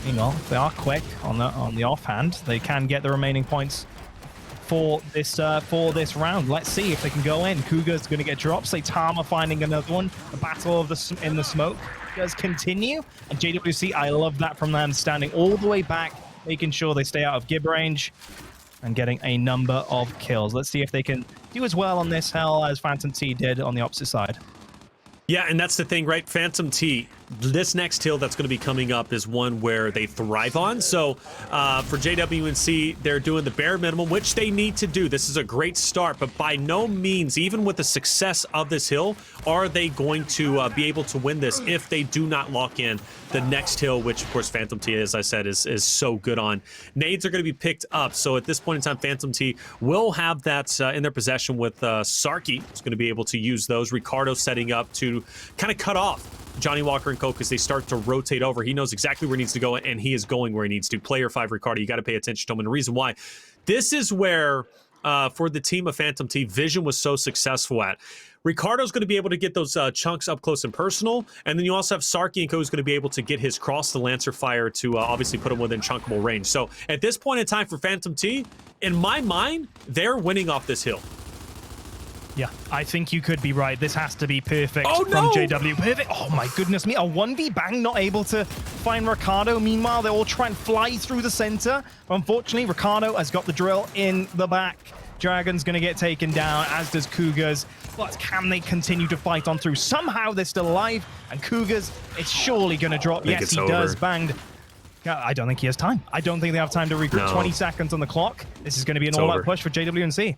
If they are quick on the offhand, they can get the remaining points for this round. Let's see if they can go in. Cougar's going to get dropped. Saitama finding another one. The battle of in the smoke does continue. And JWC, I love that from them, standing all the way back, making sure they stay out of gib range and getting a number of kills. Let's see if they can do as well on this hell as Phantom T did on the opposite side. Yeah, and that's the thing, right? Phantom T, this next hill that's going to be coming up is one where they thrive on. So for JWNC, they're doing the bare minimum, which they need to do. This is a great start, but by no means, even with the success of this hill, are they going to be able to win this if they do not lock in the next hill, which, of course, Phantom T, as I said, is so good on. Nades are going to be picked up. So at this point in time, Phantom T will have that in their possession with Sarki. Who's going to be able to use those. Ricardo setting up to kind of cut off Johnny Walker and Coke as they start to rotate over. He knows exactly where he needs to go, and he is going where he needs to. Player 5, Ricardo, you got to pay attention to him. And the reason why, this is where, for the team of Phantom T, Vision was so successful at. Ricardo's going to be able to get those chunks up close and personal, and then you also have Sarki and Co. who's going to be able to get his cross the Lancer fire to obviously put him within chunkable range. So at this point in time for Phantom T, in my mind, they're winning off this hill. Yeah, I think you could be right. This has to be perfect from JW. Perfect. Oh my goodness me. A 1v Bang not able to find Ricardo. Meanwhile, they all try and fly through the center. Unfortunately, Ricardo has got the drill in the back. Dragon's going to get taken down, as does Cougars. But can they continue to fight on through? Somehow they're still alive, and Cougars, it's surely going to drop. Yes, he does. Banged. I don't think he has time. I don't think they have time to regroup. 20 seconds on the clock. This is going to be an all-out push for JWNC.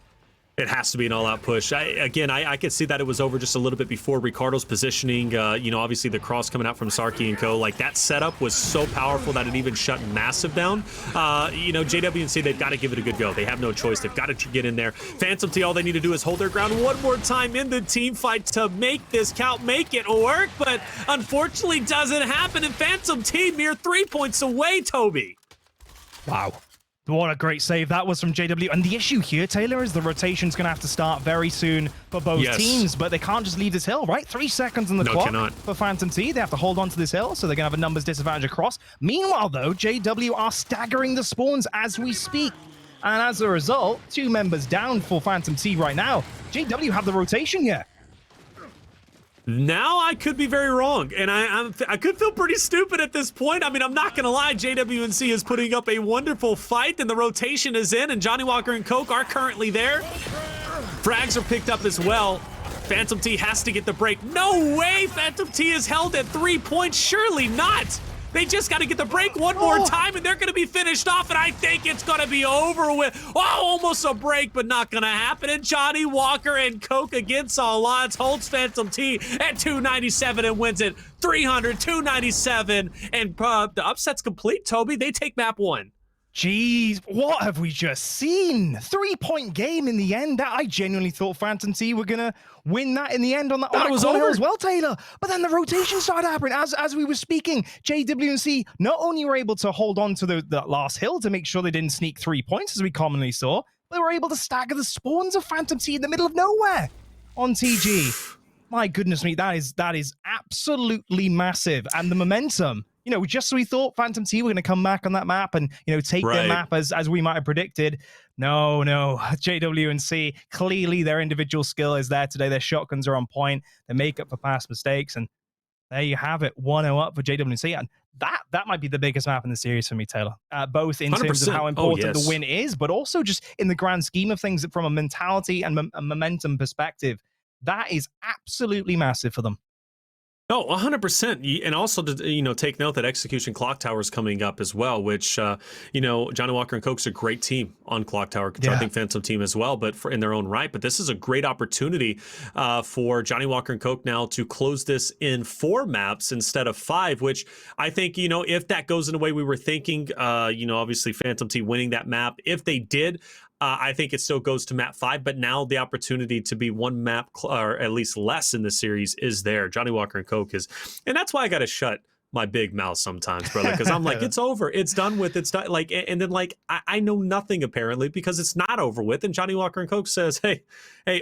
It has to be an all-out push. I could see that it was over just a little bit before Ricardo's positioning. Obviously the cross coming out from Sarki and Co. Like, that setup was so powerful that it even shut Massive down. JWNC, they've got to give it a good go. They have no choice. They've got to get in there. Phantom T, all they need to do is hold their ground one more time in the team fight to make this count, make it work. But unfortunately, doesn't happen. And Phantom T, mere 3 points away, Toby. Wow. What a great save that was from JW. And the issue here, Taylor, is the rotation's going to have to start very soon for both teams, but they can't just leave this hill, right? 3 seconds on the clock for Phantom T. They have to hold on to this hill, so they're going to have a numbers disadvantage across. Meanwhile, though, JW are staggering the spawns as we speak. And as a result, 2 members down for Phantom T right now. JW have the rotation here. Now I could be very wrong, and I could feel pretty stupid at this point. I mean, I'm not going to lie, JWNC is putting up a wonderful fight, and the rotation is in, and Johnny Walker and Coke are currently there. Frags are picked up as well. Phantom T has to get the break. No way! Phantom T is held at 3 points. Surely not! They just got to get the break one more time, and they're going to be finished off, and I think it's going to be over with. Oh, almost a break, but not going to happen. And Johnny Walker and Coke against all odds holds Phantom T at 297 and wins it 300-297. And the upset's complete, Toby. They take map 1. Jeez, what have we just seen? 3-point game in the end. That I genuinely thought Phantom T were gonna win that in the end on that corner as well, Taylor. But then the rotation started happening as we were speaking. JWC not only were able to hold on to the last hill to make sure they didn't sneak 3 points as we commonly saw, but they were able to stagger the spawns of Phantom T in the middle of nowhere on TG. My goodness me, that is absolutely massive, and the momentum. You know, just so we thought Phantom T were going to come back on that map and, you know, take their map as we might have predicted. No, JWC, clearly their individual skill is there today. Their shotguns are on point. They make up for past mistakes. And there you have it, 1-0 up for JWC. And that might be the biggest map in the series for me, Taylor. Both in terms of how important the win is, but also just in the grand scheme of things from a mentality and a momentum perspective. That is absolutely massive for them. No, 100%. And also to, you know, take note that Execution Clock Tower is coming up as well, which, you know, Johnny Walker and Coke's a great team on Clock Tower. I think Phantom Team as well, but in their own right. But this is a great opportunity for Johnny Walker and Coke now to close this in 4 maps instead of 5, which I think, you know, if that goes in the way we were thinking, you know, obviously Phantom Team winning that map, if they did, I think it still goes to map 5, but now the opportunity to be 1 map or at least less in the series is there. Johnny Walker and Coke is, and that's why I got to shut my big mouth sometimes, brother, because I'm like, it's over, it's done with, it's done. Like, and then like I know nothing apparently because it's not over with. And Johnny Walker and Coke says, hey,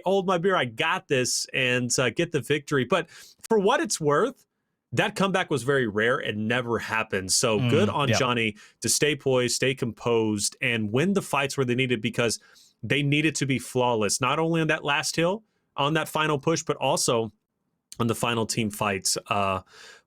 hold my beer, I got this, and get the victory. But for what it's worth, that comeback was very rare and never happened. So good on Johnny to stay poised, stay composed, and win the fights where they needed, because they needed to be flawless, not only on that last hill, on that final push, but also on the final team fights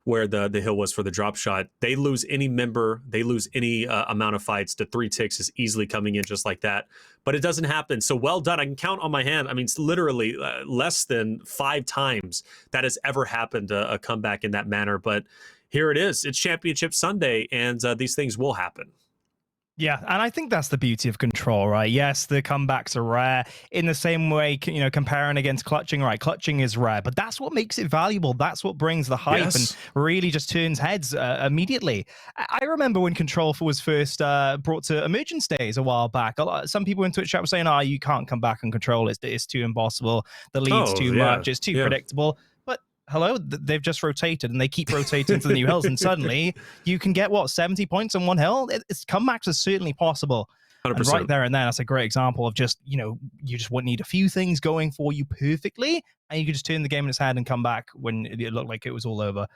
where the hill was for the drop shot. They lose any member, they lose any amount of fights. The 3 ticks is easily coming in just like that. But it doesn't happen. So well done. I can count on my hand. I mean, it's literally less than 5 times that has ever happened, a comeback in that manner. But here it is. It's Championship Sunday, and these things will happen. Yeah, and I think that's the beauty of Control, right? Yes, the comebacks are rare. In the same way, you know, comparing against Clutching, right? Clutching is rare, but that's what makes it valuable. That's what brings the hype and really just turns heads immediately. I remember when Control was first brought to Emergence Days a while back. Some people in Twitch chat were saying, "Oh, you can't come back on Control. It's too impossible. The lead's too much. It's too predictable." Hello, they've just rotated and they keep rotating to the new hills, and suddenly you can get 70 points on 1 hill. It's comebacks are certainly possible. 100%. And right there and then, that's a great example of just, you know, you just would need a few things going for you perfectly, and you could just turn the game in its head and come back when it looked like it was all over.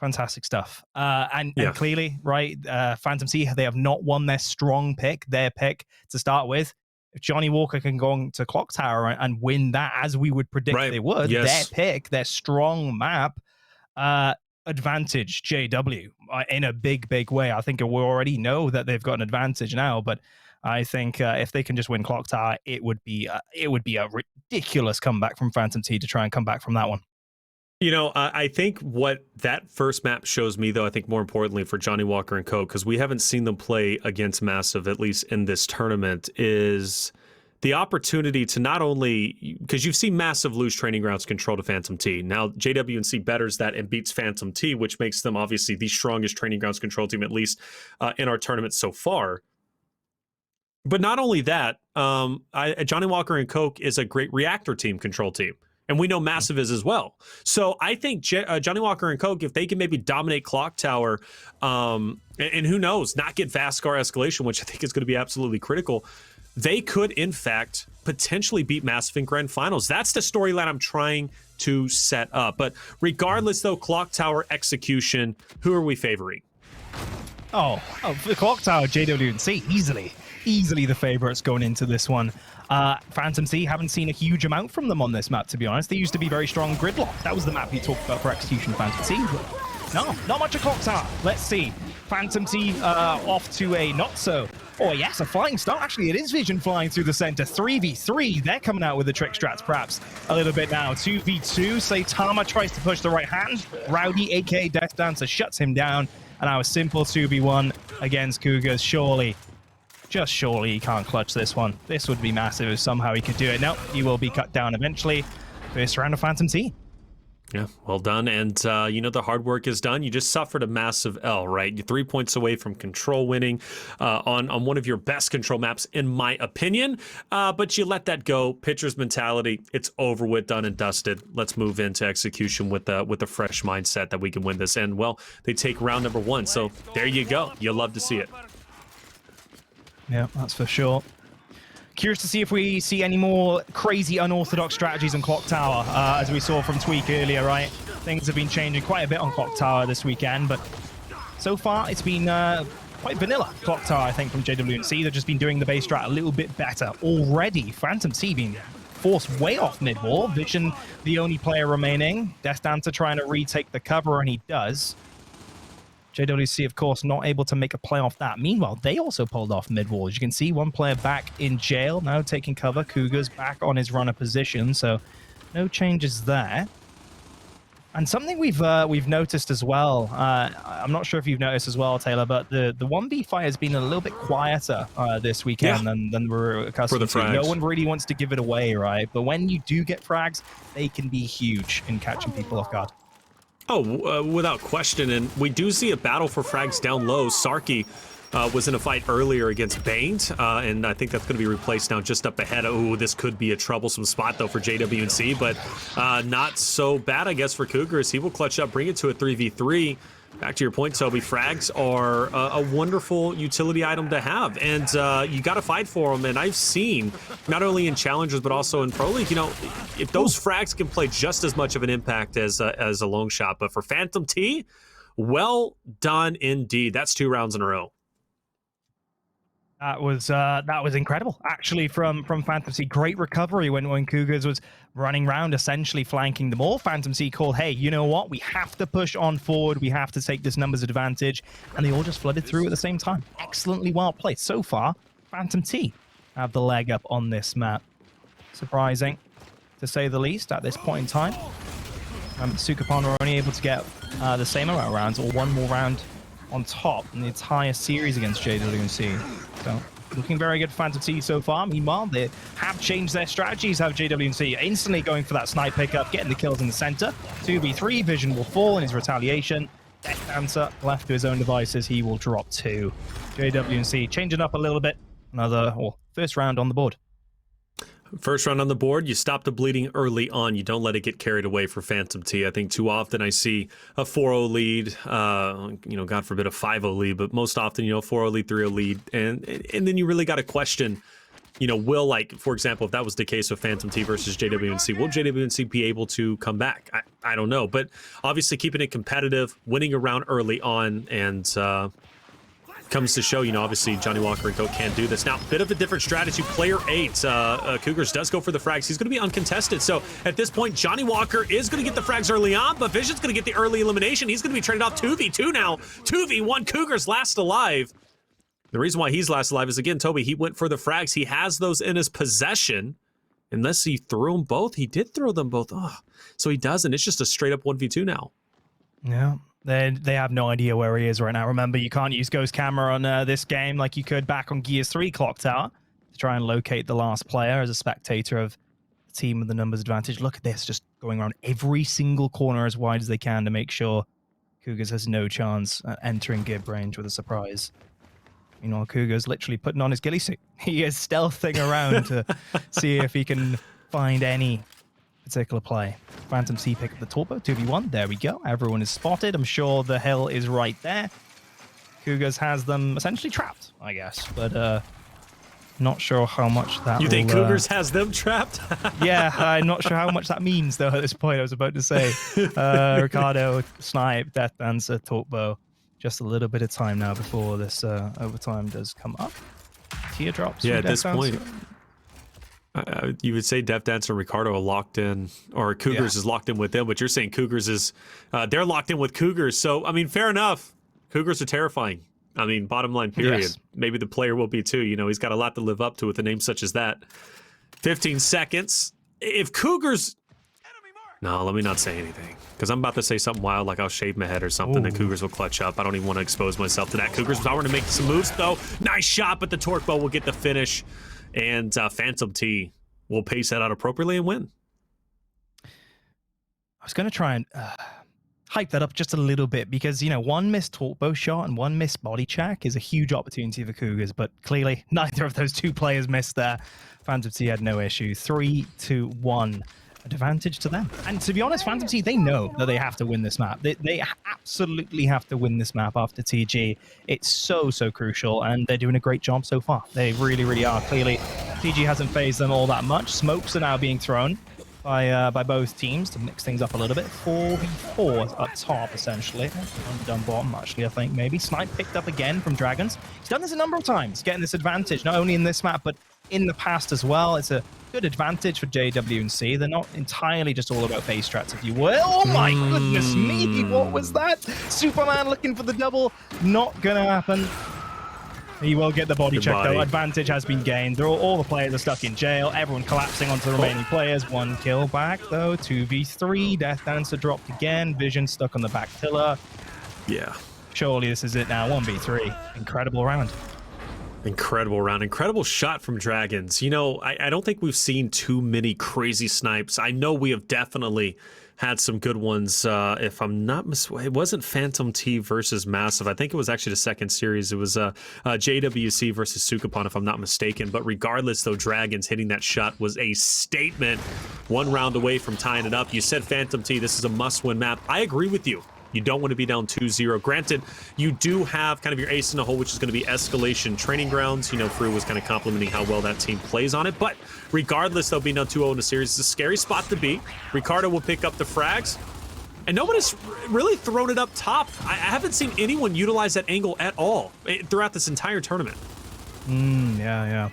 Fantastic stuff. And clearly, right, Phantom T, they have not won their strong pick, their pick to start with. If Johnny Walker can go on to Clock Tower and win that, as we would predict they would, their pick, their strong map, advantage JW in a big way. I think we already know that they've got an advantage now, but I think if they can just win Clock Tower, it would be a ridiculous comeback from Phantom T to try and come back from that one. You know, I think what that first map shows me, though, I think more importantly for Johnny Walker and Coke, because we haven't seen them play against Massive, at least in this tournament, is the opportunity to not only, because you've seen Massive lose Training Grounds Control to Phantom T. Now, JWC betters that and beats Phantom T, which makes them obviously the strongest Training Grounds Control team, at least in our tournament so far. But not only that, Johnny Walker and Coke is a great reactor team, control team. And we know Massive is as well. So I think Johnny Walker and Coke, if they can maybe dominate Clock Tower, and who knows, not get Vascar escalation, which I think is going to be absolutely critical, they could, in fact, potentially beat Massive in Grand Finals. That's the storyline I'm trying to set up. But regardless, though, Clock Tower execution, who are we favoring? Oh, the Clock Tower, JWC, easily the favorites going into this one. Phantom T, haven't seen a huge amount from them on this map, to be honest. They used to be very strong gridlock. That was the map he talked about for execution Phantom T. No, not much of Clock Tower. Let's see. Phantom T off to a not so. Oh yes, a flying start. Actually, it is Vision flying through the center. 3v3. They're coming out with the trick strats perhaps a little bit now. 2v2. Saitama tries to push the right hand. Rowdy, aka Death Dancer, shuts him down. And now a simple 2v1 against Cougars. Surely, just surely he can't clutch this one. This would be massive if somehow he could do it. No, he will be cut down eventually. First round of Phantom T. Yeah, well done. And, you know, the hard work is done. You just suffered a massive L, right? You're 3 points away from control winning on one of your best control maps, in my opinion. But you let that go. Pitcher's mentality. It's over with, done and dusted. Let's move into execution with a fresh mindset that we can win this. And, well, they take round number 1. So there you go. You'll love to see it. Yeah, that's for sure. Curious to see if we see any more crazy unorthodox strategies on Clock Tower, as we saw from Tweak earlier, right? Things have been changing quite a bit on Clock Tower this weekend, but so far it's been quite vanilla Clock Tower, I think, from JWNC. They've just been doing the base strat a little bit better. Already, Phantom T being forced way off mid-wall. Vision, the only player remaining. Death Dancer trying to retake the cover, and he does. JWC, of course, not able to make a play off that. Meanwhile, they also pulled off mid-wall. As you can see, one player back in jail, now taking cover. Cougars back on his runner position, so no changes there. And something we've noticed as well, I'm not sure if you've noticed as well, Taylor, but the 1v fight has been a little bit quieter this weekend than we're accustomed to. No one really wants to give it away, right? But when you do get frags, they can be huge in catching people off guard. Oh, without question. And we do see a battle for frags down low. Sarky was in a fight earlier against Baines, and I think that's going to be replaced now just up ahead. Oh, this could be a troublesome spot, though, for JWNC, but not so bad, I guess, for Cougars. He will clutch up, bring it to a 3v3. Back to your point, Toby, frags are a wonderful utility item to have, and you got to fight for them. And I've seen, not only in Challengers, but also in Pro League, you know, if those frags can play just as much of an impact as a long shot. But for Phantom T, well done indeed. That's 2 rounds in a row. That was incredible, actually, from Phantom C. Great recovery when Cougars was running around, essentially flanking them all. Phantom C called, hey, you know what? We have to push on forward. We have to take this numbers advantage. And they all just flooded through at the same time. Excellently well played. So far, Phantom T have the leg up on this map. Surprising, to say the least, at this point in time. Sukapan were only able to get the same amount of rounds, or one more round on top in the entire series against JWNC. So, looking very good for Phantom T so far. Meanwhile, they have changed their strategies, have JWNC instantly going for that snipe pickup, getting the kills in the center. 2v3, Vision will fall in his retaliation. Death Dancer left to his own devices, he will drop 2. JWNC changing up a little bit. Another, first round on the board. First round on the board, you stop the bleeding early on. You don't let it get carried away for Phantom T. I think too often I see a 4-0 lead, you know, God forbid a 5-0 lead, but most often, you know, 4-0 lead, 3-0 lead. And then you really got to question, you know, will, like, for example, if that was the case with Phantom T versus JWNC, will JWNC be able to come back? I don't know. But obviously keeping it competitive, winning a round early on, and comes to show, you know, obviously Johnny Walker and Coke can't do this. Now, bit of a different strategy. Player 8, Cougars does go for the frags. He's going to be uncontested. So at this point, Johnny Walker is going to get the frags early on, but Vision's going to get the early elimination. He's going to be traded off 2v2 now. 2v1, Cougars last alive. The reason why he's last alive is, again, Toby, he went for the frags. He has those in his possession. Unless he threw them both. He did throw them both. Oh, so he doesn't. It's just a straight up 1v2 now. Yeah. They have no idea where he is right now. Remember, you can't use Ghost Camera on this game like you could back on Gears 3 Clock Tower to try and locate the last player as a spectator of the team with the numbers advantage. Look at this, just going around every single corner as wide as they can to make sure Cougars has no chance at entering Gib range with a surprise. You know, Cougars literally putting on his ghillie suit. He is stealthing around to see if he can find any particular play. Phantom C pick up the torpo, 2v1, there we go. Everyone is spotted. I'm sure the hill is right there. Cougars has them essentially trapped, I guess, but not sure how much that You think Cougars has them trapped? Yeah, I'm not sure how much that means, though, at this point. I was about to say. Ricardo, Snipe, Death Dancer, Torpo. Just a little bit of time now before this overtime does come up. Teardrops. Yeah, at this Dancer. point. You would say Death Dancer and Ricardo are locked in, or Cougars is locked in with them, but you're saying Cougars is, they're locked in with Cougars. So, I mean, fair enough. Cougars are terrifying. I mean, bottom line, period. Yes. Maybe the player will be too. You know, he's got a lot to live up to with a name such as that. 15 seconds. If Cougars No, let me not say anything. Because I'm about to say something wild, like I'll shave my head or something, then Cougars will clutch up. I don't even want to expose myself to that. Cougars power to make some moves, though. Nice shot, but the Torque Bow will get the finish. And Phantom T will pace that out appropriately and win. I was going to try and hype that up just a little bit because, you know, one missed Torque Bow shot and one missed body check is a huge opportunity for Cougars, but clearly neither of those two players missed there. Phantom T had no issue. 3-1 advantage to them. And to be honest, Phantom T, they know that they have to win this map. They absolutely have to win this map after TG. It's so crucial, and they're doing a great job so far. They really are. Clearly, TG hasn't phased them all that much. Smokes are now being thrown by both teams to mix things up a little bit. 4v4 up top, essentially. Down bottom, actually, I think, maybe. Snipe picked up again from Dragons. He's done this a number of times, getting this advantage, not only in this map, but in the past as well. It's a good advantage for JW&C. They're not entirely just all about base strats, if you will. Oh my goodness me, what was that? Superman looking for the double. Not gonna happen. He will get the body check, though. Advantage has been gained. All the players are stuck in jail. Everyone collapsing onto the remaining players. 1 kill back, though. 2v3. Death Dancer dropped again. Vision stuck on the back pillar. Yeah. Surely this is it now. 1v3. Incredible round. Incredible round. Incredible shot from Dragons. You know, I don't think we've seen too many crazy snipes. I know we have definitely had some good ones. If I'm not mistaken, it wasn't Phantom T versus Massive. I think it was actually the second series. It was JWC versus Sukapon, if I'm not mistaken. But regardless, though, Dragons hitting that shot was a statement. 1 round away from tying it up. You said Phantom T, this is a must-win map. I agree with you. You don't want to be down 2-0. Granted, you do have kind of your ace in the hole, which is going to be Escalation Training Grounds. You know, Frew was kind of complimenting how well that team plays on it. But regardless, though, being down 2-0 in the series is a scary spot to be. Ricardo will pick up the frags. And nobody's really thrown it up top. I haven't seen anyone utilize that angle at all throughout this entire tournament. Yeah.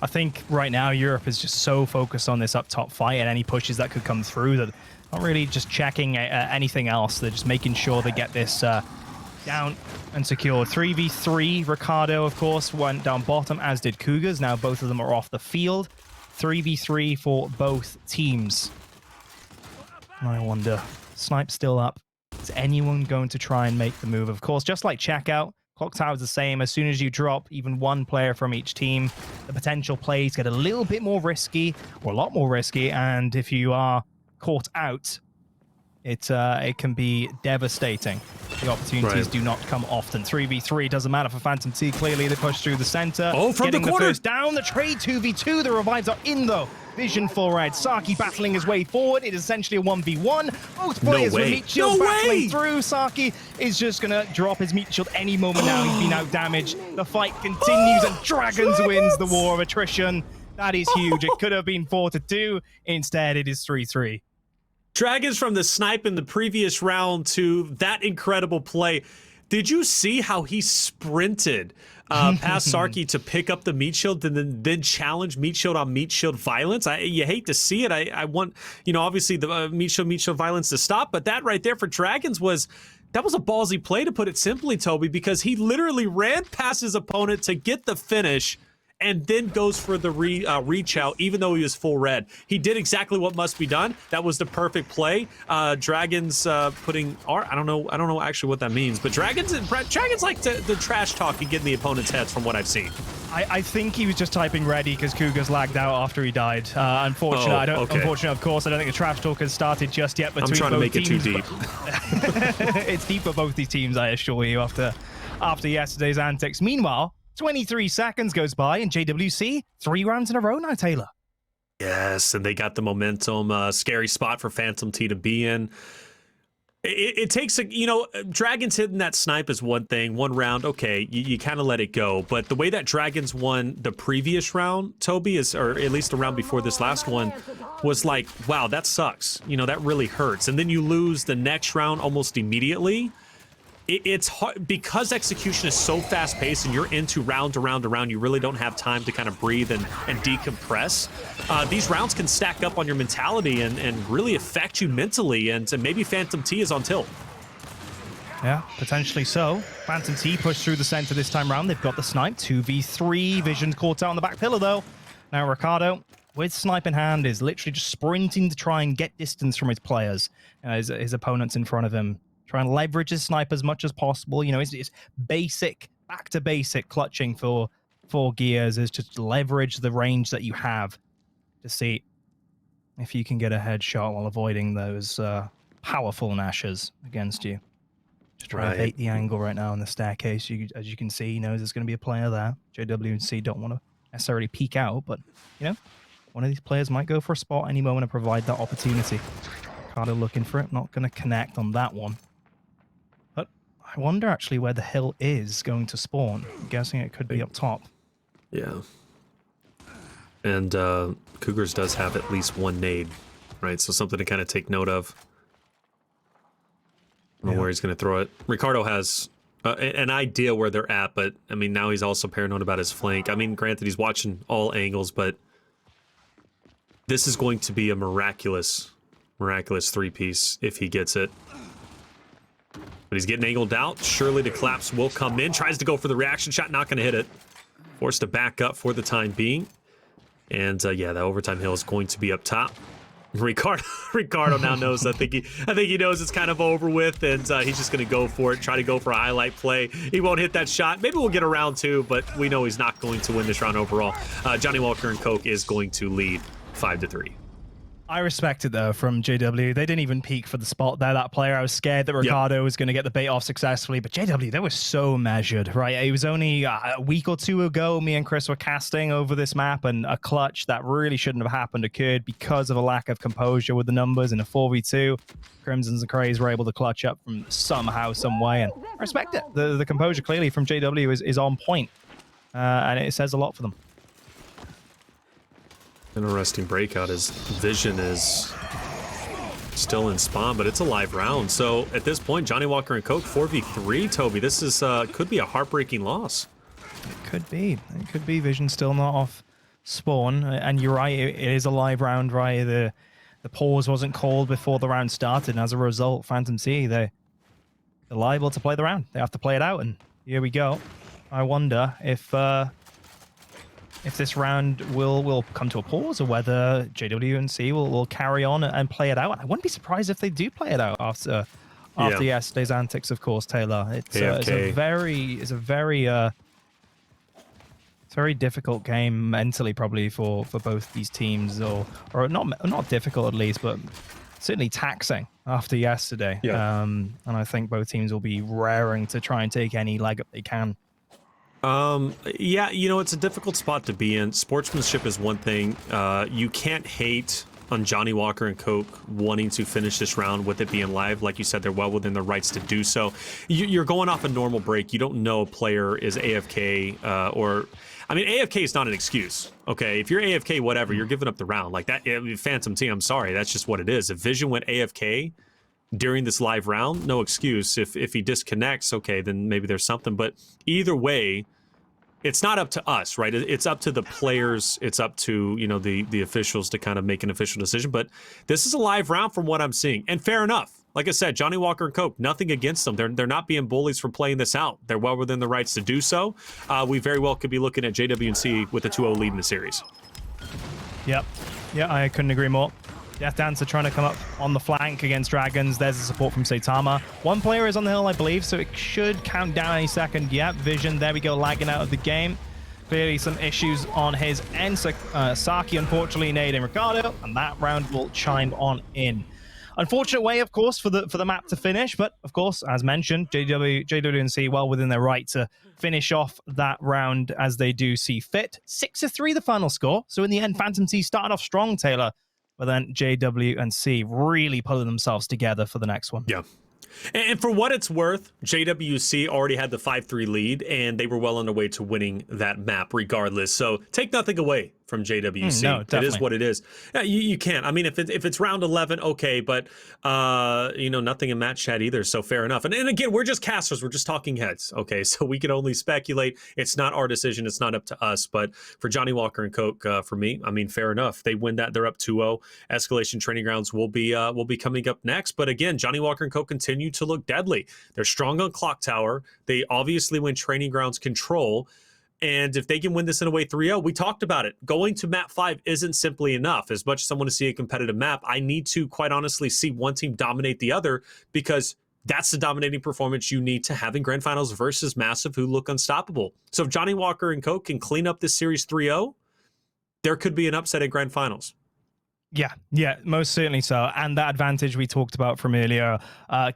I think right now Europe is just so focused on this up top fight and any pushes that could come through that not really just checking anything else. They're just making sure they get this down and secured. 3v3. Ricardo, of course, went down bottom, as did Cougars. Now both of them are off the field. 3v3 for both teams. I wonder. Snipe still up. Is anyone going to try and make the move? Of course, just like checkout, Clock Tower is the same. As soon as you drop even one player from each team, the potential plays get a little bit more risky, or a lot more risky, and if you are caught out, it can be devastating. The opportunities do not come often. 3v3 doesn't matter for Phantom T. Clearly, they push through the center. Oh, from getting the corner. First down. The trade 2v2. The revives are in, though. Vision full red. Saki battling his way forward. It is essentially a 1v1. Both players with meat shield battling through. Saki is just going to drop his meat shield any moment now. He's been out damaged. The fight continues, and Dragons wins the war of attrition. That is huge. It could have been 4-2. Instead, it is 3-3. Dragons from the snipe in the previous round to that incredible play. Did you see how he sprinted past Sarky to pick up the meat shield and then challenge meat shield on meat shield violence? You hate to see it. I want, you know, obviously the meat shield violence to stop, but that right there for Dragons was a ballsy play, to put it simply, Toby, because he literally ran past his opponent to get the finish and then goes for the reach out, even though he was full red. He did exactly what must be done. That was the perfect play. Dragons putting I don't know actually what that means, but Dragons like the trash talk and get in the opponent's heads from what I've seen. I think he was just typing ready because Cougars lagged out after he died. Unfortunately, of course, I don't think the trash talk has started just yet between both teams. I'm trying to make it too deep. It's deep for both these teams, I assure you, after yesterday's antics. Meanwhile, 23 seconds goes by, and JWC 3 rounds in a row now, Taylor. Yes, and they got the momentum. Scary spot for Phantom T to be in. It takes Dragons hitting that snipe is one thing, one round, okay, you kind of let it go. But the way that Dragons won the previous round, Toby, or at least the round before this last one, was like, wow, that sucks. You know, that really hurts. And then you lose the next round almost immediately. It's hard because execution is so fast-paced and you're into round to round to round. You really don't have time to kind of breathe and decompress. These rounds can stack up on your mentality and really affect you mentally. And maybe Phantom T is on tilt. Yeah, potentially so. Phantom T pushed through the center this time round. They've got the snipe. 2v3. Vision's caught out on the back pillar, though. Now Ricardo with snipe in hand, is literally just sprinting to try and get distance from his players, his opponents in front of him. Try and leverage his snipe as much as possible. You know, it's basic, back to basic clutching for Gears is just leverage the range that you have to see if you can get a headshot while avoiding those powerful Nashers against you. Just trying to bait the angle right now on the staircase. As you can see, he knows there's going to be a player there. JWC don't want to necessarily peek out, but, you know, one of these players might go for a spot any moment and provide that opportunity. Ricardo looking for it, not going to connect on that one. But I wonder actually where the hill is going to spawn. I'm guessing it could be up top. Yeah. And Cougars does have at least one nade, right? So something to kind of take note of. I don't know where he's going to throw it. Ricardo has an idea where they're at, but, I mean, now he's also paranoid about his flank. I mean, granted, he's watching all angles, but this is going to be a miraculous three-piece if he gets it. But he's getting angled out. Surely the collapse will come in. Tries to go for the reaction shot, not going to hit it. Forced to back up for the time being. And, yeah, the overtime hill is going to be up top. Ricardo now knows. I think he knows it's kind of over with, and he's just going to go for it. Try to go for a highlight play. He won't hit that shot. Maybe we'll get a round 2, but we know he's not going to win this round overall. Johnny Walker and Coke is going to lead 5-3. I respect it, though, from JW. They didn't even peek for the spot there, that player. I was scared that Ricardo was going to get the bait off successfully, but JW, they were so measured, right? It was only a week or two ago, me and Chris were casting over this map, and a clutch that really shouldn't have happened occurred because of a lack of composure with the numbers in a 4v2. Crimsons and Crays were able to clutch up from somehow, some way, and I respect it. The composure, clearly, from JW is on point, and it says a lot for them. Interesting breakout. His vision is still in spawn, but it's a live round. So at this point, Johnny Walker and Coke 4v3. Toby, this is could be a heartbreaking loss. It could be. It could be. Vision still not off spawn, and you're right. It is a live round, right? The pause wasn't called before the round started, and as a result, Phantom C they're liable to play the round. They have to play it out, and here we go. I wonder if this round will come to a pause or whether JWNC will carry on and play it out. I wouldn't be surprised if they do play it out after yesterday's antics, of course, Taylor. It's a very difficult game mentally, probably for both these teams, or not difficult at least, but certainly taxing after yesterday. Yeah. And I think both teams will be raring to try and take any leg up they can. Yeah, you know, it's a difficult spot to be in. Sportsmanship is one thing. You can't hate on Johnny Walker and Coke wanting to finish this round with it being live. Like you said, they're well within their rights to do so. You're going off a normal break. You don't know a player is AFK I mean, AFK is not an excuse, okay? If you're AFK, whatever, you're giving up the round. Like that, Phantom Team, I'm sorry, that's just what it is. If Vision went AFK during this live round, no excuse. If he disconnects, okay, then maybe there's something. But either way, it's not up to us, right? It's up to the players. It's up to, you know, the officials to kind of make an official decision. But this is a live round from what I'm seeing. And fair enough. Like I said, Johnny Walker and Coke, nothing against them. They're not being bullies for playing this out. They're well within the rights to do so. We very well could be looking at JWNC with a 2-0 lead in the series. Yep. Yeah, I couldn't agree more. Death Dancer trying to come up on the flank against Dragons. There's the support from Saitama. One player is on the hill, I believe, so it should count down any second. Yep, Vision, there we go, lagging out of the game. Clearly some issues on his end. Saki, unfortunately, nading Ricardo, and that round will chime on in. Unfortunate way, of course, for the map to finish, but of course, as mentioned, JWNC well within their right to finish off that round as they do see fit. 6-3 the final score. So in the end, Phantom T started off strong, Taylor. But then JWNC really pulling themselves together for the next one. Yeah. And for what it's worth, JWC already had the 5-3 lead, and they were well on their way to winning that map regardless. So take nothing away from JWC. No, it is what it is. Yeah, you can't. I mean, if it's round 11, okay, but you know, nothing in match chat either. So fair enough. And again, we're just casters. We're just talking heads. Okay, so we can only speculate. It's not our decision. It's not up to us. But for Johnny Walker and Coke, for me, I mean, fair enough. They win that. They're up 2-0. Escalation Training Grounds will be coming up next. But again, Johnny Walker and Coke continue to look deadly. They're strong on Clock Tower. They obviously win Training Grounds control. And if they can win this in a way 3-0, we talked about it. Going to map 5 isn't simply enough. As much as I want to see a competitive map, I need to quite honestly see one team dominate the other, because that's the dominating performance you need to have in grand finals versus Massive, who look unstoppable. So if Johnny Walker and Coke can clean up this series 3-0, there could be an upset in grand finals. Yeah, most certainly so. And that advantage we talked about from earlier,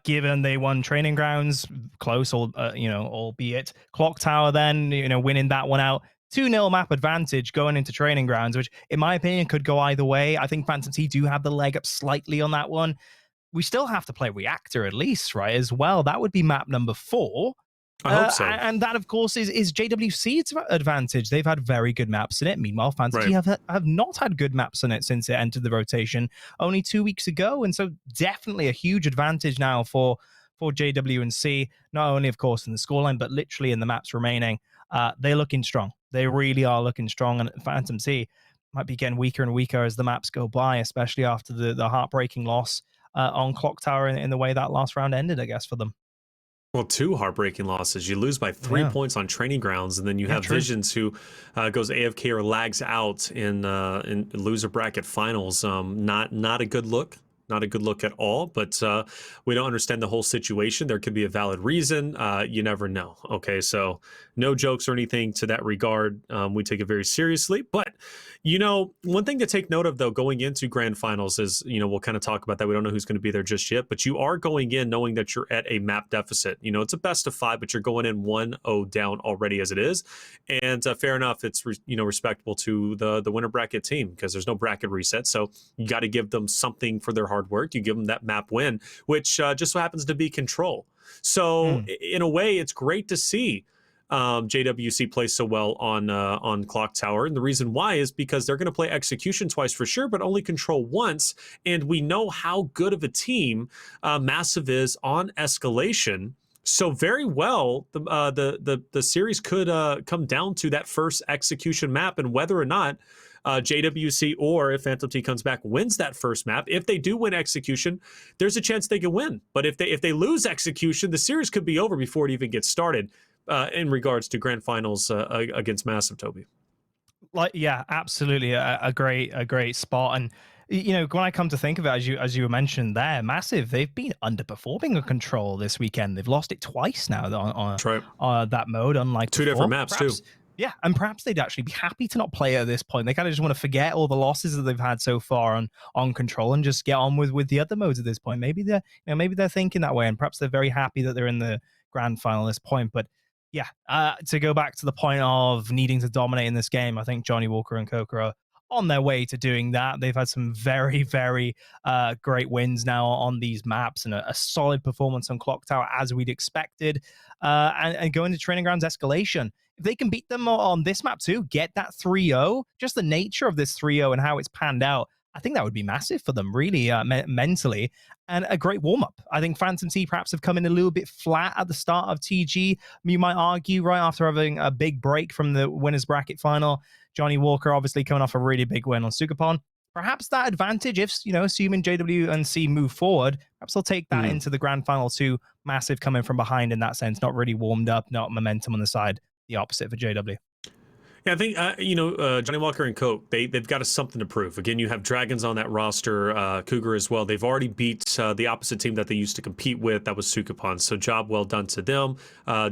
given they won training grounds, close, albeit Clock Tower, then winning that one out. 2-0 map advantage going into training grounds, which in my opinion could go either way. I think Phantom T do have the leg up slightly on that one. We still have to play Reactor at least, right? As well, that would be map number 4. I hope so. And that, of course, is JWC's advantage. They've had very good maps in it. Meanwhile, Fantasy have not had good maps in it since it entered the rotation only 2 weeks ago. And so definitely a huge advantage now for JW&C, not only, of course, in the scoreline, but literally in the maps remaining. They're looking strong. They really are looking strong. And Phantom T might be getting weaker and weaker as the maps go by, especially after the heartbreaking loss on Clock Tower in the way that last round ended, I guess, for them. Well, 2 heartbreaking losses. You lose by 3 points on training grounds, and then you have Visions, who goes AFK or lags out in loser bracket finals. Not a good look. Not a good look at all, but we don't understand the whole situation. There could be a valid reason. You never know. Okay, so no jokes or anything to that regard. We take it very seriously. But, one thing to take note of, though, going into grand finals is, we'll kind of talk about that. We don't know who's going to be there just yet, but you are going in knowing that you're at a map deficit. It's a best of 5, but you're going in 1-0 down already as it is. And fair enough, it's, respectable to the winner bracket team, because there's no bracket reset. So you got to give them something for their hard work. You give them that map win, which just so happens to be Control. So in a way, it's great to see JWC play so well on Clock Tower. And the reason why is because they're going to play Execution twice for sure, but only Control once. And we know how good of a team Massive is on Escalation. So very well, the series could come down to that first Execution map, and whether or not JWC, or if Phantom T comes back, wins that first map. If they do win Execution, there's a chance they can win. But if they lose Execution, the series could be over before it even gets started. In regards to grand finals against Massive, Toby. Absolutely, a great spot. And when I come to think of it, as you mentioned there, Massive, they've been underperforming a Control this weekend. They've lost it twice now on that mode, unlike 2 different maps too. Yeah, and perhaps they'd actually be happy to not play at this point. They kind of just want to forget all the losses that they've had so far on Control and just get on with the other modes at this point. Maybe they're thinking that way, and perhaps they're very happy that they're in the grand final at this point. But to go back to the point of needing to dominate in this game, I think Johnny Walker and Coker are on their way to doing that. They've had some very, very great wins now on these maps, and a solid performance on Clock Tower as we'd expected. And going to training grounds Escalation, if they can beat them on this map too, get that 3-0, just the nature of this 3-0 and how it's panned out, I think that would be massive for them, really, mentally, and a great warm-up. I think Phantom T perhaps have come in a little bit flat at the start of TG, you might argue, right after having a big break from the winners bracket final. Johnny Walker obviously coming off a really big win on Sukapon. Perhaps that advantage, if, assuming JW and C move forward, perhaps they'll take that into the grand final too. Massive coming from behind in that sense, not really warmed up, not momentum on the side. The opposite for JW. Yeah, I think, Johnny Walker and Coke, they've got something to prove. Again, you have Dragons on that roster, Cougar as well. They've already beat the opposite team that they used to compete with. That was Sukapon. So job well done to them.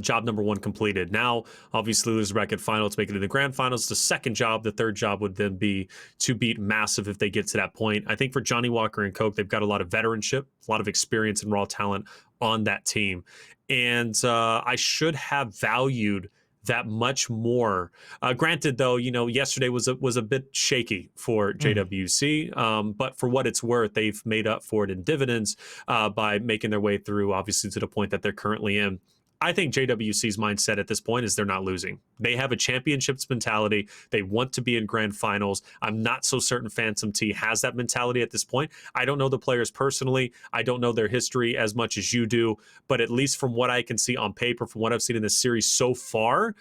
Job number 1 completed. Now, obviously, lose bracket final to make it to the grand finals. The second job, the third job would then be to beat Massive if they get to that point. I think for Johnny Walker and Coke, they've got a lot of veteranship, a lot of experience and raw talent on that team. And I should have valued that much more. Granted, though, yesterday was a bit shaky for JWC, but for what it's worth, they've made up for it in dividends by making their way through, obviously, to the point that they're currently in. I think JWC's mindset at this point is they're not losing. They have a championships mentality. They want to be in grand finals. I'm not so certain Phantom T has that mentality at this point. I don't know the players personally. I don't know their history as much as you do, but at least from what I can see on paper, from what I've seen in this series so far,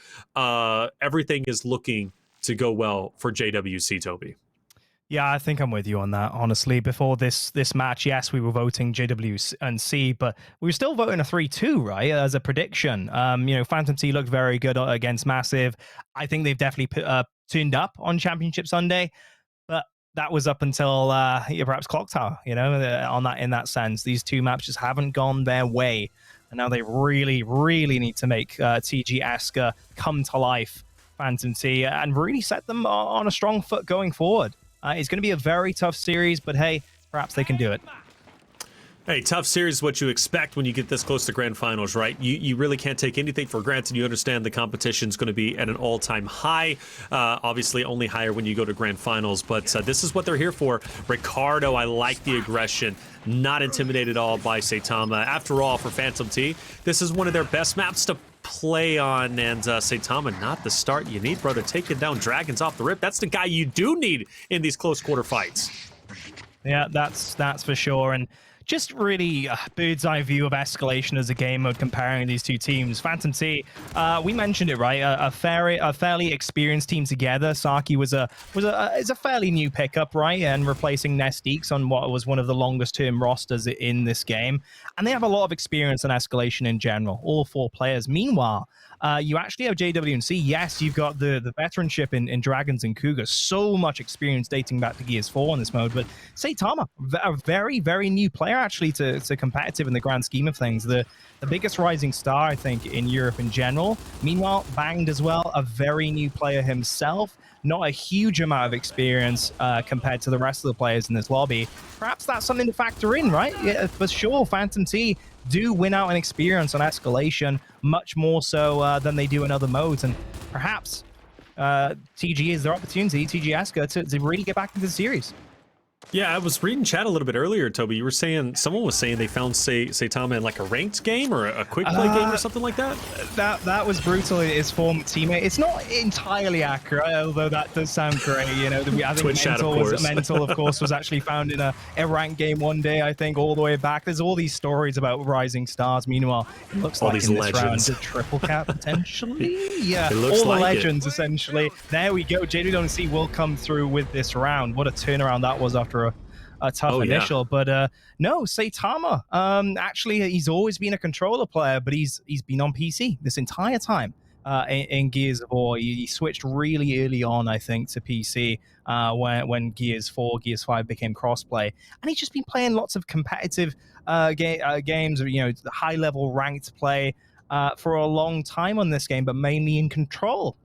everything is looking to go well for JWC, Toby. Yeah, I think I'm with you on that. Honestly, before this match, yes, we were voting JW and C, but we were still voting a 3-2, right? As a prediction. Phantom T looked very good against Massive. I think they've definitely tuned up on Championship Sunday, but that was up until perhaps Clock Tower. In that sense, these two maps just haven't gone their way, and now they really, really need to make TG Asker come to life, Phantom T, and really set them on a strong foot going forward. It's going to be a very tough series, but hey, perhaps they can do it. Hey, tough series is what you expect when you get this close to grand finals, right? You really can't take anything for granted. You understand the competition is going to be at an all-time high. Obviously, only higher when you go to grand finals, but this is what they're here for. Ricardo, I like the aggression. Not intimidated at all by Saitama. After all, for Phantom T, this is one of their best maps to play on, and Saitama, not the start you need, brother. Taking down dragons off the rip. That's the guy you do need in these close quarter fights. Yeah, that's for sure. And just really bird's eye view of Escalation as a game mode comparing these two teams. Phantom T, we mentioned it, right? A fairly experienced team together. Saki is a fairly new pickup, right? And replacing Nesteeks on what was one of the longest term rosters in this game. And they have a lot of experience in Escalation in general, all four players. Meanwhile, you actually have JW and C. Yes, you've got the veteranship in Dragons and Cougars. So much experience dating back to Gears 4 in this mode. But Saitama, a very, very new player actually to competitive in the grand scheme of things. The biggest rising star, I think, in Europe in general. Meanwhile, Banged as well, a very new player himself. Not a huge amount of experience compared to the rest of the players in this lobby. Perhaps that's something to factor in, right? Yeah, for sure, Phantom T do win out in experience on Escalation, much more so than they do in other modes. And perhaps TG is their opportunity, TG Asker, to really get back into the series. Yeah, I was reading chat a little bit earlier, Toby. You were saying, someone was saying they found Saitama in like a ranked game or a quick play game or something like that? That was brutal. His former teammate. It's not entirely accurate, although that does sound great. I think Mental, of course, was actually found in a ranked game one day, I think, all the way back. There's all these stories about rising stars. Meanwhile, it looks all like these in this legends. round, a triple cap, potentially. Yeah, it looks all like the legends, essentially. There we go. JWC will come through with this round. What a turnaround that was after a tough initial. But no, Saitama, actually, he's always been a controller player, but he's been on PC this entire time in Gears of War. He switched really early on, I think, to PC when Gears 4, Gears 5 became crossplay. And he's just been playing lots of competitive games, high-level ranked play for a long time on this game, but mainly in Control.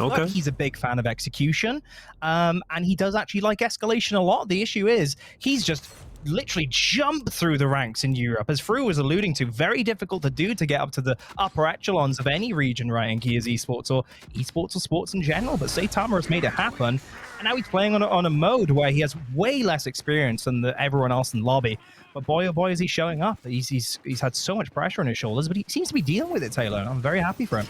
Okay. But he's a big fan of execution, and he does actually like Escalation a lot. The issue is he's just literally jumped through the ranks in Europe. As Fru was alluding to, very difficult to do to get up to the upper echelons of any region, right, in Gears Esports or sports in general. But Saitama has made it happen, and now he's playing on a mode where he has way less experience than everyone else in the lobby. But boy, oh boy, is he showing up. He's had so much pressure on his shoulders, but he seems to be dealing with it, Taylor. I'm very happy for him.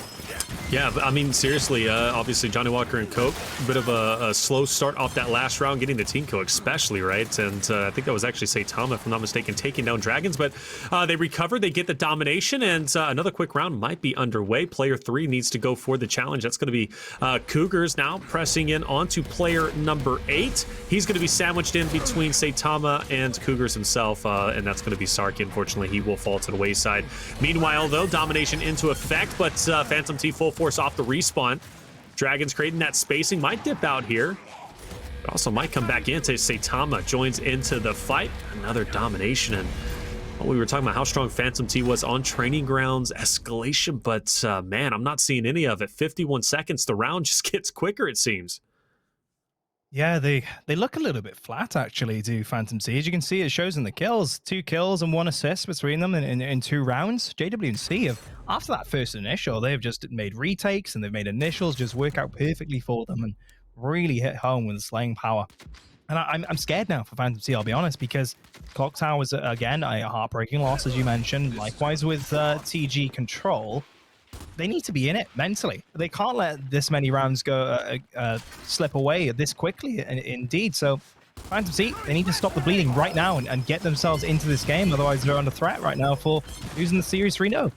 Yeah, I mean, seriously, obviously Johnny Walker and Coke, a bit of a slow start off that last round, getting the team kill especially, right? And I think that was actually Saitama, if I'm not mistaken, taking down Dragons, but they recovered, they get the domination, and another quick round might be underway. Player 3 needs to go for the challenge. That's going to be Cougars now pressing in onto player number 8. He's going to be sandwiched in between Saitama and Cougars himself, and that's going to be Sarki. Unfortunately, he will fall to the wayside. Meanwhile, though, domination into effect, but Phantom T full force off the respawn. Dragons creating that spacing, might dip out here, but also might come back into Saitama, joins into the fight. Another domination, and well, we were talking about how strong Phantom T was on training grounds, Escalation, but man, I'm not seeing any of it. 51 seconds, the round just gets quicker, it seems. Yeah, they look a little bit flat, actually, to Phantom T. As you can see, it shows in the kills. 2 kills and 1 assist between them in 2 rounds. JW&C, after that first initial, they've just made retakes and they've made initials just work out perfectly for them and really hit home with the slaying power. And I'm scared now for Phantom T, I'll be honest, because Clock Tower was, again, a heartbreaking loss, as you mentioned. Likewise with TG Control. They need to be in it mentally. They can't let this many rounds go slip away this quickly, indeed. So Phantom T, they need to stop the bleeding right now and get themselves into this game. Otherwise, they're under threat right now for losing the series 3-0.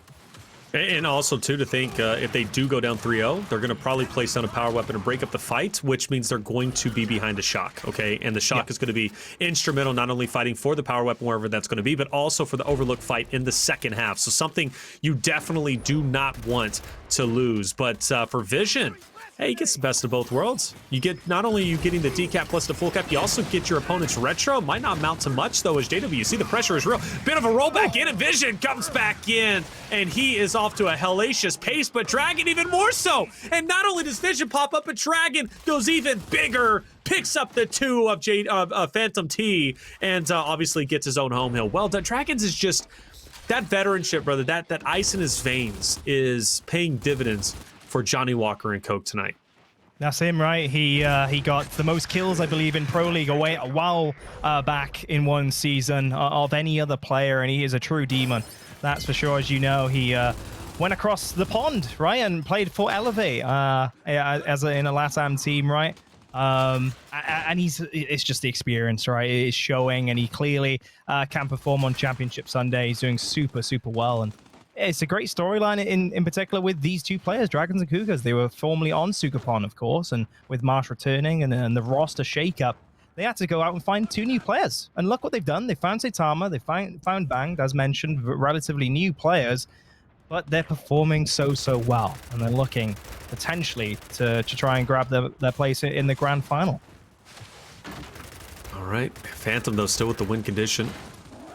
And also, too, to think if they do go down 3-0, they're going to probably place down a power weapon and break up the fight, which means they're going to be behind a shock, okay? And the shock is going to be instrumental, not only fighting for the power weapon, wherever that's going to be, but also for the Overlook fight in the second half. So something you definitely do not want to lose. But for Vision, hey, he gets the best of both worlds. You get, not only are you getting the decap plus the full cap, you also get your opponent's retro. Might not amount to much, though, as JWC, the pressure is real. Bit of a rollback in, and Vision comes back in, and he is off to a hellacious pace, but Dragon even more so. And not only does Vision pop up, but Dragon goes even bigger, picks up the 2 of Phantom T, and obviously gets his own home hill. Well done. Dragons is just, that veteranship, brother, that ice in his veins is paying dividends for Johnny Walker and Coke tonight. That's him, right? He got the most kills, I believe, in Pro League a while back in one season of any other player, and he is a true demon. That's for sure. As you know, he went across the pond, right, and played for Elevate in a LATAM team, right? And it's just the experience, right? It is showing, and he clearly can perform on Championship Sunday. He's doing super, super well, and it's a great storyline in particular with these two players, Dragons and Cougars. They were formerly on Sukapon, of course, and with Marsh returning and the roster shakeup, they had to go out and find 2 new players. And look what they've done. They found Saitama, they found Banged, as mentioned, relatively new players, but they're performing so well, and they're looking potentially to try and grab their place in the grand final. All right, Phantom, though, still with the win condition.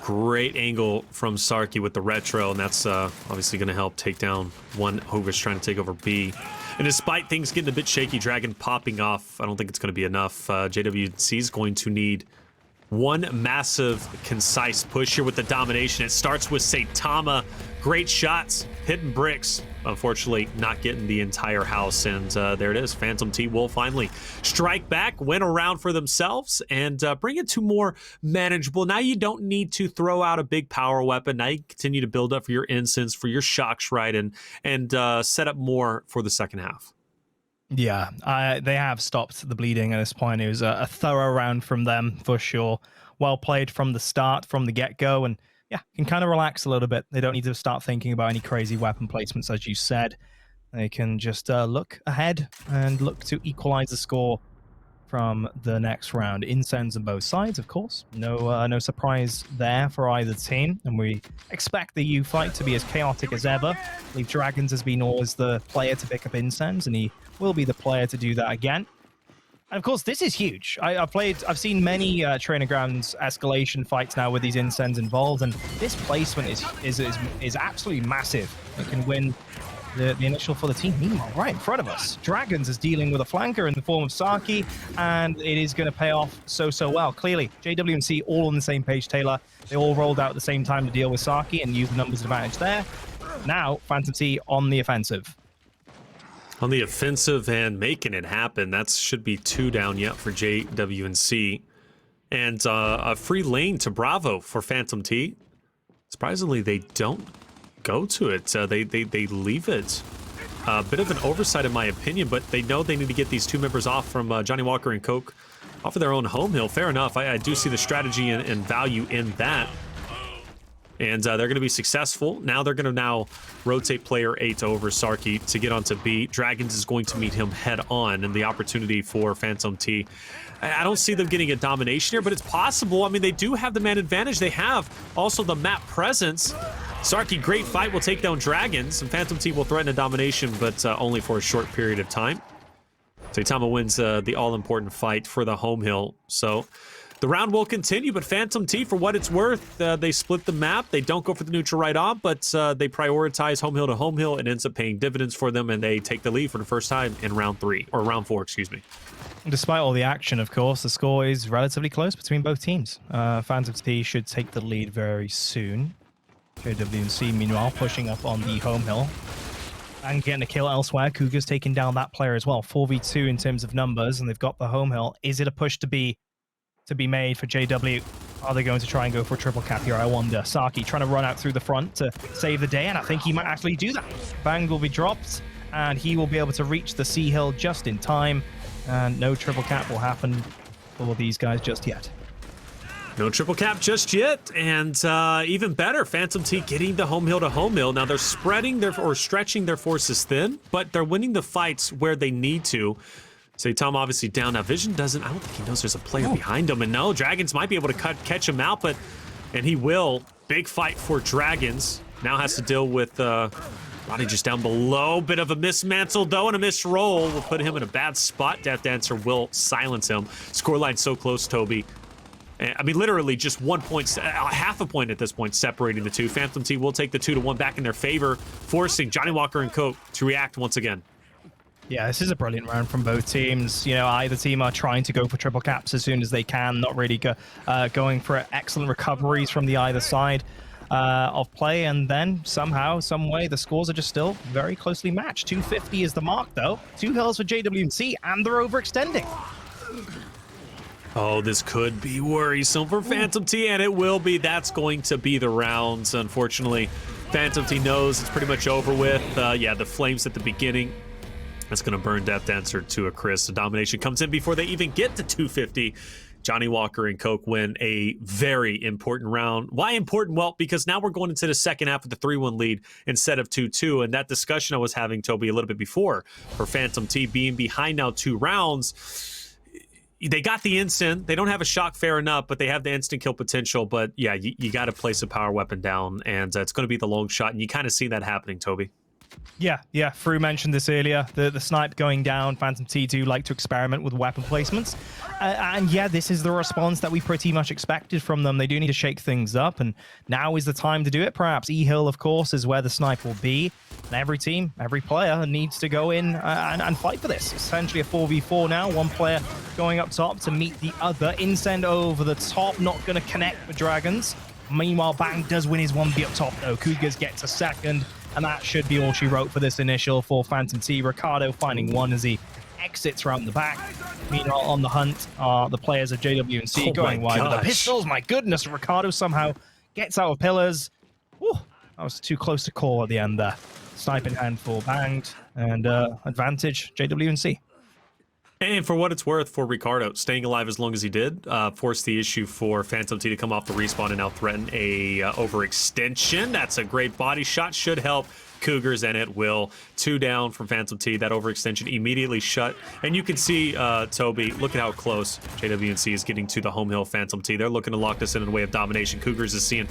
Great angle from Sarky with the retro, and that's obviously going to help take down one who's trying to take over B. And despite things getting a bit shaky, Dragon popping off, I don't think it's going to be enough. JWC is going to need one massive, concise push here with the domination. It starts with Saitama. Great shots, hitting bricks. Unfortunately, not getting the entire house. And there it is. Phantom T will finally strike back, win a round for themselves, and bring it to more manageable. Now you don't need to throw out a big power weapon. Now you continue to build up for your incense, for your shocks, right, and set up more for the second half. Yeah, they have stopped the bleeding at this point. It was a thorough round from them, for sure. Well played from the start, from the get-go, and yeah, can kind of relax a little bit. They don't need to start thinking about any crazy weapon placements, as you said. They can just look ahead and look to equalize the score from the next round. Incense on both sides, of course. No surprise there for either team, and we expect the U fight to be as chaotic as ever. I believe Dragons has been always the player to pick up Incense, and he will be the player to do that again. And of course, this is huge. I've seen many Trainer Grounds escalation fights now with these Incense involved, and this placement is absolutely massive. It can win the initial for the team. Meanwhile, right in front of us, Dragons is dealing with a flanker in the form of Saki, and it is going to pay off so well. Clearly, JWC all on the same page, Taylor. They all rolled out at the same time to deal with Saki and use the numbers advantage there. Now, Phantom T on the offensive. On the offensive and making it happen. That should be 2 down yet for JWC. And a free lane to Bravo for Phantom T. Surprisingly, they don't go to it. They leave it. A bit of an oversight in my opinion, but they know they need to get these 2 members off from Johnny Walker and Coke off of their own home hill. Fair enough. I do see the strategy and value in that. And they're going to be successful. Now they're going to rotate player 8 over Sarky to get onto B. Dragons is going to meet him head on, and the opportunity for Phantom T. I don't see them getting a domination here, but it's possible. I mean, they do have the man advantage. They have also the map presence. Sarky, great fight, will take down Dragons, and Phantom T will threaten a domination, but only for a short period of time. Saitama wins the all-important fight for the home hill. So the round will continue, but Phantom T, for what it's worth, they split the map. They don't go for the neutral right off, but they prioritize home hill to home hill. It ends up paying dividends for them, and they take the lead for the first time in round 4, excuse me. Despite all the action, of course, the score is relatively close between both teams. Phantom T should take the lead very soon. JWC, meanwhile, pushing up on the home hill and getting a kill elsewhere. Cougar's taking down that player as well. 4v2 in terms of numbers, and they've got the home hill. Is it a push to be made for JW? Are they going to try and go for a triple cap here? I wonder. Saki trying to run out through the front to save the day, and I think he might actually do that. Bang will be dropped, and he will be able to reach the C hill just in time, and no triple cap will happen for these guys just yet. No triple cap just yet, and even better, Phantom T getting the home hill to home hill. Now they're spreading or stretching their forces thin, but they're winning the fights where they need to. Say Tom obviously down. Now Vision doesn't, I don't think he knows there's a player behind him, and no, Dragons might be able to catch him out, and he will. Big fight for Dragons. Now has to deal with Roddy just down below. Bit of a mismantle though, and a missed roll will put him in a bad spot. Death Dancer will silence him. Scoreline so close, Toby. I mean, literally just 1 point, half a point at this point separating the two. Phantom T will take the 2-1 back in their favor, forcing Johnny Walker and Coke to react once again. Yeah, this is a brilliant round from both teams. You know, either team are trying to go for triple caps as soon as they can, not really going for excellent recoveries from the either side of play, and then somehow, some way, the scores are just still very closely matched. 250 is the mark, though. 2 hills for JWC, and they're overextending. Oh, this could be worrisome for Phantom T, and it will be. That's going to be the rounds, unfortunately. Phantom T knows it's pretty much over with. Yeah, the flames at the beginning. That's going to burn Death Dancer to a crisp. The domination comes in before they even get to 250. Johnny Walker and Coke win a very important round. Why important? Well, because now we're going into the second half with the 3-1 lead instead of 2-2. And that discussion I was having, Toby, a little bit before, for Phantom T being behind now 2 rounds. They got the instant. They don't have a shock fair enough, but they have the instant kill potential. But yeah, you got to place a power weapon down, and it's going to be the long shot. And you kind of see that happening, Toby. Yeah, Fru mentioned this earlier, the snipe going down. Phantom T do like to experiment with weapon placements. And yeah, this is the response that we pretty much expected from them. They do need to shake things up, and now is the time to do it, perhaps. E-Hill, of course, is where the snipe will be. And every team, every player needs to go in and fight for this. Essentially a 4v4 now. One player going up top to meet the other. Insend over the top, not going to connect with Dragons. Meanwhile, Bang does win his 1v up top, though. Cougars gets a second. And that should be all she wrote for this initial for Phantom T. Ricardo finding one as he exits around the back. Meanwhile, on the hunt are the players of JWC going wide with the pistols. My goodness, Ricardo somehow gets out of pillars. Whew, that was too close to call at the end there. Sniping handful banged, and advantage JWC. And for what it's worth for Ricardo, staying alive as long as he did, forced the issue for Phantom T to come off the respawn and now threaten a overextension. That's a great body shot, should help Cougars, and it will. 2 down from Phantom T. That overextension immediately shut. And you can see, Toby, look at how close JWC is getting to the home hill Phantom T. They're looking to lock this in a way of domination. Cougars is seeing,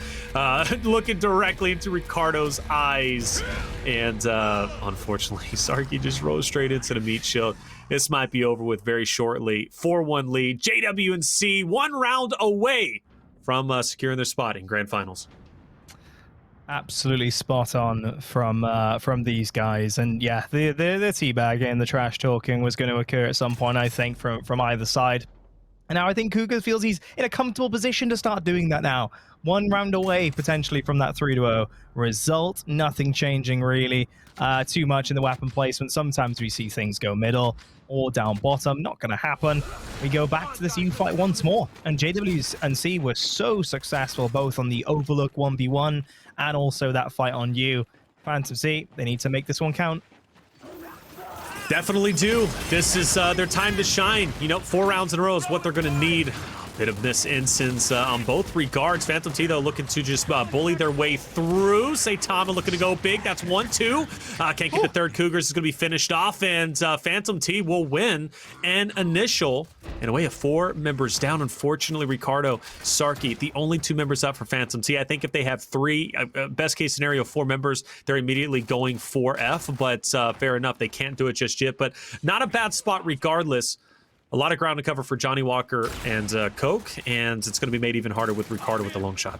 looking directly into Ricardo's eyes. And unfortunately, Sarky just rose straight into the meat shield. This might be over with very shortly. 4-1 lead. JWC 1 round away from securing their spot in Grand Finals. Absolutely spot on from these guys, and yeah, the teabagging, the trash talking was going to occur at some point, I think, from either side. And now I think Cougars feels he's in a comfortable position to start doing that now. 1 round away potentially from that 3-0 result. Nothing changing really too much in the weapon placement. Sometimes we see things go middle or down bottom. Not going to happen. We go back to this U fight once more. And JWC were so successful both on the Overlook 1v1 and also that fight on U. Phantom C, they need to make this one count. Definitely do. This is their time to shine. You know, 4 rounds in a row is what they're going to need. Bit of this instance on both regards. Phantom T, though, looking to just bully their way through. Saitama looking to go big. That's 1-2. Can't get the third. Cougars is going to be finished off, and Phantom T will win an initial in a way of 4 members down. Unfortunately, Ricardo, Sarky, the only 2 members up for Phantom T. I think if they have 3, best case scenario, 4 members, they're immediately going for F, but fair enough. They can't do it just yet, but not a bad spot regardless. A lot of ground to cover for Johnny Walker and Coke, and it's going to be made even harder with Ricardo with the long shot.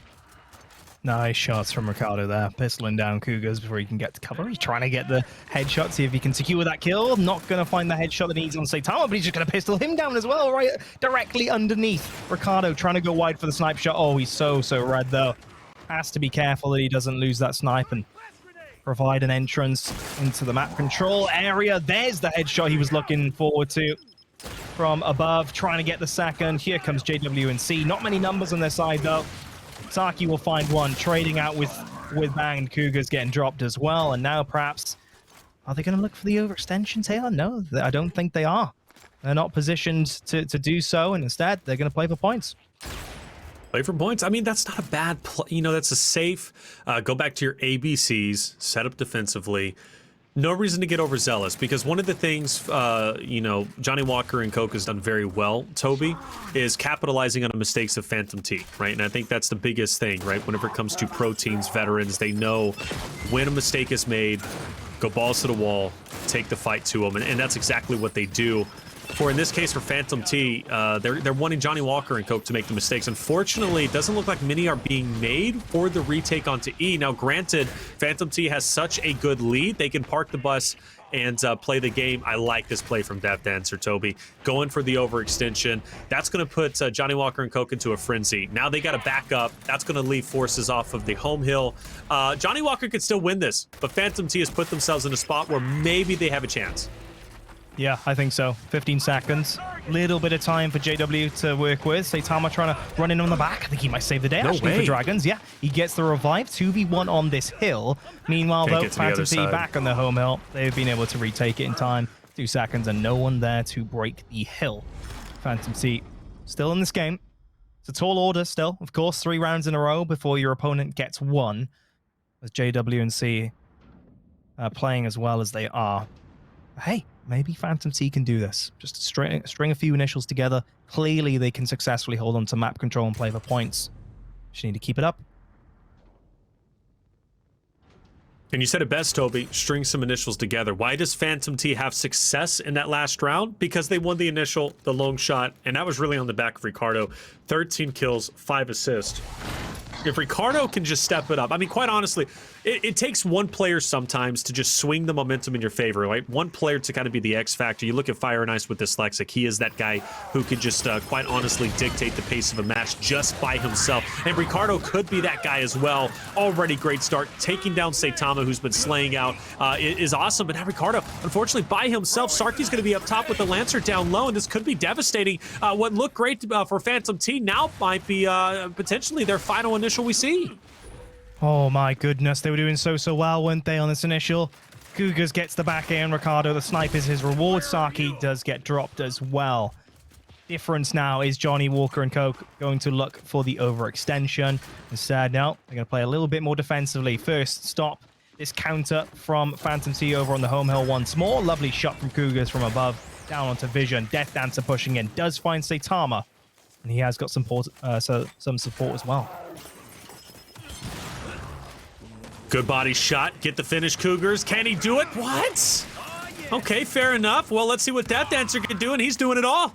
Nice shots from Ricardo there, pistoling down Cougars before he can get to cover. He's trying to get the headshot, see if he can secure that kill. Not going to find the headshot that he needs on Saitama, but he's just going to pistol him down as well, right directly underneath. Ricardo trying to go wide for the snipe shot. Oh, he's so red, though. Has to be careful that he doesn't lose that snipe and provide an entrance into the map control area. There's the headshot he was looking forward to. From above, trying to get the second. Here comes JWC. Not many numbers on their side, though. Saki will find one, trading out with Bang. Cougars getting dropped as well. And now perhaps, are they going to look for the overextensions here? No, I don't think they are. They're not positioned to do so, and instead, they're going to play for points. Play for points. I mean, that's not a bad play. You know, that's a safe. Go back to your ABCs, set up defensively. No reason to get overzealous, because one of the things, you know, Johnny Walker and Coke has done very well, Toby, is capitalizing on the mistakes of Phantom T, right? And I think that's the biggest thing, right? Whenever it comes to pro teams, veterans, they know when a mistake is made, go balls to the wall, take the fight to them, and that's exactly what they do. For in this case, for Phantom T, they're wanting Johnny Walker and Coke to make the mistakes. Unfortunately, it doesn't look like many are being made for the retake onto E. Now, granted, Phantom T has such a good lead, they can park the bus and play the game. I like this play from Death Dancer, Toby. Going for the overextension. That's going to put Johnny Walker and Coke into a frenzy. Now they got to back up. That's going to leave forces off of the home hill. Johnny Walker could still win this, but Phantom T has put themselves in a spot where maybe they have a chance. Yeah, I think so. 15 seconds. Little bit of time for JW to work with. Saitama trying to run in on the back. I think he might save the day, actually, for Dragons. Yeah, he gets the revive. 2v1 on this hill. Meanwhile, though, Phantom T back on the home hill. They've been able to retake it in time. 2 seconds and no one there to break the hill. Phantom T still in this game. It's a tall order still. Of course, 3 rounds in a row before your opponent gets 1. As JW and C playing as well as they are. Hey, maybe Phantom T can do this. Just string a few initials together. Clearly, they can successfully hold on to map control and play for points. Just need to keep it up. And you said it best, Toby, string some initials together. Why does Phantom T have success in that last round? Because they won the initial, the long shot, and that was really on the back of Ricardo. 13 kills, 5 assists. If Ricardo can just step it up, I mean, quite honestly, it takes one player sometimes to just swing the momentum in your favor, right? One player to kind of be the X factor. You look at Fire and Ice with Dyslexic. He is that guy who could just quite honestly dictate the pace of a match just by himself. And Ricardo could be that guy as well. Already great start. Taking down Saitama, who's been slaying out, is awesome. But now Ricardo, unfortunately, by himself, Sarki's going to be up top with the Lancer down low, and this could be devastating. What looked great for Phantom T now might be potentially their final initial we see. Oh my goodness, they were doing so well, weren't they, on this initial? Cougars gets the back air, and Ricardo, the snipe, is his reward. Saki does get dropped as well. Difference now is Johnny Walker and Coke going to look for the overextension. Instead, no, they're going to play a little bit more defensively. First, stop this counter from Phantom T over on the home hill once more. Lovely shot from Cougars from above, down onto Vision. Death Dancer pushing in, does find Saitama, and he has got some support as well. Good body shot. Get the finish, Cougars. Can he do it? What? Okay, fair enough. Well, let's see what Death Dancer can do, and he's doing it all.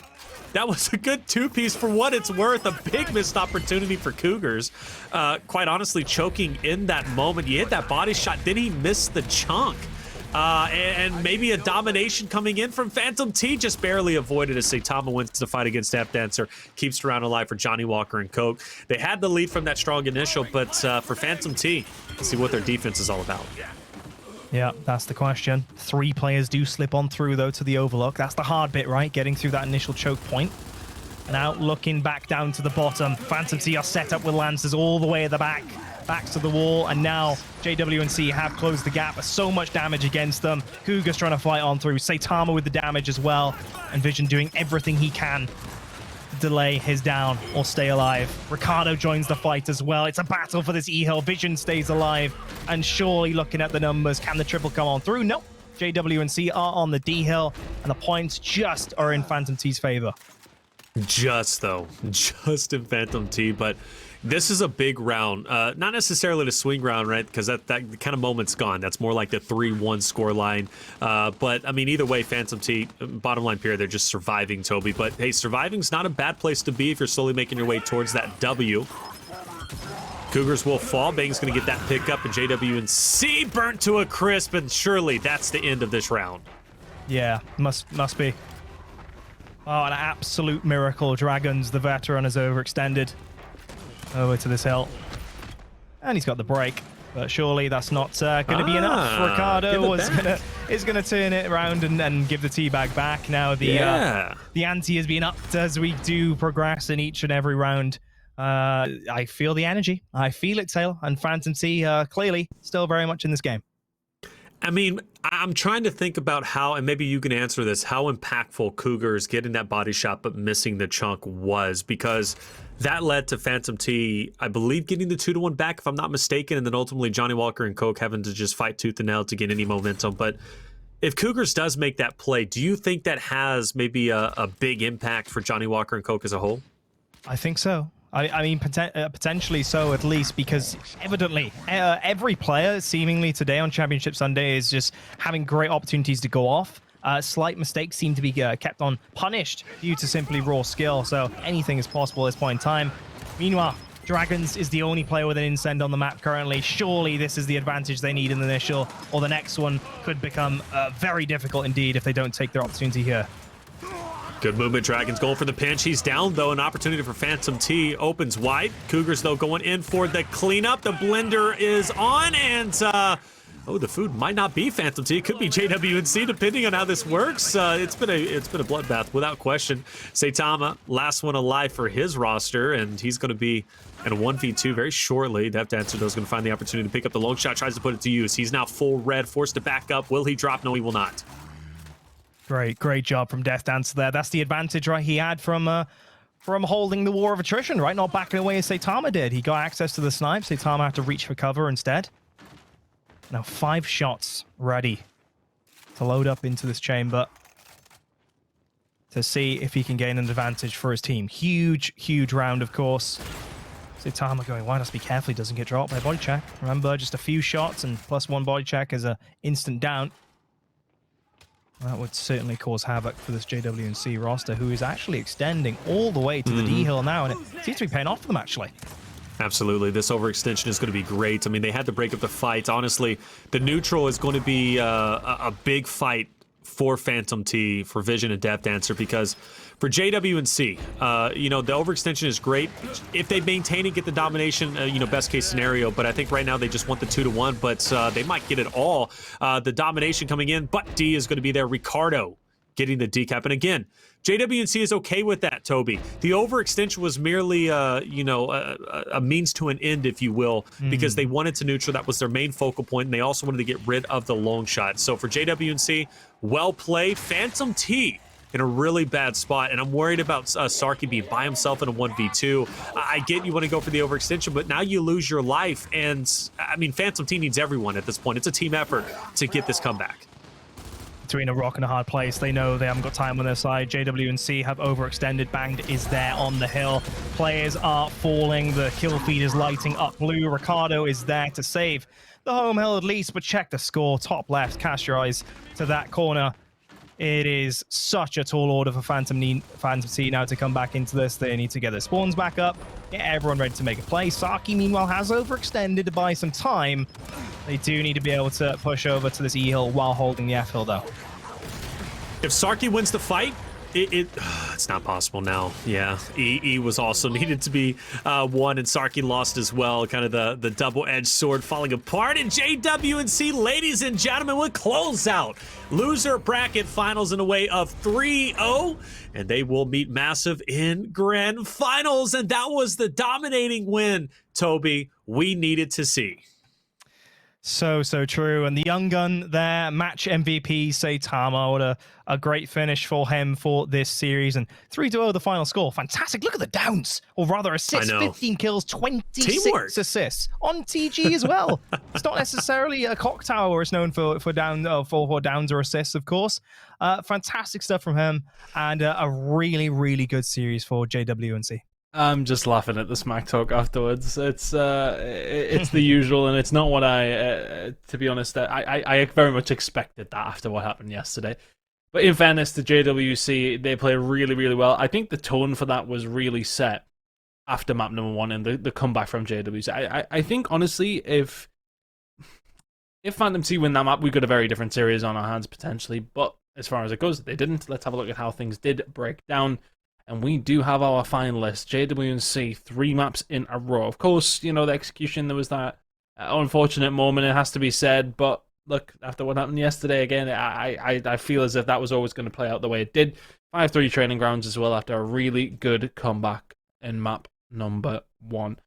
That was a good 2-piece for what it's worth. A big missed opportunity for Cougars. Quite honestly, choking in that moment. You hit that body shot. Did he miss the chunk? And maybe a domination coming in from Phantom T, just barely avoided as Saitama wins the fight against Death Dancer, keeps the round alive for Johnny Walker and Coke. They had the lead from that strong initial, but for Phantom T, let's see what their defense is all about. Yeah, that's the question. 3 players do slip on through, though, to the overlook. That's the hard bit, right? Getting through that initial choke point. And out looking back down to the bottom. Phantom T are set up with Lancers all the way at the back. Backs to the wall, and now JW and C have closed the gap. So much damage against them. Cougars trying to fight on through. Saitama with the damage as well. And Vision doing everything he can to delay his down or stay alive. Ricardo joins the fight as well. It's a battle for this E-Hill. Vision stays alive. And surely looking at the numbers, can the triple come on through? Nope. JW and C are on the D-Hill, and the points just are in Phantom T's favor. Just in Phantom T, but this is a big round. Not necessarily the swing round, right? Because that kind of moment's gone. That's more like the 3-1 score line. But, I mean, either way, Phantom T, bottom line period, they're just surviving, Toby. But, hey, surviving's not a bad place to be if you're slowly making your way towards that W. Cougars will fall. Bang's going to get that pick up, and JW and C burnt to a crisp, and surely that's the end of this round. Yeah, must be. Oh, an absolute miracle. Dragons, the veteran, has overextended over to this hill. And he's got the break. But surely that's not going to be enough. Ricardo is going to turn it around and give the teabag back. Now the ante has been upped as we do progress in each and every round. I feel the energy. I feel it, Tail. And Phantom T clearly still very much in this game. I mean, I'm trying to think about how, and maybe you can answer this, how impactful Cougars getting that body shot but missing the chunk was, because that led to Phantom T, I believe, getting the 2-1 back, if I'm not mistaken, and then ultimately Johnny Walker and Coke having to just fight tooth and nail to get any momentum. But if Cougars does make that play, do you think that has maybe a big impact for Johnny Walker and Coke as a whole? I think so. I mean, potentially so, at least, because evidently every player seemingly today on Championship Sunday is just having great opportunities to go off. Slight mistakes seem to be kept on punished due to simply raw skill, so anything is possible at this point in time. Meanwhile, Dragons is the only player with an Incend on the map currently. Surely this is the advantage they need in the initial, or the next one could become very difficult indeed if they don't take their opportunity here. Good movement. Dragons going for the pinch. He's down, though. An opportunity for Phantom T. Opens wide. Cougars, though, going in for the cleanup. The blender is on, and the food might not be Phantom T. It could be JWNC, depending on how this works. It's been a bloodbath, without question. Saitama, last one alive for his roster, and he's going to be in a 1v2 very shortly. Death Dancer, though, is going to find the opportunity to pick up the long shot, tries to put it to use. He's now full red, forced to back up. Will he drop? No, he will not. Great job from Death Dancer there. That's the advantage, right? He had from holding the war of attrition, right? Not backing away as Saitama did. He got access to the snipe. Saitama had to reach for cover instead. Now 5 shots ready to load up into this chamber to see if he can gain an advantage for his team. Huge round, of course. Saitama going, why not be careful he doesn't get dropped by a body check. Remember, just a few shots and +1 body check is an instant down. That would certainly cause havoc for this JWNC roster, who is actually extending all the way to the D-Hill now, and it seems to be paying off for them, actually. Absolutely. This overextension is going to be great. I mean, they had to break up the fight. Honestly, the neutral is going to be a big fight for Phantom T, for Vision and Death Dancer, because for JWNC, the overextension is great. If they maintain and get the domination, best case scenario, but I think right now they just want the 2-1, but they might get it all. The domination coming in, but D is going to be there. Ricardo getting the decap. And again, JWNC is okay with that, Toby. The overextension was merely, a means to an end, if you will, because they wanted to neutral. That was their main focal point, and they also wanted to get rid of the long shot. So for JWNC, well played. Phantom T in a really bad spot, and I'm worried about Sarky being by himself in a 1v2. I get you want to go for the overextension, but now you lose your life, and I mean, Phantom T needs everyone at this point. It's a team effort to get this comeback. Between a rock and a hard place, they know they haven't got time on their side. JWNC have overextended. Banged is there on the hill. Players are falling. The kill feed is lighting up blue. Ricardo is there to save the home hill at least, but check the score. Top left, cast your eyes to that corner. It is such a tall order for Phantom T now to come back into this. They need to get their spawns back up, get everyone ready to make a play. Saki, meanwhile, has overextended to buy some time. They do need to be able to push over to this E-Hill while holding the F-Hill, though. If Sarky wins the fight, it's not possible now. Yeah, E was also needed to be won, and Sarky lost as well. Kind of the double-edged sword falling apart. And JWNC, ladies and gentlemen, will close out loser bracket finals in a way of 3-0, and they will meet Massive in grand finals. And that was the dominating win, Toby, we needed to see. So true. And the young gun there, match MVP Saitama. What a great finish for him for this series. And 3-0 the final score. Fantastic. Look at the downs, or rather assists. 15 kills, 26 Teamwork. Assists on TG as well. It's not necessarily a cock tower where it's known for downs or assists, of course. Fantastic stuff from him, and a really good series for JWNC. I'm just laughing at the smack talk afterwards. It's the usual, and it's not what to be honest, I very much expected that after what happened yesterday. But in fairness to JWC, they played really well. I think the tone for that was really set after map number 1 and the comeback from JWC. I think, honestly, if Phantom T win that map, we've got a very different series on our hands, potentially. But as far as it goes, they didn't. Let's have a look at how things did break down. And we do have our finalists, JWNC, 3 maps in a row. Of course, the execution, there was that unfortunate moment, it has to be said. But look, after what happened yesterday, again, I feel as if that was always going to play out the way it did. 5-3 training grounds as well after a really good comeback in map number 1.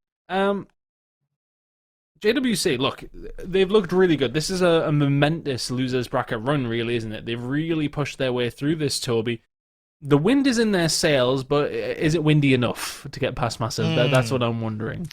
JWC, look, they've looked really good. This is a momentous losers bracket run, really, isn't it? They've really pushed their way through this, Toby. The wind is in their sails, but is it windy enough to get past Massive? That's what I'm wondering.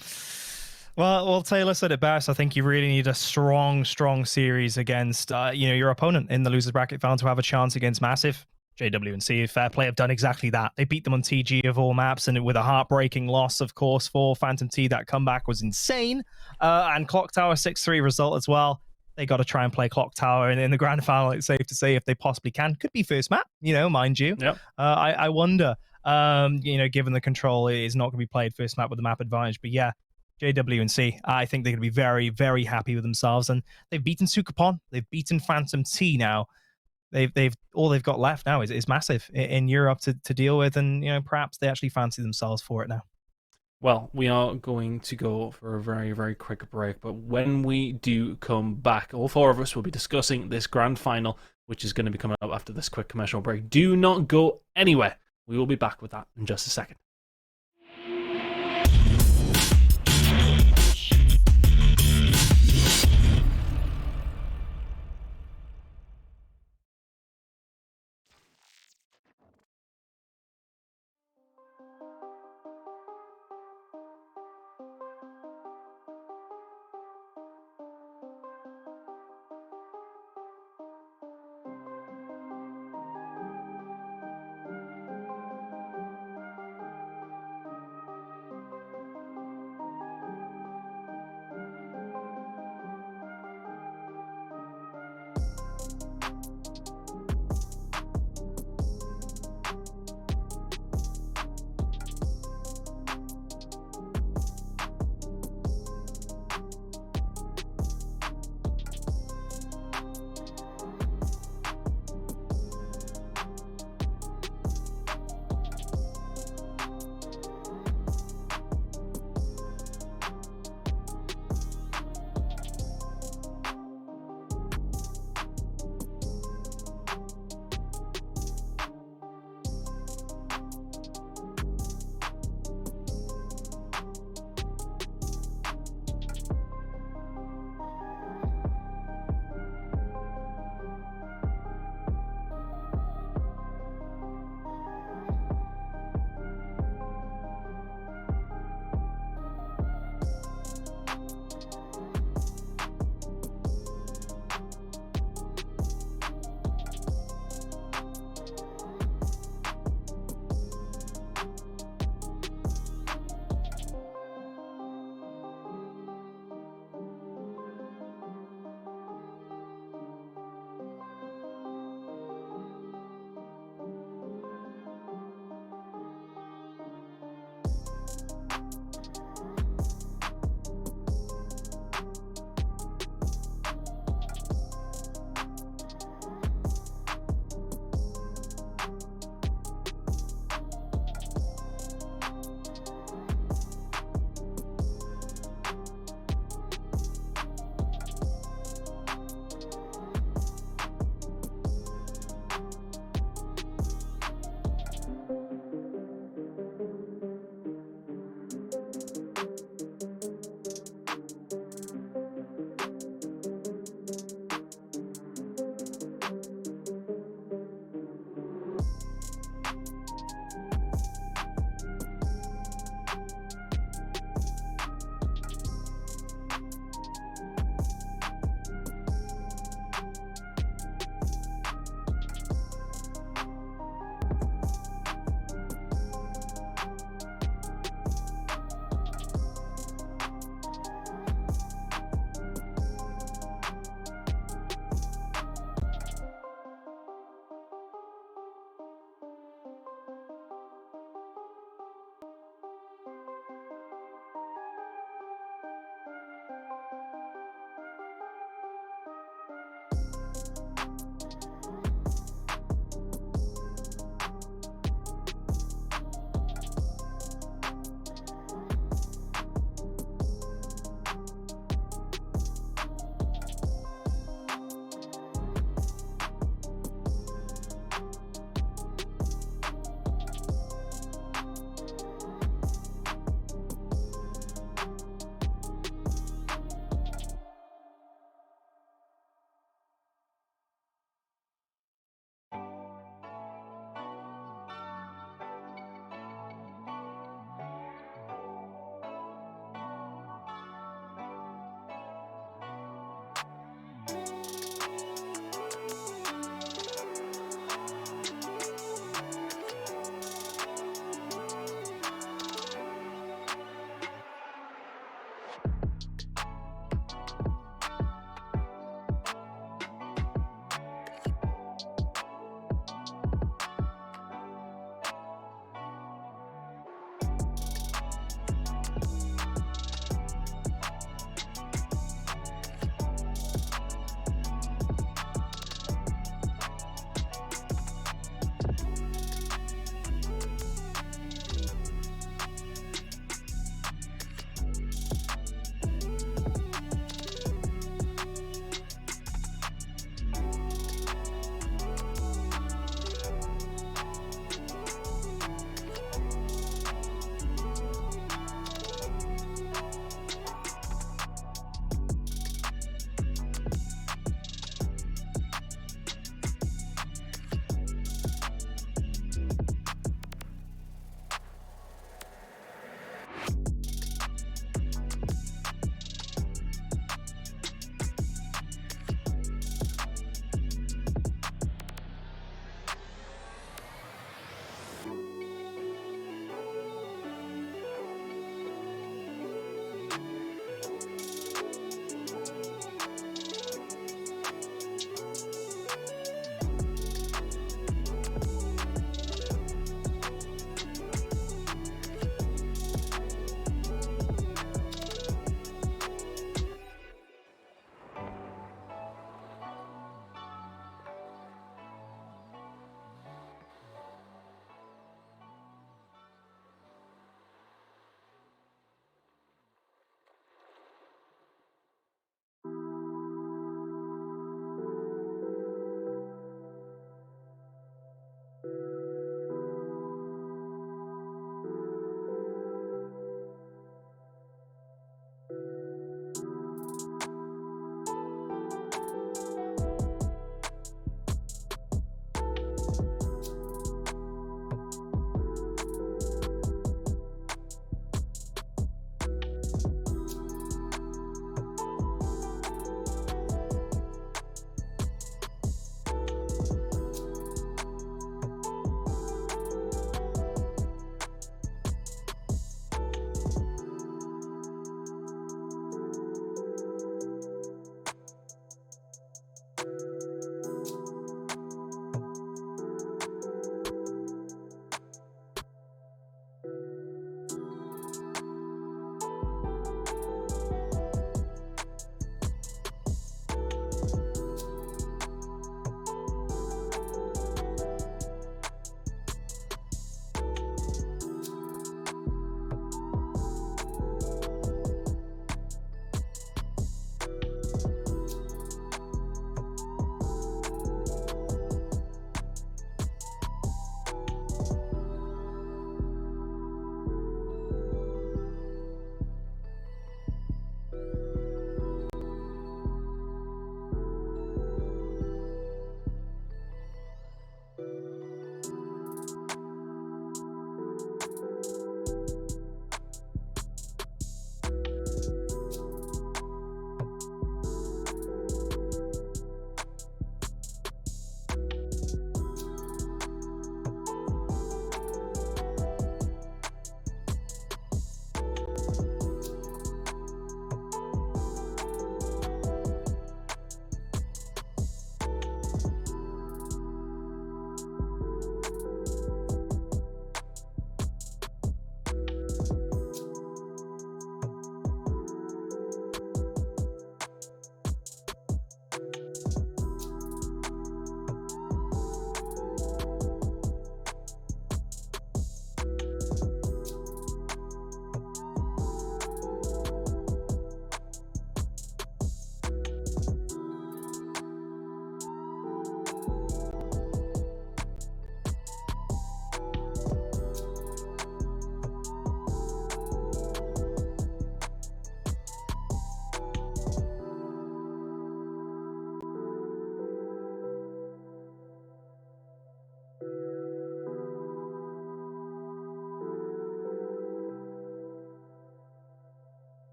Well, Taylor said it best. I think you really need a strong series against, your opponent in the losers bracket final to have a chance against Massive. JWC, Fair Play have done exactly that. They beat them on TG of all maps, and with a heartbreaking loss, of course, for Phantom T. That comeback was insane. And Clock Tower 6-3 result as well. They got to try and play Clock Tower, and in the grand final, it's safe to say if they possibly can, could be first map, mind you. Yep. I wonder, given the control is not going to be played first map with the map advantage, but yeah. JWC, I think they're going to be very, very happy with themselves, and they've beaten Sukapon, they've beaten Phantom T now. They've all they've got left now is Massive in Europe to deal with, and perhaps they actually fancy themselves for it now. Well, we are going to go for a very, very quick break, but when we do come back, all four of us will be discussing this grand final, which is going to be coming up after this quick commercial break. Do not go anywhere. We will be back with that in just a second.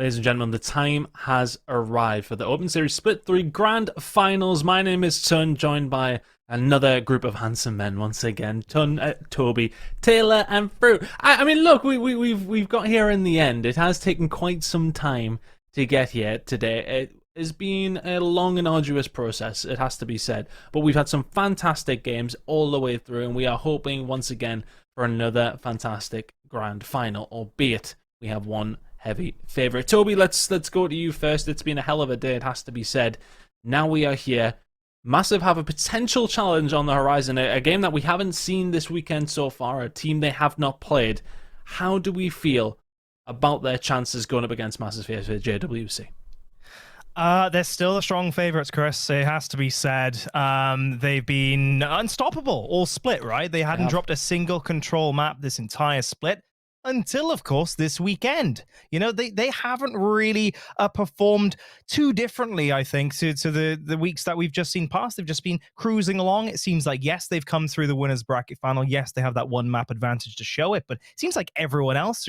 Ladies and gentlemen, the time has arrived for the Open Series Split 3 Grand Finals. My name is Tun, joined by another group of handsome men once again. Tun, Toby, Taylor, and Fruit. I mean, look, we've got here in the end. It has taken quite some time to get here today. It has been a long and arduous process, it has to be said. But we've had some fantastic games all the way through, and we are hoping once again for another fantastic Grand Final, albeit we have one heavy favourite. Toby, let's go to you first. It's been a hell of a day, it has to be said. Now we are here. Massive have a potential challenge on the horizon, a game that we haven't seen this weekend so far, a team they have not played. How do we feel about their chances going up against Massive here for JWC? They're still the strong favourites, Chris. It has to be said. They've been unstoppable all split, right? They hadn't dropped a single control map this entire split. Until, of course, this weekend. You know, they haven't really performed too differently, I think, to the weeks that we've just seen past. They've just been cruising along. It seems like, yes, they've come through the winners bracket final. Yes, they have that one map advantage to show it. But it seems like everyone else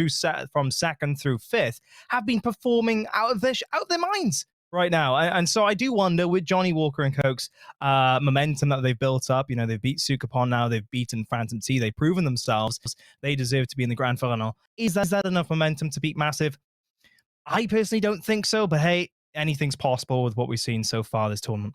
from second through fifth have been performing out of their minds right now. And so I do wonder, with Johnny Walker and Coke's momentum that they've built up, you know, they've beat Sukapon now, they've beaten Phantom T, they've proven themselves, they deserve to be in the grand final. Is that enough momentum to beat Massive? I personally don't think so, but hey, anything's possible with what we've seen so far this tournament.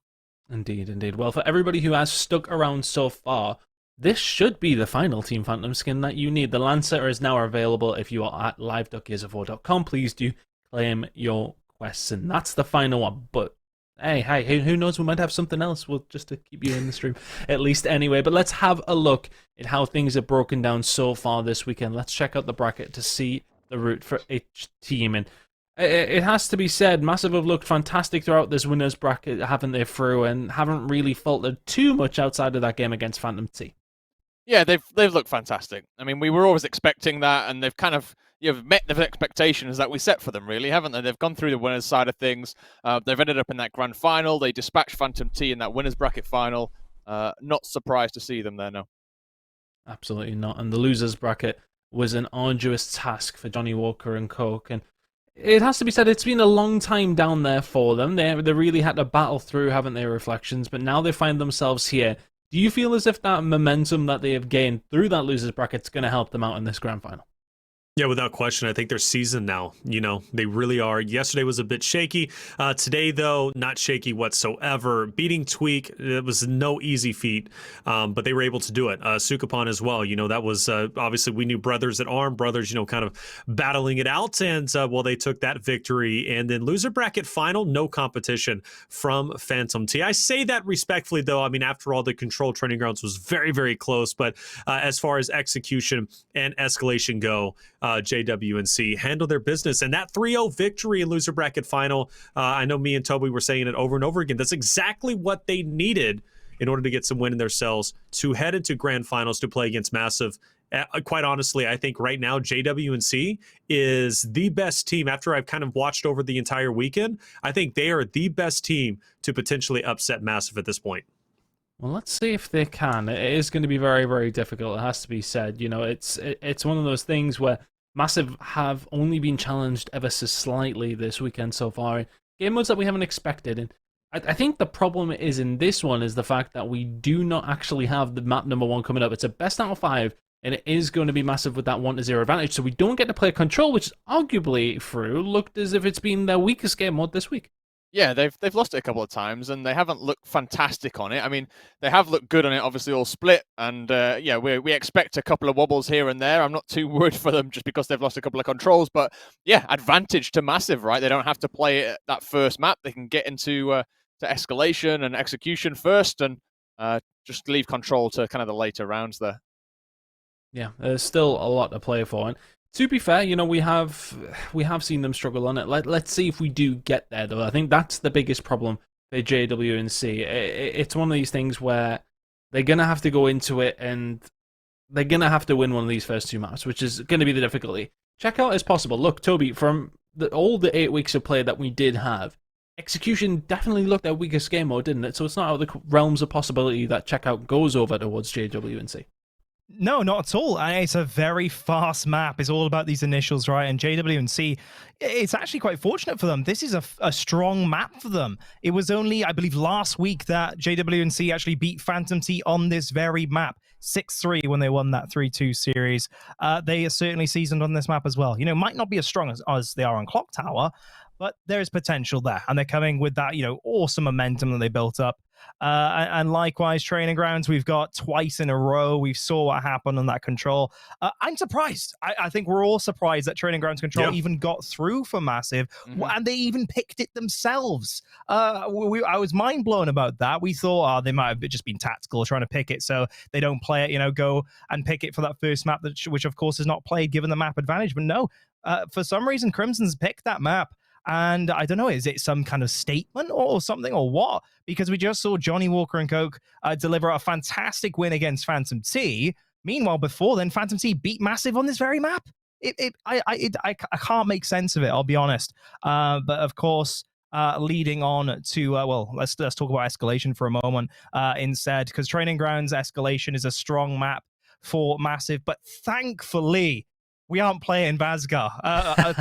Indeed, indeed. Well, for everybody who has stuck around so far, this should be the final Team Phantom skin that you need. The Lancer is now available if you are at live.gears-of-war.com. Please do claim your quests, and that's the final one. But hey, who knows, we might have something else. We'll just to keep you in the stream at least anyway. But let's have a look at how things are broken down so far this weekend. Let's check out the bracket to see the route for each team. And it has to be said, Massive have looked fantastic throughout this winners bracket, haven't they, through, and haven't really faltered too much outside of that game against Phantom T. Yeah, they've looked fantastic. I mean, we were always expecting that, and they've kind of met the expectations that we set for them, really, haven't they? They've gone through the winners' side of things. They've ended up in that grand final. They dispatched Phantom T in that winners' bracket final. Not surprised to see them there, no. Absolutely not. And the losers' bracket was an arduous task for Johnny Walker and Coke. And it has to be said, it's been a long time down there for them. They really had to battle through, haven't they, Reflections? But now they find themselves here. Do you feel as if that momentum that they have gained through that losers bracket is going to help them out in this grand final? Yeah, without question. I think they're seasoned now. You know, they really are. Yesterday was a bit shaky. Today, though, not shaky whatsoever. Beating Tweak, it was no easy feat, but they were able to do it. Sukapon as well. You know, that was obviously, we knew brothers at arm, brothers, you know, kind of battling it out. And well, they took that victory. And then loser bracket final, no competition from Phantom T. I say that respectfully, though. I mean, after all, the Control Training Grounds was very, very close. But as far as execution and escalation go, JWNC handle their business, and that 3-0 victory in loser bracket final, I know me and Toby were saying it over and over again, that's exactly what they needed in order to get some win in their cells to head into grand finals to play against Massive. Quite honestly, I think right now JWNC is the best team. After I've kind of watched over the entire weekend, I think they are the best team to potentially upset Massive at this point. Well, let's see if they can. It is going to be very, very difficult, it has to be said. You know, it's one of those things where Massive have only been challenged ever so slightly this weekend so far. Game modes that we haven't expected. And I think the problem is in this one is the fact that we do not actually have the map number 1 coming up. It's a best out of 5, and it is going to be Massive with that 1-0 advantage. So we don't get to play Control, which arguably, through, looked as if it's been their weakest game mode this week. Yeah, they've lost it a couple of times, and they haven't looked fantastic on it. I mean, they have looked good on it, obviously all split, and yeah, we expect a couple of wobbles here and there. I'm not too worried for them just because they've lost a couple of controls, but yeah, advantage to Massive, right? They don't have to play it that first map. They can get into to escalation and execution first, and just leave control to kind of the later rounds there. Yeah, there's still a lot to play for. And to be fair, you know, we have seen them struggle on it. Let's see if we do get there, though. I think that's the biggest problem for JWNC. It's one of these things where they're going to have to go into it and they're going to have to win one of these first 2 maps, which is going to be the difficulty. Checkout is possible. Look, Toby, from all the 8 weeks of play that we did have, execution definitely looked their weakest game mode, didn't it? So it's not out of the realms of possibility that checkout goes over towards JWNC. No, not at all. And it's a very fast map. It's all about these initials, right? And JWNC, it's actually quite fortunate for them. This is a strong map for them. It was only, I believe, last week that JWNC actually beat Phantom T on this very map. 6-3 when they won that 3-2 series. They are certainly seasoned on this map as well. You know, might not be as strong as they are on Clock Tower, but there's potential there. And they're coming with that, you know, awesome momentum that they built up. And likewise, Training Grounds, we've got twice in a row. We saw what happened on that control. I'm surprised. I think we're all surprised that Training Grounds control even got through for Massive, and they even picked it themselves. I was mind blown about that. We thought, they might have just been tactical, trying to pick it so they don't play it, you know, go and pick it for that first map, which of course is not played given the map advantage. But no, for some reason, Crimson's picked that map. And I don't know, is it some kind of statement or something or what? Because we just saw Johnny Walker and Coke deliver a fantastic win against Phantom T. Meanwhile, before then, Phantom T beat Massive on this very map. I can't make sense of it, I'll be honest. But of course, leading on to, well, let's talk about Escalation for a moment instead, because Training Grounds Escalation is a strong map for Massive, but thankfully, we aren't playing Vazgar.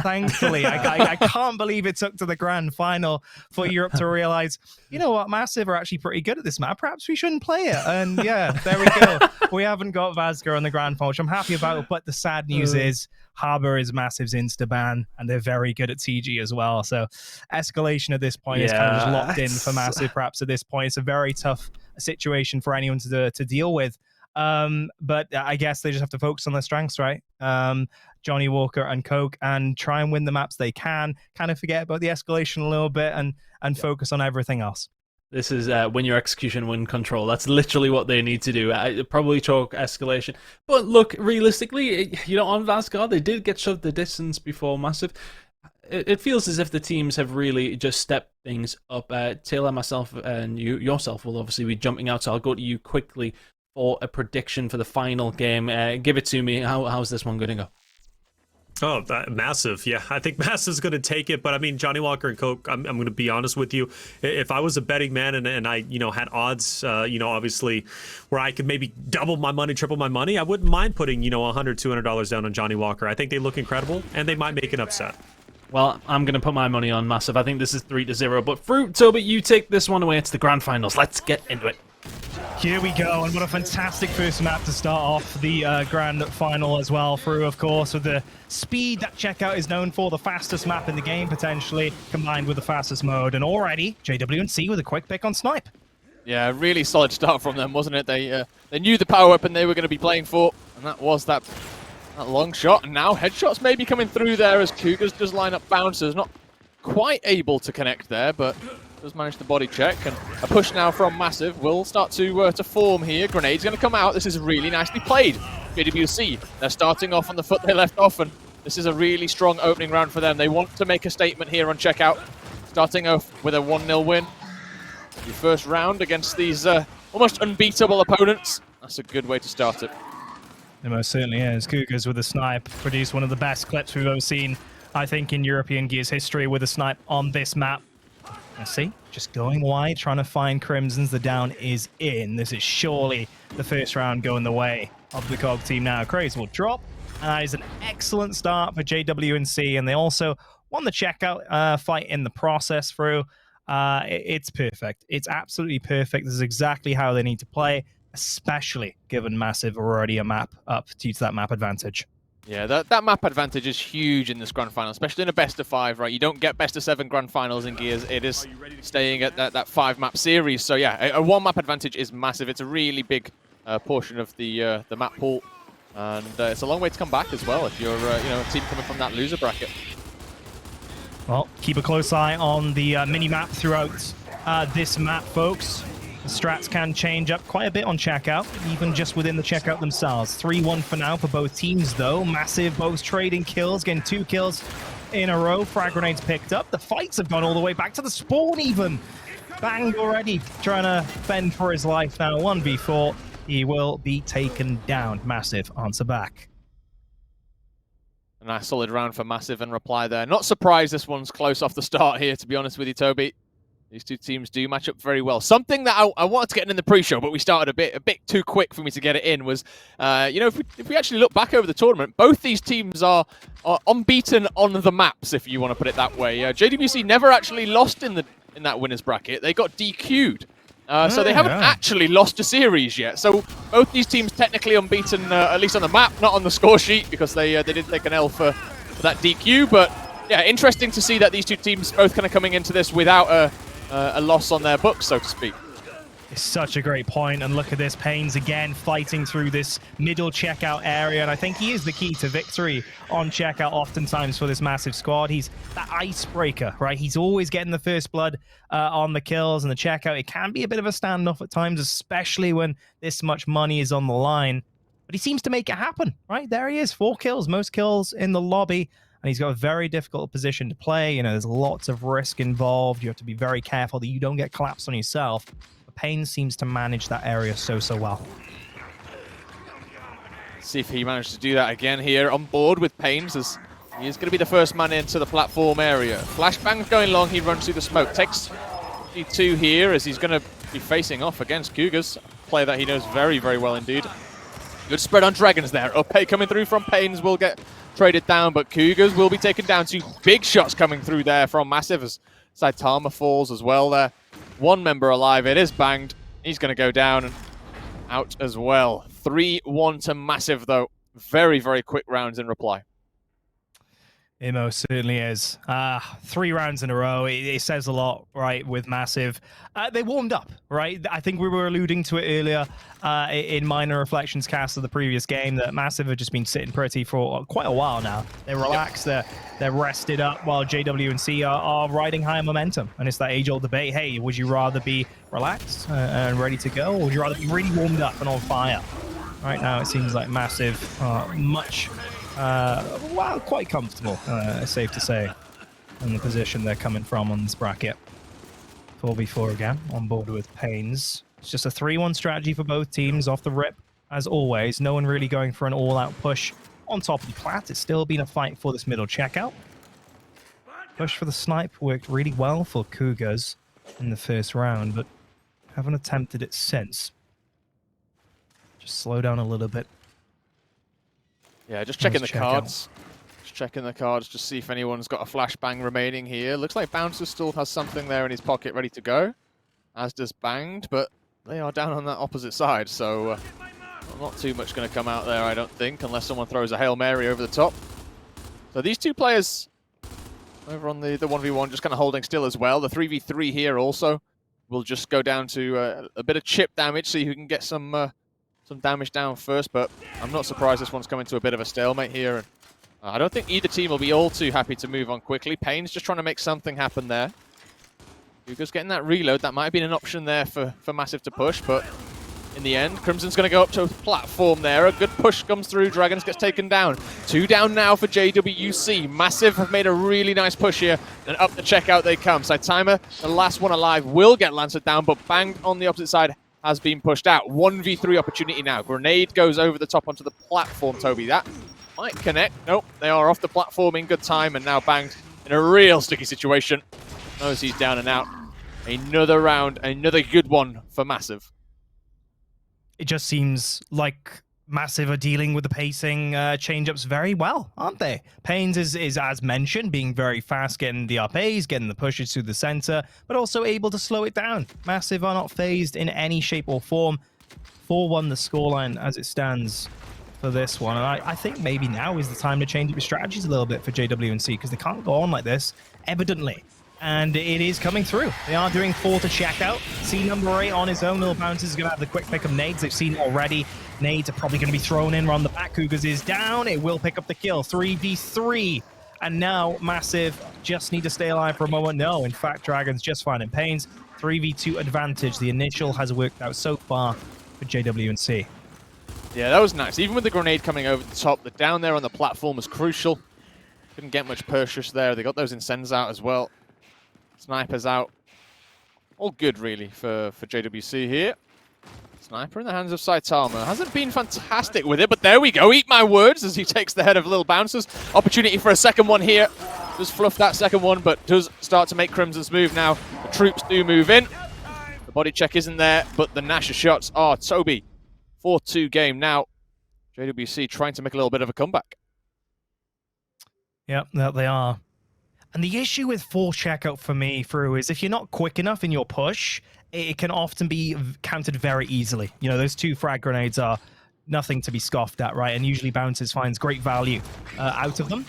Thankfully, I can't believe it took to the grand final for Europe to realize, you know what, Massive are actually pretty good at this map. Perhaps we shouldn't play it. And yeah, there we go. We haven't got Vazgar on the grand final, which I'm happy about. But the sad news is Harbor is Massive's insta-ban, and they're very good at TG as well. So Escalation at this point is kind of just locked in for Massive. Perhaps at this point, it's a very tough situation for anyone to deal with. But I guess they just have to focus on their strengths, right? Johnny Walker and Coke, and try and win the maps they can, kind of forget about the escalation a little bit and focus on everything else. This is win your execution, win control. That's literally what they need to do. Probably choke escalation. But look, realistically, you know, on Vazgar, they did get shoved the distance before Massive. It feels as if the teams have really just stepped things up. Taylor, myself, and yourself will obviously be jumping out, so I'll go to you quickly for a prediction for the final game. Give it to me. How's this one going to go? Oh, Massive. Yeah, I think Massive's going to take it. But I mean, Johnny Walker and Coke, I'm going to be honest with you. If I was a betting man and I, you know, had odds, you know, obviously where I could maybe double my money, triple my money, I wouldn't mind putting, you know, $100, $200 down on Johnny Walker. I think they look incredible and they might make an upset. Well, I'm going to put my money on Massive. I think this is 3-0. But Fruit, Toby, you take this one away. It's the grand finals. Let's get into it. Here we go, and what a fantastic first map to start off the grand final as well. Through, of course, with the speed that Checkout is known for, the fastest map in the game potentially, combined with the fastest mode. And already, JWNC with a quick pick on Snipe. Yeah, really solid start from them, wasn't it? They knew the power weapon they were going to be playing for, and that was that long shot. And now headshots may be coming through there as Cougars does line up bouncers. Not quite able to connect there, but does manage the body check, and a push now from Massive will start to form here. Grenade's going to come out. This is really nicely played. JWC, they're starting off on the foot they left off, and this is a really strong opening round for them. They want to make a statement here on Checkout, starting off with a 1-0 win. The first round against these almost unbeatable opponents. That's a good way to start it. It most certainly is. Cougars with a Snipe produced one of the best clips we've ever seen, I think, in European Gears history with a Snipe on this map. Let's see, just going wide, trying to find Crimsons. The down is in. This is surely the first round going the way of the COG team now. Craze will drop, and that is an excellent start for JWNC, and they also won the checkout fight in the process through. It's perfect. It's absolutely perfect. This is exactly how they need to play, especially given Massive are already a map up due to that map advantage. Yeah, that map advantage is huge in this grand final, especially in a best of 5, right? You don't get best of 7 grand finals in Gears. It is staying at that 5-map series. So yeah, a 1-map advantage is massive. It's a really big portion of the map pool, and it's a long way to come back as well if you're you know, a team coming from that loser bracket. Well, keep a close eye on the mini-map throughout this map, folks. The strats can change up quite a bit on Checkout, even just within the Checkout themselves. 3-1 for now for both teams, though. Massive, both trading kills, getting 2 kills in a row. Frag grenades picked up. The fights have gone all the way back to the spawn, even. Banged already, trying to fend for his life now. 1v4, he will be taken down. Massive, answer back. A nice solid round for Massive and Reply there. Not surprised this one's close off the start here, to be honest with you, Toby. These two teams do match up very well. Something that I wanted to get in the pre-show, but we started a bit too quick for me to get it in, was, if we actually look back over the tournament, both these teams are unbeaten on the maps, if you want to put it that way. JWC never actually lost in that winners bracket. They got DQ'd. So they haven't actually lost a series yet. So both these teams technically unbeaten, at least on the map, not on the score sheet, because they did take an L for that DQ. But yeah, interesting to see that these two teams both kind of coming into this without a loss on their books, so to speak. It's such a great point, and look at this, Pains again fighting through this middle checkout area, and I think he is the key to victory on checkout oftentimes for this massive squad. He's that icebreaker, right? He's always getting the first blood on the kills and the checkout. It can be a bit of a standoff at times, especially when this much money is on the line, but he seems to make it happen, right? There he is, 4 kills, most kills in the lobby. And he's got a very difficult position to play. You know, there's lots of risk involved. You have to be very careful that you don't get collapsed on yourself. But Payne seems to manage that area so well. See if he managed to do that again here on board with Pains, as he is going to be the first man into the platform area. Flashbang's going long, he runs through the smoke. Takes G2 here, as he's going to be facing off against Cougars, a player that he knows very, very well indeed. Good spread on Dragons there. Opay coming through from Pains will get traded down, but Cougars will be taken down. 2 big shots coming through there from Massive, as Saitama falls as well there. 1 member alive, it is banged. He's going to go down and out as well. 3-1 to Massive though. Very, very quick rounds in reply. It most certainly is. 3 rounds in a row. It says a lot, right, with Massive. They warmed up, right? I think we were alluding to it earlier in Minor Reflections cast of the previous game, that Massive have just been sitting pretty for quite a while now. They're relaxed, they're rested up, while JW&C are riding high momentum. And it's that age-old debate, hey, would you rather be relaxed and ready to go, or would you rather be really warmed up and on fire? Right now it seems like Massive much... quite comfortable, safe to say, in the position they're coming from on this bracket. 4v4 again, on board with Pains. It's just a 3-1 strategy for both teams off the rip, as always. No one really going for an all-out push on top of the plat. It's still been a fight for this middle checkout. Push for the snipe worked really well for Cougars in the first round, but haven't attempted it since. Just slow down a little bit. Yeah, just checking the cards. Just checking the cards, just see if anyone's got a flashbang remaining here. Looks like Bouncer still has something there in his pocket ready to go, as does Banged, but they are down on that opposite side, so not too much going to come out there, I don't think, unless someone throws a Hail Mary over the top. So these two players over on the 1v1 just kind of holding still as well. The 3v3 here also will just go down to a bit of chip damage, see who can get some damage down first, but I'm not surprised this one's coming to a bit of a stalemate here. And I don't think either team will be all too happy to move on quickly. Payne's just trying to make something happen there. Hugo's getting that reload. That might have been an option there for Massive to push, but in the end, Crimson's going to go up to a platform there. A good push comes through. Dragons gets taken down. 2 down now for JWC. Massive have made a really nice push here, and up the checkout they come. Saitama, the last one alive, will get Lancer down, but Banged on the opposite side has been pushed out. 1v3 opportunity now. Grenade goes over the top onto the platform, Toby. That might connect. Nope, they are off the platform in good time, and now Banged in a real sticky situation. Knows he's down and out. Another round, another good one for Massive. It just seems like Massive are dealing with the pacing change-ups very well, aren't they? Pains is, as mentioned, being very fast, getting the RPs, getting the pushes through the center, but also able to slow it down. Massive are not phased in any shape or form. 4-1 the scoreline as it stands for this one. And I think maybe now is the time to change up your strategies a little bit for JW&C, because they can't go on like this, evidently. And it is coming through. They are doing 4 to check out. See number 8 on his own. Little Bounces is going to have the quick pick of nades. They've seen already. Nades are probably going to be thrown in around the back. Cougars is down. It will pick up the kill. 3v3. And now Massive just need to stay alive for a moment. No, in fact, Dragons just finding Pains. 3v2 advantage. The initial has worked out so far for JW&C. Yeah, that was nice. Even with the grenade coming over the top, the down there on the platform was crucial. Couldn't get much purchase there. They got those incens out as well. Snipers out. All good, really, for JWC here. Sniper in the hands of Saitama. Hasn't been fantastic with it, but there we go. Eat my words as he takes the head of Little Bouncers. Opportunity for a second one here does fluff that second one, but does start to make Crimson's move now. The troops do move in. The body check isn't there, but the Nasher shots are Toby. 4-2 game now. JWC trying to make a little bit of a comeback. Yep, that they are. And the issue with full checkout for me, through, is if you're not quick enough in your push, it can often be countered very easily. You know, those 2 frag grenades are nothing to be scoffed at, right? And usually Bounces finds great value out of them.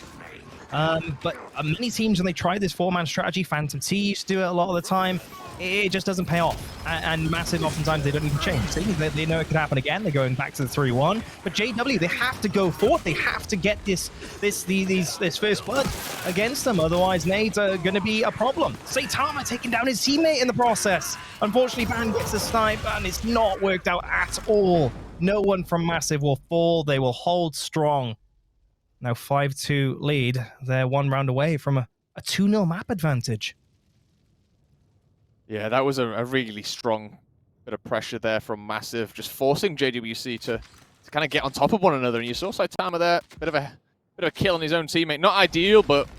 But many teams, when they try this 4-man strategy, Phantom T used to do it a lot of the time, it just doesn't pay off. And Massive, oftentimes, they don't even change. They know it could happen again. They're going back to the 3-1. But JW, they have to go forth. They have to get this first blood against them. Otherwise, nades are going to be a problem. Saitama taking down his teammate in the process. Unfortunately, Ban gets a snipe, and it's not worked out at all. No one from Massive will fall. They will hold strong. Now 5-2 lead. They're 1 round away from a 2-0 map advantage. Yeah, that was a really strong bit of pressure there from Massive, just forcing JWC to kind of get on top of one another. And you saw Saitama there, bit of a kill on his own teammate. Not ideal, but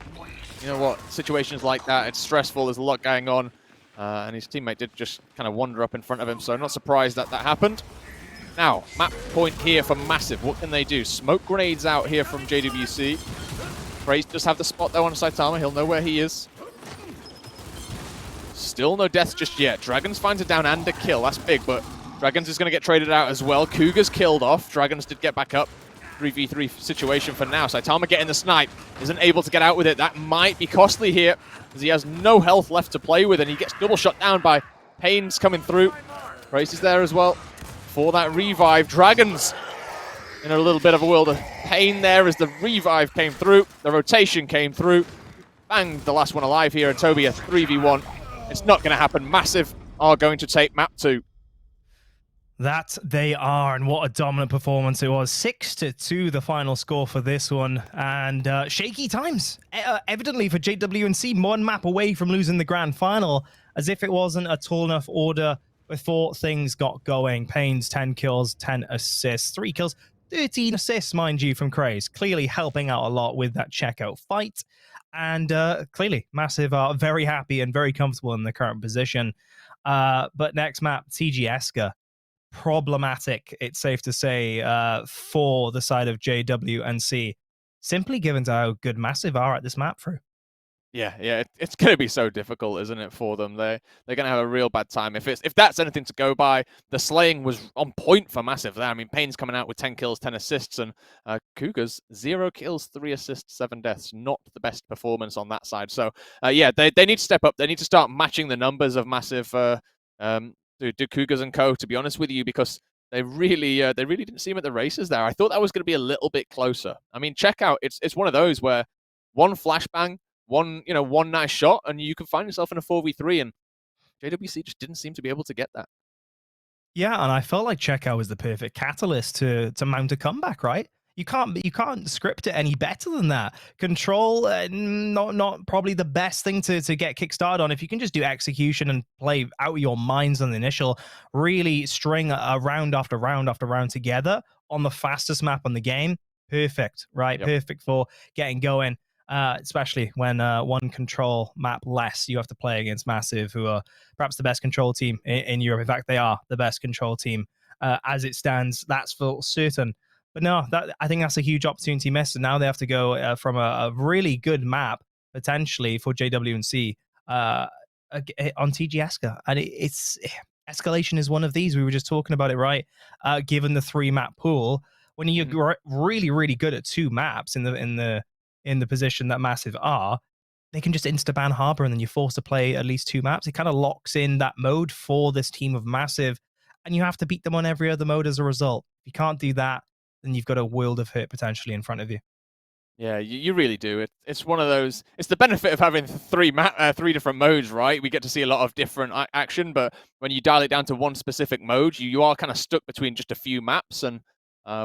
you know what? Situations like that, it's stressful. There's a lot going on, and his teammate did just kind of wander up in front of him. So I'm not surprised that that happened. Now, map point here for Massive. What can they do? Smoke grenades out here from JWC. Praise does have the spot though on Saitama. He'll know where he is. Still no deaths just yet. Dragons finds it down and a kill. That's big, but Dragons is going to get traded out as well. Cougar's killed off. Dragons did get back up. 3v3 situation for now. Saitama getting the snipe. Isn't able to get out with it. That might be costly here, as he has no health left to play with, and he gets double shot down by Pains coming through. Praise is there as well for that revive. Dragons in a little bit of a world of pain there as the revive came through. The rotation came through. Banged the last one alive here, and Toby a 3v1. It's not going to happen. Massive are going to take map 2. That they are, and what a dominant performance it was. 6-2 the final score for this one, and shaky times. Evidently for JWNC, 1 map away from losing the grand final, as if it wasn't a tall enough order before things got going. Pains, 10 kills, 10 assists, 3 kills, 13 assists, mind you, from Craze. Clearly helping out a lot with that checkout fight. And clearly, Massive are very happy and very comfortable in the current position. But next map, TG Esker. Problematic, it's safe to say, for the side of JWNC. Simply given to how good Massive are at this map through. Yeah, it's going to be so difficult, isn't it, for them? They're going to have a real bad time. If that's anything to go by, the slaying was on point for Massive there. I mean, Payne's coming out with 10 kills, 10 assists, and Cougars, 0 kills, 3 assists, 7 deaths. Not the best performance on that side. So, yeah, they need to step up. They need to start matching the numbers of Massive, do Cougars and Co., to be honest with you, because they really didn't seem at the races there. I thought that was going to be a little bit closer. I mean, check out, it's one of those where one flashbang, one nice shot, and you can find yourself in a 4v3, and JWC just didn't seem to be able to get that. Yeah, and I felt like Checkout was the perfect catalyst to mount a comeback, right? You can't script it any better than that. Control, not probably the best thing to get kickstarted on. If you can just do execution and play out of your minds on the initial, really string a round after round after round together on the fastest map on the game, perfect, right? Yep. Perfect for getting going. Especially when one control map less you have to play against Massive, who are perhaps the best control team in Europe. In fact, they are the best control team as it stands. That's for certain. But no, I think that's a huge opportunity missed. And now they have to go from a really good map, potentially, for JWNC on TG Esker. And it's escalation is one of these. We were just talking about it, right? Given the 3-map pool, when you're really, really good at 2 maps in the position that Massive are, they can just insta-ban Harbor, and then you're forced to play at least 2 maps. It kind of locks in that mode for this team of Massive, and you have to beat them on every other mode as a result. If you can't do that, then you've got a world of hurt potentially in front of you. Yeah, you really do. It's one of those. It's the benefit of having 3 different modes, right? We get to see a lot of different action, but when you dial it down to one specific mode, you are kind of stuck between just a few maps. And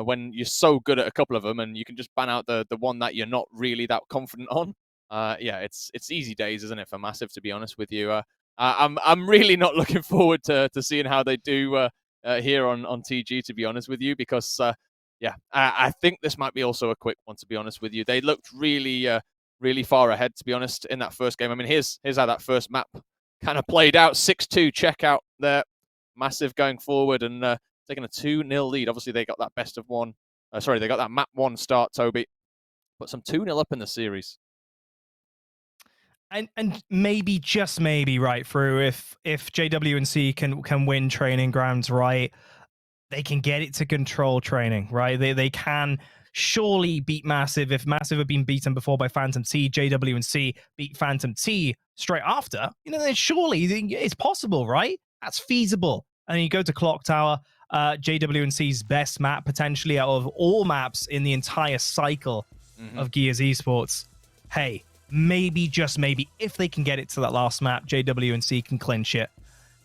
when you're so good at a couple of them, and you can just ban out the one that you're not really that confident on, yeah, it's easy days, isn't it, for Massive? To be honest with you, I'm really not looking forward to seeing how they do here on TG. To be honest with you, because. Yeah, I think this might be also a quick one, to be honest with you. They looked really really far ahead, to be honest, in that first game. I mean, here's how that first map kind of played out. 6-2 checkout there. Massive going forward and taking a 2-0 lead. Obviously, they got that best of one. They got that map 1 start, Toby. But some 2-0 up in the series. And maybe, just maybe, right through, if JWNC can win training grounds, right, they can get it to control training, right? They can surely beat Massive. If Massive have been beaten before by Phantom T, JWNC beat Phantom T straight after, then surely it's possible, right? That's feasible. And you go to Clock Tower, JWNC's best map potentially out of all maps in the entire cycle of Gears Esports. Hey, maybe, just maybe, if they can get it to that last map, JWNC can clinch it.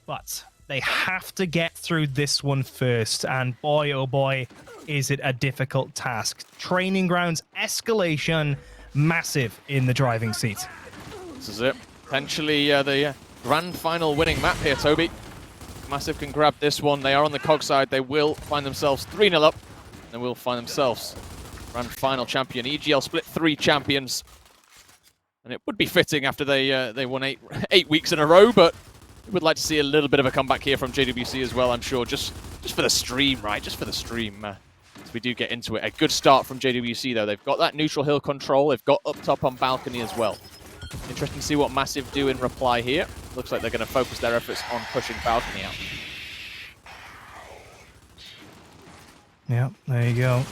But they have to get through this one first, and boy, oh boy, is it a difficult task. Training grounds escalation, Massive in the driving seat. This is it. Potentially the grand final winning map here, Toby. Massive can grab this one. They are on the COG side. They will find themselves 3-0 up. They will find themselves grand final champion. EGL split 3 champions. And it would be fitting after they won 8 weeks in a row, but we would like to see a little bit of a comeback here from JWC as well, I'm sure. Just for the stream, right? Just for the stream. As we do get into it. A good start from JWC, though. They've got that neutral hill control. They've got up top on balcony as well. Interesting to see what Massive do in reply here. Looks like they're going to focus their efforts on pushing balcony out. Yeah, there you go.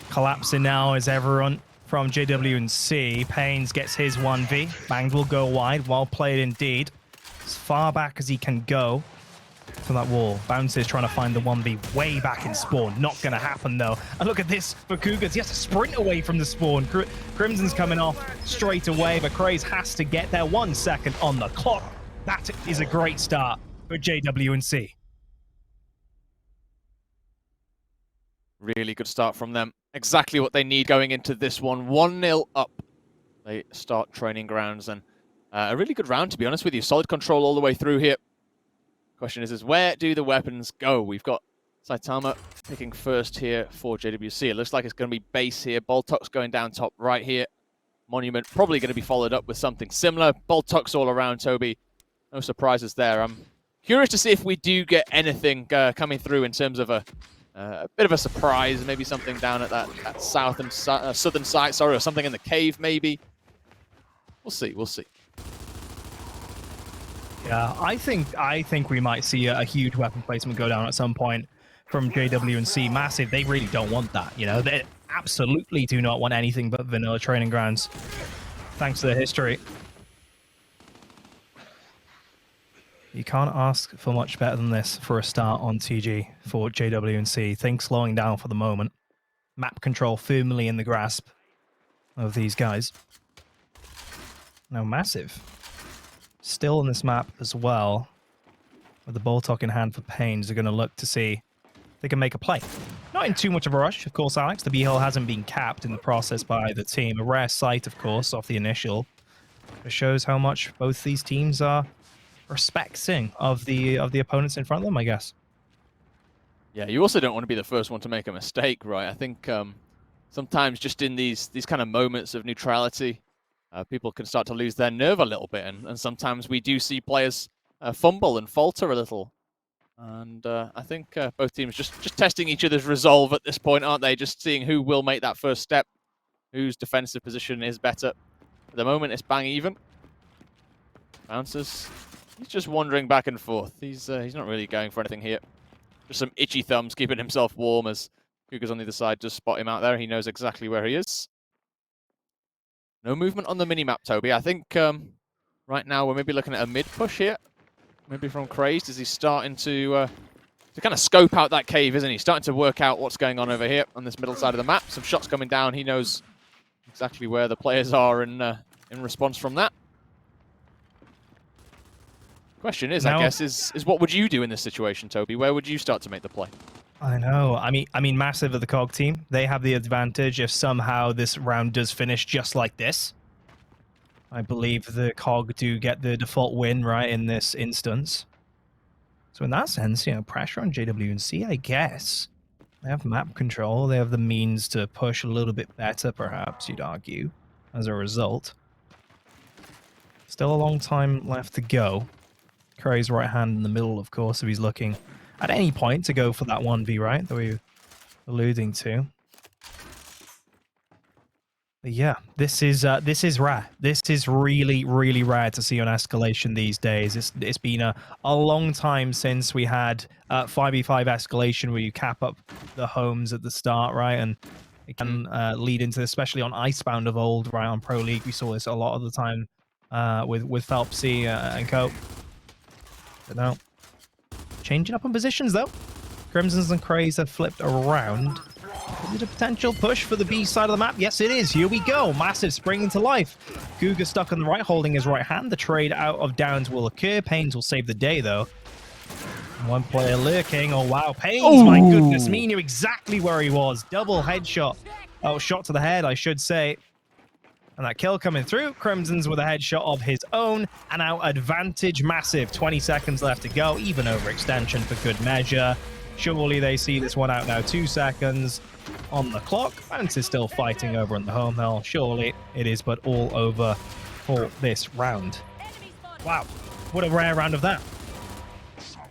Collapsing now is everyone from JWNC. Pains gets his 1v. Banged will go wide. Well played indeed. As far back as he can go to that wall. Bounces trying to find the 1v way back in spawn. Not going to happen, though. And look at this for Cougars. He has to sprint away from the spawn. Crimson's coming off straight away, but Craze has to get there. 1 second on the clock. That is a great start for JWNC. Really good start from them. Exactly what they need going into this one. 1-0 up. They start training grounds, and a really good round, to be honest with you. Solid control all the way through here. Question is where do the weapons go? We've got Saitama picking first here for JWC. It looks like it's going to be base here. Boltox going down top right here. Monument probably going to be followed up with something similar. Boltox all around, Toby. No surprises there. I'm curious to see if we do get anything coming through in terms of a bit of a surprise. Maybe something down at that south and southern side, sorry, or something in the cave maybe. We'll see, we'll see. Yeah, I think we might see a huge weapon placement go down at some point from JWNC. Massive, they really don't want that, They absolutely do not want anything but vanilla training grounds, thanks to their history. You can't ask for much better than this for a start on TG for JWNC. Things slowing down for the moment. Map control firmly in the grasp of these guys. Now Massive still on this map as well, with the Boltok in hand for Pains. They're going to look to see if they can make a play. Not in too much of a rush, of course, Alex. The B-Hill hasn't been capped in the process by the team. A rare sight, of course, off the initial. It shows how much both these teams are respecting of the opponents in front of them, I guess. Yeah, you also don't want to be the first one to make a mistake, right? I think sometimes just in these kind of moments of neutrality, people can start to lose their nerve a little bit, and sometimes we do see players fumble and falter a little. And I think both teams just testing each other's resolve at this point, aren't they? Just seeing who will make that first step, whose defensive position is better. At the moment, it's bang even. Bounces. He's just wandering back and forth. He's not really going for anything here. Just some itchy thumbs, keeping himself warm as Cougar's on the other side just spot him out there. He knows exactly where he is. No movement on the mini-map, Toby. I think right now we're maybe looking at a mid-push here. Maybe from Crazed as he's starting to kind of scope out that cave, isn't he? Starting to work out what's going on over here on this middle side of the map. Some shots coming down. He knows exactly where the players are in response from that. Question is, I guess, is what would you do in this situation, Toby? Where would you start to make the play? I know. I mean, Massive of the COG team. They have the advantage if somehow this round does finish just like this. I believe the COG do get the default win, right, in this instance. So in that sense, pressure on JWNC, I guess. They have map control. They have the means to push a little bit better, perhaps, you'd argue, as a result. Still a long time left to go. Curry's right hand in the middle, of course, if he's looking at any point to go for that 1v, right, that we were alluding to. But yeah, this is rare. This is really, really rare to see on Escalation these days. It's been a long time since we had 5v5 Escalation where you cap up the homes at the start, right? And it can lead into, especially on Icebound of old, right? On Pro League, we saw this a lot of the time with Phelpsy and co. But no. Changing up on positions, though. Crimsons and Craze have flipped around. Is it a potential push for the B side of the map? Yes, it is. Here we go. Massive springing to life. Cougar stuck on the right, holding his right hand. The trade out of downs will occur. Pains will save the day, though. One player lurking. Oh, wow. Pains, my goodness me, knew exactly where he was. Double headshot. Oh, shot to the head, I should say. And that kill coming through. Crimson's with a headshot of his own. And now advantage massive. 20 seconds left to go. Even overextension for good measure. Surely they see this one out now. 2 seconds on the clock. Bounce is still fighting over on the home hill. Surely it is, but all over for this round. Wow. What a rare round of that.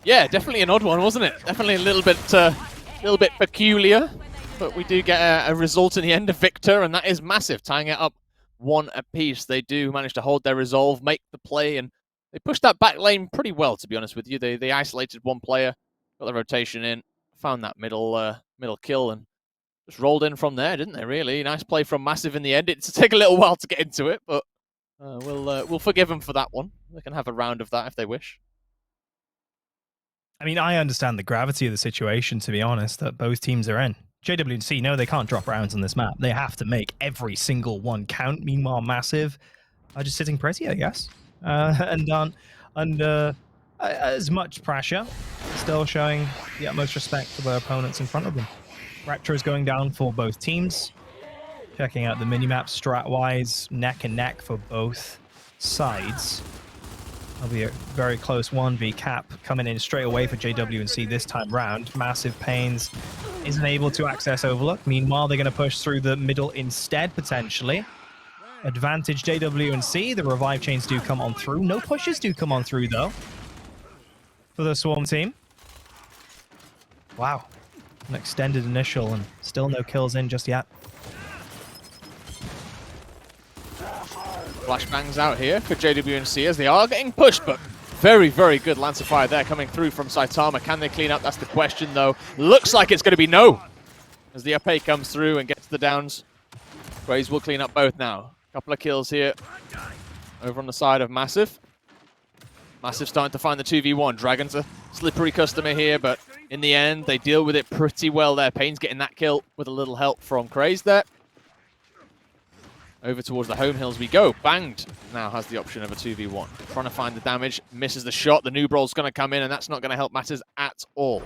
Yeah, definitely an odd one, wasn't it? Definitely a little bit peculiar. But we do get a result in the end of Victor, and that is massive, tying it up 1 apiece. They do manage to hold their resolve, make the play, and they pushed that back lane pretty well, to be honest with you. They isolated one player, got the rotation in, found that middle kill, and just rolled in from there, didn't they, really? Nice play from Massive in the end. It's take a little while to get into it, but we'll forgive them for that one. They can have a round of that if they wish. I mean, I understand the gravity of the situation, to be honest, that both teams are in. JWC, no, they can't drop rounds on this map. They have to make every single one count. Meanwhile, Massive are just sitting pretty, I guess. And under as much pressure, still showing the utmost respect for their opponents in front of them. Retro's going down for both teams. Checking out the minimap strat-wise, neck and neck for both sides. That'll be a very close 1v cap coming in straight away for JWC this time round. Massive Pains isn't able to access Overlook. Meanwhile, they're going to push through the middle instead, potentially. Advantage JWC. The revive chains do come on through. No pushes do come on through, though, for the Swarm team. Wow. An extended initial and still no kills in just yet. Flashbangs out here for JWC as they are getting pushed, but very, very good Lancer Fire there coming through from Saitama. Can they clean up? That's the question, though. Looks like it's going to be no, as the up A comes through and gets the downs. Graves will clean up both now. Couple of kills here over on the side of Massive. Massive starting to find the 2v1. Dragon's a slippery customer here, but in the end, they deal with it pretty well there. Payne's getting that kill with a little help from Craze there. Over towards the home hills we go. Banged now has the option of a 2v1. Trying to find the damage. Misses the shot. The noob roll's going to come in, and that's not going to help matters at all.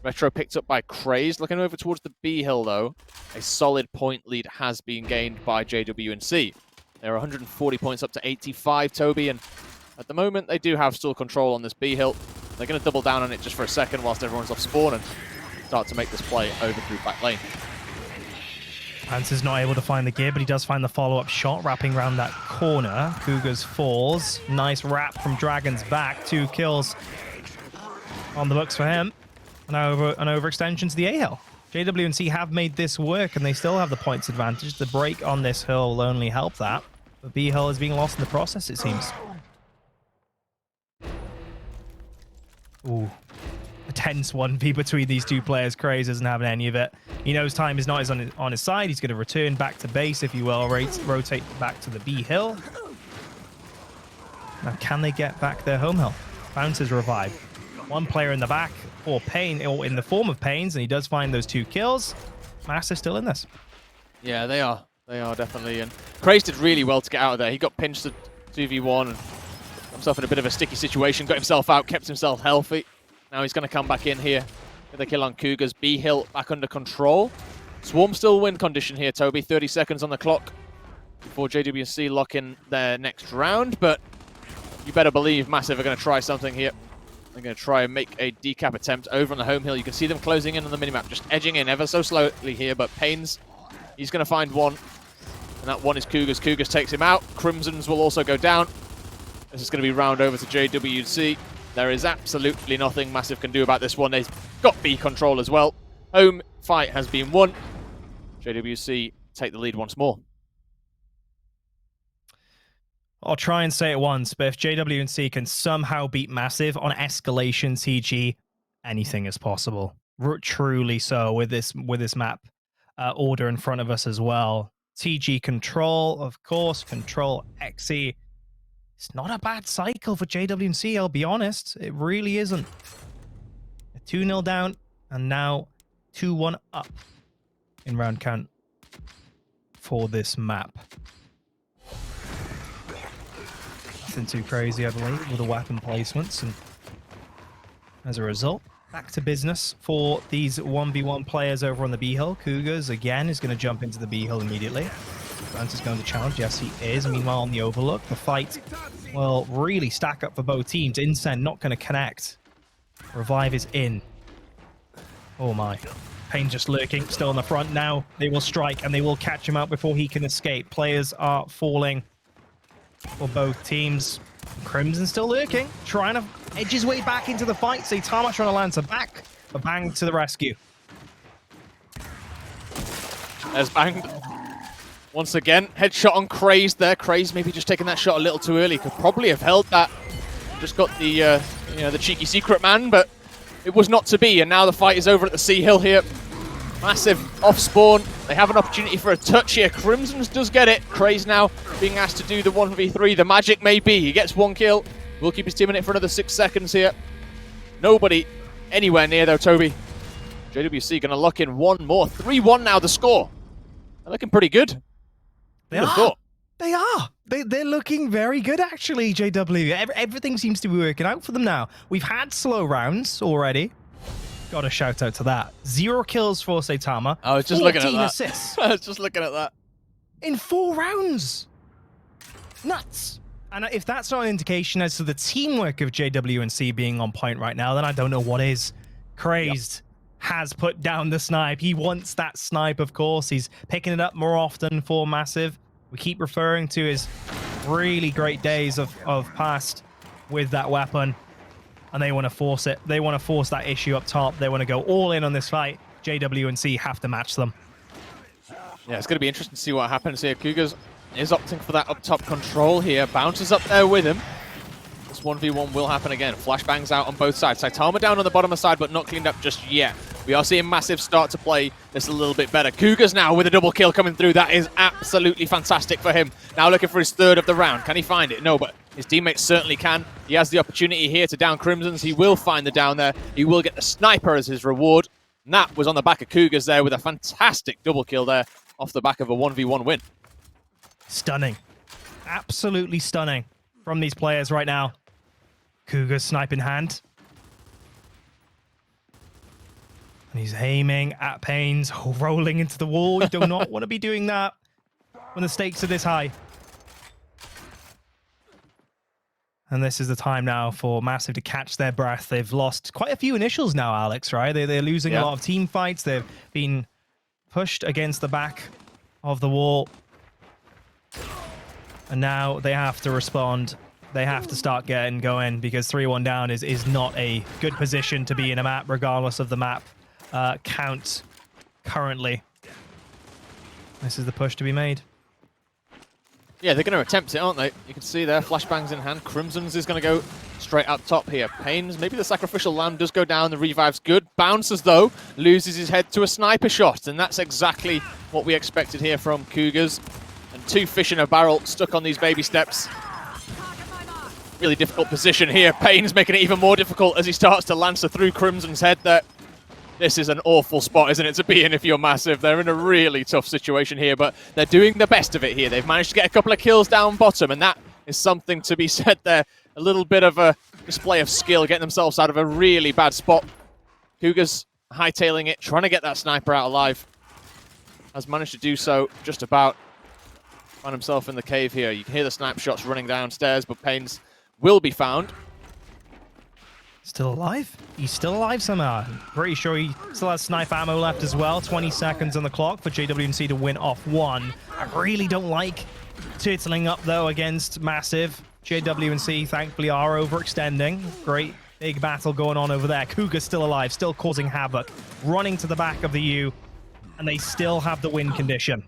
Retro picked up by Craze. Looking over towards the B hill, though. A solid point lead has been gained by JWC. They're 140 points up to 85, Toby, and at the moment, they do have still control on this B hill. They're going to double down on it just for a second whilst everyone's off spawn and start to make this play over through back lane. Pancer's not able to find the gear, but he does find the follow-up shot wrapping around that corner. Cougars falls. Nice wrap from Dragon's back. 2 kills on the books for him. An overextension to the A hill. JWC have made this work, and they still have the points advantage. The break on this hill will only help that. The B hill is being lost in the process, it seems. Ooh. A tense 1v between these two players. Craze isn't having any of it. He knows time is not on his side. He's going to return back to base, if you will, rotate back to the B hill. Now, can they get back their home hill? Bounces revive. One player in the back, or Pain, or in the form of Pains, and he does find those 2 kills. Massive still in this. Yeah, they are. They are definitely. And Craze did really well to get out of there. He got pinched to 2v1 and got himself in a bit of a sticky situation. Got himself out, kept himself healthy. Now he's going to come back in here with a kill on Cougars. B hill back under control. Swarm still win condition here, Toby. 30 seconds on the clock before JWC lock in their next round. But you better believe Massive are going to try something here. They're going to try and make a decap attempt over on the home hill. You can see them closing in on the minimap, just edging in ever so slowly here. But Pains, he's going to find one. And that one is Cougars. Cougars takes him out. Crimsons will also go down. This is going to be round over to JWC. There is absolutely nothing Massive can do about this one. They've got B control as well. Home fight has been won. JWC take the lead once more. I'll try and say it once, but if JWC can somehow beat Massive on escalation TG, anything is possible. Truly so with this map order in front of us as well. TG control, of course, control XE. It's not a bad cycle for JWC, I'll be honest. It really isn't. 2-0 down, and now 2-1 up in round count for this map. Nothing too crazy, I believe, with the weapon placements, and as a result, back to business for these 1v1 players over on the B hill. Cougars, again, is going to jump into the B hill immediately. Grant is going to challenge. Yes, he is. Meanwhile, on the Overlook, the fight will really stack up for both teams. Incen not going to connect. Revive is in. Oh my. Pain just lurking, still on the front now. They will strike and they will catch him out before he can escape. Players are falling for both teams. Crimson still lurking, trying to edge his way back into the fight. Saitama trying to Lancer back, but Bang to the rescue. There's Bang. Once again, headshot on Craze there. Craze maybe just taking that shot a little too early. Could probably have held that. Just got the the cheeky secret man, but it was not to be. And now the fight is over at the C hill here. Massive off spawn. They have an opportunity for a touch here. Crimson's does get it. Craze now being asked to do the 1v3. The magic may be. He gets 1 kill. Will keep his team in it for another 6 seconds here. Nobody anywhere near though, Toby. JWC going to lock in one more. 3-1 now the score. They're looking pretty good. They are. They are. They're looking very good, actually, JW. Everything seems to be working out for them now. We've had slow rounds already. Got a shout out to that. 0 kills for Saitama. I was just looking at that. Assists. I was just looking at that. In 4 rounds. Nuts. And if that's not an indication as to the teamwork of JWC being on point right now, then I don't know what is. Crazed has put down the snipe. He wants that snipe, of course. He's picking it up more often for Massive. We keep referring to his really great days of past with that weapon. And they want to force it. They want to force that issue up top. They want to go all in on this fight. JWC have to match them. Yeah, it's going to be interesting to see what happens here. Cougars is opting for that up top control here. Bounces up there with him. This 1v1 will happen again. Flashbangs out on both sides. Saitama down on the bottom side, but not cleaned up just yet. We are seeing Massive start to play this a little bit better. Cougars now with a double kill coming through. That is absolutely fantastic for him. Now looking for his 3rd of the round. Can he find it? No, but his teammates certainly can. He has the opportunity here to down Crimsons. He will find the down there. He will get the sniper as his reward. And that was on the back of Cougars there with a fantastic double kill there off the back of a 1v1 win. Stunning. Absolutely stunning from these players right now. Cougars snipe in hand. And he's aiming at Pains, rolling into the wall. You do not want to be doing that when the stakes are this high. And this is the time now for Massive to catch their breath. They've lost quite a few initials now, Alex, right? They're losing a lot of team fights. They've been pushed against the back of the wall. And now they have to respond. They have to start getting going because 3-1 down is not a good position to be in a map, regardless of the map count currently. This is the push to be made. Yeah, they're going to attempt it, aren't they? You can see there, flashbangs in hand. Crimson's is going to go straight up top here. Pains, maybe the sacrificial lamb does go down. The revive's good. Bounces, though, loses his head to a sniper shot. And that's exactly what we expected here from Cougars. And 2 fish in a barrel stuck on these baby steps. Really difficult position here. Pains making it even more difficult as he starts to Lancer through Crimson's head there. This is an awful spot, isn't it, to be in if you're Massive. They're in a really tough situation here, but they're doing the best of it here. They've managed to get a couple of kills down bottom, and that is something to be said there. A little bit of a display of skill, getting themselves out of a really bad spot. Cougars hightailing it, trying to get that sniper out alive. Has managed to do so just about. Found himself in the cave here. You can hear the snipe shots running downstairs, but Pains will be found. Still alive? He's still alive somehow. I'm pretty sure he still has snipe ammo left as well. 20 seconds on the clock for JWC to win off 1. I really don't like turtling up, though, against Massive. JWC thankfully are overextending. Great big battle going on over there. Cougar's still alive, still causing havoc. Running to the back of the U, and they still have the win condition.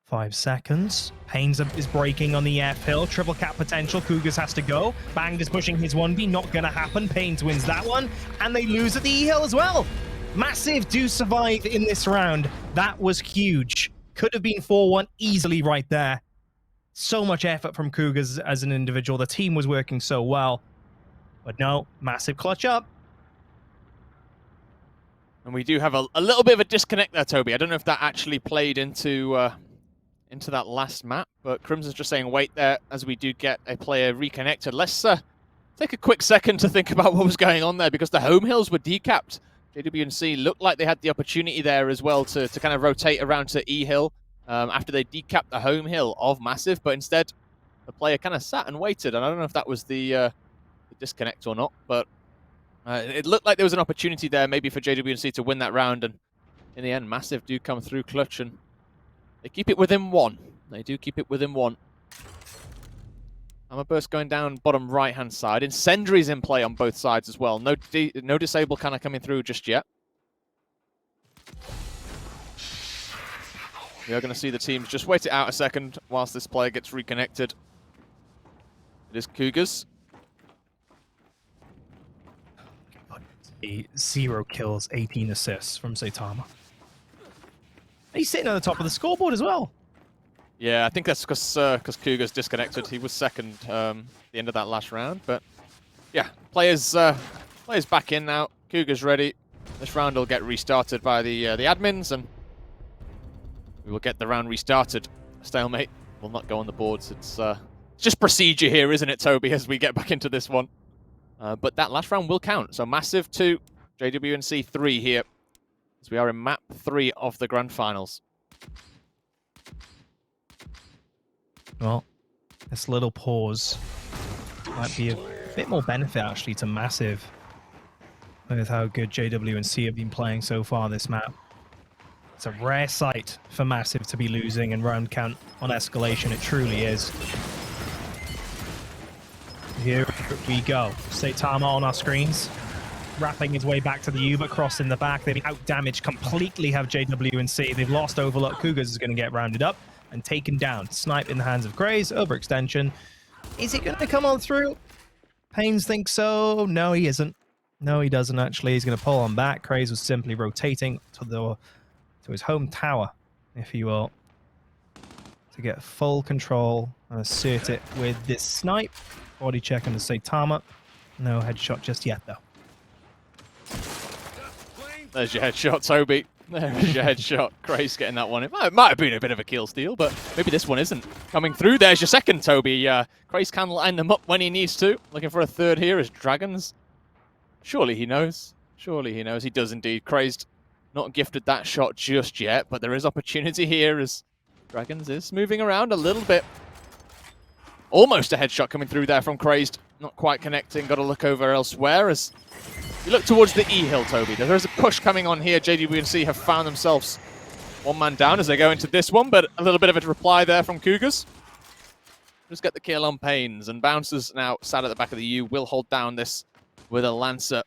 5 seconds. Pains is breaking on the F hill. Triple cap potential. Cougars has to go. Banged is pushing his 1v. Not going to happen. Pains wins that one. And they lose at the E hill as well. Massive do survive in this round. That was huge. Could have been 4-1 easily right there. So much effort from Cougars as an individual. The team was working so well. But no, massive clutch up. And we do have a little bit of a disconnect there, Toby. I don't know if that actually played into that last map, but Crimson's just saying wait there as we do get a player reconnected. Let's take a quick second to think about what was going on there, because the home hills were decapped. JWC looked like they had the opportunity there as well to kind of rotate around to E hill after they decapped the home hill of Massive, but instead the player kind of sat and waited, and I don't know if that was the disconnect or not, but it looked like there was an opportunity there maybe for JWC to win that round, and in the end Massive do come through clutch and they keep it within 1. They do keep it within 1. Hammer Burst going down bottom right-hand side. Incendiary's in play on both sides as well. No disable kind of coming through just yet. We are going to see the teams just wait it out a second whilst this player gets reconnected. It is Cougars. 0 kills, 18 assists from Saitama. He's sitting on the top of the scoreboard as well. Yeah, I think that's because Cougars disconnected. He was second at the end of that last round. But yeah, players back in now. Cougars ready. This round will get restarted by the admins, and we will get the round restarted. Stalemate will not go on the boards. It's just procedure here, isn't it, Toby, as we get back into this one. But that last round will count. So Massive 2, JWC 3 here, as we are in map 3 of the Grand Finals. Well, this little pause might be a bit more benefit, actually, to Massive with how good JWC have been playing so far this map. It's a rare sight for Massive to be losing in round count on escalation. It truly is. Here we go. Saitama on our screens, wrapping his way back to the U, but crossing the back. They've out-damaged completely, have JWC. They've lost Overlook. Cougars is going to get rounded up and taken down. Snipe in the hands of Grays. Overextension. Is it going to come on through? Pains thinks so. No, he isn't. No, he doesn't, actually. He's going to pull on back. Grays was simply rotating to his home tower, if you will, to get full control and assert it with this snipe. Body check on the Saitama. No headshot just yet, though. There's your headshot, Toby. There's your headshot. Grace getting that one. It might have been a bit of a kill steal, but maybe this one isn't. Coming through, there's your second, Toby. Grace can line them up when he needs to. Looking for a third here as Dragons. Surely he knows. Surely he knows. He does indeed. Crazed not gifted that shot just yet, but there is opportunity here as Dragons is moving around a little bit. Almost a headshot coming through there from Crazed. Not quite connecting. Got to look over elsewhere as you look towards the E hill, Toby. There is a push coming on here. JWC have found themselves one man down as they go into this one, but a little bit of a reply there from Cougars. Just get the kill on Pains, and Bouncers now sat at the back of the U. Will hold down this with a Lancer.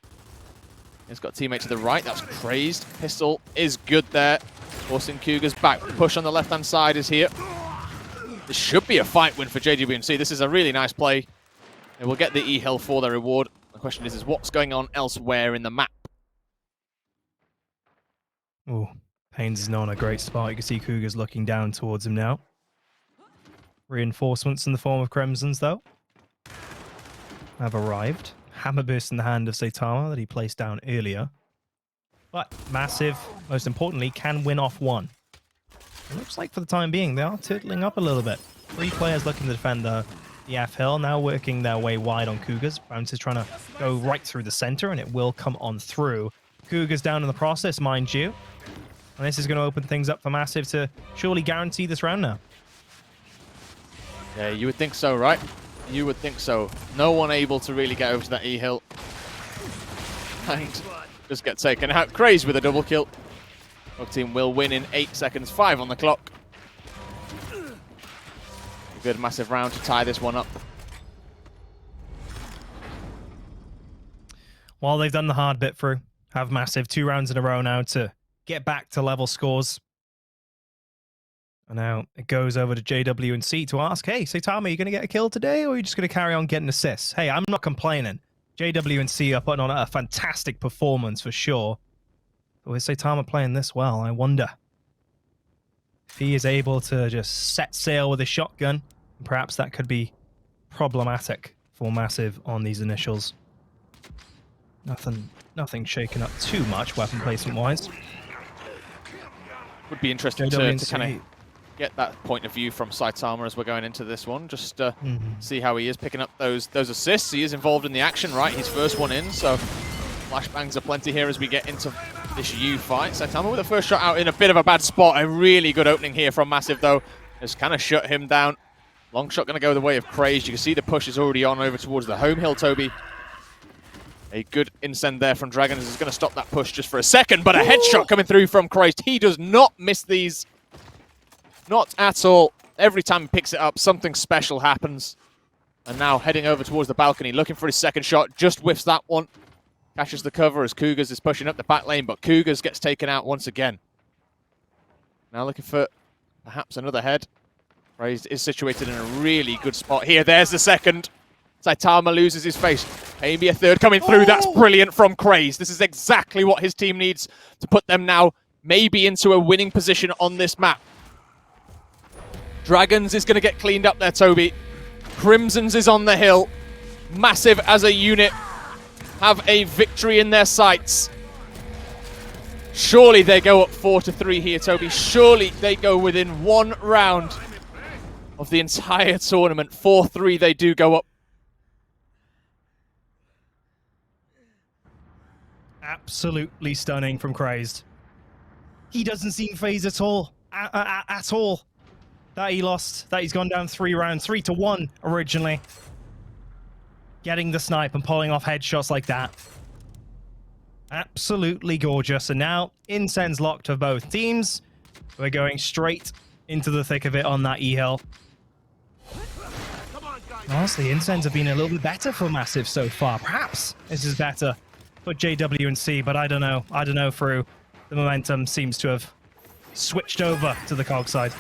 He's got a teammate to the right. That's Crazed. Pistol is good there. Forcing Cougars back. Push on the left-hand side is here. This should be a fight win for JWC. This is a really nice play. They will get the E hill for their reward. The question is what's going on elsewhere in the map? Oh, Pains is not in a great spot. You can see Cougars looking down towards him now. Reinforcements in the form of Crimsons, though, have arrived. Hammer burst in the hand of Saitama that he placed down earlier. But Massive, most importantly, can win off one. It looks like for the time being, they are turtling up a little bit. 3 players looking to defend the F hill, now working their way wide on Cougars. Bounce is trying to go right through the center, and it will come on through. Cougars down in the process, mind you. And this is going to open things up for Massive to surely guarantee this round now. Yeah, you would think so, right? You would think so. No one able to really get over to that E hill. And just get taken out. Craze with a double kill. Our team will win in 8 seconds. 5 on the clock. Good massive round to tie this one up. Well, they've done the hard bit through. Have massive 2 rounds in a row now to get back to level scores. And now it goes over to JW&C to ask, hey, Saitama, are you going to get a kill today, or are you just going to carry on getting assists? Hey, I'm not complaining. JW&C are putting on a fantastic performance for sure. But with Saitama playing this well, I wonder if he is able to just set sail with a shotgun. Perhaps that could be problematic for Massive on these initials. Nothing shaken up too much weapon placement-wise. Would be interesting to kind of get that point of view from Saitama as we're going into this one. Just see how he is picking up those assists. He is involved in the action, right? His first one in, so flashbangs are plenty here as we get into this U fight. Saitama with the first shot out in a bit of a bad spot. A really good opening here from Massive, though. Has kind of shut him down. Long shot going to go the way of Crazed. You can see the push is already on over towards the home hill, Toby. A good insend there from Dragons is going to stop that push just for a second, but a headshot coming through from Crazed. He does not miss these. Not at all. Every time he picks it up, something special happens. And now heading over towards the balcony, looking for his second shot. Just whiffs that one. Catches the cover as Cougars is pushing up the back lane, but Cougars gets taken out once again. Now looking for perhaps another head. Crazed is situated in a really good spot here. There's the second. Saitama loses his face. Maybe a third coming through. That's brilliant from Crazed. This is exactly what his team needs to put them now maybe into a winning position on this map. Dragons is going to get cleaned up there, Toby. Crimsons is on the hill. Massive as a unit have a victory in their sights. Surely they go up 4-3 here, Toby. Surely they go within 1 round of the entire tournament. 4-3 they do go up. Absolutely stunning from Crazed. He doesn't seem phased at all. At all. That he lost. That he's gone down 3 rounds. 3-1 originally. Getting the snipe and pulling off headshots like that. Absolutely gorgeous. And now, Incense locked for both teams. We're going straight into the thick of it on that E-Hill. Honestly, Incense have been a little bit better for Massive so far. Perhaps this is better for JW&C, but I don't know. I don't know, through the momentum seems to have switched over to the COG side.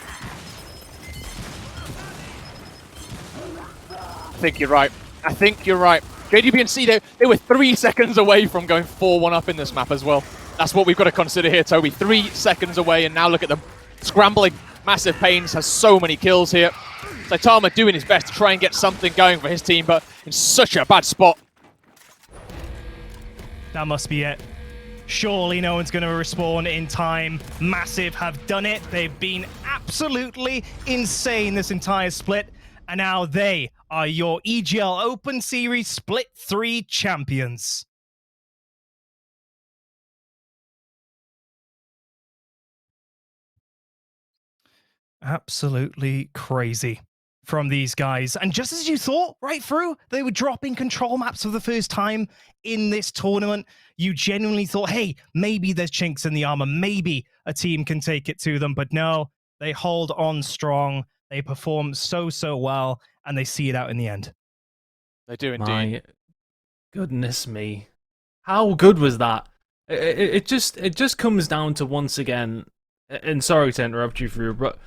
I think you're right. I think you're right. JW&C, they were 3 seconds away from going 4-1 up in this map as well. That's what we've got to consider here, Toby. 3 seconds away, and now look at them scrambling. Massive Pains has so many kills here. Saitama doing his best to try and get something going for his team, but in such a bad spot. That must be it. Surely no one's going to respawn in time. Massive have done it. They've been absolutely insane this entire split. And now they are your EGL Open Series Split 3 champions. Absolutely crazy from these guys. And just as you thought, right through, they were dropping control maps for the first time in this tournament. You genuinely thought, hey, maybe there's chinks in the armor. Maybe a team can take it to them. But no, they hold on strong. They perform so well, and they see it out in the end. They do indeed. My goodness me. How good was that? It just comes down to, once again, and sorry to interrupt you, Fru, but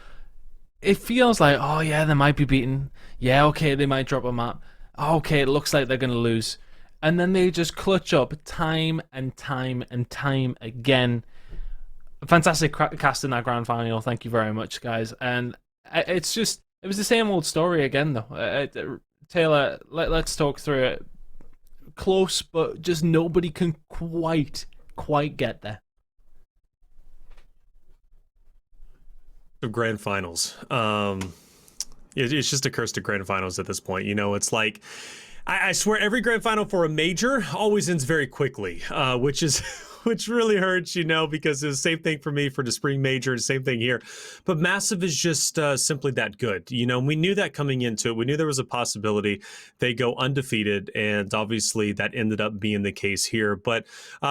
it feels like, oh yeah, they might be beaten. Yeah, okay, they might drop a map. Okay, it looks like they're going to lose. And then they just clutch up time and time and time again. Fantastic cast in that grand final. Thank you very much, guys. And it was the same old story again, though. Taylor, let's talk through it. Close, but just nobody can quite get there. The grand finals. It's just a curse to grand finals at this point. You know, it's like, I swear every grand final for a major always ends very quickly, which is which really hurts, because it's the same thing for me for the spring major, same thing here. But Massive is just simply that good. We knew that coming into it. We knew there was a possibility they go undefeated, and obviously that ended up being the case here. But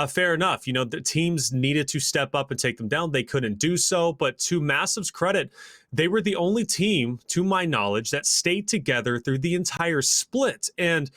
fair enough. The teams needed to step up and take them down. They couldn't do so. But to Massive's credit, they were the only team, to my knowledge, that stayed together through the entire split. And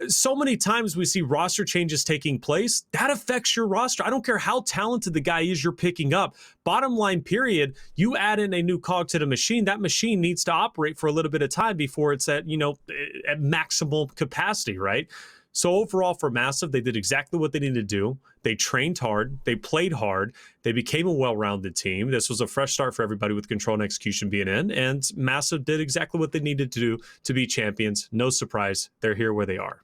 so many times we see roster changes taking place. That affects your roster. I don't care how talented the guy is you're picking up. Bottom line, period, you add in a new cog to the machine. That machine needs to operate for a little bit of time before it's at maximal capacity, right? So overall for Massive, they did exactly what they needed to do. They trained hard. They played hard. They became a well-rounded team. This was a fresh start for everybody with control and execution being in. And Massive did exactly what they needed to do to be champions. No surprise. They're here where they are.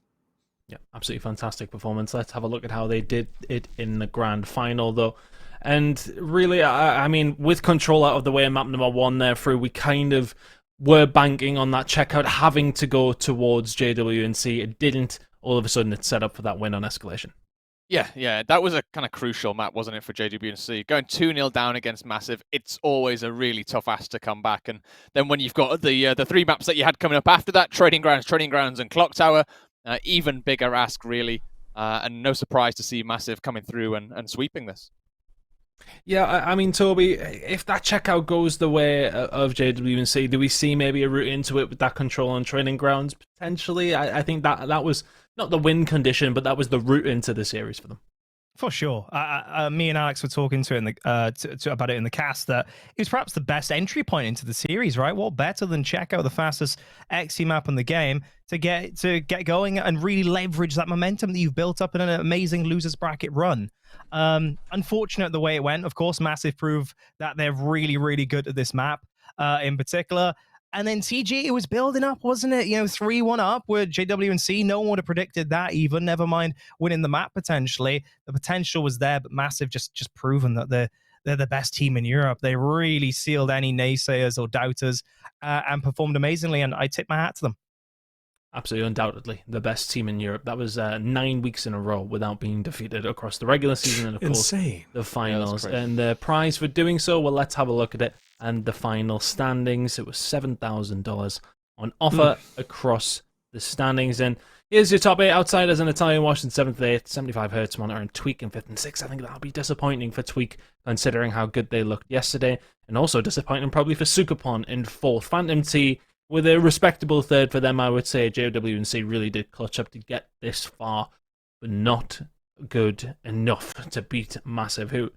Yeah, absolutely fantastic performance. Let's have a look at how they did it in the grand final, though. And really, I mean, with control out of the way in map number 1 there through, we kind of were banking on that checkout having to go towards JWNC. It didn't. All of a sudden, it's set up for that win on escalation. Yeah, that was a kind of crucial map, wasn't it, for JWNC? Going 2-0 down against Massive, it's always a really tough ask to come back. And then when you've got the 3 maps that you had coming up after that, Trading Grounds, and Clock Tower, even bigger ask, really. And no surprise to see Massive coming through and sweeping this. Yeah, I mean, Toby, if that checkout goes the way of JWNC, do we see maybe a route into it with that control on Training Grounds, potentially? I think that was not the win condition, but that was the route into the series for them. For sure. Me and Alex were talking to about it in the cast that it was perhaps the best entry point into the series, right? What better than check out the fastest XC map in the game to get going and really leverage that momentum that you've built up in an amazing losers bracket run. Unfortunate the way it went. Of course, Massive proved that they're really, really good at this map in particular. And then TG, it was building up, wasn't it? 3-1 up with JWNC. No one would have predicted that even, never mind winning the map potentially. The potential was there, but Massive just proven that they're the best team in Europe. They really sealed any naysayers or doubters and performed amazingly, and I tip my hat to them. Absolutely, undoubtedly, the best team in Europe. That was 9 weeks in a row without being defeated across the regular season and, of course, the finals. Yeah, and the prize for doing so, well, let's have a look at it. And the final standings, it was $7,000 on offer across the standings. And here's your top 8 outsiders: an Italian Wash in 7th, 8th, 75 Hertz Monitor, and Tweak in 5th and 6th. I think that'll be disappointing for Tweak, considering how good they looked yesterday. And also disappointing probably for Sukapon in 4th. Phantom T with a respectable 3rd for them, I would say. JWNC really did clutch up to get this far, but not good enough to beat Massive, who...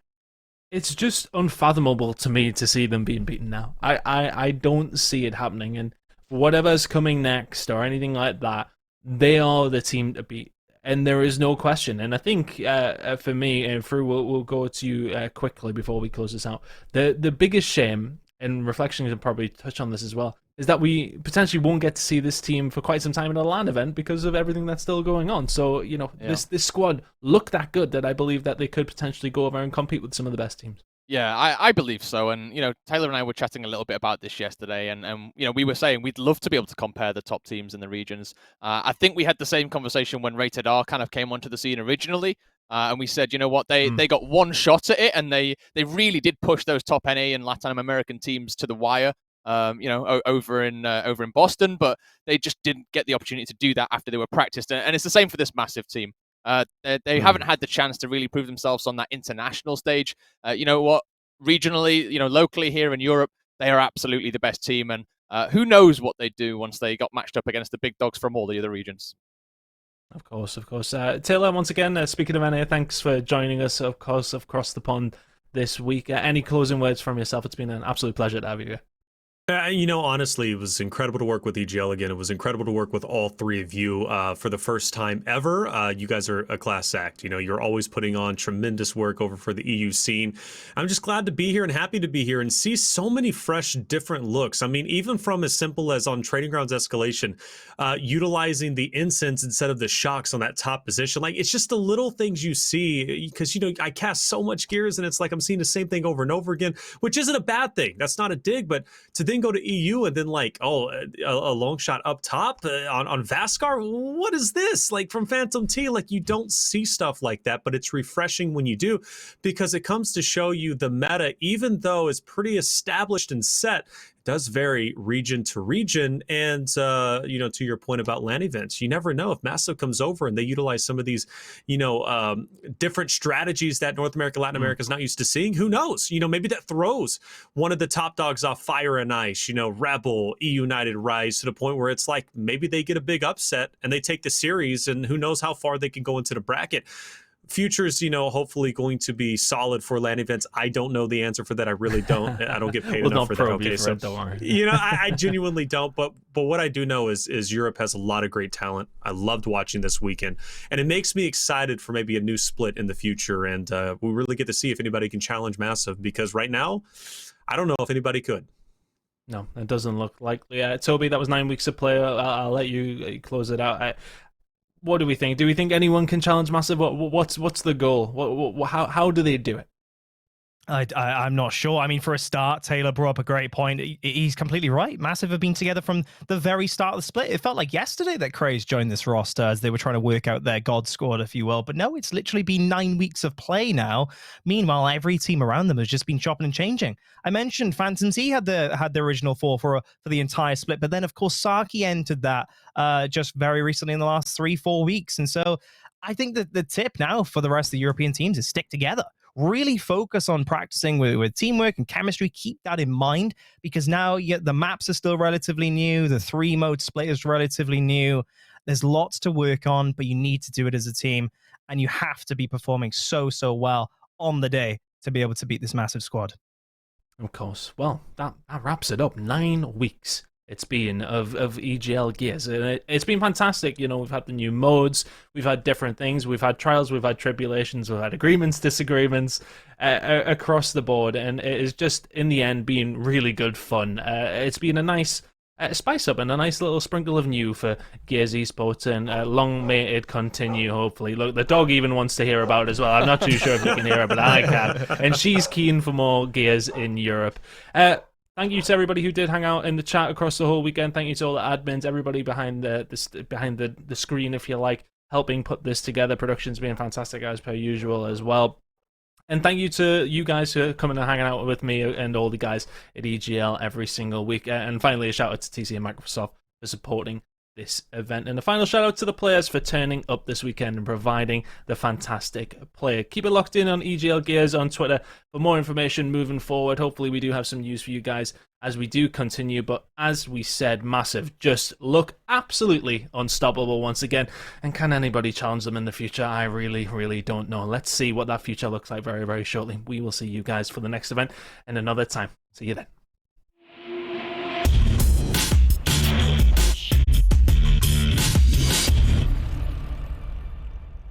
It's just unfathomable to me to see them being beaten now. I don't see it happening, and whatever's coming next or anything like that, they are the team to beat, and there is no question. And I think for me, and Fru, we'll go to you quickly before we close this out. The biggest shame, and Reflection can probably touch on this as well, is that we potentially won't get to see this team for quite some time in a LAN event because of everything that's still going on. So, this squad looked that good that I believe that they could potentially go over and compete with some of the best teams. Yeah, I believe so. And, Taylor and I were chatting a little bit about this yesterday. And we were saying we'd love to be able to compare the top teams in the regions. I think we had the same conversation when Rated R kind of came onto the scene originally. And we said, you know what, they got one shot at it, and they really did push those top NA and Latin American teams to the wire. Over in Boston, but they just didn't get the opportunity to do that after they were practiced. And it's the same for this Massive team. They haven't had the chance to really prove themselves on that international stage. You know what? Regionally, locally here in Europe, they are absolutely the best team. And who knows what they'd do once they got matched up against the big dogs from all the other regions. Of course. Taylor, once again, speaking of NA, thanks for joining us, of course, across the pond this week. Any closing words from yourself? It's been an absolute pleasure to have you here. Honestly, it was incredible to work with EGL again. It was incredible to work with all 3 of you for the first time ever. You guys are a class act. You're always putting on tremendous work over for the EU scene. I'm just glad to be here and happy to be here and see so many fresh, different looks. I mean, even from as simple as on Trading Grounds Escalation, utilizing the incense instead of the shocks on that top position. Like, it's just the little things you see because, I cast so much gears and it's like I'm seeing the same thing over and over again, which isn't a bad thing. That's not a dig, but to then thing go to EU and then like, oh, a long shot up top on Vaskar? What is this? Like from Phantom T, like you don't see stuff like that, but it's refreshing when you do, because it comes to show you the meta, even though it's pretty established and set, does vary region to region. And, you know, to your point about LAN events, you never know if Massive comes over and they utilize some of these, you know, different strategies that North America, Latin America is not used to seeing. Who knows? You know, maybe that throws one of the top dogs off Fire and Ice, you know, Rebel, E United Rise, to the point where it's like maybe they get a big upset and they take the series, and who knows how far they can go into the bracket. Future's, you know, hopefully going to be solid for LAN events. I don't know the answer for that. I really don't. I don't get paid We'll enough not for that. probe you Okay, for so it, don't worry. you know, I genuinely don't. But what I do know is Europe has a lot of great talent. I loved watching this weekend, and it makes me excited for maybe a new split in the future. And we really get to see if anybody can challenge Massive, because right now, I don't know if anybody could. No, it doesn't look likely. Toby, that was 9 weeks of play. I'll let you close it out. What do we think? Do we think anyone can challenge Massive? What's the goal? How do they do it? I'm not sure. I mean, for a start, Taylor brought up a great point. He's completely right. Massive have been together from the very start of the split. It felt like yesterday that Craze joined this roster as they were trying to work out their God squad, if you will. But no, it's literally been 9 weeks of play now. Meanwhile, every team around them has just been chopping and changing. I mentioned Phantom T had the original four for the entire split, but then of course Saki entered that just very recently in the last 3-4 weeks. And so I think that the tip now for the rest of the European teams is stick together. Really focus on practicing with teamwork and chemistry. Keep that in mind, because now the maps are still relatively new. The 3-mode split is relatively new. There's lots to work on, but you need to do it as a team, and you have to be performing so well on the day to be able to beat this Massive squad. Of course. Well, that wraps it up. 9 weeks it's been of EGL Gears, and it's been fantastic. You know, we've had the new modes, we've had different things, we've had trials, we've had tribulations, we've had agreements, disagreements across the board, and it is just in the end been really good fun. It's been a nice spice up and a nice little sprinkle of new for Gears Esports, and long may it continue, hopefully. Look, the dog even wants to hear about it as well. I'm not too sure if you can hear it, but I can, and she's keen for more Gears in Europe. Thank you to everybody who did hang out in the chat across the whole weekend. Thank you to all the admins, everybody behind the screen, if you like, helping put this together. Production's been fantastic as per usual as well. And thank you to you guys for coming and hanging out with me and all the guys at EGL every single week. And finally, a shout out to TC and Microsoft for supporting this event. And a final shout out to the players for turning up this weekend and providing the fantastic play. Keep it locked in on EGL Gears on Twitter for more information moving forward. Hopefully we do have some news for you guys as we do continue. But as we said, Massive just look absolutely unstoppable once again. And can anybody challenge them in the future? I really don't know. Let's see what that future looks like very shortly. We will see you guys for the next event and another time. See you then.